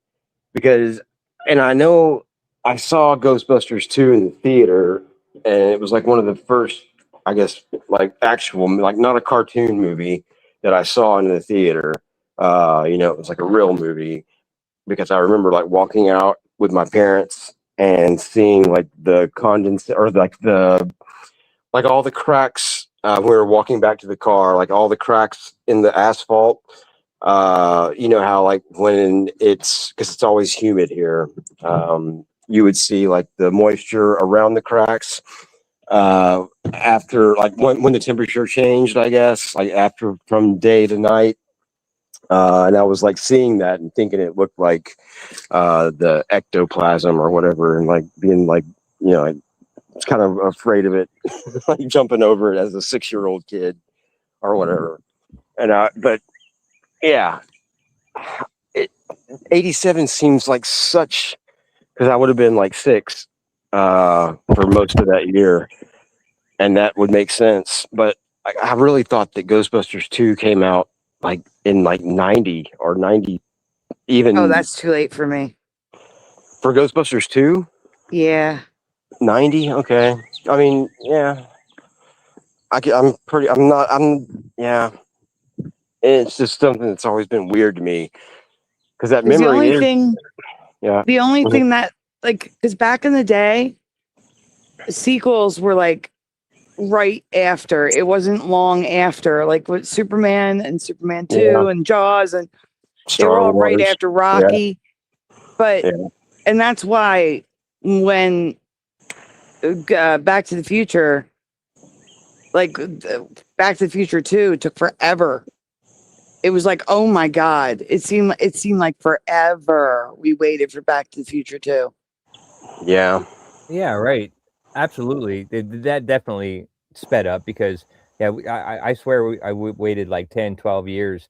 because, and I know I saw Ghostbusters 2 in the theater and it was like one of the first, I guess, like actual, like not a cartoon movie that I saw in the theater. It was like a real movie because I remember like walking out with my parents and seeing like the or like all the cracks. We were walking back to the car, like all the cracks in the asphalt. You know how like when because it's always humid here, you would see like the moisture around the cracks after like when the temperature changed, I guess, like after from day to night. And I was like seeing that and thinking it looked like the ectoplasm or whatever, and like being like, I was kind of afraid of it, like jumping over it as a 6-year-old kid or whatever. And but yeah, 87 seems like such, because I would have been like 6 for most of that year, and that would make sense. But I really thought that Ghostbusters 2 came out like in like 90 or 90 even. Oh, that's too late for me. For Ghostbusters 2? Yeah. 90? Okay. I mean, yeah. Yeah. It's just something that's always been weird to me because that 'Cause memory is yeah. the only Mhm. thing that like, because back in the day, sequels were like right after. It wasn't long after, like with Superman and Superman 2 Yeah. and Jaws, and they were Star all right Wars. after Rocky. But Yeah. and that's why when Back to the Future, like Back to the Future 2 took forever. It was like, oh my God. It seemed like forever we waited for Back to the Future 2. Yeah. Yeah, right. Absolutely. That definitely sped up because, yeah, I swear I waited like 10, 12 years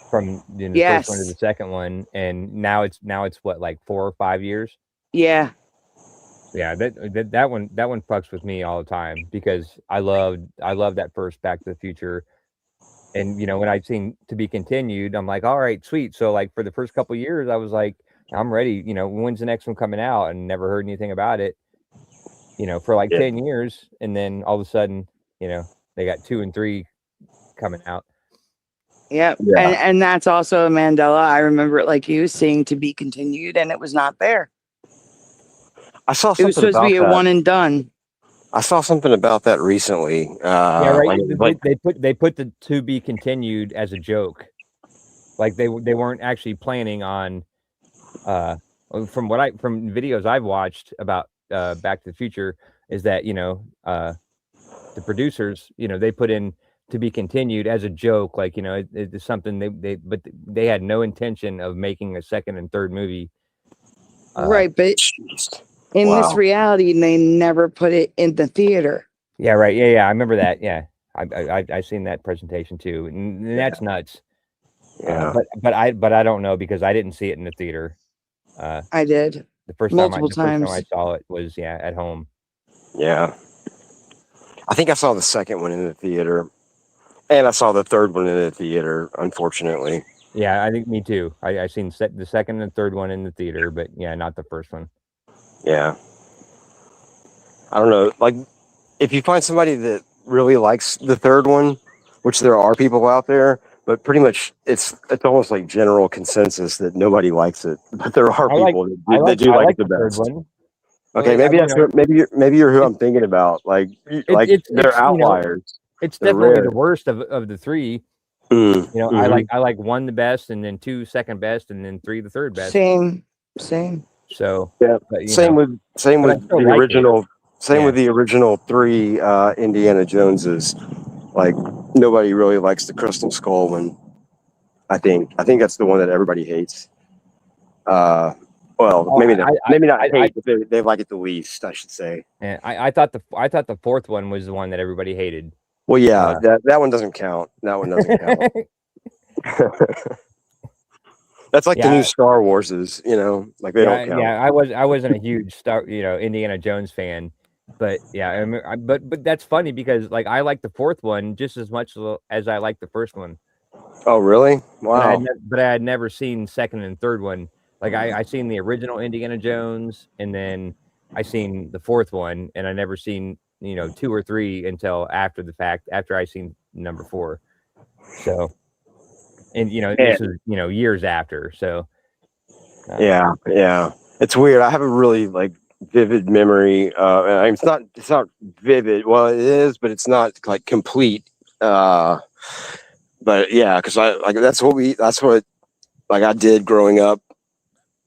from the first one to the Yes. second one. And now it's what, like 4 or 5 years? Yeah. Yeah, that one fucks with me all the time because I love that first Back to the Future. And when I've seen To Be Continued, I'm like, all right, sweet. So like for the first couple of years, I was like, I'm ready. When's the next one coming out? And never heard anything about it. For like 10 years, and then all of a sudden, they got 2 and 3 coming out. Yep. Yeah. And that's also a Mandela. I remember it like you seeing To Be Continued, and it was not there. I saw It was something supposed to about be a that. one and done. I saw something about that recently. Yeah, right. Like, They put the To Be Continued as a joke. Like they weren't actually planning on. From videos I've watched about Back to the Future, is that the producers, they put in To Be Continued as a joke, like it's something but they had no intention of making a second and third movie. Right, but jeez. in this Wow. reality, they never put it in the theater. Yeah, right. Yeah, I remember that. Yeah, I seen that presentation too, and that's nuts. Yeah. But I don't know because I didn't see it in the theater. I did The first multiple time I times. saw it was at home. Yeah. I think I saw the second one in the theater, and I saw the third one in the theater, unfortunately. Yeah, I think me too. I seen the second and third one in the theater, but yeah, not the first one. Yeah. I don't know. Like, if you find somebody that really likes the third one, which there are people out there, but pretty much it's almost like general consensus that nobody likes it. But there are people that do like it the third best. one. Okay, maybe maybe you're who I'm thinking about. Like they're outliers. It's They're definitely rare. the worst of the three. Mhm. I like 1 the best, and then 2 second best, and then 3 the third best. Same. So Yeah, but, same with the original. Same with the original 3 Indiana Joneses. Like nobody really likes the Crystal Skull one. I think that's the one that everybody hates. Maybe not hate, but they like it the least, I should say. Yeah, I thought the fourth one was the one that everybody hated. Well, yeah, that one doesn't count. That one doesn't count. That's like the new Star Warses, like they don't count. Yeah, I wasn't a huge Indiana Jones fan, but yeah, but that's funny because like I like the fourth one just as much as I like the first one. Oh, really? Wow. But I had never seen second and third one. Like I seen the original Indiana Jones, and then I seen the fourth one, and I never seen 2 or 3 until after the fact, after I seen number 4. So, and this is years after. So, yeah, it's weird. I have a really like vivid memory. It's not vivid. Well, it is, but it's not like complete. But yeah, because that's what like I did growing up.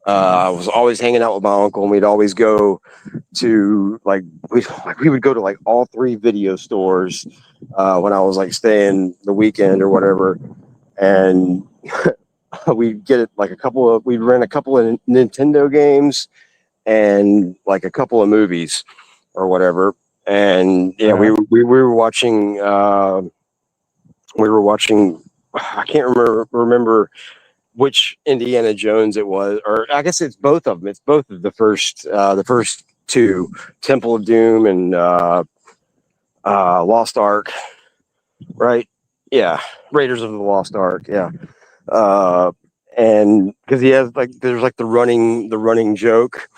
I was always hanging out with my uncle, and we'd always go to we would go to like all 3 video stores when I was like staying the weekend or whatever, and we'd get it like we'd rent a couple of Nintendo games and like a couple of movies or whatever, and yeah, we were watching. I can't remember which Indiana Jones it was, or I guess it's both of them. It's both of the first 2, Temple of Doom and Lost Ark, right? Yeah, Raiders of the Lost Ark. Yeah, and because he has there's like the running joke,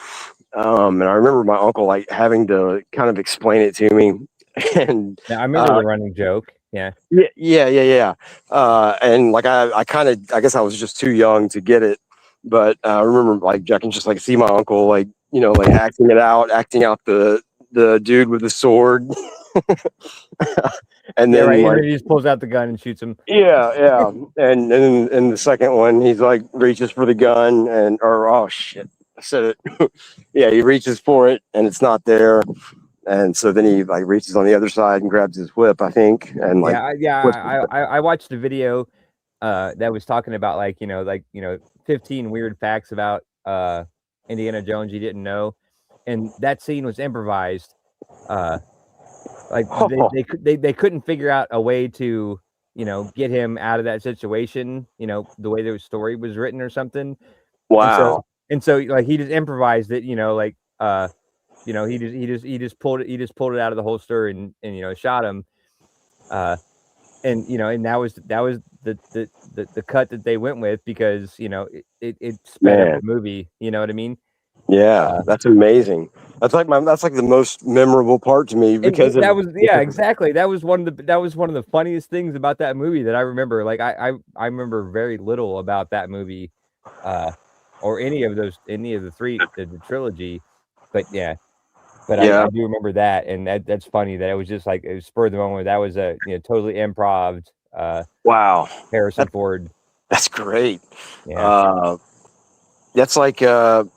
and I remember my uncle like having to kind of explain it to me, and I remember the running joke. Yeah. And like I guess I was just too young to get it, But I remember like I can just like see my uncle like like acting out the dude with the sword, and Yeah, then right. And like then he just pulls out the gun and shoots him. yeah, and then in the second one he's like reaches for the gun or oh shit, I said it. Yeah, he reaches for it and it's not there, and so then he like reaches on the other side and grabs his whip, I think, and like I watched the video that was talking about like 15 weird facts about Indiana Jones you didn't know, and that scene was improvised. Like they couldn't figure out a way to get him out of that situation. The way the story was written or something. wow. And so like he just improvised it. He just pulled it out of the holster and shot him. And that was the cut that they went with because it sped up the movie. You know what I mean? Yeah, that's amazing. That's like the most memorable part to me because exactly. That was one of the funniest things about that movie that I remember. Like I remember very little about that movie, or any of the trilogy, but yeah. But I do remember that, and that's funny that it was just like it was spur of the moment. That was a totally improv. Wow, Harrison Ford. That's great. Yeah. That's like Pesci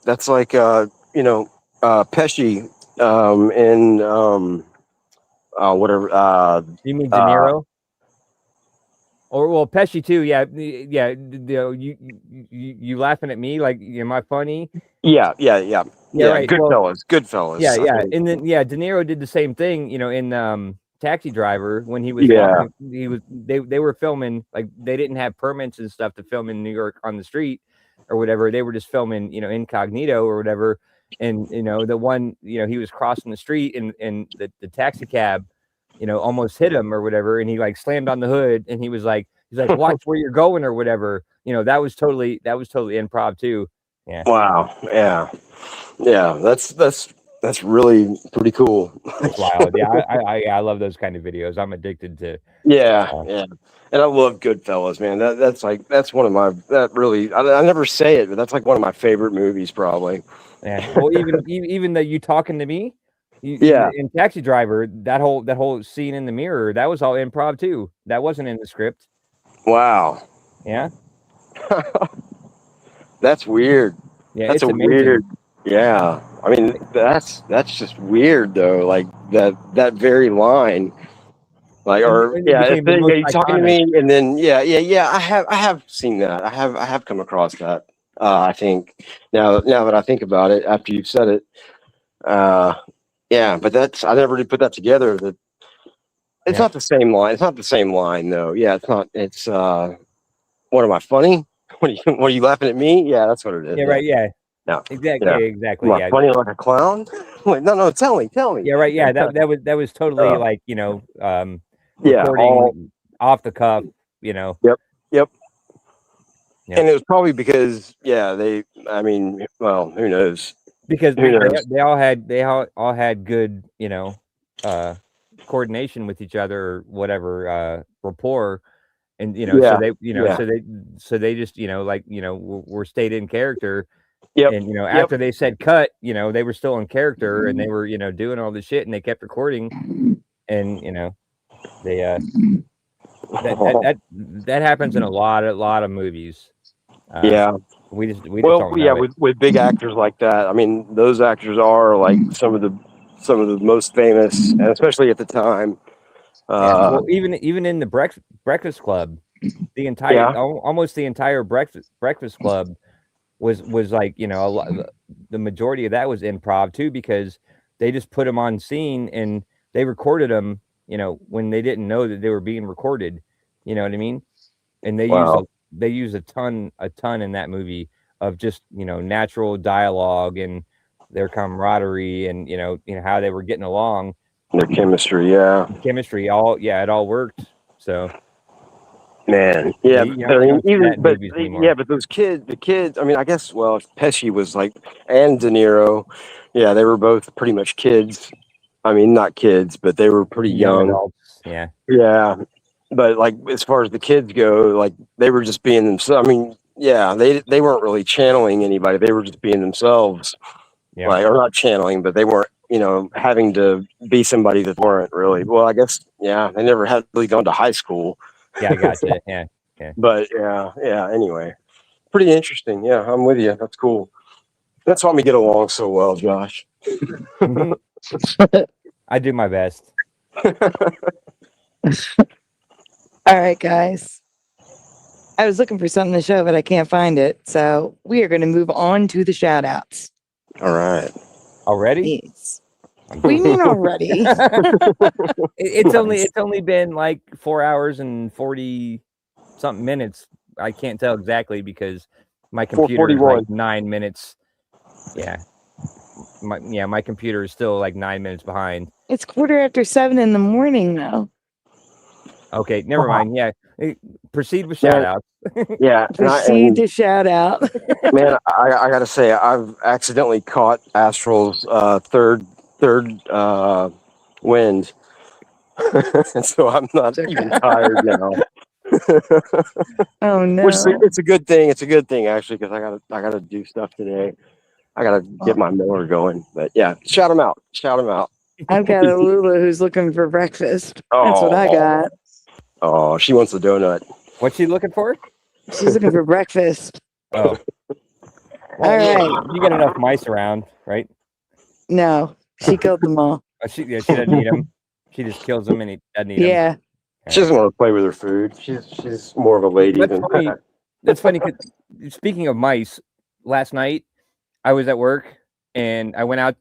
in whatever. You mean De Niro? Or well, Pesci too. Yeah. You laughing at me? Like, am I funny? Yeah. Right. Goodfellas. Yeah. And then De Niro did the same thing. In Taxi Driver when he was they were filming, like they didn't have permits and stuff to film in New York on the street or whatever. They were just filming incognito or whatever. And the one he was crossing the street and the taxi cab almost hit him or whatever, and he like slammed on the hood and he's like watch where you're going or whatever. That was totally improv too. Yeah. Wow. Yeah. That's really pretty cool. That's wild. Yeah, I love those kind of videos. I'm addicted to. Yeah. And I love Goodfellas, man. That's one of my I never say it, but that's like one of my favorite movies, probably. Yeah. Well, even though you talking to me, in Taxi Driver, that whole scene in the mirror, that was all improv too. That wasn't in the script. Wow. Yeah. That's weird. Yeah, that's it's weird. Yeah. I mean, that's just weird though. Like that very line. Like, or you're talking to me, and then I have seen that. I have come across that. I think now that I think about it, after you've said it, but I never really put that together. That it's not the same line. It's not the same line though. Yeah, it's not. It's what am I funny? What are you laughing at me? Yeah, that's what it is. Yeah, right. Yeah. No, exactly. Am I funny like a clown? Like, no, tell me. Yeah, right. Yeah, that was totally like recording off the cuff. Yep. And it was probably because who knows? Because they all had good coordination with each other or whatever rapport, and so they just were stayed in character. Yep. And after they said cut, they were still in character and they were doing all this shit and they kept recording, and they that happens in a lot of movies. We just don't know with big actors like that. I mean, those actors are like some of the most famous, and especially at the time. Well, even in the Breakfast Club, the entire almost the entire Breakfast Club was like the majority of that was improv too, because they just put them on scene and they recorded them when they didn't know that they were being recorded. You know what I mean? And they use a ton in that movie of just natural dialogue and their camaraderie and how they were getting along, their chemistry. It all worked. So man, but those kids. I mean, I guess Pesci was like, and De Niro, they were both pretty much kids. I mean, not kids, but they were pretty young adults. Yeah. But like, as far as the kids go, like they were just being themselves. I mean, yeah, they weren't really channeling anybody. They were just being themselves. Yeah. Like, or not channeling, but they weren't, having to be somebody that weren't really. Well, I guess, yeah, they never had really gone to high school. Yeah, I got you. Yeah. But yeah. Anyway, pretty interesting. Yeah, I'm with you. That's cool. That's why we get along so well, Josh. Mhm. I do my best. All right, guys. I was looking for something to show, but I can't find it. So we are going to move on to the shout outs. All right. Already? Yes. We mean already. It's only been like 4 hours and 40 something minutes. I can't tell exactly because my computer is 4:41. like 9 minutes. Yeah. My computer is still like 9 minutes behind. It's 7:15 in the morning, though. Okay, never mind. Yeah. Proceed with shout outs. Yeah. Proceed to shout out. Man, I got to say, I've accidentally caught Astral's third wind. And so I'm not even tired now. Oh no. Which it's a good thing. It's a good thing actually, because I gotta do stuff today. I gotta get my mower going. But yeah, shout them out. Shout them out. I've got a Lula who's looking for breakfast. That's what I got. Oh, she wants a donut. What's she looking for? She's looking for breakfast. Oh. All right. You got enough mice around, right? No, she killed them all. She doesn't need them. She just kills them and he doesn't eat them. Yeah. She doesn't want to play with her food. She's more of a lady That's than funny. That's funny. 'Cause speaking of mice, last night I was at work and I went out.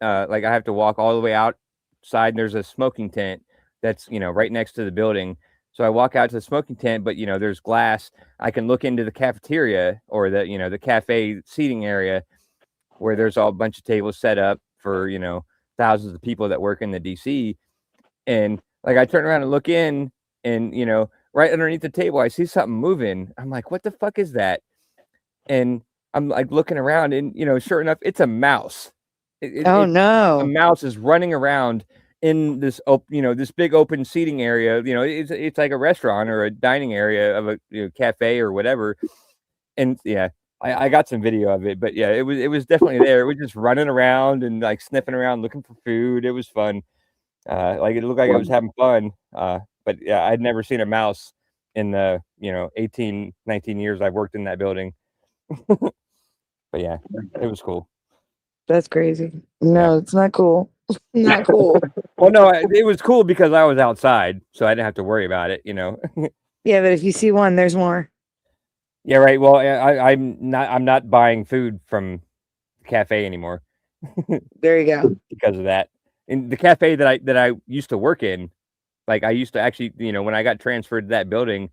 Like I have to walk all the way outside. And there's a smoking tent that's right next to the building. So I walk out to the smoking tent, but there's glass. I can look into the cafeteria or the cafe seating area where there's all a bunch of tables set up for thousands of people that work in the DC. And like I turn around and look in, and right underneath the table, I see something moving. I'm like, what the fuck is that? And I'm like looking around, and sure enough, it's a mouse. Oh no! A mouse is running around in this this big open seating area. It's like a restaurant or a dining area of a cafe or whatever. And yeah, I got some video of it, but yeah, it was definitely there. It was just running around and like sniffing around looking for food. It was fun. Like it looked like I was having fun. But yeah, I'd never seen a mouse in the 18, 19 years I've worked in that building. But yeah, it was cool. That's crazy. No, it's not cool. Not cool. Well, no, it was cool because I was outside, so I didn't have to worry about it. Yeah, but if you see one, there's more. Yeah, right. Well, I'm not buying food from the cafe anymore. There you go. Because of that. In the cafe that I used to work in, like I used to actually, when I got transferred to that building,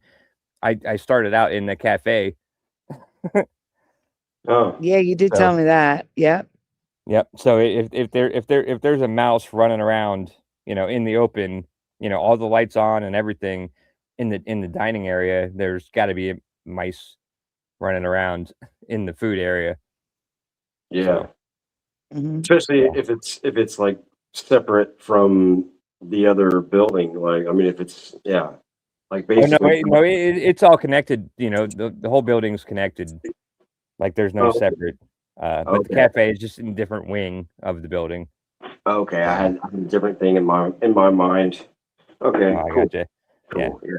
I started out in the cafe. Oh. Yeah, you did tell me that. Yep. Yep. So if there's a mouse running around, in the open, all the lights on and everything in the dining area, there's got to be mice running around in the food area. Yeah. Mm-hmm. Especially if it's like separate from the other building. Like, I mean, if it's like basically. Oh, no, it's all connected. The whole building's connected. Like there's no separate. But the cafe is just in a different wing of the building. Okay, I had a different thing in my mind. Okay, I cool. gotcha. Cool. Yeah.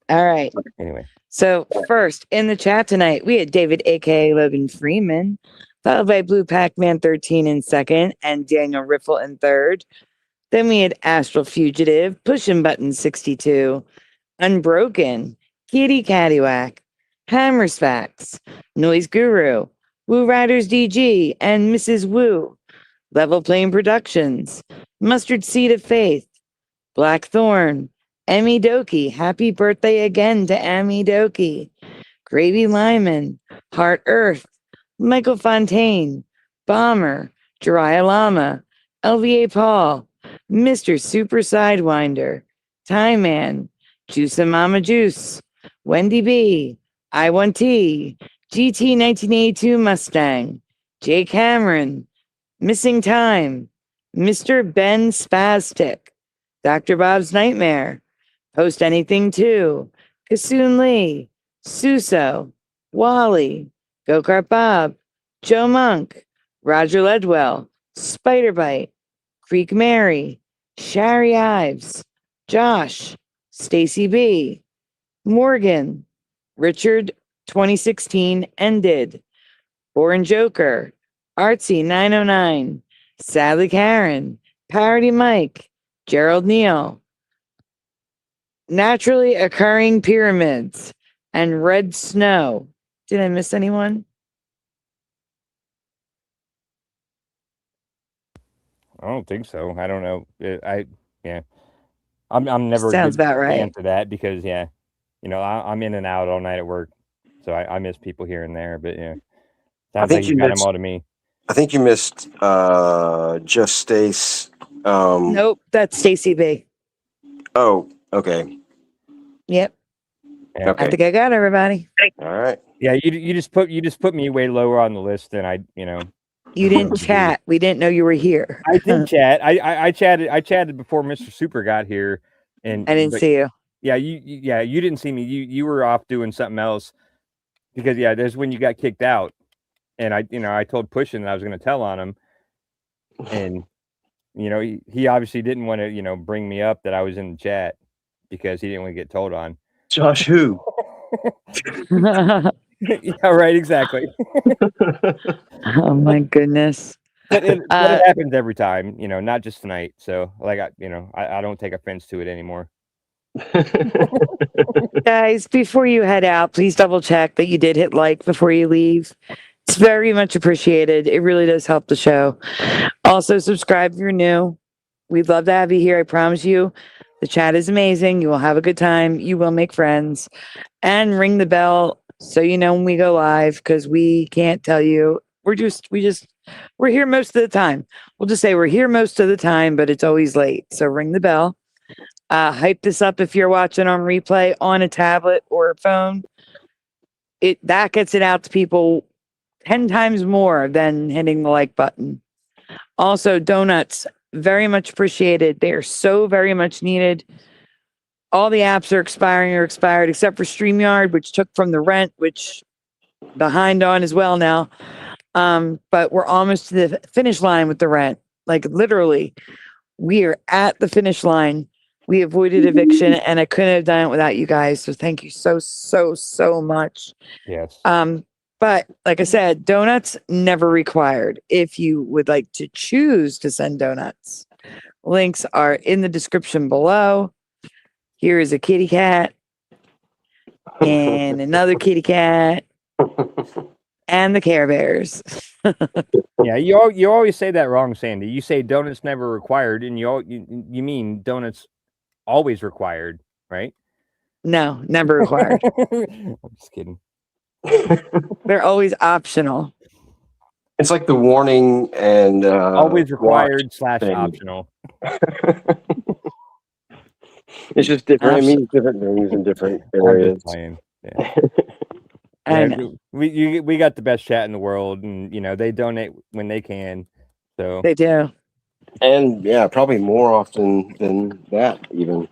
All right. Anyway, so first in the chat tonight, we had David, aka Logan Freeman, followed by Blue Pac-Man 13 in second, and Daniel Riffle in third. Then we had Astral Fugitive, Pushing Button 62, Unbroken, Kitty Caddywhack, Hammers Facts, Noise Guru, Woo Riders DG, and Mrs. Woo, Level Plane Productions, Mustard Seed of Faith, Blackthorn, Emmy Doki, happy birthday again to Emmy Doki, Gravy Lyman, Heart Earth, Michael Fontaine, Bomber, Jiraiya Lama, LVA Paul, Mr. Super Sidewinder, Time Man, Juice and Mama Juice, Wendy B, I1T, GT 1982 Mustang, Jay Cameron, Missing Time, Mr. Ben Spastic, Dr. Bob's Nightmare, Post Anything 2, Kasoon Lee, Suso, Wally, Go Kart Bob, Joe Monk, Roger Ledwell, Spiderbite, Creek Mary, Shari Ives, Josh, Stacy B, Morgan, Richard 2016 ended, Born Joker, Artsy 909, Sally Karen, Parody Mike, Gerald Neal, Naturally Occurring Pyramids, and Red Snow. Did I miss anyone? I don't think so. I don't know. Yeah. I'm never Sounds good about to right. answer that because I'm in and out all night at work, so I miss people here and there. But yeah, sounds like you got them all to me. I think you missed Just Stace. Nope, that's Stacy B. Oh, okay. Yep. Yeah. Okay. I think I got everybody. All right. Yeah, you just put me way lower on the list than You didn't chat. We didn't know you were here. I did chat. I chatted before Mr. Super got here, and I didn't see you. Yeah, you didn't see me. You were off doing something else because there's when you got kicked out, and I told Pushin that I was going to tell on him, and he obviously didn't want to bring me up that I was in the chat because he didn't want to get told on. Josh, who? Yeah, right, exactly. Oh my goodness. But it happens every time, not just tonight. So I don't take offense to it anymore. Guys, before you head out, please double check that you did hit like before you leave. It's very much appreciated. It really does help the show. Also, subscribe if you're new. We'd love to have you here. I promise you. The chat is amazing. You will have a good time. You will make friends. And ring the bell so you know when we go live, because we can't tell you. We're here most of the time. We'll just say we're here most of the time, but it's always late. So ring the bell. Hype this up if you're watching on replay on a tablet or a phone. That gets it out to people 10 times more than hitting the like button. Also, donuts, very much appreciated. They are so very much needed. All the apps are expiring or expired except for StreamYard, which took from the rent, which behind on as well now. But we're almost to the finish line with the rent. Like literally, we are at the finish line. We avoided eviction, and I couldn't have done it without you guys. So thank you so much. Yes. But like I said, donuts never required. If you would like to choose to send donuts, links are in the description below. Here is a kitty cat and another kitty cat and the Care Bears. Yeah, you always say that wrong, Sandy. You say donuts never required, and you mean donuts always required, right? No, never required. I'm just kidding. They're always optional. It's like the warning and always required / thing. optional. It's just different. It means different things in different areas. Yeah. We got the best chat in the world, and they donate when they can. So they do. And yeah, probably more often than that, even.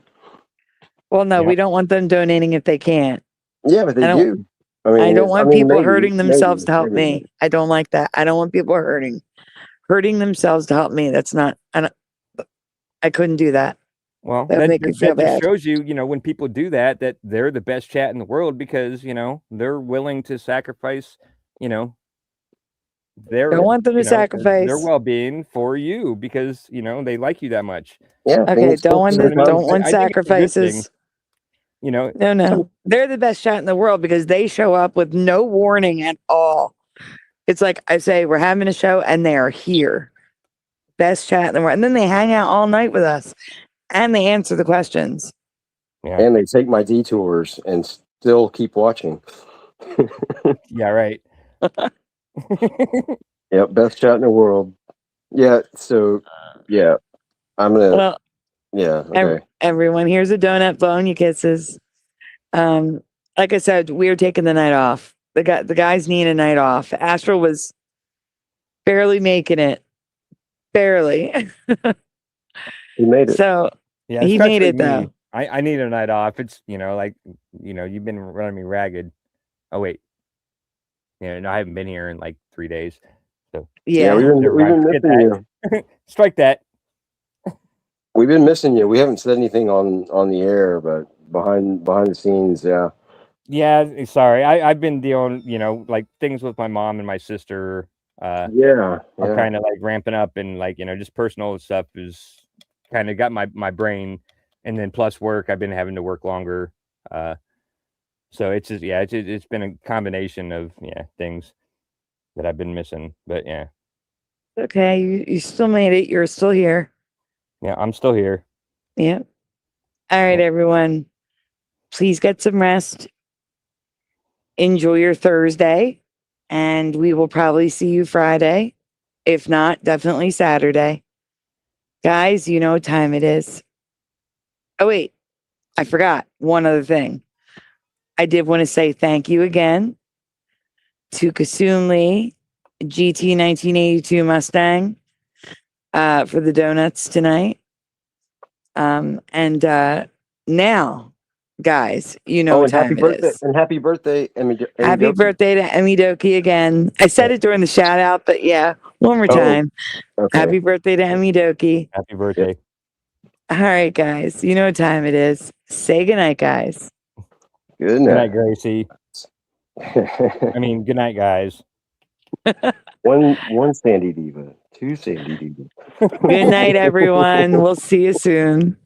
Well, no, we don't want them donating if they can't. Yeah, but they do. I don't want people hurting themselves to help me. I don't like that. I don't want people hurting themselves to help me. That's not. I couldn't do that. Well, that just shows you, when people do that they're the best chat in the world because they're willing to sacrifice, don't want them to sacrifice their well-being for you because they like you that much. Yeah. Okay. Don't want sacrifices. No. They're the best chat in the world because they show up with no warning at all. It's like I say, we're having a show and they are here. Best chat in the world. And then they hang out all night with us and they answer the questions. Yeah. And they take my detours and still keep watching. Yeah, right. Yep, best chat in the world. Yeah, so yeah. I'm gonna yeah, okay. Everyone, here's a donut, blowing you kisses. Like I said, we're taking the night off. The guys need a night off. Astral was barely making it. Barely. He made it. So yeah, he made it though. I need a night off. It's you've been running me ragged. Oh wait. Yeah, no, I haven't been here in like 3 days. So Yeah. we've been missing you. Strike that. We've been missing you. We haven't said anything on the air, but behind the scenes, yeah. Yeah, sorry. I've been dealing, like things with my mom and my sister. Yeah. Are kind of like ramping up, and like just personal stuff is kind of got my brain, and then plus work. I've been having to work longer. So it's just it's been a combination of things that I've been missing. But yeah. Okay, you still made it. You're still here. Yeah, I'm still here. Yeah. All right, everyone. Please get some rest. Enjoy your Thursday, and we will probably see you Friday. If not, definitely Saturday. Guys, you know what time it is. Oh, wait. I forgot one other thing. I did want to say thank you again to Kasoon Lee, GT 1982 Mustang, for the donuts tonight. And now, guys, you know what time it is. And happy birthday, Emmy. Happy birthday to Emmy Doki again. I said it during the shout out, but yeah, one more time. Okay. Happy birthday to Emmy Doki. Happy birthday. All right, guys, you know what time it is. Say goodnight, guys. Good Good night. night, Gracie. I mean, good night, guys. One Sandy Diva, two Sandy Diva. Good night, everyone. We'll see you soon.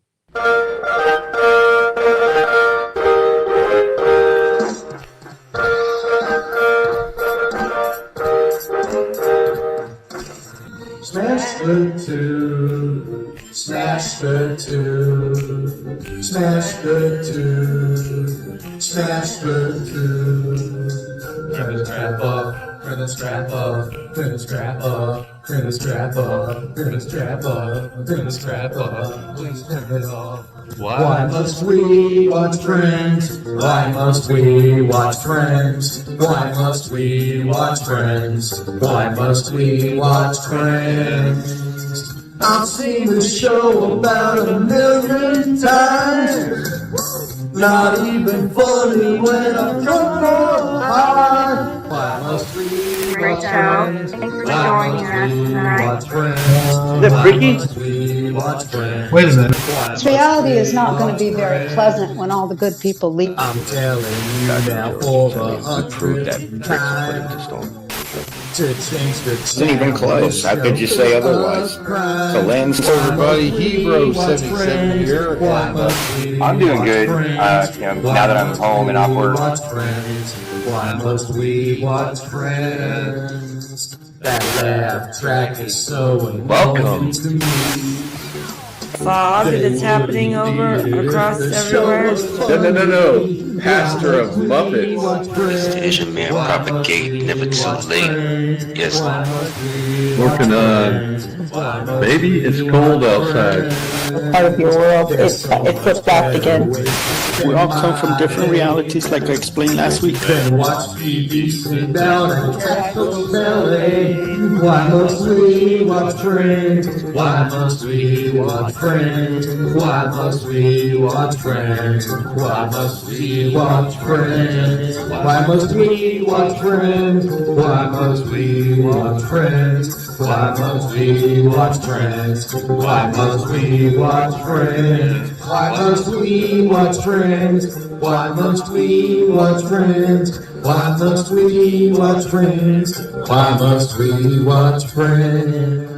Smash the two, smash the two, smash the two, smash the two. Turn the strap up, turn the strap up, turn the strap up, turn the strap up, turn the strap up, turn the strap up. Please turn it off. Why must we watch Friends? Why must we watch Friends? Why must we watch Friends? Why must we watch Friends? I've seen this show about 1,000,000 times. Not even funny when I'm drunk or high. Why must we watch Friends? Why must we watch Friends? Is that Ricky? Why must we watch Friends? Wait a minute. This reality is not going to be very pleasant when all the good people leave. I'm telling you now for the 100th time to change the Isn't even close. How could you say otherwise? The land's Everybody, Hebrew 77 here. I'm doing good. Now that I'm home and off work. Why must we watch Friends? That laugh track is so Welcome. to me. Fog that's happening over across everywhere. No. Pastor of Muppets. This Asian man propagate never too late. Yes. Working on. Baby, it's cold outside. Part of your world, it flipped again. We all come from different realities, like I explained last week. Then watch TV, sit down and catch those ballet. Why must we watch Friends? Why must we watch Friends? Why must we watch Friends? Why must we watch Friends? Why must we watch Friends? Why must we watch Friends? Why must we watch Friends? Why must we watch Friends? Why must we watch Friends? Why must we watch Friends? Why must we watch Friends? Why must we watch Friends?